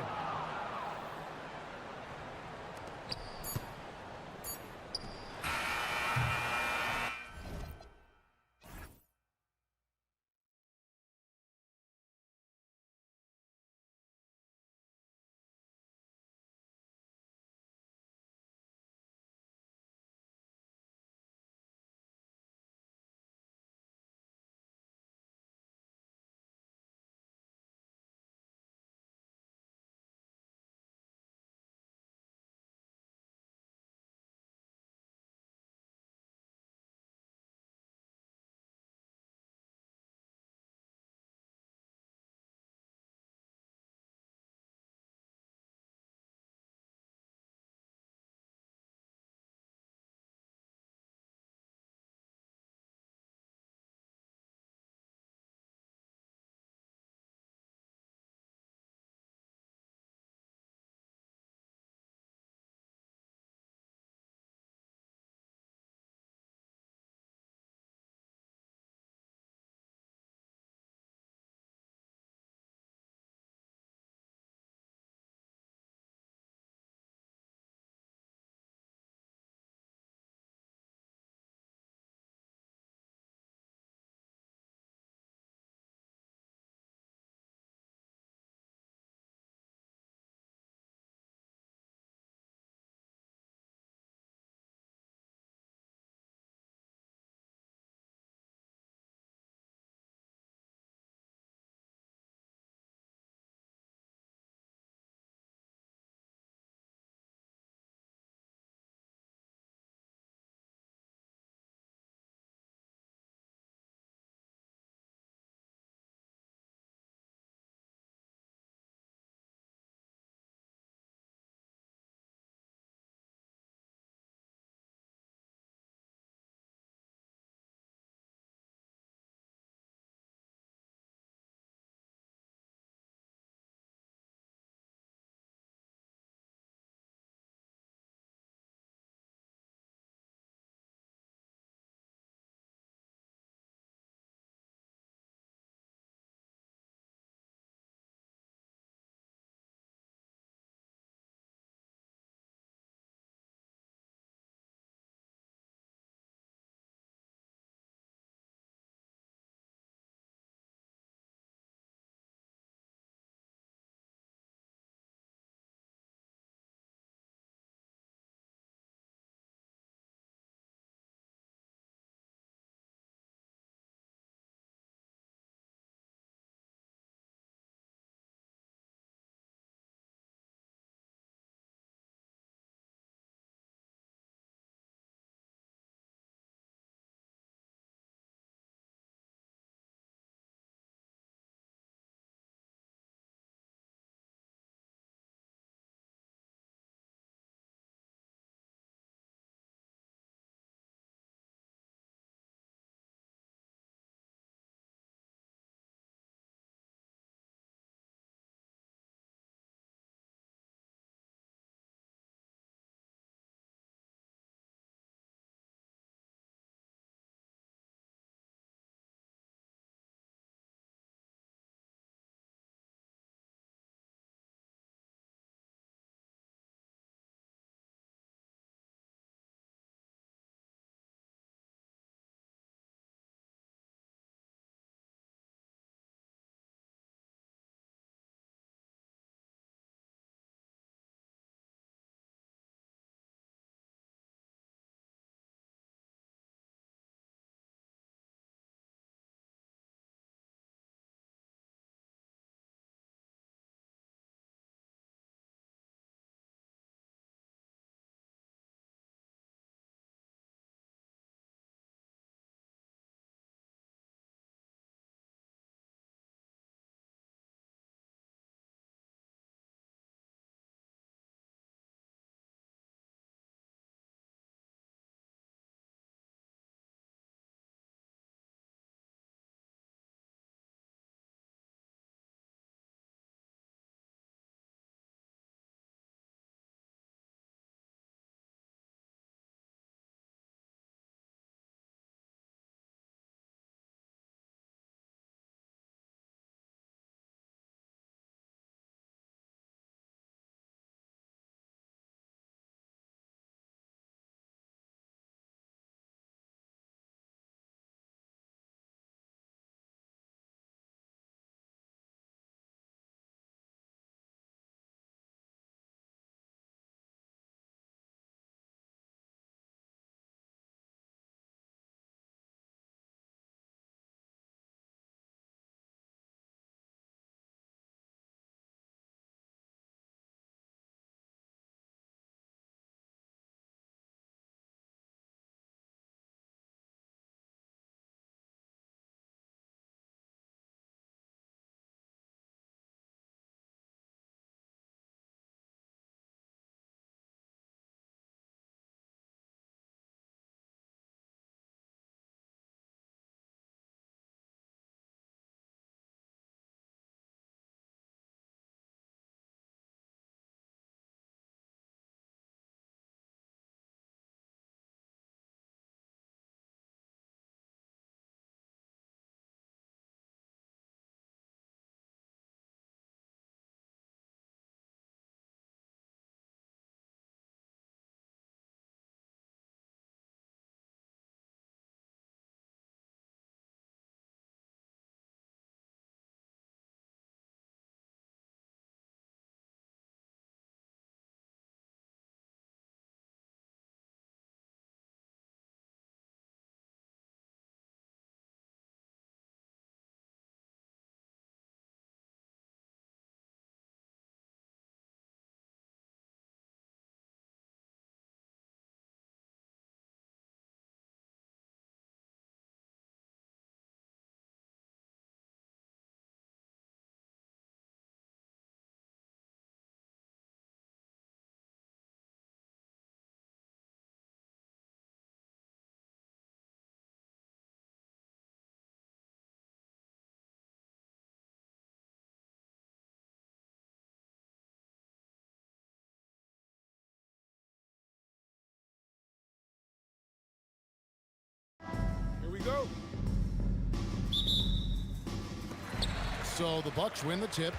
So the Bucks win the tip.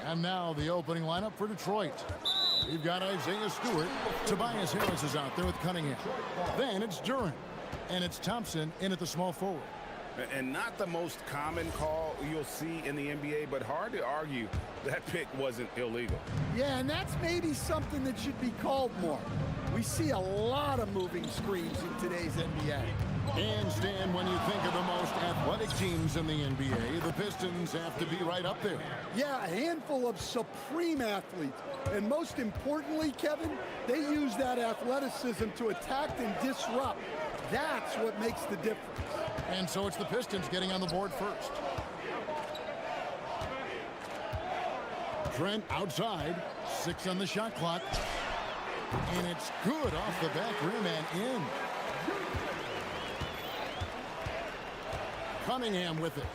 And now the opening lineup for Detroit. We've got Isaiah Stewart. Tobias Harris is out there with Cunningham. Then it's Duran. And it's Thompson in at the small forward. And not the most common call you'll see in the NBA, but hard to argue that pick wasn't illegal. Yeah, and that's maybe something that should be called more. We see a lot of moving screens in today's NBA. And Stan, when you think of the most athletic teams in the NBA, the Pistons have to be right up there. Yeah, a handful of supreme athletes. And most importantly, Kevin, they use that athleticism to attack and disrupt. That's what makes the difference. And so it's the Pistons getting on the board first. Trent outside, 6 on the shot clock. And it's good off the back rim and in. Cunningham with it.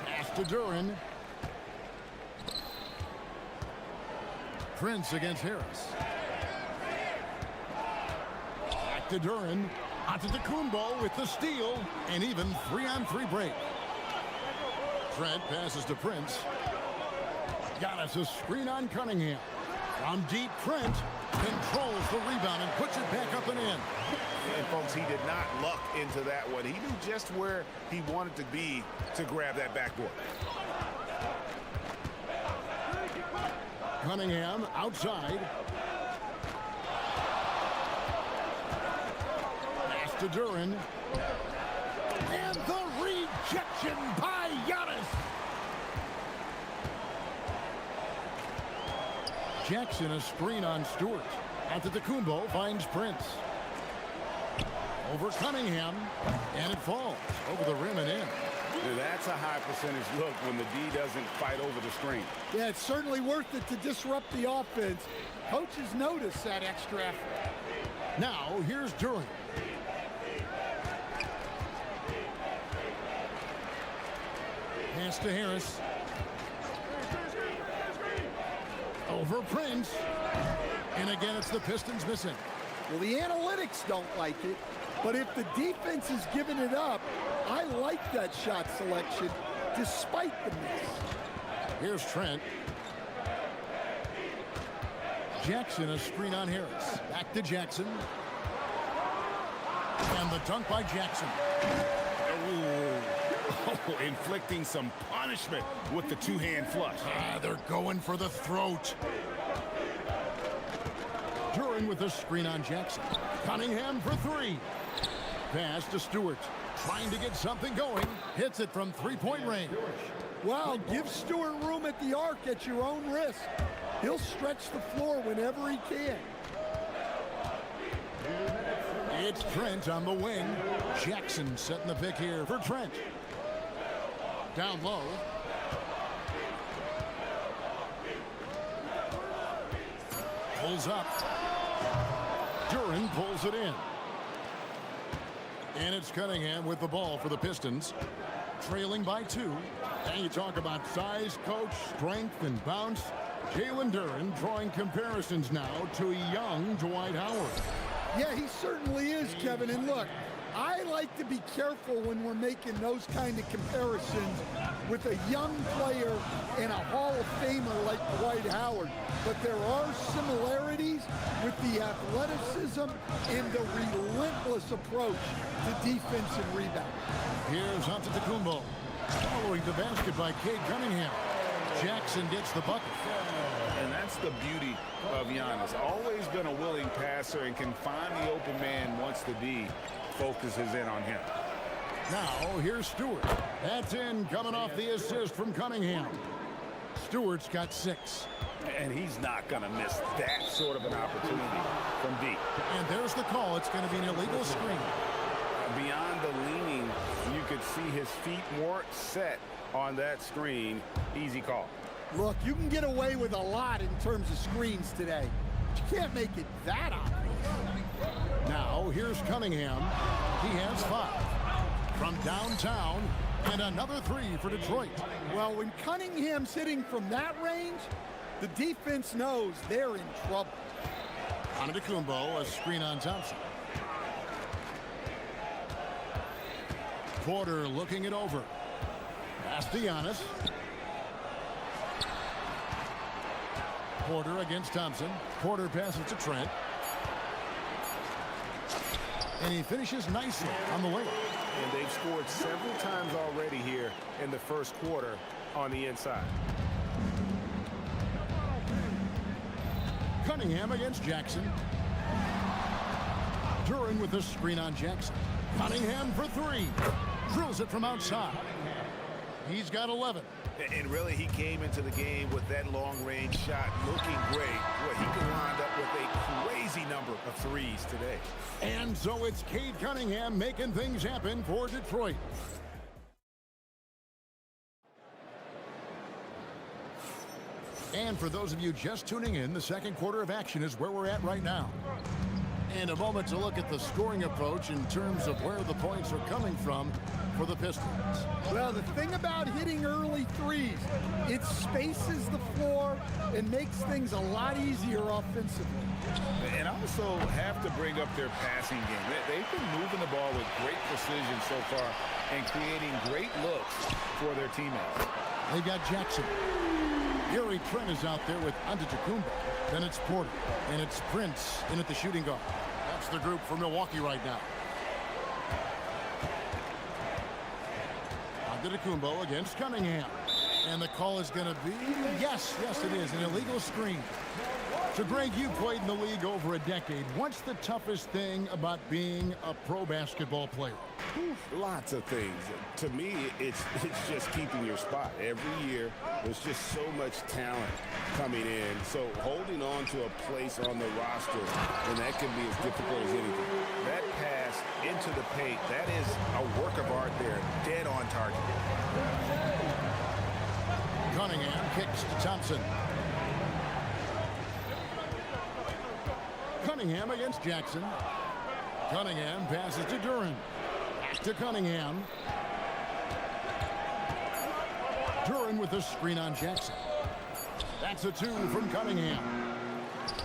Pass to Duran. Prince against Harris. Back to Duran. Onto Kumbo with the steal. And even 3-on-3 break. Trent passes to Prince. Got us a screen on Cunningham. From deep, Trent controls the rebound and puts it back up and in. And folks, he did not luck into that one. He knew just where he wanted to be to grab that backboard. Cunningham outside. Pass to Duran. And the rejection by Giannis. Jackson a screen on Stewart. Onto Kumbo, finds Prince. Over Cunningham, and it falls over the rim and in. That's a high percentage look when the D doesn't fight over the screen. Yeah, it's certainly worth it to disrupt the offense. Coaches notice that extra effort. Now, here's Duran. Pass to Harris. Over Prince. And again, it's the Pistons missing. Well, the analytics don't like it, but if the defense is giving it up, I like that shot selection despite the miss. Here's Trent. Jackson a screen on Harris. Back to Jackson. And the dunk by Jackson. Oh, inflicting some punishment with the two-hand flush. They're going for the throat. Duran with a screen on Jackson. Cunningham for 3. Pass to Stewart. Trying to get something going. Hits it from 3-point range. Well, give Stewart room at the arc at your own risk. He'll stretch the floor whenever he can. It's Trent on the wing. Jackson setting the pick here for Trent. Down low. Pulls up. Duran pulls it in. And it's Cunningham with the ball for the Pistons. Trailing by 2. And you talk about size, coach, strength, and bounce. Jalen Duran drawing comparisons now to a young Dwight Howard. Yeah, he certainly is, Kevin. And look, I like to be careful when we're making those kind of comparisons with a young player and a Hall of Famer like Dwight Howard. But there are similarities with the athleticism and the relentless approach to defense and rebound. Here's Antetokounmpo. Following the basket by Cade Cunningham. Jackson gets the bucket. And that's the beauty of Giannis. Always been a willing passer and can find the open man once the D focuses in on him. Now, here's Stewart. That's in, coming off the assist from Cunningham. Stewart's got 6. And he's not going to miss that sort of an opportunity from deep. And there's the call. It's going to be an illegal screen. Beyond the leaning, you could see his feet weren't set on that screen. Easy call. Look, you can get away with a lot in terms of screens today. You can't make it that obvious. Now, here's Cunningham. He has 5. From downtown, and another 3 for Detroit. Well, when Cunningham's hitting from that range, the defense knows they're in trouble. Antetokounmpo, a screen on Thompson. Porter looking it over. Pass to Giannis. Porter against Thompson. Porter passes to Trent. And he finishes nicely on the layup. And they've scored several times already here in the first quarter on the inside. Cunningham against Jackson. Duran with the screen on Jackson. Cunningham for three. Drills it from outside. He's got 11. And really, he came into the game with that long-range shot looking great. Boy, he could wind up with a crazy number of threes today. And so it's Cade Cunningham making things happen for Detroit. And for those of you just tuning in, the second quarter of action is where we're at right now. And a moment to look at the scoring approach in terms of where the points are coming from for the Pistons. Well, the thing about hitting early threes, it spaces the floor and makes things a lot easier offensively. And also have to bring up their passing game. They've been moving the ball with great precision so far and creating great looks for their teammates. They've got Jackson. Gary Trent is out there with Antetokounmpo. Then it's Porter. And it's Prince in at the shooting guard. That's the group for Milwaukee right now. Antetokounmpo against Cunningham. And the call is going to be, yes, it is, an illegal screen. So, Greg, you played in the league over a decade. What's the toughest thing about being a pro basketball player? Lots of things. To me, it's just keeping your spot. Every year, there's just so much talent coming in. So holding on to a place on the roster, and that can be as difficult as anything. That pass into the paint, that is a work of art there, dead on target. Cunningham kicks to Thompson. Cunningham against Jackson. Cunningham passes to Duran. Back to Cunningham. Duran with the screen on Jackson. That's a two from Cunningham.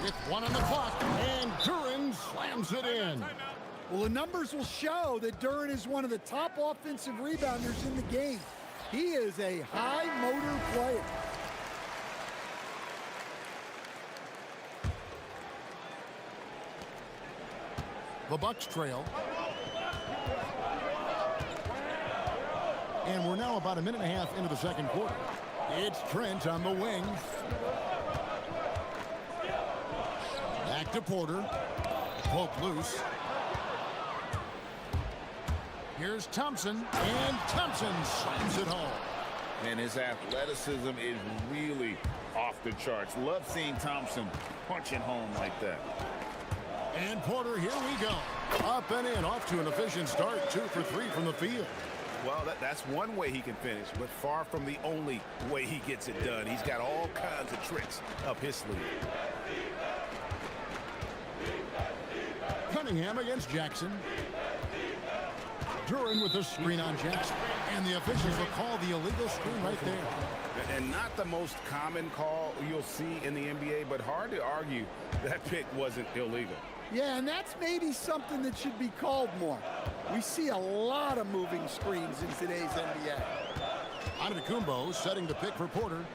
With one on the clock, and Duran slams it in. Well, the numbers will show that Duran is one of the top offensive rebounders in the game. He is a high motor player. The Bucks trail. And we're now about a minute and a half into the second quarter. It's Trent on the wing. Back to Porter. Poke loose. Here's Thompson, and Thompson slams it home. And his athleticism is really off the charts. Love seeing Thompson punching home like that. And Porter, here we go. Up and in, off to an efficient start. 2 for 3 from the field. Well, that's one way he can finish, but far from the only way he gets it done. He's got all kinds of tricks up his sleeve. Cunningham against Jackson. Duran with the screen on Jackson. And the officials will call the illegal screen right there. And not the most common call you'll see in the NBA, but hard to argue that pick wasn't illegal. Yeah, and that's maybe something that should be called more. We see a lot of moving screens in today's NBA. Antetokounmpo setting the pick for Porter.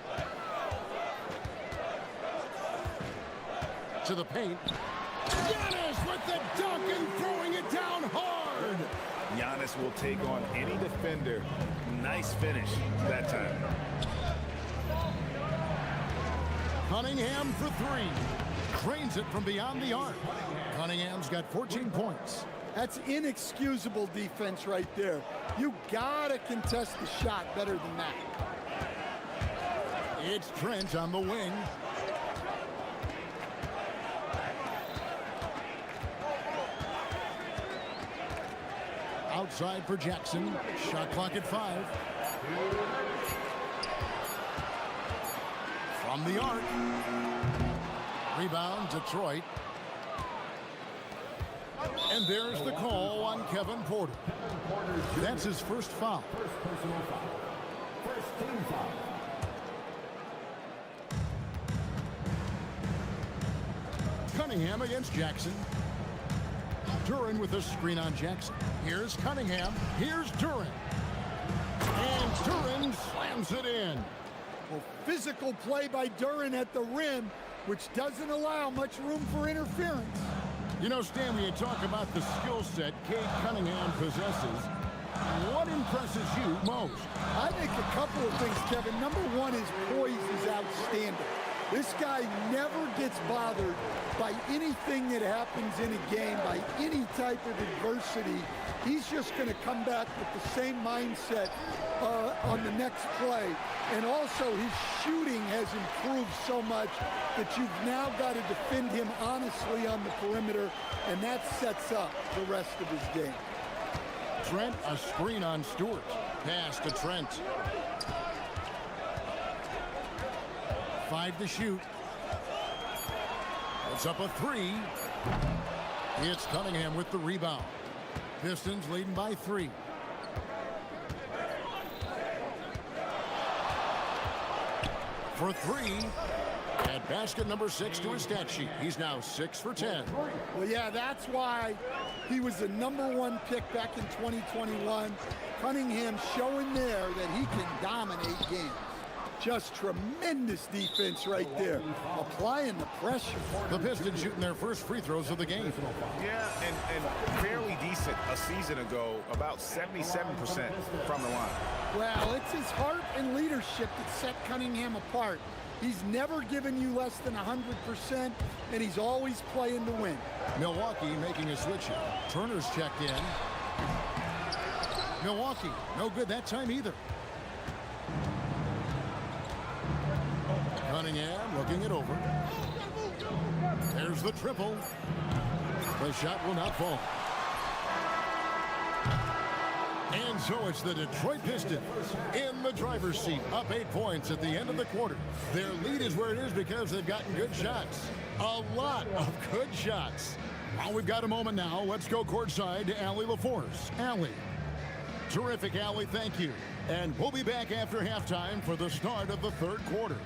To the paint. Giannis with the dunk and throwing it down hard. Giannis will take on any defender. Nice finish that time. Cunningham for three. Trains it from beyond the arc. Cunningham's got 14 points. That's inexcusable defense right there. You gotta contest the shot better than that. It's Trent on the wing. Outside for Jackson. Shot clock at 5. From the arc. Rebound, Detroit. And there's the call on Kevin Porter. That's his first foul. First personal foul. First team foul. Cunningham against Jackson. Duran with a screen on Jackson. Here's Cunningham. Here's Duran. And Duran slams it in. Well, physical play by Duran at the rim, which doesn't allow much room for interference. You know, Stan, when you talk about the skill set Cade Cunningham possesses, what impresses you most? I think a couple of things, Kevin. Number one, his poise is outstanding. This guy never gets bothered by anything that happens in a game, by any type of adversity. He's just going to come back with the same mindset on the next play. And also, his shooting has improved so much that you've now got to defend him honestly on the perimeter, and that sets up the rest of his game. Trent, a screen on Stewart. Pass to Trent. 5 to shoot. It's up a 3. It's Cunningham with the rebound. Pistons leading by 3. For 3. At basket number 6 to his stat sheet. He's now 6 for 10. Well, yeah, that's why he was the #1 pick back in 2021. Cunningham showing there that he can dominate games. Just tremendous defense right there, applying the pressure. The Pistons shooting their first free throws of the game. Yeah, and fairly decent a season ago, about 77% from the line. Well, it's his heart and leadership that set Cunningham apart. He's never given you less than 100%, and he's always playing to win. Milwaukee making a switch here. Turner's checked in. Milwaukee, no good that time either. Cunningham looking it over. There's the triple. The shot will not fall. And so it's the Detroit Pistons in the driver's seat, up 8 points at the end of the quarter. Their lead is where it is because they've gotten good shots. A lot of good shots. Well, we've got a moment now. Let's go courtside to Allie LaForce. Allie. Terrific, Allie. Thank you. And we'll be back after halftime for the start of the third quarter.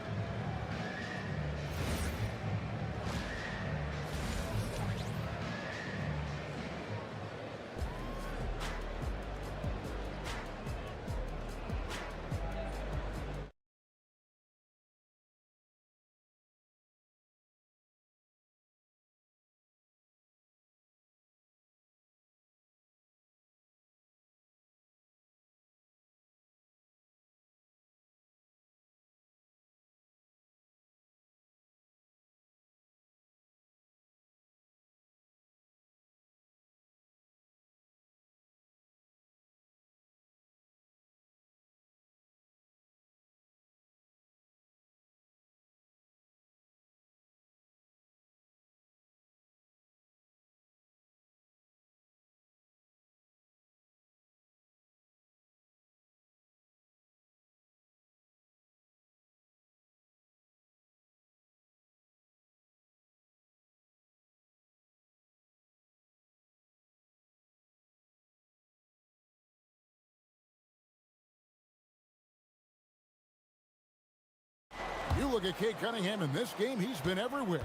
You look at Cade Cunningham in this game, he's been everywhere.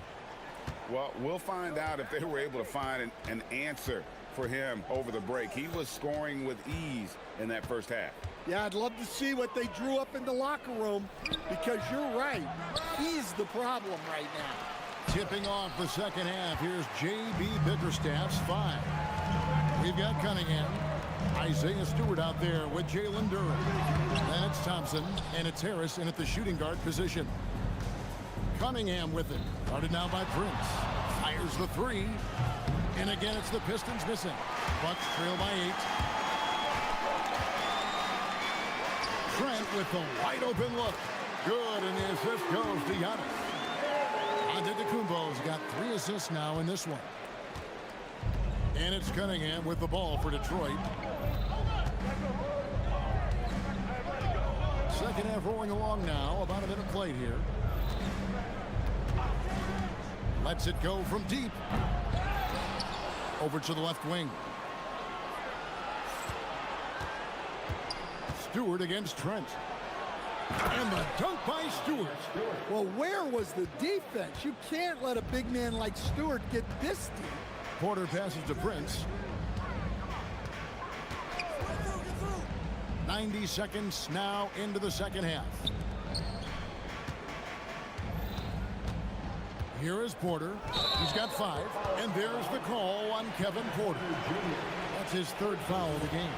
Well, we'll find out if they were able to find an answer for him over the break. He was scoring with ease in that first half. Yeah, I'd love to see what they drew up in the locker room, because you're right. He's the problem right now. Tipping off the second half, here's J.B. Bickerstaff's 5. We've got Cunningham. Isaiah Stewart out there with Jalen Duran. Then it's Thompson, and it's Harris in at the shooting guard position. Cunningham with it. Guarded now by Prince. Fires the 3. And again, it's the Pistons missing. Bucks trail by 8. Trent with the wide open look. Good, and the assist goes to Giannis. Antetokounmpo's got 3 assists now in this one. And it's Cunningham with the ball for Detroit. Second half rolling along now. About a minute played here. Lets it go from deep. Over to the left wing. Stewart against Trent. And the dunk by Stewart. Well, where was the defense? You can't let a big man like Stewart get this deep. Porter passes to Prince. 90 seconds now into the second half. Here is Porter. He's got 5. And there's the call on Kevin Porter. That's his 3rd foul of the game.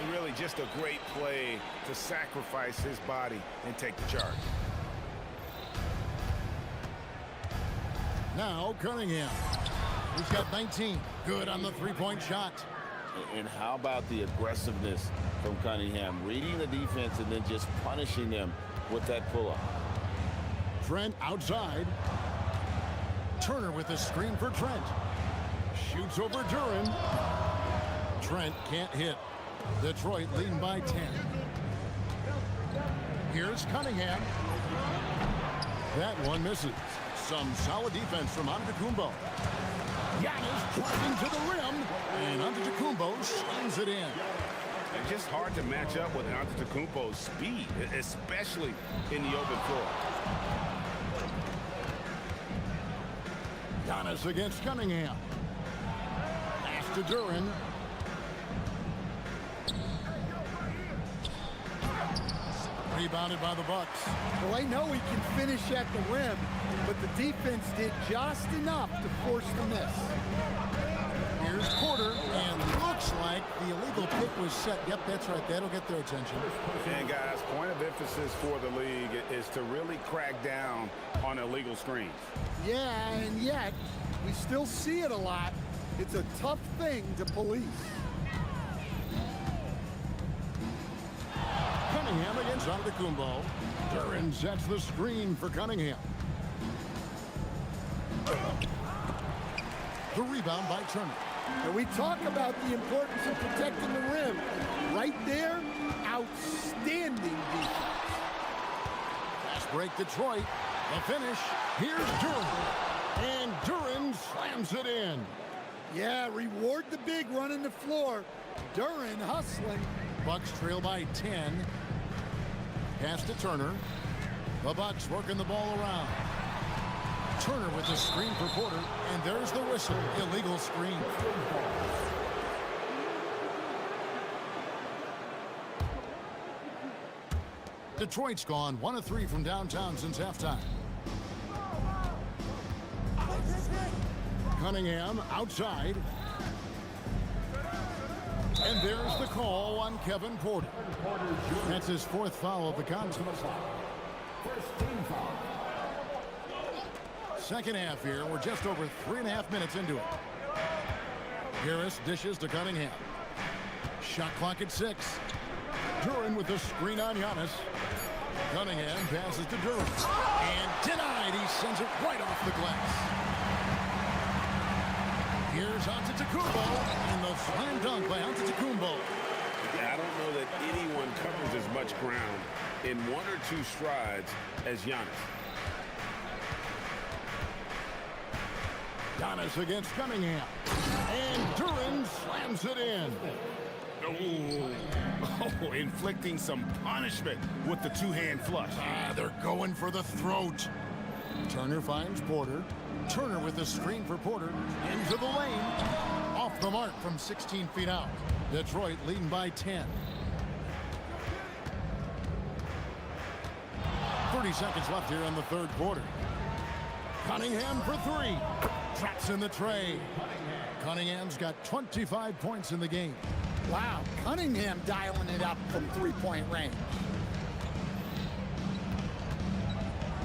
And really just a great play to sacrifice his body and take the charge. Now Cunningham. He's got 19. Good on the 3-point shot. And how about the aggressiveness from Cunningham? Reading the defense and then just punishing them with that pull-up. Trent outside. Turner with a screen for Trent. Shoots over Duran. Trent can't hit. Detroit leading by 10. Here's Cunningham. That one misses. Some solid defense from Antetokounmpo. Giannis driving to the rim, and Antetokounmpo slams it in. It's just hard to match up with Antetokounmpo's speed, especially in the open floor. Giannis against Cunningham. Pass to Duran. Rebounded by the Bucks. Well, I know he can finish at the rim, but the defense did just enough to force the miss. Here's Porter, and looks like the illegal pick was set. Yep, that's right. That'll get their attention. And guys, point of emphasis for the league is to really crack down on illegal screens. Yeah, and yet we still see it a lot. It's a tough thing to police. Cunningham against Antetokounmpo. Duran sets the screen for Cunningham. The rebound by Turner. And we talk about the importance of protecting the rim. Right there, outstanding defense. Fast break Detroit. The finish. Here's Duran. And Duran slams it in. Yeah, reward the big running the floor. Duran hustling. Bucks trail by 10. Pass to Turner. The Bucks working the ball around. Turner with the screen for Porter, and there's the whistle. Illegal screen. Detroit's gone 1 of 3 from downtown since halftime. Cunningham outside. And there's the call on Kevin Porter. That's his 4th foul of the contest. Second half here. We're just over 3.5 minutes into it. Harris dishes to Cunningham. Shot clock at 6. Duran with the screen on Giannis. Cunningham passes to Duran. And denied. He sends it right off the glass. Here's Antetokounmpo, and the slam dunk by Antetokounmpo. Yeah, I don't know that anyone covers as much ground in 1 or 2 strides as Giannis. Giannis against Cunningham. And Duran slams it in. Oh, inflicting some punishment with the 2-hand flush. They're going for the throat. Turner finds Porter. Turner with the screen for Porter. Into the lane. Off the mark from 16 feet out. Detroit leading by 10. 30 seconds left here in the 3rd quarter. Cunningham for 3. Traps in the tray. Cunningham's got 25 points in the game. Wow, Cunningham dialing it up from 3-point range.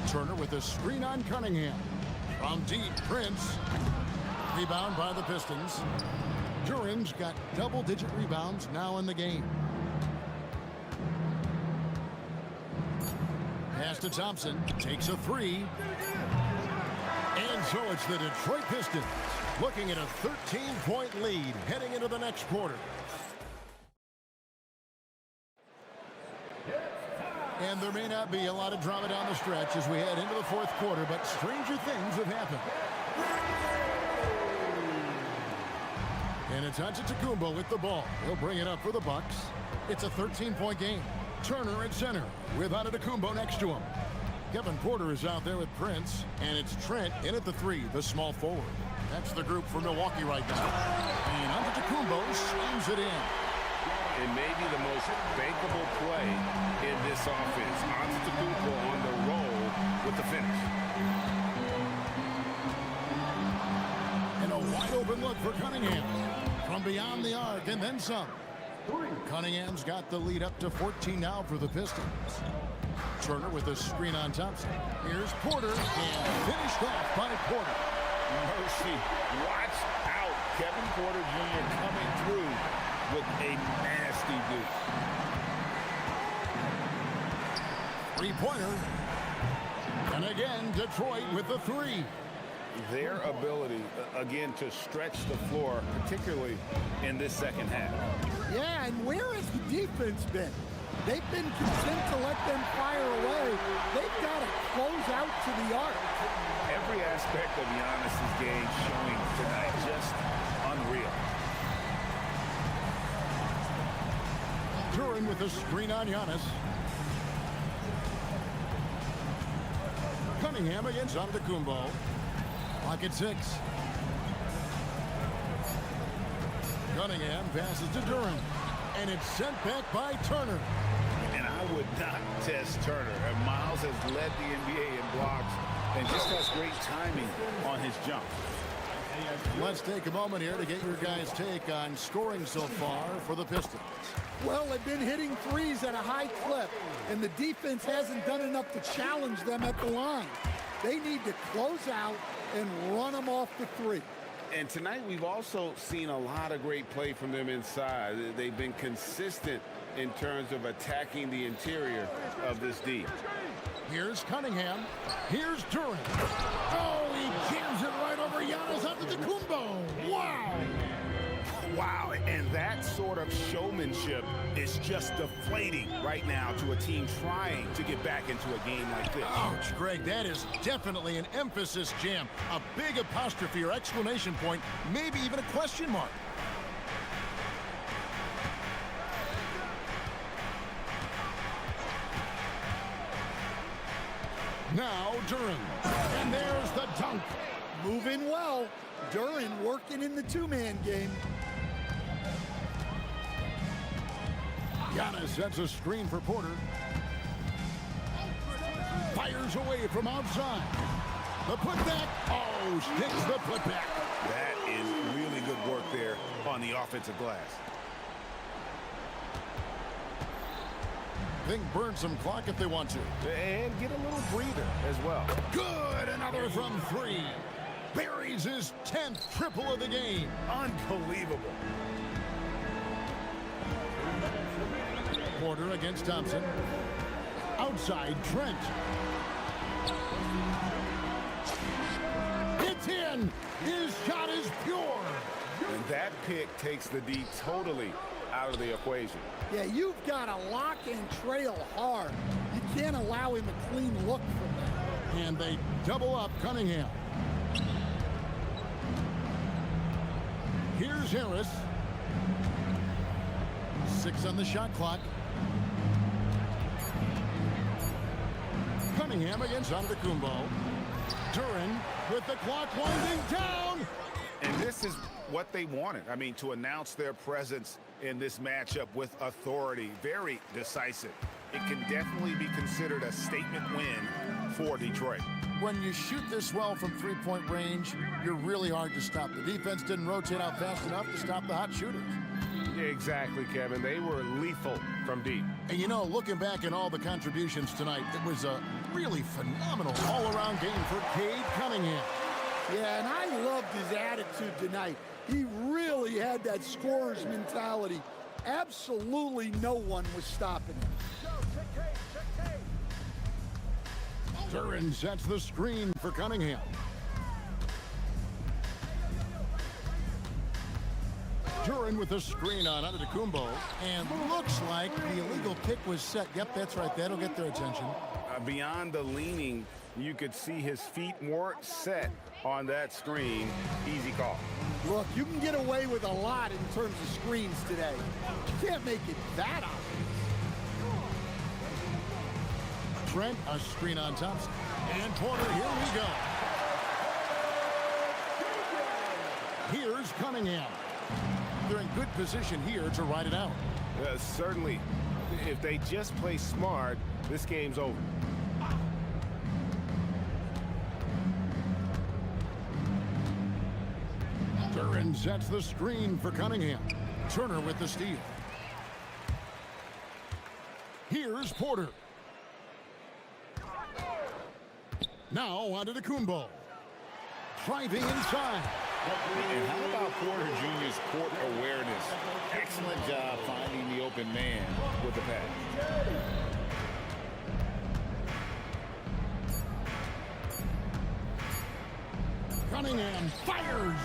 Turner with a screen on Cunningham. From deep, Prince. Rebound by the Pistons. Duran's got double-digit rebounds now in the game. Pass to Thompson. Takes a 3. And so it's the Detroit Pistons looking at a 13-point lead heading into the next quarter. And there may not be a lot of drama down the stretch as we head into the 4th quarter, but stranger things have happened. And it's Antetokounmpo with the ball. He'll bring it up for the Bucks. It's a 13-point game. Turner at center with Antetokounmpo next to him. Kevin Porter is out there with Prince, and it's Trent in at the 3, the small forward. That's the group for Milwaukee right now. And Antetokounmpo slams it in. It may be the most bankable play in this offense. Antetokounmpo on the roll with the finish. And a wide open look for Cunningham. From beyond the arc and then some. Cunningham's got the lead up to 14 now for the Pistons. Turner with a screen on Thompson. Here's Porter and finished off by Porter. Mercy, watch out. Kevin Porter Jr. coming through with a nasty deuce. Three-pointer. And again, Detroit with the three. Their ability, again, to stretch the floor, particularly in this second half. Yeah, and where has the defense been? They've been content to let them fire away. They've got to close out to the arc. Every aspect of Giannis's game showing tonight just unreal. Duran with a screen on Giannis. Cunningham against Antetokounmpo. Pocket 6. Cunningham passes to Duran. And it's sent back by Turner. And I would not test Turner. Miles has led the NBA in blocks and just has great timing on his jump. Let's take a moment here to get your guys' take on scoring so far for the Pistons. Well, they've been hitting threes at a high clip, and the defense hasn't done enough to challenge them at the line. They need to close out and run them off the three. And tonight we've also seen a lot of great play from them inside. They've been consistent in terms of attacking the interior of this D. Here's Cunningham. Here's Duran. Oh, he jams it right over Giannis Antetokounmpo. Wow. Wow, and that sort of showmanship is just deflating right now to a team trying to get back into a game like this. Ouch, Greg, that is definitely an emphasis jam. A big apostrophe or exclamation point, maybe even a question mark. Now Duran, and there's the dunk. Moving well. Duran working in the two-man game. Giannis sets a screen for Porter. Fires away from outside. The putback. Oh, sticks the putback. That is really good work there on the offensive glass. Think burn some clock if they want to. And get a little breather as well. Good, another from three. Buries his 10th triple of the game. Unbelievable. Porter against Thompson. Outside, Trent. It's in. His shot is pure. And that pick takes the D totally out of the equation. Yeah, you've got to lock and trail hard. You can't allow him a clean look from that. And they double up Cunningham. Here's Harris. 6 on the shot clock. Cunningham against Antetokounmpo. Duran with the clock winding down. And this is what they wanted. I mean, to announce their presence in this matchup with authority. Very decisive. It can definitely be considered a statement win for Detroit. When you shoot this well from three-point range, you're really hard to stop. The defense didn't rotate out fast enough to stop the hot shooters. Exactly, Kevin. They were lethal from deep. And you know, looking back at all the contributions tonight, it was a really phenomenal all-around game for Cade Cunningham. Yeah, and I loved his attitude tonight. He really had that scorer's mentality. Absolutely no one was stopping him. Duran sets the screen for Cunningham. Duran with the screen on Antetokounmpo, and looks like the illegal kick was set. Yep, that's right. That'll get their attention. Beyond the leaning, you could see his feet weren't set on that screen. Easy call. Look, you can get away with a lot in terms of screens today. You can't make it that obvious. Trent, a screen on Thompson. And Porter, here we go. Here's Cunningham. They're in good position here to ride it out. Certainly. If they just play smart, this game's over. Duran sets the screen for Cunningham. Turner with the steal. Here's Porter. Now on to Kumbo. Driving inside. And how about Porter Jr.'s court awareness? Excellent job finding the open man with the pass. Cunningham fires.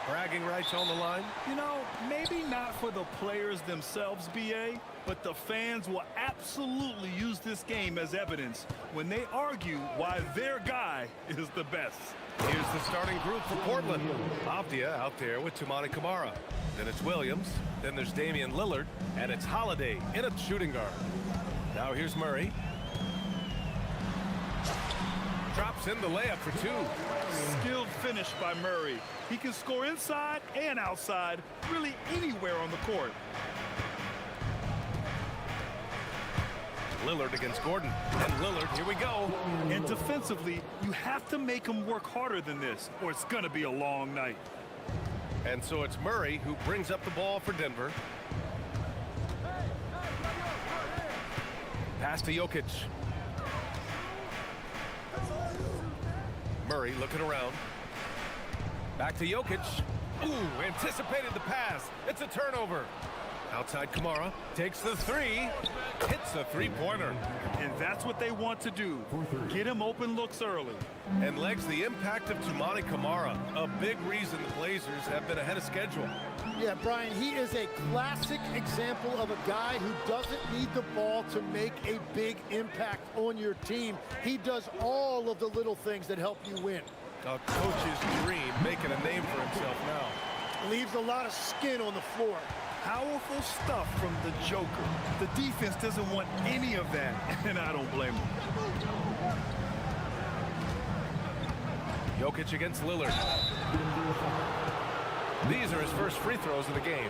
Bragging rights on the line. You know, maybe not for the players themselves, BA, but the fans will absolutely use this game as evidence when they argue why their guy is the best. Here's the starting group for Portland. Avdia out there with Tumani Kamara. Then it's Williams. Then there's Damian Lillard. And it's Holiday in at shooting guard. Now here's Murray. Drops in the layup for two. Skilled finish by Murray. He can score inside and outside, really anywhere on the court. Lillard against Gordon. And Lillard, here we go. And defensively, you have to make him work harder than this, or it's going to be a long night. And so it's Murray who brings up the ball for Denver. Pass to Jokic. Murray looking around. Back to Jokic. Ooh, anticipated the pass. It's a turnover. Outside Kamara. Takes the three. Hits a three-pointer. And that's what they want to do. Get him open looks early. And legs the impact of Tumani Kamara. A big reason the Blazers have been ahead of schedule. Yeah, Brian, he is a classic example of a guy who doesn't need the ball to make a big impact on your team. He does all of the little things that help you win. A coach's dream, making a name for himself now. Leaves a lot of skin on the floor. Powerful stuff from the Joker. The defense doesn't want any of that, and I don't blame him. Jokic against Lillard. These are his first free throws of the game.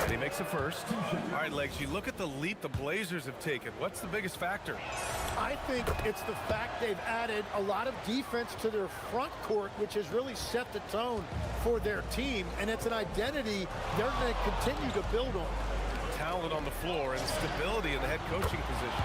And he makes a first. All right, Legs, you look at the leap the Blazers have taken. What's the biggest factor? I think it's the fact they've added a lot of defense to their front court, which has really set the tone for their team, and it's an identity they're going to continue to build on. Talent on the floor and stability in the head coaching position.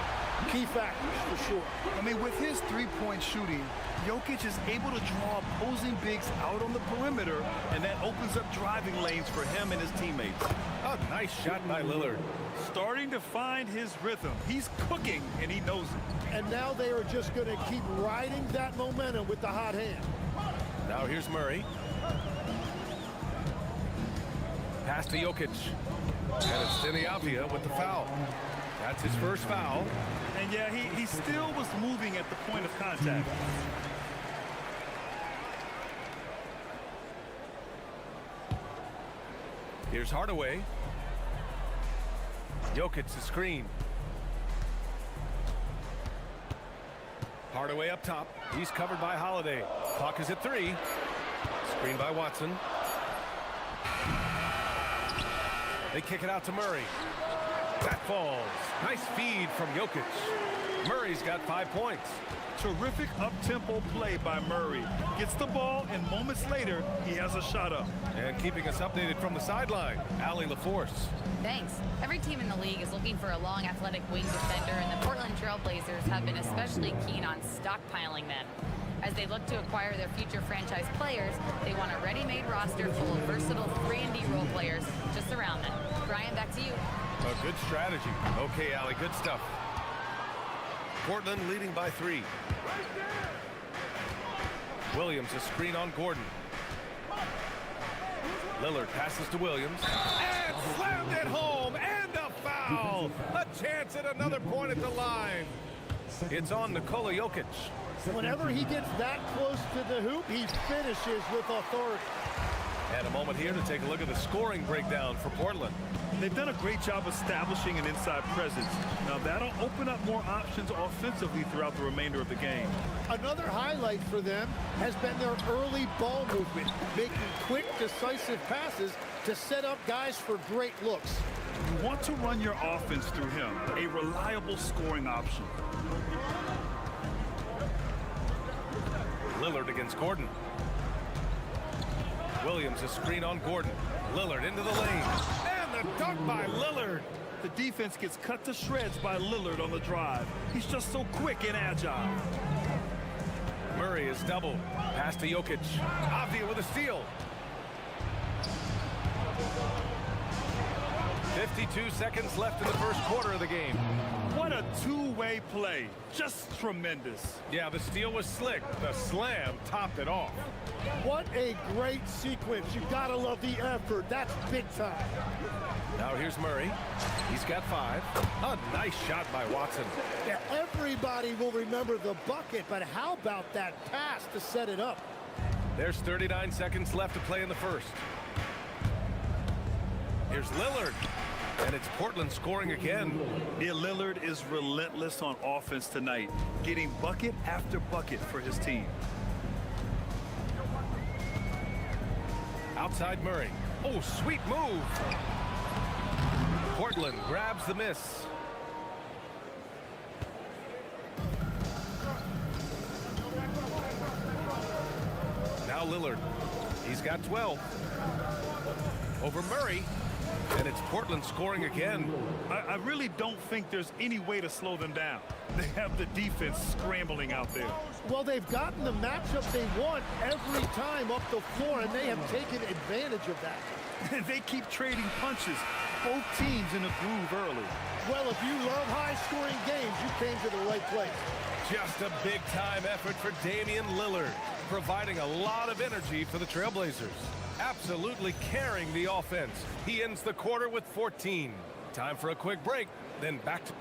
Key factors, for sure. I mean, with his three-point shooting, Jokic is able to draw opposing bigs out on the perimeter, and that opens up driving lanes for him and his teammates. A nice shot by Lillard. Starting to find his rhythm. He's cooking, and he knows it. And now they are just going to keep riding that momentum with the hot hand. Now here's Murray. Pass to Jokic. And it's Denny Avdia with the foul. That's his first foul. And yeah, he still was moving at the point of contact. Here's Hardaway. Jokic the screen. Hardaway up top. He's covered by Holiday. Clock is at 3. Screen by Watson. They kick it out to Murray. That falls. Nice feed from Jokic. Murray's got 5 points. Terrific up-tempo play by Murray. Gets the ball, and moments later, he has a shot up. And keeping us updated from the sideline, Allie LaForce. Thanks. Every team in the league is looking for a long, athletic wing defender, and the Portland Trail Blazers have been especially keen on stockpiling them. As they look to acquire their future franchise players, they want a ready-made roster full of versatile 3-and-D role players to surround them. Brian, back to you. A good strategy. Okay, Allie, good stuff. Portland leading by 3. Williams a screen on Gordon. Lillard passes to Williams. And slammed it home, and a foul. A chance at another point at the line. It's on Nikola Jokic. Whenever he gets that close to the hoop, he finishes with authority. And a moment here to take a look at the scoring breakdown for Portland. They've done a great job establishing an inside presence. Now that'll open up more options offensively throughout the remainder of the game. Another highlight for them has been their early ball movement, making quick, decisive passes to set up guys for great looks. You want to run your offense through him, a reliable scoring option. Lillard against Gordon. Williams a screen on Gordon. Lillard into the lane. And the dunk by Lillard. The defense gets cut to shreds by Lillard on the drive. He's just so quick and agile. Murray is doubled. Pass to Jokic. Avdia with a steal. 50 32 seconds left in the first quarter of the game. What a two-way play. Just tremendous. Yeah, the steal was slick. The slam topped it off. What a great sequence. You gotta love the effort. That's big time. Now here's Murray. He's got 5. A nice shot by Watson. Yeah, everybody will remember the bucket, but how about that pass to set it up? There's 39 seconds left to play in the first. Here's Lillard. And it's Portland scoring again. Yeah, Lillard is relentless on offense tonight, getting bucket after bucket for his team. Outside Murray. Oh, sweet move. Portland grabs the miss. Now Lillard. He's got 12. Over Murray. And it's Portland scoring again. I really don't think there's any way to slow them down. They have the defense scrambling out there. Well, they've gotten the matchup they want every time up the floor, and they have taken advantage of that. They keep trading punches. Both teams in a groove early. Well, if you love high-scoring games, you came to the right place. Just a big-time effort for Damian Lillard, providing a lot of energy for the Trailblazers. Absolutely carrying the offense. He ends the quarter with 14. Time for a quick break, then back to...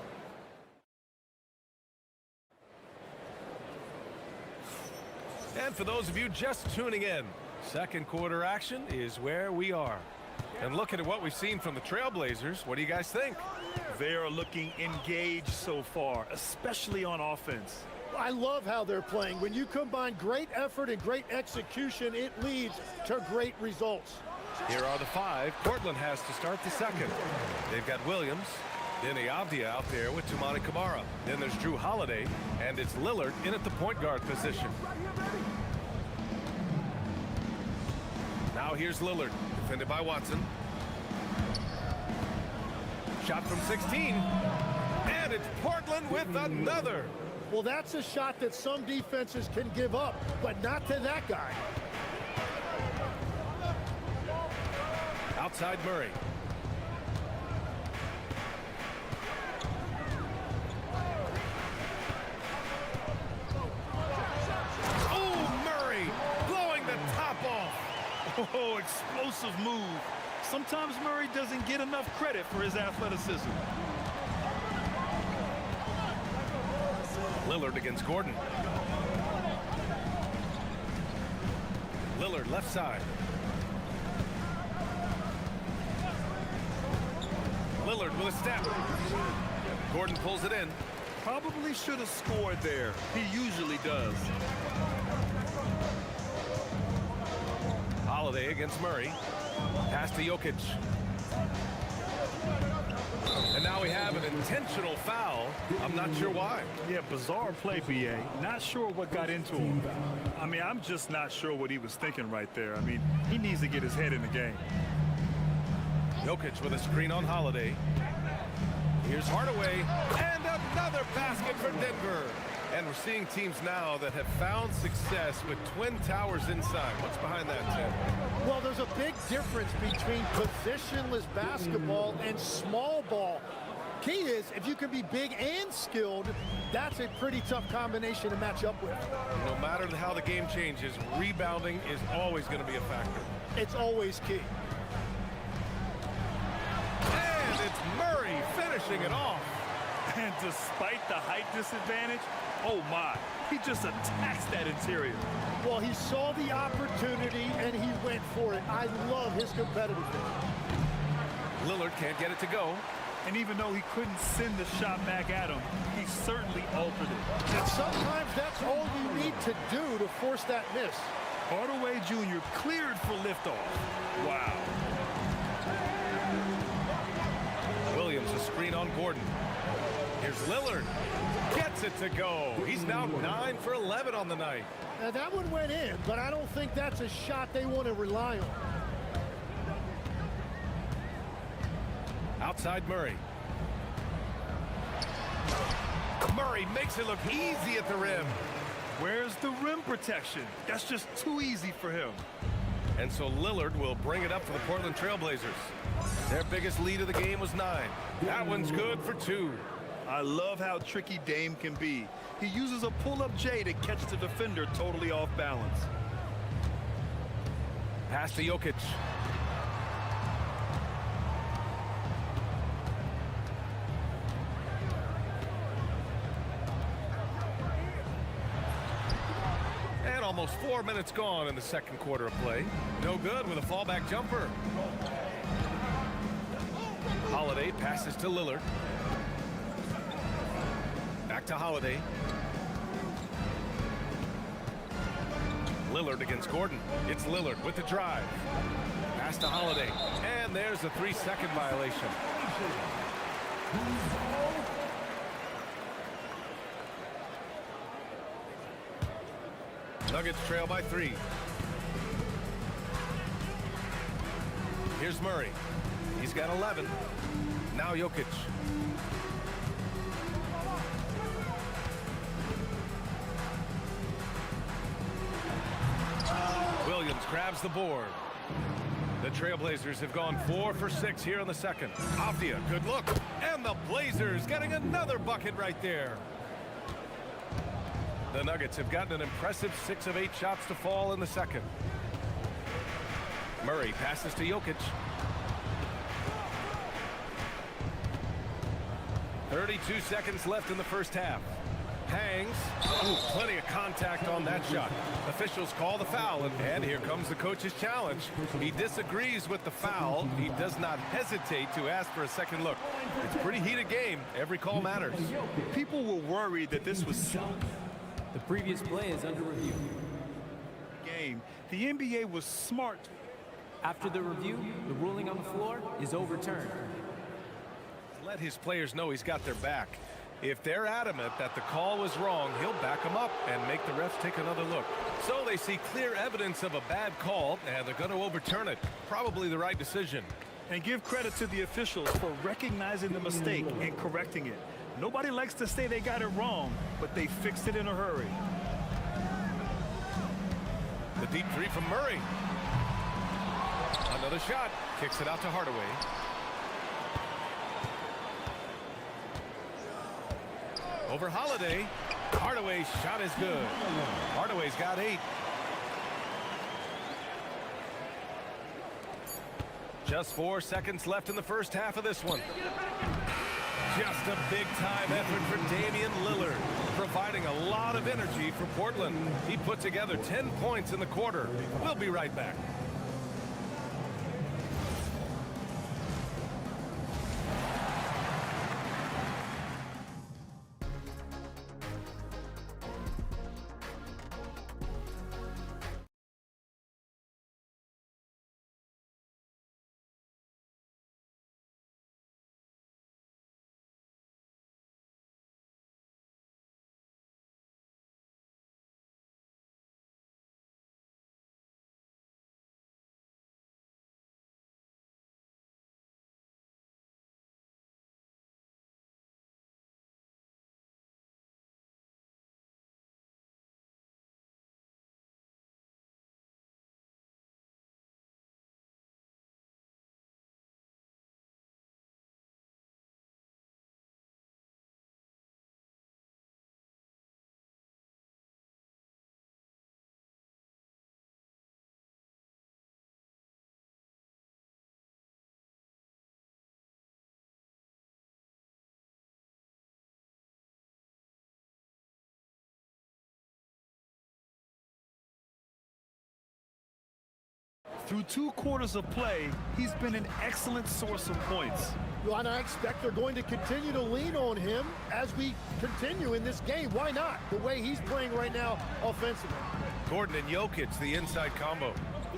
And for those of you just tuning in, second quarter action is where we are. And looking at what we've seen from the Trailblazers, what do you guys think? They are looking engaged so far, especially on offense. I love how they're playing. When you combine great effort and great execution, it leads to great results. Here are the 5 Portland has to start the second. They've got Williams, then Avdia out there with Toumani Camara. Then there's Drew Holiday, and it's Lillard in at the point guard position. Now here's Lillard, defended by Watson. Shot from 16, and it's Portland with another. Well, that's a shot that some defenses can give up, but not to that guy. Outside Murray. Oh, Murray blowing the top off. Oh, explosive move. Sometimes Murray doesn't get enough credit for his athleticism. Lillard against Gordon. Lillard left side. Lillard with a step. Gordon pulls it in. Probably should have scored there. He usually does. Holiday against Murray. Pass to Jokic. And now we have an intentional foul. I'm not sure why. Yeah, bizarre play, BA. Not sure what got into him. I mean, I'm just not sure what he was thinking right there. I mean, he needs to get his head in the game. Jokic with a screen on Holiday. Here's Hardaway. And another basket for Denver. And we're seeing teams now that have found success with twin towers inside. What's behind that, Tim? Well, there's a big difference between positionless basketball and small ball. Key is, if you can be big and skilled, that's a pretty tough combination to match up with. No matter how the game changes, rebounding is always going to be a factor. It's always key. And it's Murray finishing it off. And despite the height disadvantage, oh my, he just attacks that interior. Well, he saw the opportunity and he went for it. I love his competitiveness. Lillard can't get it to go. And even though he couldn't send the shot back at him, he certainly altered it. And sometimes that's all you need to do to force that miss. Hardaway Jr. cleared for liftoff. Wow. Williams, a screen on Gordon. Here's Lillard. Gets it to go. He's now 9 for 11 on the night. Now that one went in, but I don't think that's a shot they want to rely on. Outside Murray. Murray makes it look easy at the rim. Where's the rim protection? That's just too easy for him. And so Lillard will bring it up for the Portland Trailblazers. Their biggest lead of the game was 9. That one's good for 2. I love how tricky Dame can be. He uses a pull-up J to catch the defender totally off balance. Pass to Jokic. And almost 4 minutes gone in the second quarter of play. No good with a fallback jumper. Holiday passes to Lillard. Back to Holiday. Lillard against Gordon. It's Lillard with the drive. Pass to Holiday. And there's a 3-second violation. Nuggets trail by 3. Here's Murray. He's got 11. Now Jokic. Williams grabs the board. The Trailblazers have gone 4 for 6 here in the second. Afia, good look. And the Blazers getting another bucket right there. The Nuggets have gotten an impressive 6 of 8 shots to fall in the second. Murray passes to Jokic. 32 seconds left in the first half. Hangs. Ooh, plenty of contact on that shot. Officials call the foul, and here comes the coach's challenge. He disagrees with the foul. He does not hesitate to ask for a second look. It's a pretty heated game. Every call matters. People were worried that this was the previous play is under review. Game. The NBA was smart. After the review, the ruling on the floor is overturned. Let his players know he's got their back. If they're adamant that the call was wrong, he'll back them up and make the refs take another look. So they see clear evidence of a bad call, and they're going to overturn it. Probably the right decision. And give credit to the officials for recognizing the mistake and correcting it. Nobody likes to say they got it wrong, but they fixed it in a hurry. The deep 3 from Murray. Another shot. Kicks it out to Hardaway. Over Holiday. Hardaway's shot is good. Hardaway's got 8. Just 4 seconds left in the first half of this one. Just a big-time effort for Damian Lillard, providing a lot of energy for Portland. He put together 10 points in the quarter. We'll be right back. Through 2 quarters of play, he's been an excellent source of points. Well, and I expect they're going to continue to lean on him as we continue in this game. Why not? The way he's playing right now offensively. Gordon and Jokic, the inside combo.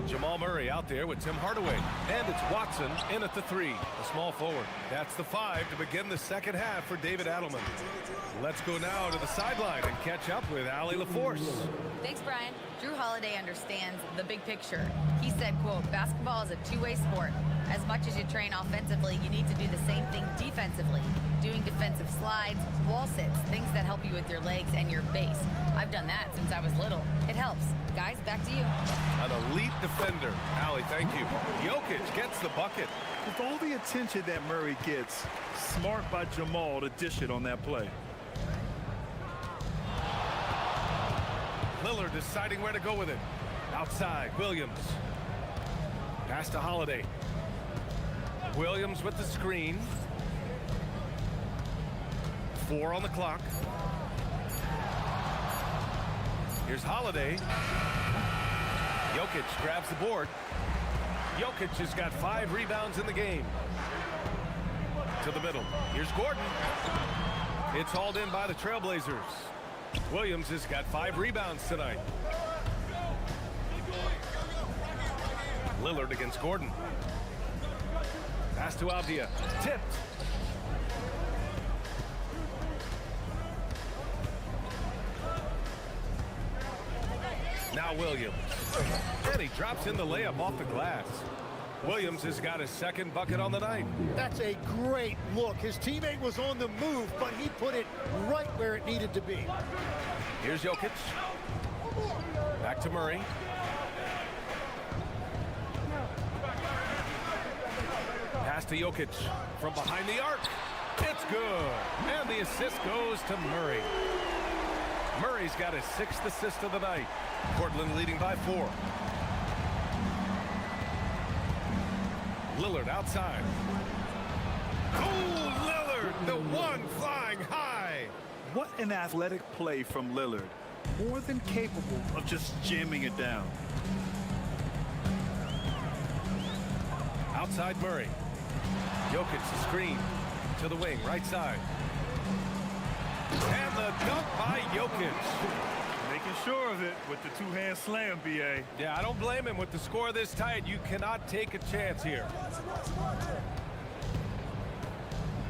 Jamal Murray out there with Tim Hardaway. And it's Watson in at the 3, the small forward. That's the 5 to begin the second half for David Adelman. Let's go now to the sideline and catch up with Allie LaForce. Thanks, Brian. Drew Holiday understands the big picture. He said, quote, basketball is a two-way sport. As much as you train offensively, you need to do the same thing defensively. Doing defensive slides, wall sits, things that help you with your legs and your base. I've done that since I was little. It helps. Guys, back to you. An elite defender. Allie, thank you. Jokic gets the bucket. With all the attention that Murray gets, smart by Jamal to dish it on that play. Lillard deciding where to go with it. Outside, Williams. Pass to Holiday. Williams with the screen. 4 on the clock. Here's Holiday. Jokic grabs the board. Jokic has got 5 rebounds in the game. To the middle. Here's Gordon. It's hauled in by the Trailblazers. Williams has got 5 rebounds tonight. Lillard against Gordon. Pass to Avdia. Tipped. Now Williams. And he drops in the layup off the glass. Williams has got his 2nd bucket on the night. That's a great look. His teammate was on the move, but he put it right where it needed to be. Here's Jokic. Back to Murray. Pass to Jokic from behind the arc. It's good. And the assist goes to Murray. Murray's got his 6th assist of the night. Portland leading by 4. Lillard outside. Oh, Lillard, the one flying high. What an athletic play from Lillard. More than capable of just jamming it down. Outside Murray. Jokic the screen to the wing, right side. And the dunk by Jokic. Making sure of it with the 2-hand slam, B.A. Yeah, I don't blame him. With the score this tight, you cannot take a chance here.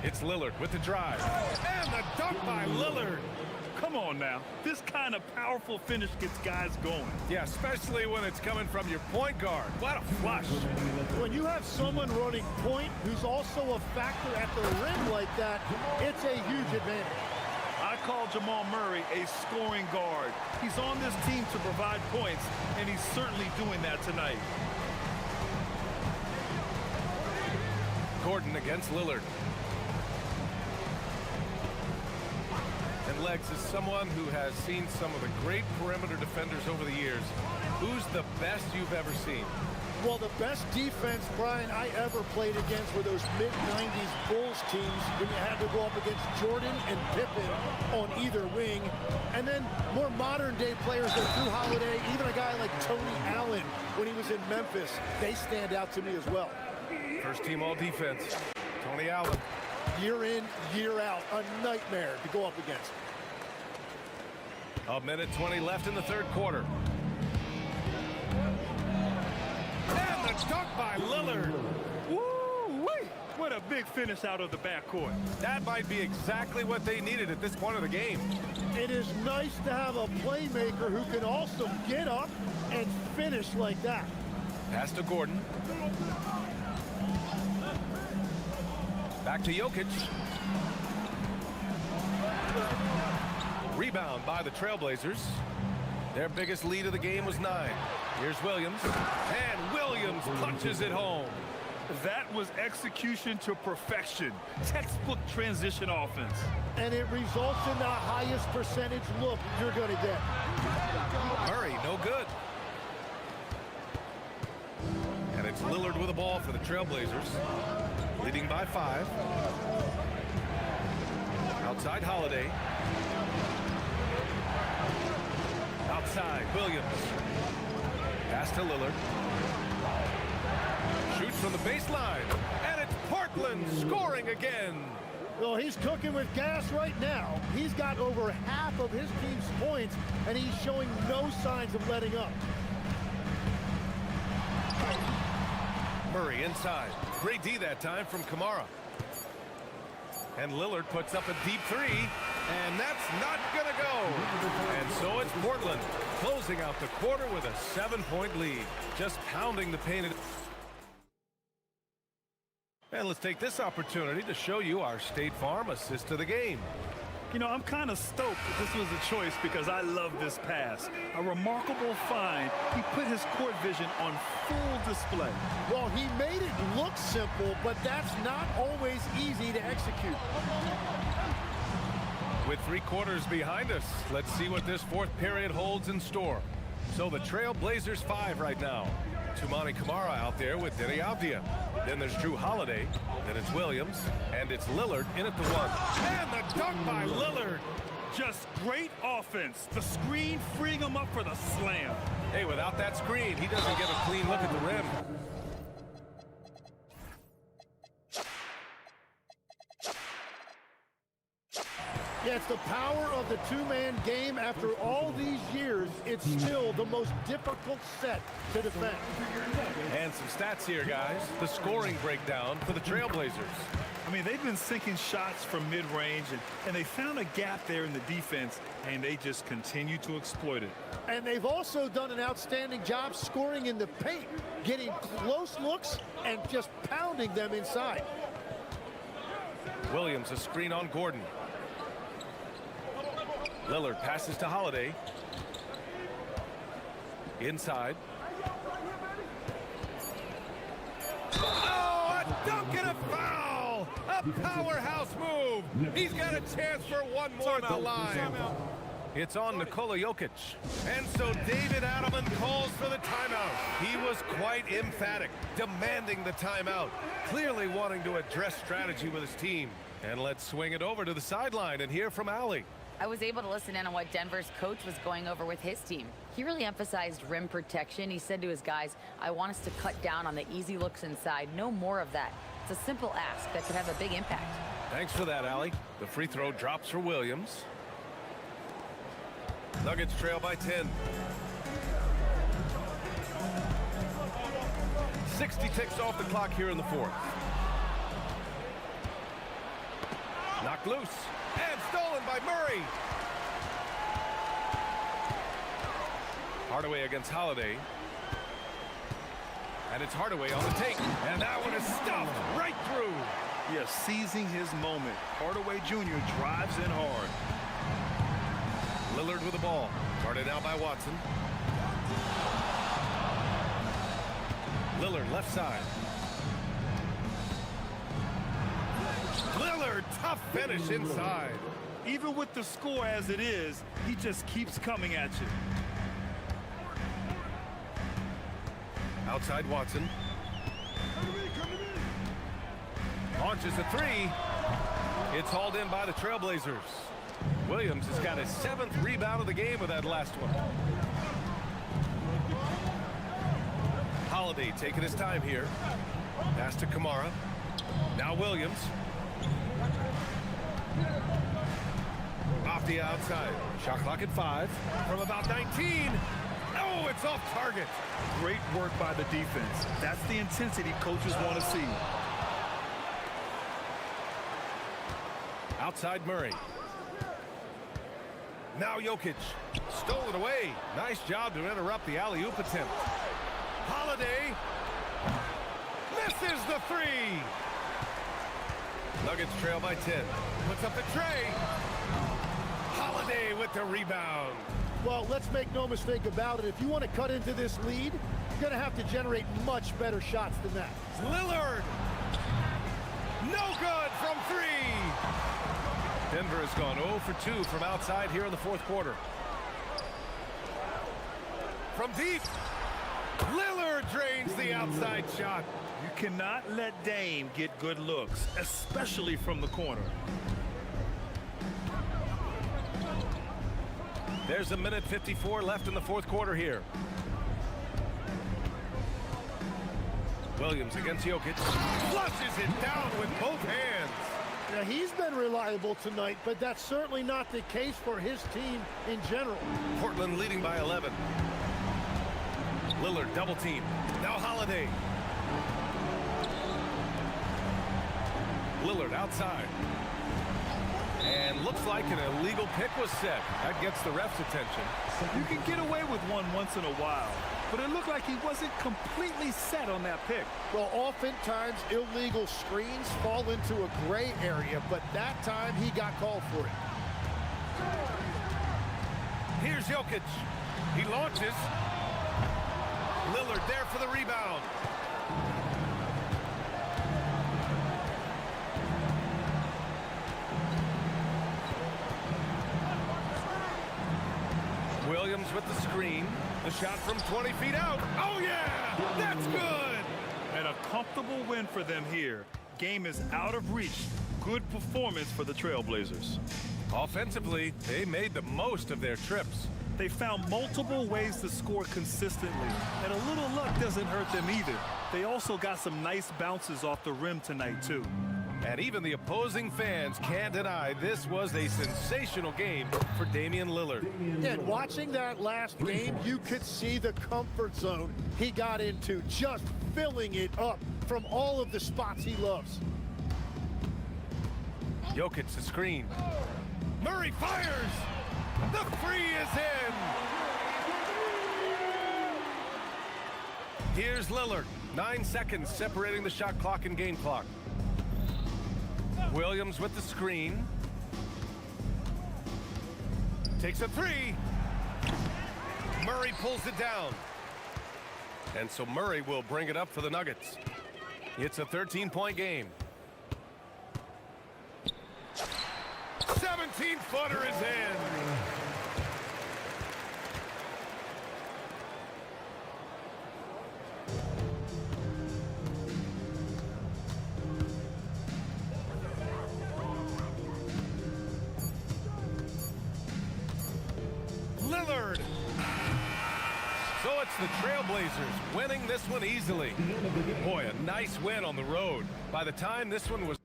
It's Lillard with the drive. And the dunk by Lillard. Come on now. This kind of powerful finish gets guys going. Yeah, especially when it's coming from your point guard. What a flush. When you have someone running point who's also a factor at the rim like that, it's a huge advantage. I call Jamal Murray a scoring guard. He's on this team to provide points, and he's certainly doing that tonight. Gordon against Lillard. And Legs is someone who has seen some of the great perimeter defenders over the years. Who's the best you've ever seen? Well, the best defense, Brian, I ever played against were those mid-90s Bulls teams when you had to go up against Jordan and Pippen on either wing. And then more modern-day players like Drew Holiday, even a guy like Tony Allen when he was in Memphis, they stand out to me as well. First team all-defense, Tony Allen. Year in, year out, a nightmare to go up against. 1:20 left in the 3rd quarter. And the dunk by Lillard. Woo-wee! What a big finish out of the backcourt. That might be exactly what they needed at this point of the game. It is nice to have a playmaker who can also get up and finish like that. Pass to Gordon. Back to Jokic. Rebound by the Trailblazers. Their biggest lead of the game was 9. Here's Williams. And Williams punches it home. That was execution to perfection. Textbook transition offense. And it results in the highest percentage look you're going to get. Murray, no good. And it's Lillard with the ball for the Trailblazers. Leading by 5. Outside Holiday. Outside Williams. Pass to Lillard. Shoots from the baseline. And it's Portland scoring again. Well, he's cooking with gas right now. He's got over half of his team's points, and he's showing no signs of letting up. Murray inside. Great D that time from Kamara. And Lillard puts up a deep 3, and that's not going to go. And so it's Portland closing out the quarter with a 7-point lead. Just pounding the paint. And let's take this opportunity to show you our State Farm assist of the game. You know, I'm kind of stoked that this was a choice because I love this pass. A remarkable find. He put his court vision on full display. Well, he made it look simple, but that's not always easy to execute. With 3 quarters behind us, let's see what this fourth period holds in store. So the Trail Blazers 5 right now. Tumani Kamara out there with Denny Avdia. Then there's Drew Holiday. Then it's Williams. And it's Lillard in at the 1. And the dunk by Lillard. Just great offense. The screen freeing him up for the slam. Hey, without that screen, he doesn't get a clean look at the rim. Yeah, it's the power of the two-man game. After all these years, it's still the most difficult set to defend. And some stats here, guys. The scoring breakdown for the Trailblazers. I mean, they've been sinking shots from mid-range, and they found a gap there in the defense, and they just continue to exploit it. And they've also done an outstanding job scoring in the paint, getting close looks and just pounding them inside. Williams, a screen on Gordon. Lillard passes to Holiday. Inside. Oh, a dunk and a foul! A powerhouse move! He's got a chance for one more at the line. It's on Nikola Jokic. And so David Adelman calls for the timeout. He was quite emphatic, demanding the timeout, clearly wanting to address strategy with his team. And let's swing it over to the sideline and hear from Allie. I was able to listen in on what Denver's coach was going over with his team. He really emphasized rim protection. He said to his guys, I want us to cut down on the easy looks inside. No more of that. It's a simple ask that could have a big impact. Thanks for that, Allie. The free throw drops for Williams. Nuggets trail by 10. 60 ticks off the clock here in the fourth. Knocked loose. And stolen by Murray. Hardaway against Holiday. And it's Hardaway on the take. And that one is stuffed right through. Yeah, seizing his moment. Hardaway Jr. drives in hard. Lillard with the ball. Guarded out by Watson. Lillard left side. Lillard, tough finish inside. Even with the score as it is, he just keeps coming at you. Outside Watson. Launches a three. It's hauled in by the Trailblazers. Williams has got his 7th rebound of the game with that last one. Holiday taking his time here. Pass to Kamara. Now Williams. Off the outside. Shot clock at 5. From about 19. Oh, it's off target. Great work by the defense. That's the intensity coaches want to see. Outside Murray. Now Jokic. Stolen away. Nice job to interrupt the alley-oop attempt. Holiday. Misses the 3. Nuggets trail by 10. Puts up the tray. Holiday with the rebound. Well, let's make no mistake about it. If you want to cut into this lead, you're going to have to generate much better shots than that. Lillard. No good from 3. Denver has gone 0 for 2 from outside here in the fourth quarter. From deep. Lillard drains the outside shot. You cannot let Dame get good looks, especially from the corner. There's a minute 54 left in the fourth quarter here. Williams against Jokic. Flushes it down with both hands. Now, he's been reliable tonight, but that's certainly not the case for his team in general. Portland leading by 11. Lillard double team. Now Holiday. Lillard outside. And looks like an illegal pick was set. That gets the ref's attention. You can get away with one once in a while, but it looked like he wasn't completely set on that pick. Well, oftentimes illegal screens fall into a gray area, but that time he got called for it. Here's Jokic. He launches. Lillard there for the rebound. Williams with the screen. The shot from 20 feet out. Oh, yeah! That's good! And a comfortable win for them here. Game is out of reach. Good performance for the Trailblazers. Offensively, they made the most of their trips. They found multiple ways to score consistently, and a little luck doesn't hurt them either. They also got some nice bounces off the rim tonight, too. And even the opposing fans can't deny this was a sensational game for Damian Lillard. And watching that last game, you could see the comfort zone he got into, just filling it up from all of the spots he loves. Jokic the screen. Murray fires! The three is in! Here's Lillard. 9 seconds separating the shot clock and game clock. Williams with the screen. Takes a three. Murray pulls it down. And so Murray will bring it up for the Nuggets. It's a 13-point game. 17-footer is in. Lillard. So it's the Trailblazers winning this one easily. Boy, a nice win on the road. By the time this one was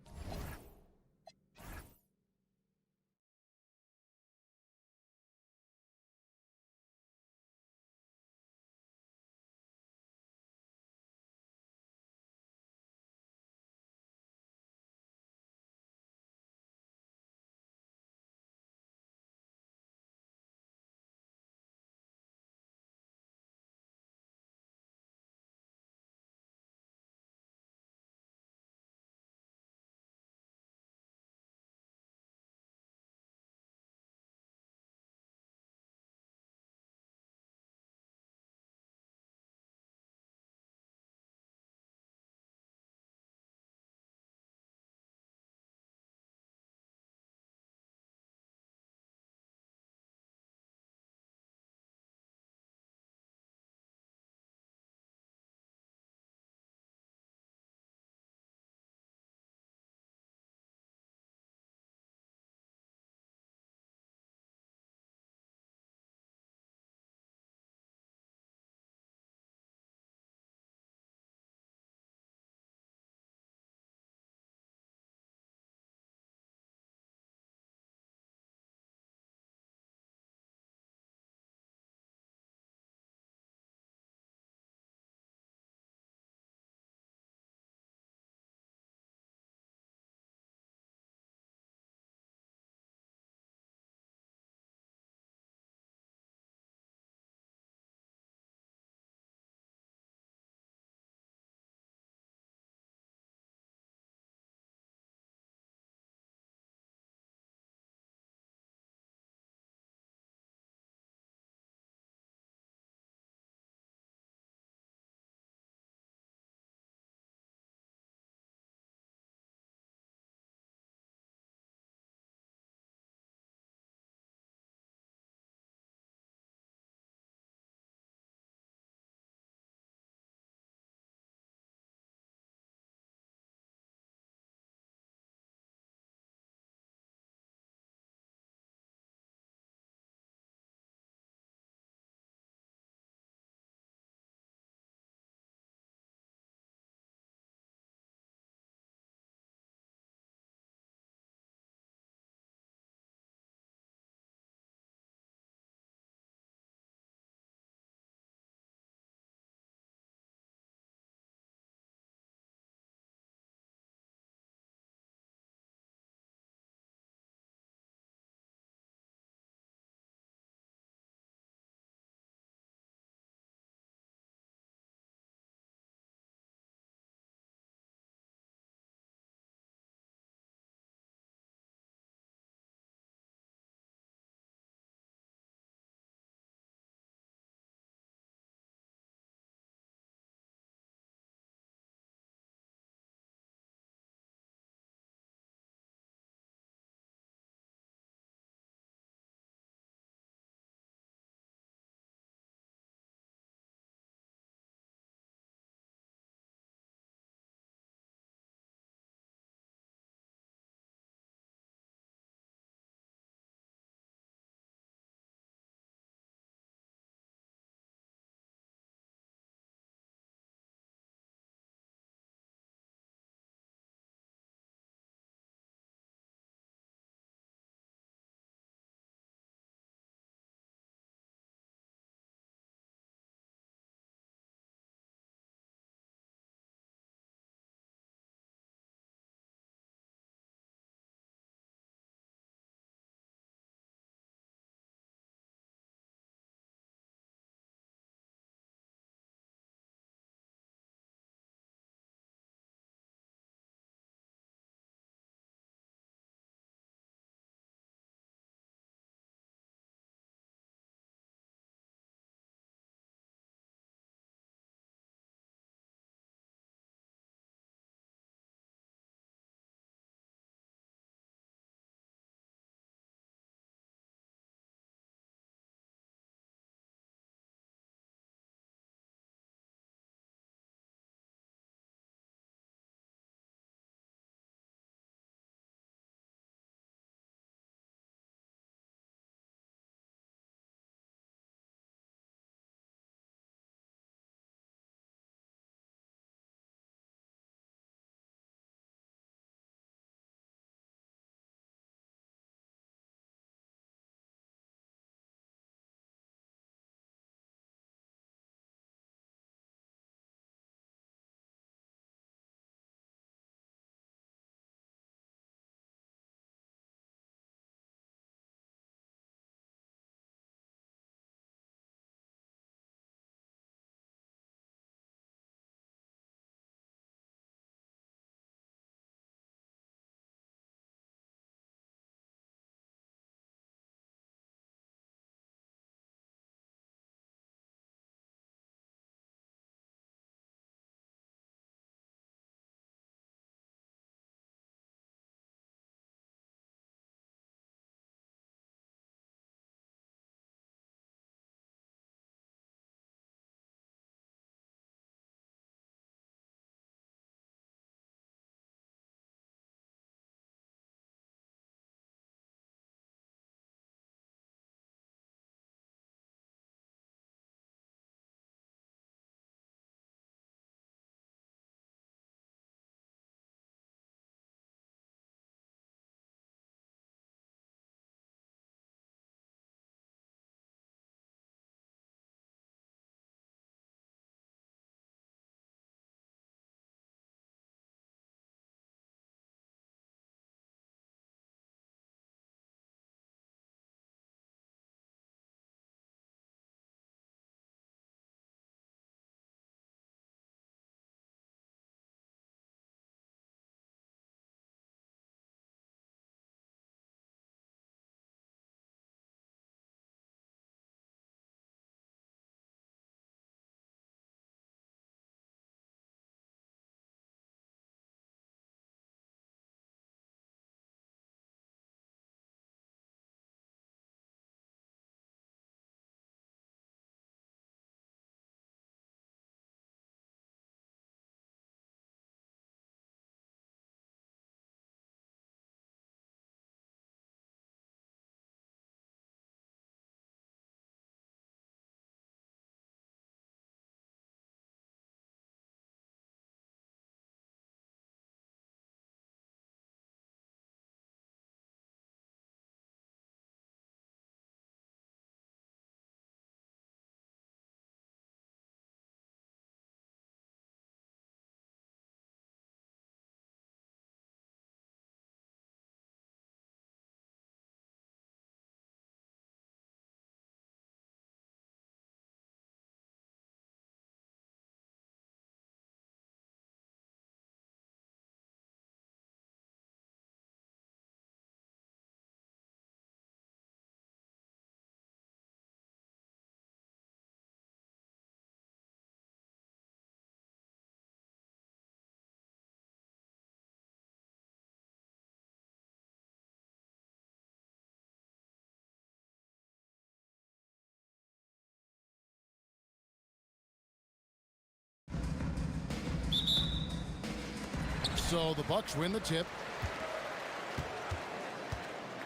So the Bucks win the tip.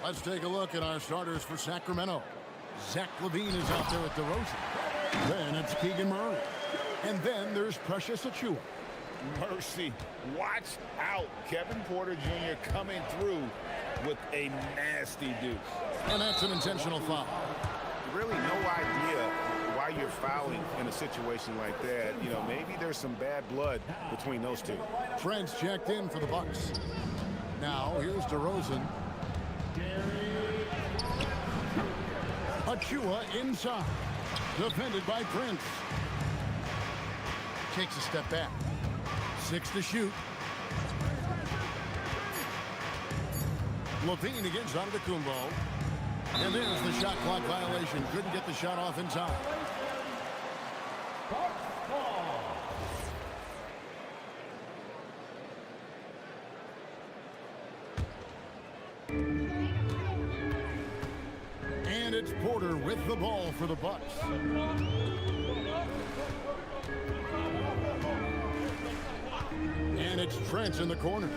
Let's take a look at our starters for Sacramento. Zach LaVine is out there with DeRozan. Then it's Keegan Murray. And then there's Precious Achiuwa. Mercy. Watch out. Kevin Porter Jr. coming through with a nasty deuce. And that's an intentional foul. Really no idea why you're fouling in a situation like that. You know, maybe there's some bad blood between those two. Trent's checked in for the Bucks. Now here's DeRozan. Achiuwa inside. Defended by Prince. Takes a step back. 6 to shoot. LaVine against Antetokounmpo. And there's the shot clock violation. Couldn't get the shot off in time. And it's Porter with the ball for the Bucks. And it's Trent in the corner.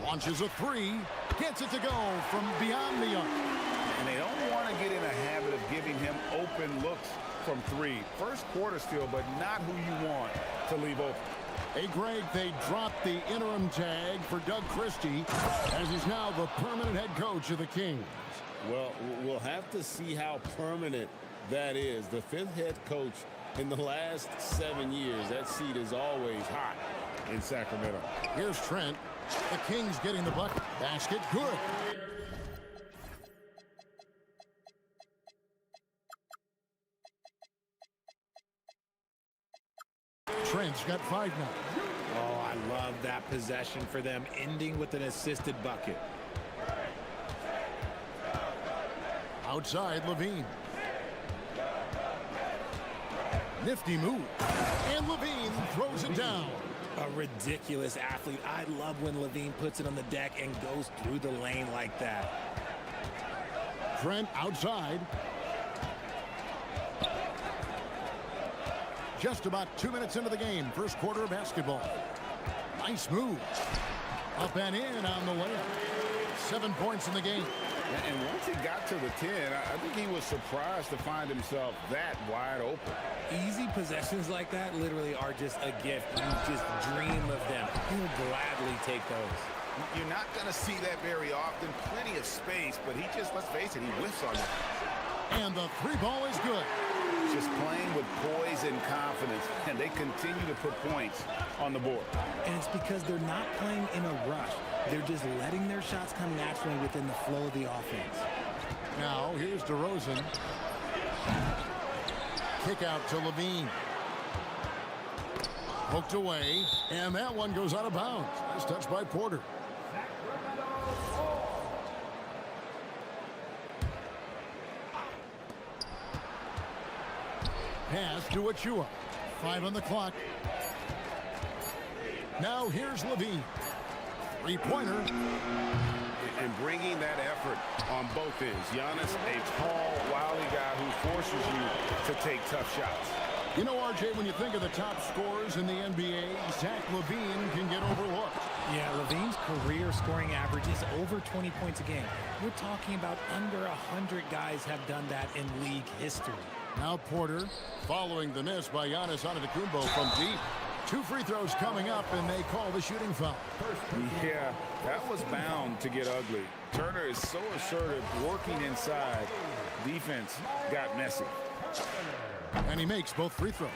Launches a three. Gets it to go from beyond the arc. And they don't want to get in a habit of giving him open looks from three. First quarter still, but not who you want to leave open. Hey, Greg, they dropped the interim tag for Doug Christie, as he's now the permanent head coach of the Kings. Well, we'll have to see how permanent that is. The 5th head coach in the last 7 years. That seat is always hot in Sacramento. Here's Trent. The Kings getting the bucket. Basket good. Trent's got 5 now. Oh, I love that possession for them, ending with an assisted bucket. Outside, LaVine. Nifty move. And LaVine throws it down. A ridiculous athlete. I love when LaVine puts it on the deck and goes through the lane like that. Trent outside. Just about 2 minutes into the game. First quarter of basketball. Nice move. Up and in on the layup. 7 points in the game. And once he got to the 10, I think he was surprised to find himself that wide open. Easy possessions like that literally are just a gift. You just dream of them. You'll gladly take those. You're not going to see that very often. Plenty of space, but he just, let's face it, he whiffs on it. And the 3 ball is good. Just playing with poise and confidence, and they continue to put points on the board. And it's because they're not playing in a rush. They're just letting their shots come naturally within the flow of the offense. Now, here's DeRozan. Kick out to LaVine. Poked away, and that one goes out of bounds. Nice touch by Porter. Pass to Achiuwa. 5 on the clock. Now here's LaVine. 3-pointer. And bringing that effort on both ends. Giannis, a tall, wily guy who forces you to take tough shots. You know, RJ, when you think of the top scorers in the NBA, Zach LaVine can get overlooked. Yeah, LaVine's career scoring average is over 20 points a game. We're talking about under 100 guys have done that in league history. Now Porter, following the miss by Giannis Antetokounmpo from deep. 2 free throws coming up, and they call the shooting foul. Yeah, that was bound to get ugly. Turner is so assertive, working inside. Defense got messy. And he makes both free throws.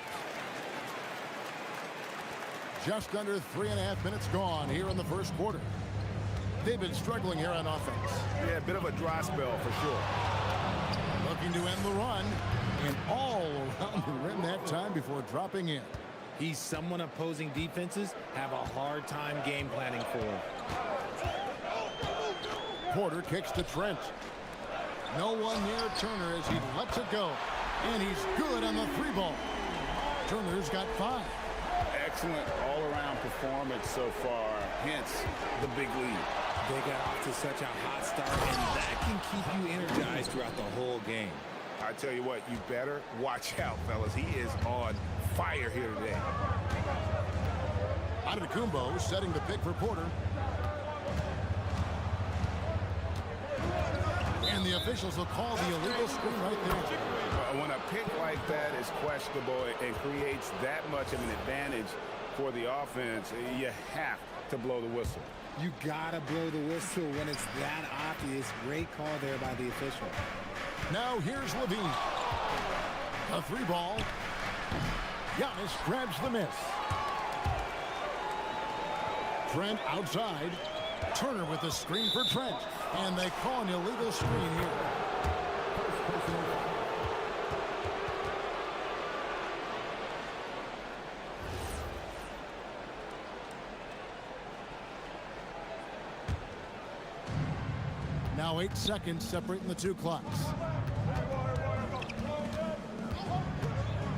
Just under 3.5 minutes gone here in the first quarter. They've been struggling here on offense. Yeah, a bit of a dry spell for sure. Looking to end the run, and all around the rim that time before dropping in. He's someone opposing defenses have a hard time game planning for. Porter kicks to Trent. No one near Turner as he lets it go. And he's good on the 3 ball. Turner's got 5. Excellent all-around performance so far, hence the big lead. They got off to such a hot start, and that can keep you energized throughout the whole game. I tell you what, you better watch out, fellas. He is on fire here today. Antetokounmpo setting the pick for Porter. And the officials will call the illegal screen right there. When a pick like that is questionable and creates that much of an advantage for the offense, you have to blow the whistle. You gotta blow the whistle when it's that obvious. Great call there by the official. Now here's Levine. A three ball. Giannis grabs the miss. Trent outside. Turner with the screen for Trent. And they call an illegal screen here. Now 8 seconds separating the two clocks.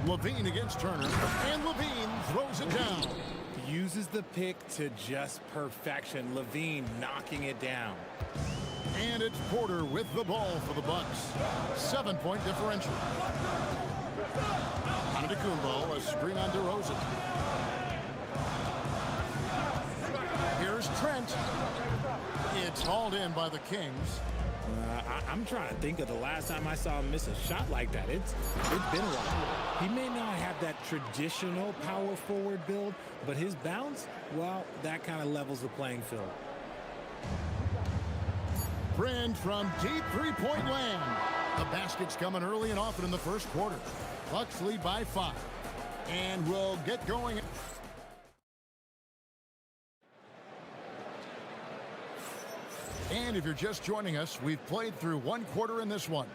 Levine against Turner, and Levine throws it down. Uses the pick to just perfection. Levine knocking it down. And it's Porter with the ball for the Bucks. 7-point differential. Antetokounmpo, a screen on DeRozan. Here's Trent. It's hauled in by the Kings. I'm trying to think of the last time I saw him miss a shot like that. It's been a while. He may not have that traditional power forward build, but his bounce, well, that kind of levels the playing field. Friend from deep three-point land. The basket's coming early and often in the first quarter. Bucks lead by 5. And we'll get going. And if you're just joining us, we've played through one quarter in this one.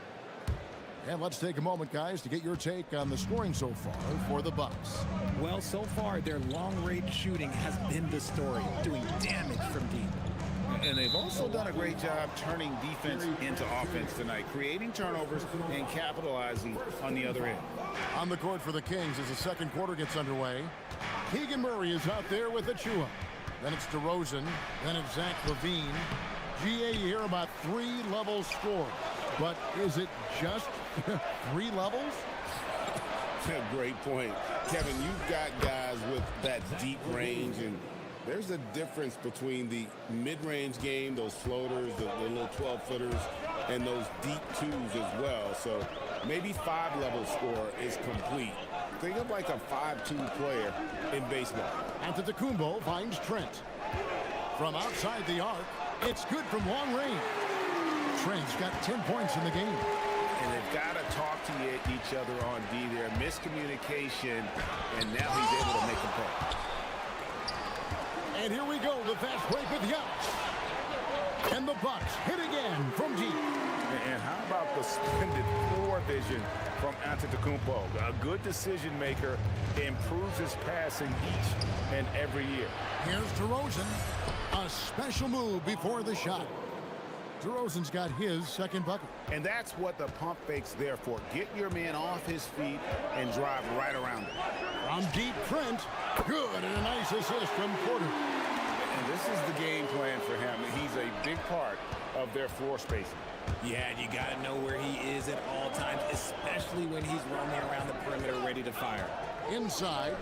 And let's take a moment, guys, to get your take on the scoring so far for the Bucks. Well, so far, their long-range shooting has been the story, doing damage from deep. And they've also done a great job turning defense into offense tonight, creating turnovers and capitalizing on the other end. On the court for the Kings as the second quarter gets underway. Keegan Murray is out there with Achua. Then it's DeRozan. Then it's Zach LaVine. GA, you hear about 3 levels scored. But is it just 3 levels? Great point. Kevin, you've got guys with that deep range, and there's a difference between the mid-range game, those floaters, the little 12-footers, and those deep twos as well. So maybe 5-level score is complete. Think of like a 5-2 player in baseball. Antetokounmpo finds Trent. From outside the arc, it's good from long range. Trent's got 10 points in the game. And they've got to talk to each other on D there. Miscommunication, and now he's able to make a play. And here we go, the fast break with Giannis. And the Bucks hit again from deep. And how about the splendid floor vision from Antetokounmpo? A good decision maker, improves his passing each and every year. Here's DeRozan. A special move before the shot. DeRozan's got his second bucket. And that's what the pump fake's there for. Get your man off his feet and drive right around him. From deep, Trent. Good, and a nice assist from Porter. And this is the game plan for him. He's a big part of their floor spacing. Yeah, and you got to know where he is at all times, especially when he's roaming around the perimeter ready to fire. Inside.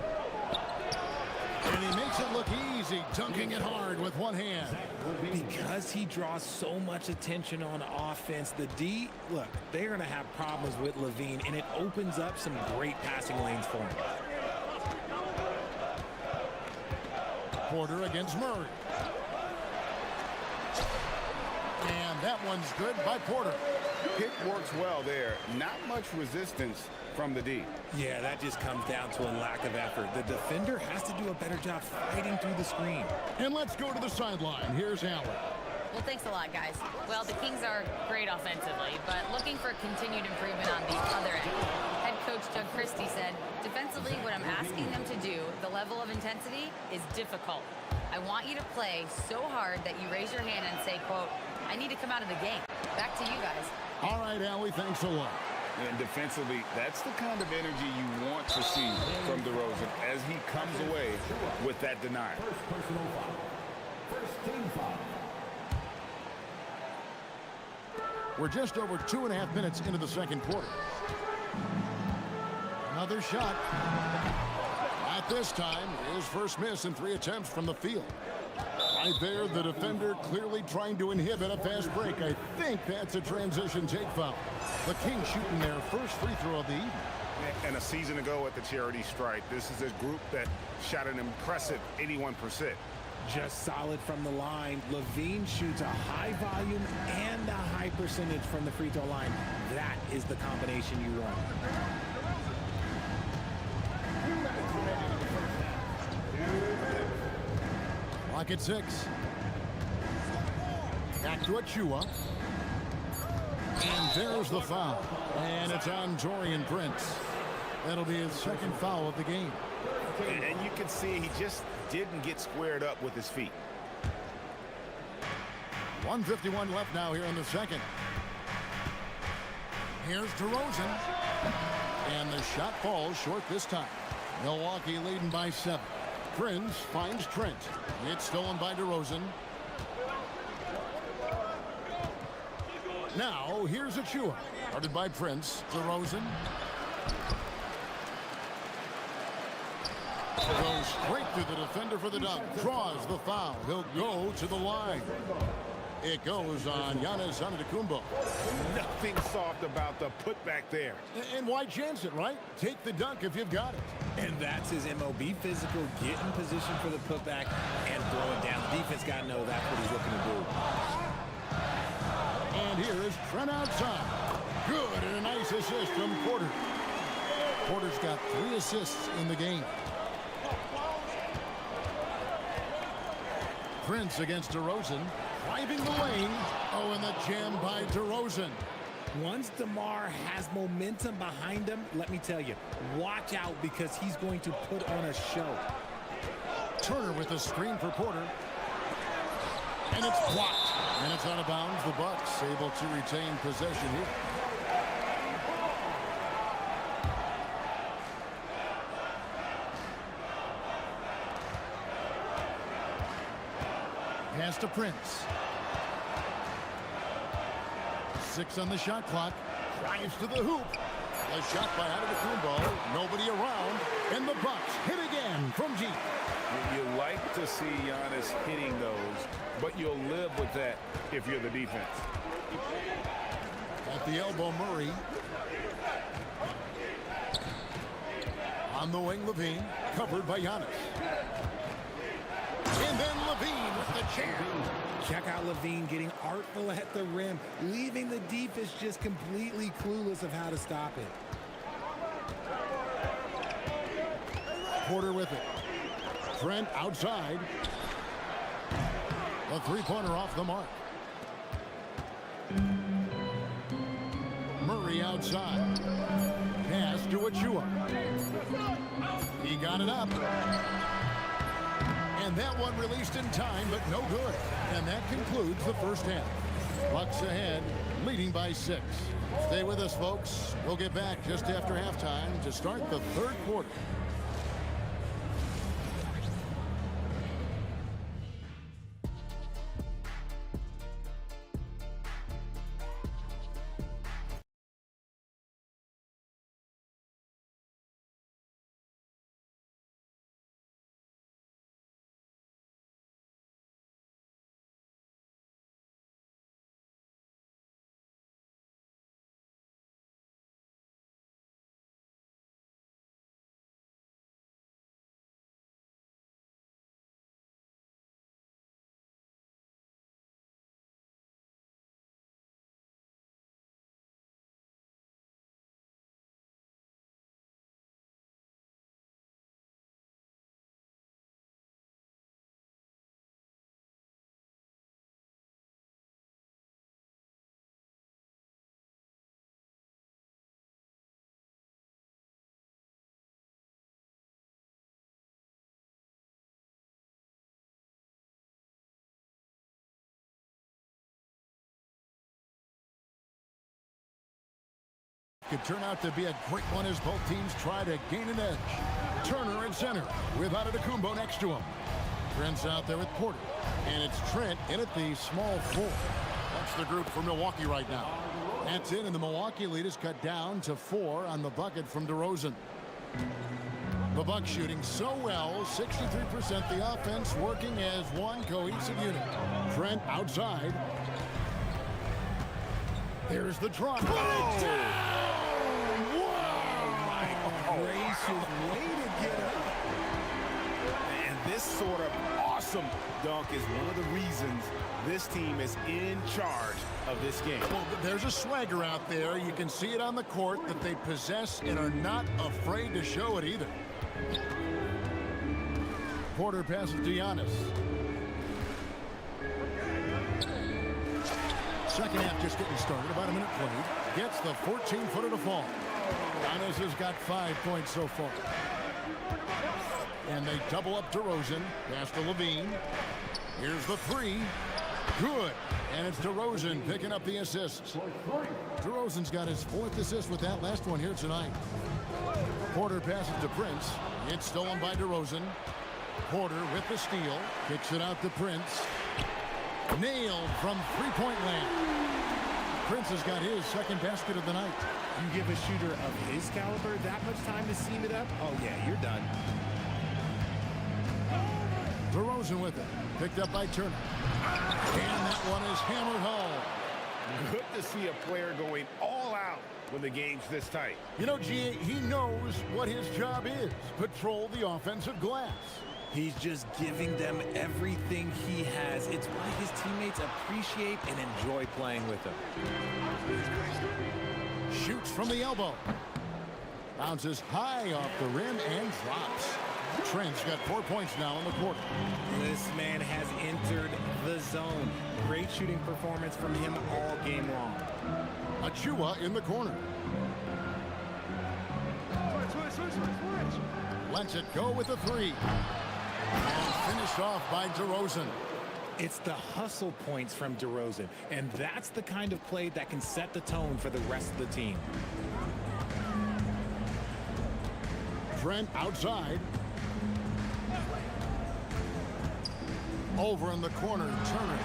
And he makes it look easy, dunking it hard with one hand. Because he draws so much attention on offense, the D, look, they're going to have problems with Levine, and it opens up some great passing lanes for him. Porter against Murray. And that one's good by Porter. Pick works well there. Not much resistance from the D. Yeah, that just comes down to a lack of effort. The defender has to do a better job fighting through the screen. And let's go to the sideline. Here's Allen. Well, thanks a lot, guys. Well, the Kings are great offensively, but looking for continued improvement on the other end. Head coach Doug Christie said, defensively, what I'm asking them to do, the level of intensity, is difficult. I want you to play so hard that you raise your hand and say, quote, I need to come out of the game. Back to you guys. All right, Allie, thanks a lot. And defensively, that's the kind of energy you want to see from DeRozan as he comes away with that denial. First team foul. We're just over 2.5 minutes into the second quarter. Another shot. This time, his first miss in 3 attempts from the field. Right there, the defender clearly trying to inhibit a fast break. I think that's a transition take foul. The Kings shooting their first free throw of the evening. And a season ago at the charity stripe, this is a group that shot an impressive 81%. Just solid from the line. Levine shoots a high volume and a high percentage from the free throw line. That is the combination you want. Clock at 6. Back to Achua. And there's the foul. And it's on Torian Prince. That'll be his second foul of the game. And you can see he just didn't get squared up with his feet. 1:51 left now here in the second. Here's DeRozan. And the shot falls short this time. Milwaukee leading by 7. Prince finds Trent. It's stolen by DeRozan. Now here's Achua. Guarded by Prince. DeRozan. Goes straight through the defender for the dunk. Draws the foul. He'll go to the line. It goes on Giannis Antetokounmpo. Nothing soft about the putback there. And why chance it, right? Take the dunk if you've got it. And that's his MOB physical. Get in position for the putback and throw it down. The defense got to know that's what he's looking to do. And here is Trent outside. Good, and a nice assist from Porter. Porter's got 3 assists in the game. Prince against DeRozan. Driving the lane. Oh, and the jam by DeRozan. Once DeMar has momentum behind him, let me tell you, watch out because he's going to put on a show. Turner with a screen for Porter. And it's blocked. And it's out of bounds. The Bucks able to retain possession here. Pass to Prince. 6 on the shot clock. Drives to the hoop. A shot by Antetokounmpo. Nobody around. And the Bucks hit again from deep. You like to see Giannis hitting those, but you'll live with that if you're the defense. At the elbow, Murray. On the wing, Levine. Covered by Giannis. And then Levine with the jam. Check out Levine getting artful at the rim, leaving the defense just completely clueless of how to stop it. Porter with it. Trent outside. A 3-pointer off the mark. Murray outside. Pass to Achua. He got it up. And that one released in time, but no good. And that concludes the first half. Bucks ahead, leading by 6. Stay with us, folks. We'll get back just after halftime to start the third quarter. Could turn out to be a great one as both teams try to gain an edge. Turner in center with Antetokounmpo next to him. Trent's out there with Porter. And it's Trent in at the small 4. That's the group for Milwaukee right now. That's it, and the Milwaukee lead is cut down to 4 on the bucket from DeRozan. The Bucks shooting so well, 63%. The offense working as one cohesive unit. Trent outside. There's the drop. Put it down! Wow! Gracious, way to get up. And this sort of awesome dunk is one of the reasons this team is in charge of this game. Well, there's a swagger out there. You can see it on the court that they possess and are not afraid to show it either. Porter passes to Giannis. Second half just getting started. About a minute played. Gets the 14-footer to fall. Giannis has got 5 points so far. And they double up DeRozan. Pass to Levine. Here's the three. Good. And it's DeRozan picking up the assists. DeRozan's got his 4th assist with that last one here tonight. Porter passes to Prince. It's stolen by DeRozan. Porter with the steal. Kicks it out to Prince. Nailed from three-point land. Prince has got his 2nd basket of the night. You give a shooter of his caliber that much time to seam it up? Oh, yeah, you're done. DeRozan with it. Picked up by Turner. And that one is hammered home. Good to see a player going all out when the game's this tight. You know, G.A., he knows what his job is. Patrol the offensive glass. He's just giving them everything he has. It's why his teammates appreciate and enjoy playing with him. Shoots from the elbow. Bounces high off the rim and drops. Trent's got 4 points now in the quarter. This man has entered the zone. Great shooting performance from him all game long. Achua in the corner. Lets it go with the three. And finished off by DeRozan. It's the hustle points from DeRozan, and that's the kind of play that can set the tone for the rest of the team. Trent outside. Over in the corner, Turner.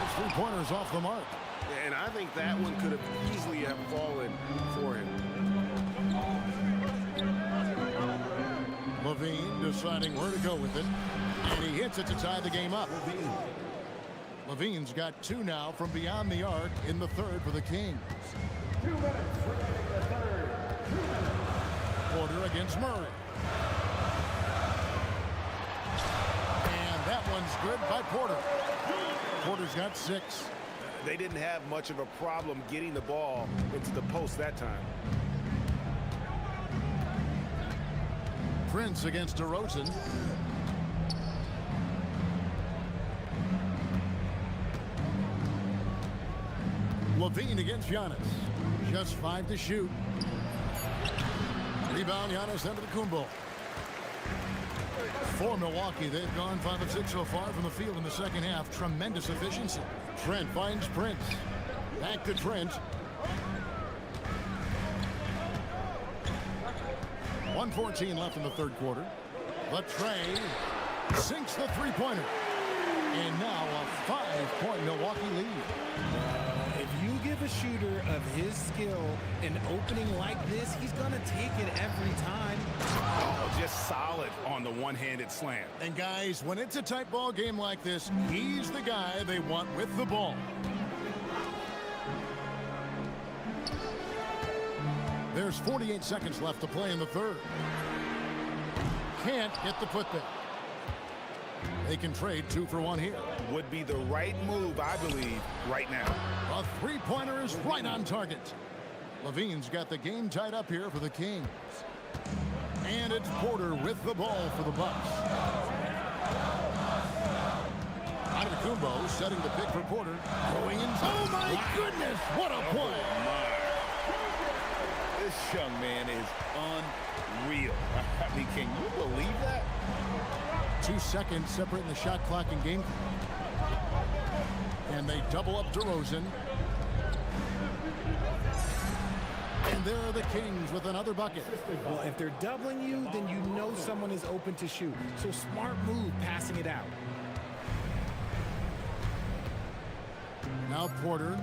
His three-pointer's off the mark. And I think that one could have easily have fallen for him. Levine deciding where to go with it. And he hits it to tie the game up. Levine's got 2 now from beyond the arc in the 3rd for the Kings. 2 minutes in the 3rd. Porter against Murray. And that one's good by Porter. Porter's got 6. They didn't have much of a problem getting the ball into the post that time. Prince against DeRozan. Levine against Giannis. Just 5 to shoot. Rebound, Giannis Antetokounmpo. For Milwaukee, they've gone 5 of 6 so far from the field in the second half. Tremendous efficiency. Trent finds Prince. Back to Trent. 1:14 left in the 3rd quarter. The tray sinks the three-pointer. And now a 5-point Milwaukee lead. If you give a shooter of his skill an opening like this, he's going to take it every time. Oh, just solid on the one-handed slam. And guys, when it's a tight ball game like this, he's the guy they want with the ball. There's 48 seconds left to play in the 3rd. Can't get the putback. They can trade 2 for 1 here. Would be the right move, I believe, right now. A three-pointer is right on target. Levine's got the game tied up here for the Kings. And it's Porter with the ball for the Bucks. Antetokounmpo setting the pick for Porter. Going inside. Oh, my goodness! What a play! This young man is unreal. I mean, can you believe that? 2 seconds separating the shot clock and game. And they double up DeRozan. And there are the Kings with another bucket. Well, if they're doubling you, then you know someone is open to shoot. So smart move passing it out. Now Porter.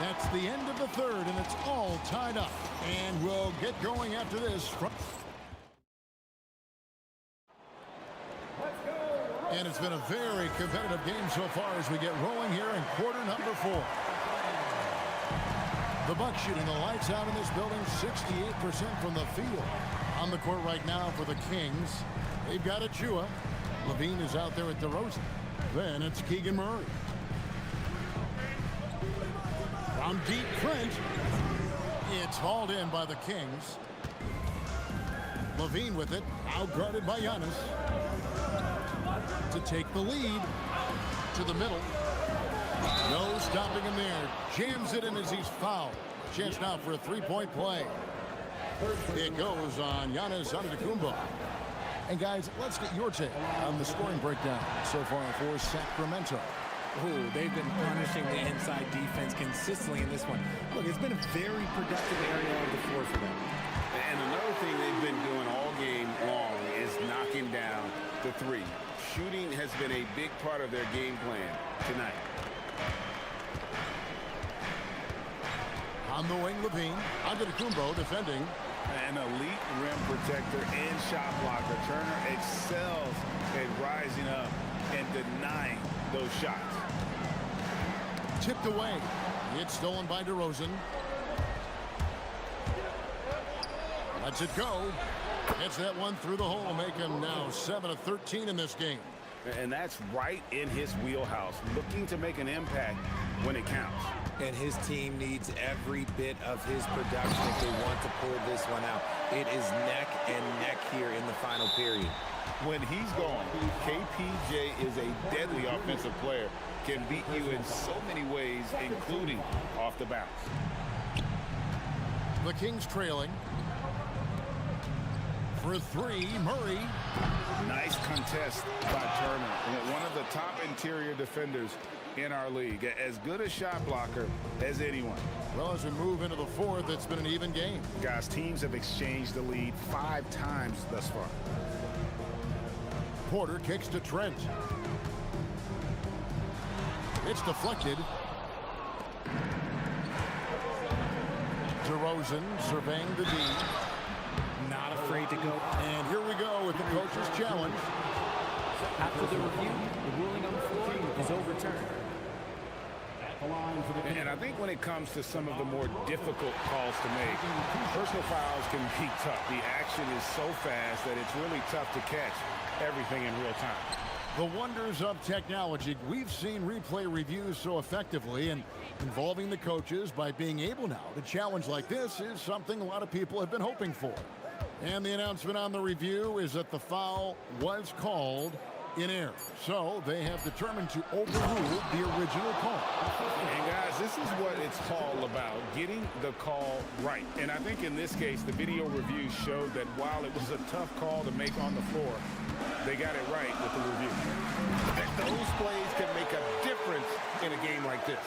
That's the end of the third, and it's all tied up. And we'll get going after this. And it's been a very competitive game so far as we get rolling here in quarter number 4. The Bucks shooting the lights out in this building, 68% from the field. On the court right now for the Kings, they've got Achua. Levine is out there at DeRozan. Then it's Keegan Murray. From deep, Trent. It's hauled in by the Kings. Levine with it, outguarded by Giannis. To take the lead to the middle. No stopping him there. Jams it in as he's fouled. Chance now for a three-point play. It goes on Giannis Antetokounmpo. And guys, let's get your take on the scoring breakdown so far for Sacramento. Ooh, they've been punishing the inside defense consistently in this one. Look, it's been a very productive area of the floor for them. And another thing they've been doing all game long is knocking down the three. Shooting has been a big part of their game plan tonight. On the wing, Levine. Antetokounmpo defending. An elite rim protector and shot blocker. Turner excels at rising up and denying those shots. Tipped away. It's stolen by DeRozan. Lets it go. Hits that one through the hole, make him now 7 of 13 in this game. And that's right in his wheelhouse, looking to make an impact when it counts. And his team needs every bit of his production if they want to pull this one out. It is neck and neck here in the final period. When he's gone, KPJ is a deadly offensive player, can beat you in so many ways, including off the bounce. The Kings trailing. For three, Murray. Nice contest by Turner. One of the top interior defenders in our league. As good a shot blocker as anyone. Well, as we move into the fourth, it's been an even game. Guys, teams have exchanged the lead 5 times thus far. Porter kicks to Trent. It's deflected. DeRozan surveying the D. Not afraid to go. And here we go with the coach's challenge. After the review, the ruling on the floor is overturned. And I think when it comes to some of the more difficult calls to make, personal fouls can be tough. The action is so fast that it's really tough to catch everything in real time. The wonders of technology. We've seen replay reviews so effectively, and involving the coaches by being able now to challenge like this is something a lot of people have been hoping for. And the announcement on the review is that the foul was called in error. So they have determined to overrule the original call. And guys, this is what it's all about, getting the call right. And I think in this case, the video review showed that while it was a tough call to make on the floor, they got it right with the review. Those plays can make a difference in a game like this.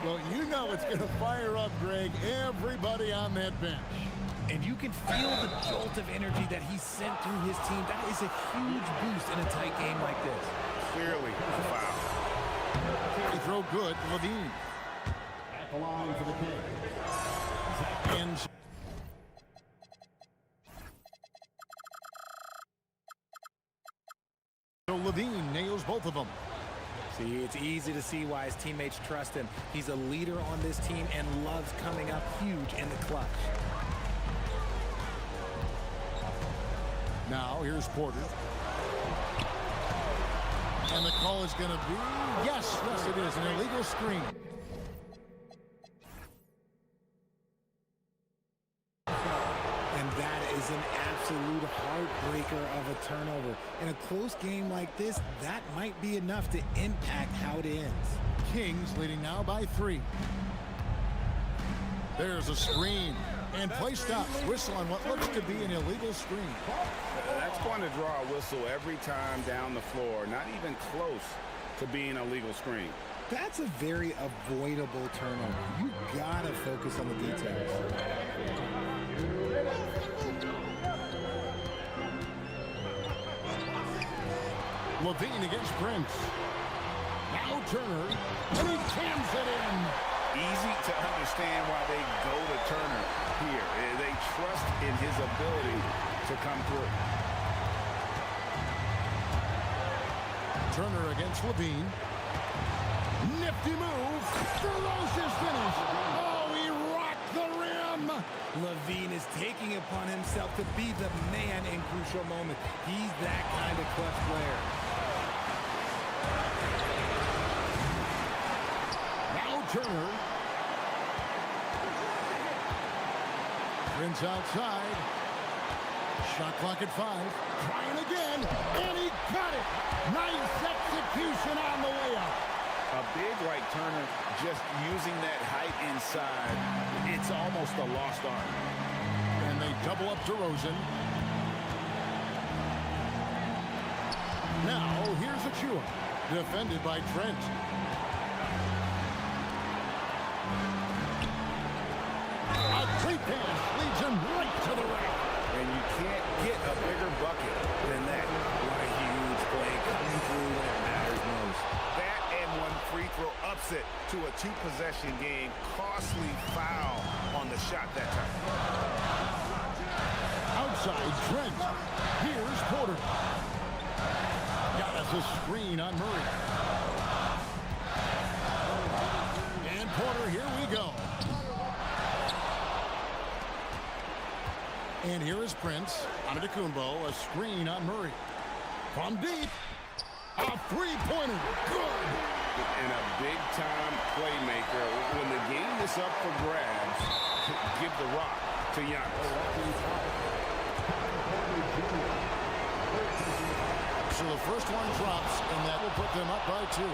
Well, you know it's going to fire up, Greg, everybody on that bench. And you can feel the jolt of energy that he sent through his team. That is a huge boost in a tight game like this. Clearly a foul. They throw good, Levine. At the line for the Kings. And so Levine nails both of them. See, it's easy to see why his teammates trust him. He's a leader on this team and loves coming up huge in the clutch. Now, here's Porter. And the call is going to be, yes, it is, an illegal screen. And that is an absolute heartbreaker of a turnover. In a close game like this, that might be enough to impact how it ends. Kings leading now by 3. There's a screen. And play stops. Whistle on what looks to be an illegal screen. That's going to draw a whistle every time down the floor. Not even close to being a legal screen. That's a very avoidable turnover. You gotta focus on the details. Levine against Prince. Now Turner. And he jams it in. easy to understand why they go to Turner here. They trust in his ability to come through. Turner against Levine. Nifty move. Ferocious finish. Oh, he rocked the rim. Levine is taking it upon himself to be the man in crucial moments. He's that kind of clutch player. Now Turner. Prince outside. Shot clock at 5. Trying again. And he got it. Nice execution on the way up. A big like Turner just using that height inside. It's almost a lost art. And they double up DeRozan. Now here's Achua. Defended by Trent. A great pass leads him right to the rack. And you can't get a bigger bucket than that. What a huge play coming through when it matters most. That and one free throw upset to a two-possession game. Costly foul on the shot that time. Outside Trent. Here's Porter. Got us a screen on Murray. And Porter, here we go. And here is Prince. Antetokounmpo, a screen on Murray. From deep. A three-pointer. Good. And a big-time playmaker. When the game is up for grabs, give the rock to Giannis. So the first one drops, and that will put them up by 2.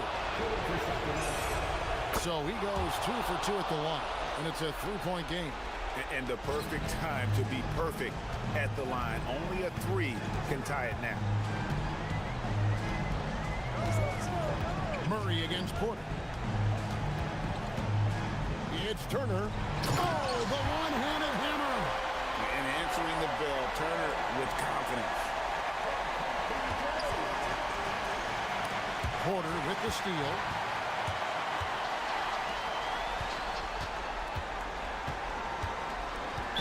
So he goes 2 for 2 at the line, and it's a 3-point game. And the perfect time to be perfect at the line. Only a 3 can tie it now. Murray against Porter. It's Turner. Oh, the one-handed hammer. And answering the bell, Turner with confidence. Porter with the steal.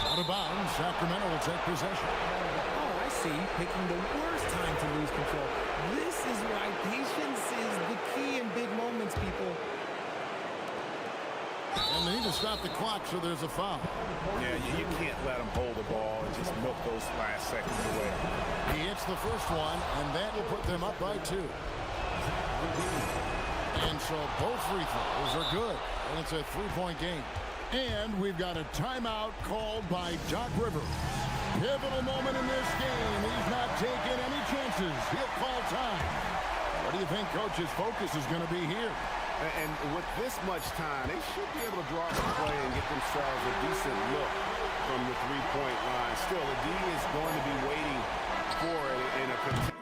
Out of bounds, Sacramento will take possession. Oh, I see. Picking the worst time to lose control. This is why patience is the key in big moments, people. And they need to stop the clock, so there's a foul. Yeah, you can't let him hold the ball and just milk those last seconds away. He hits the first one, and that will put them up by 2. And so both free throws are good, and it's a 3-point game. And we've got a timeout called by Doc Rivers. Pivotal moment in this game. He's not taking any chances. He'll call time. What do you think Coach's focus is going to be here? And with this much time, they should be able to draw the play and get themselves a decent look from the three-point line. Still, the D is going to be waiting for it in a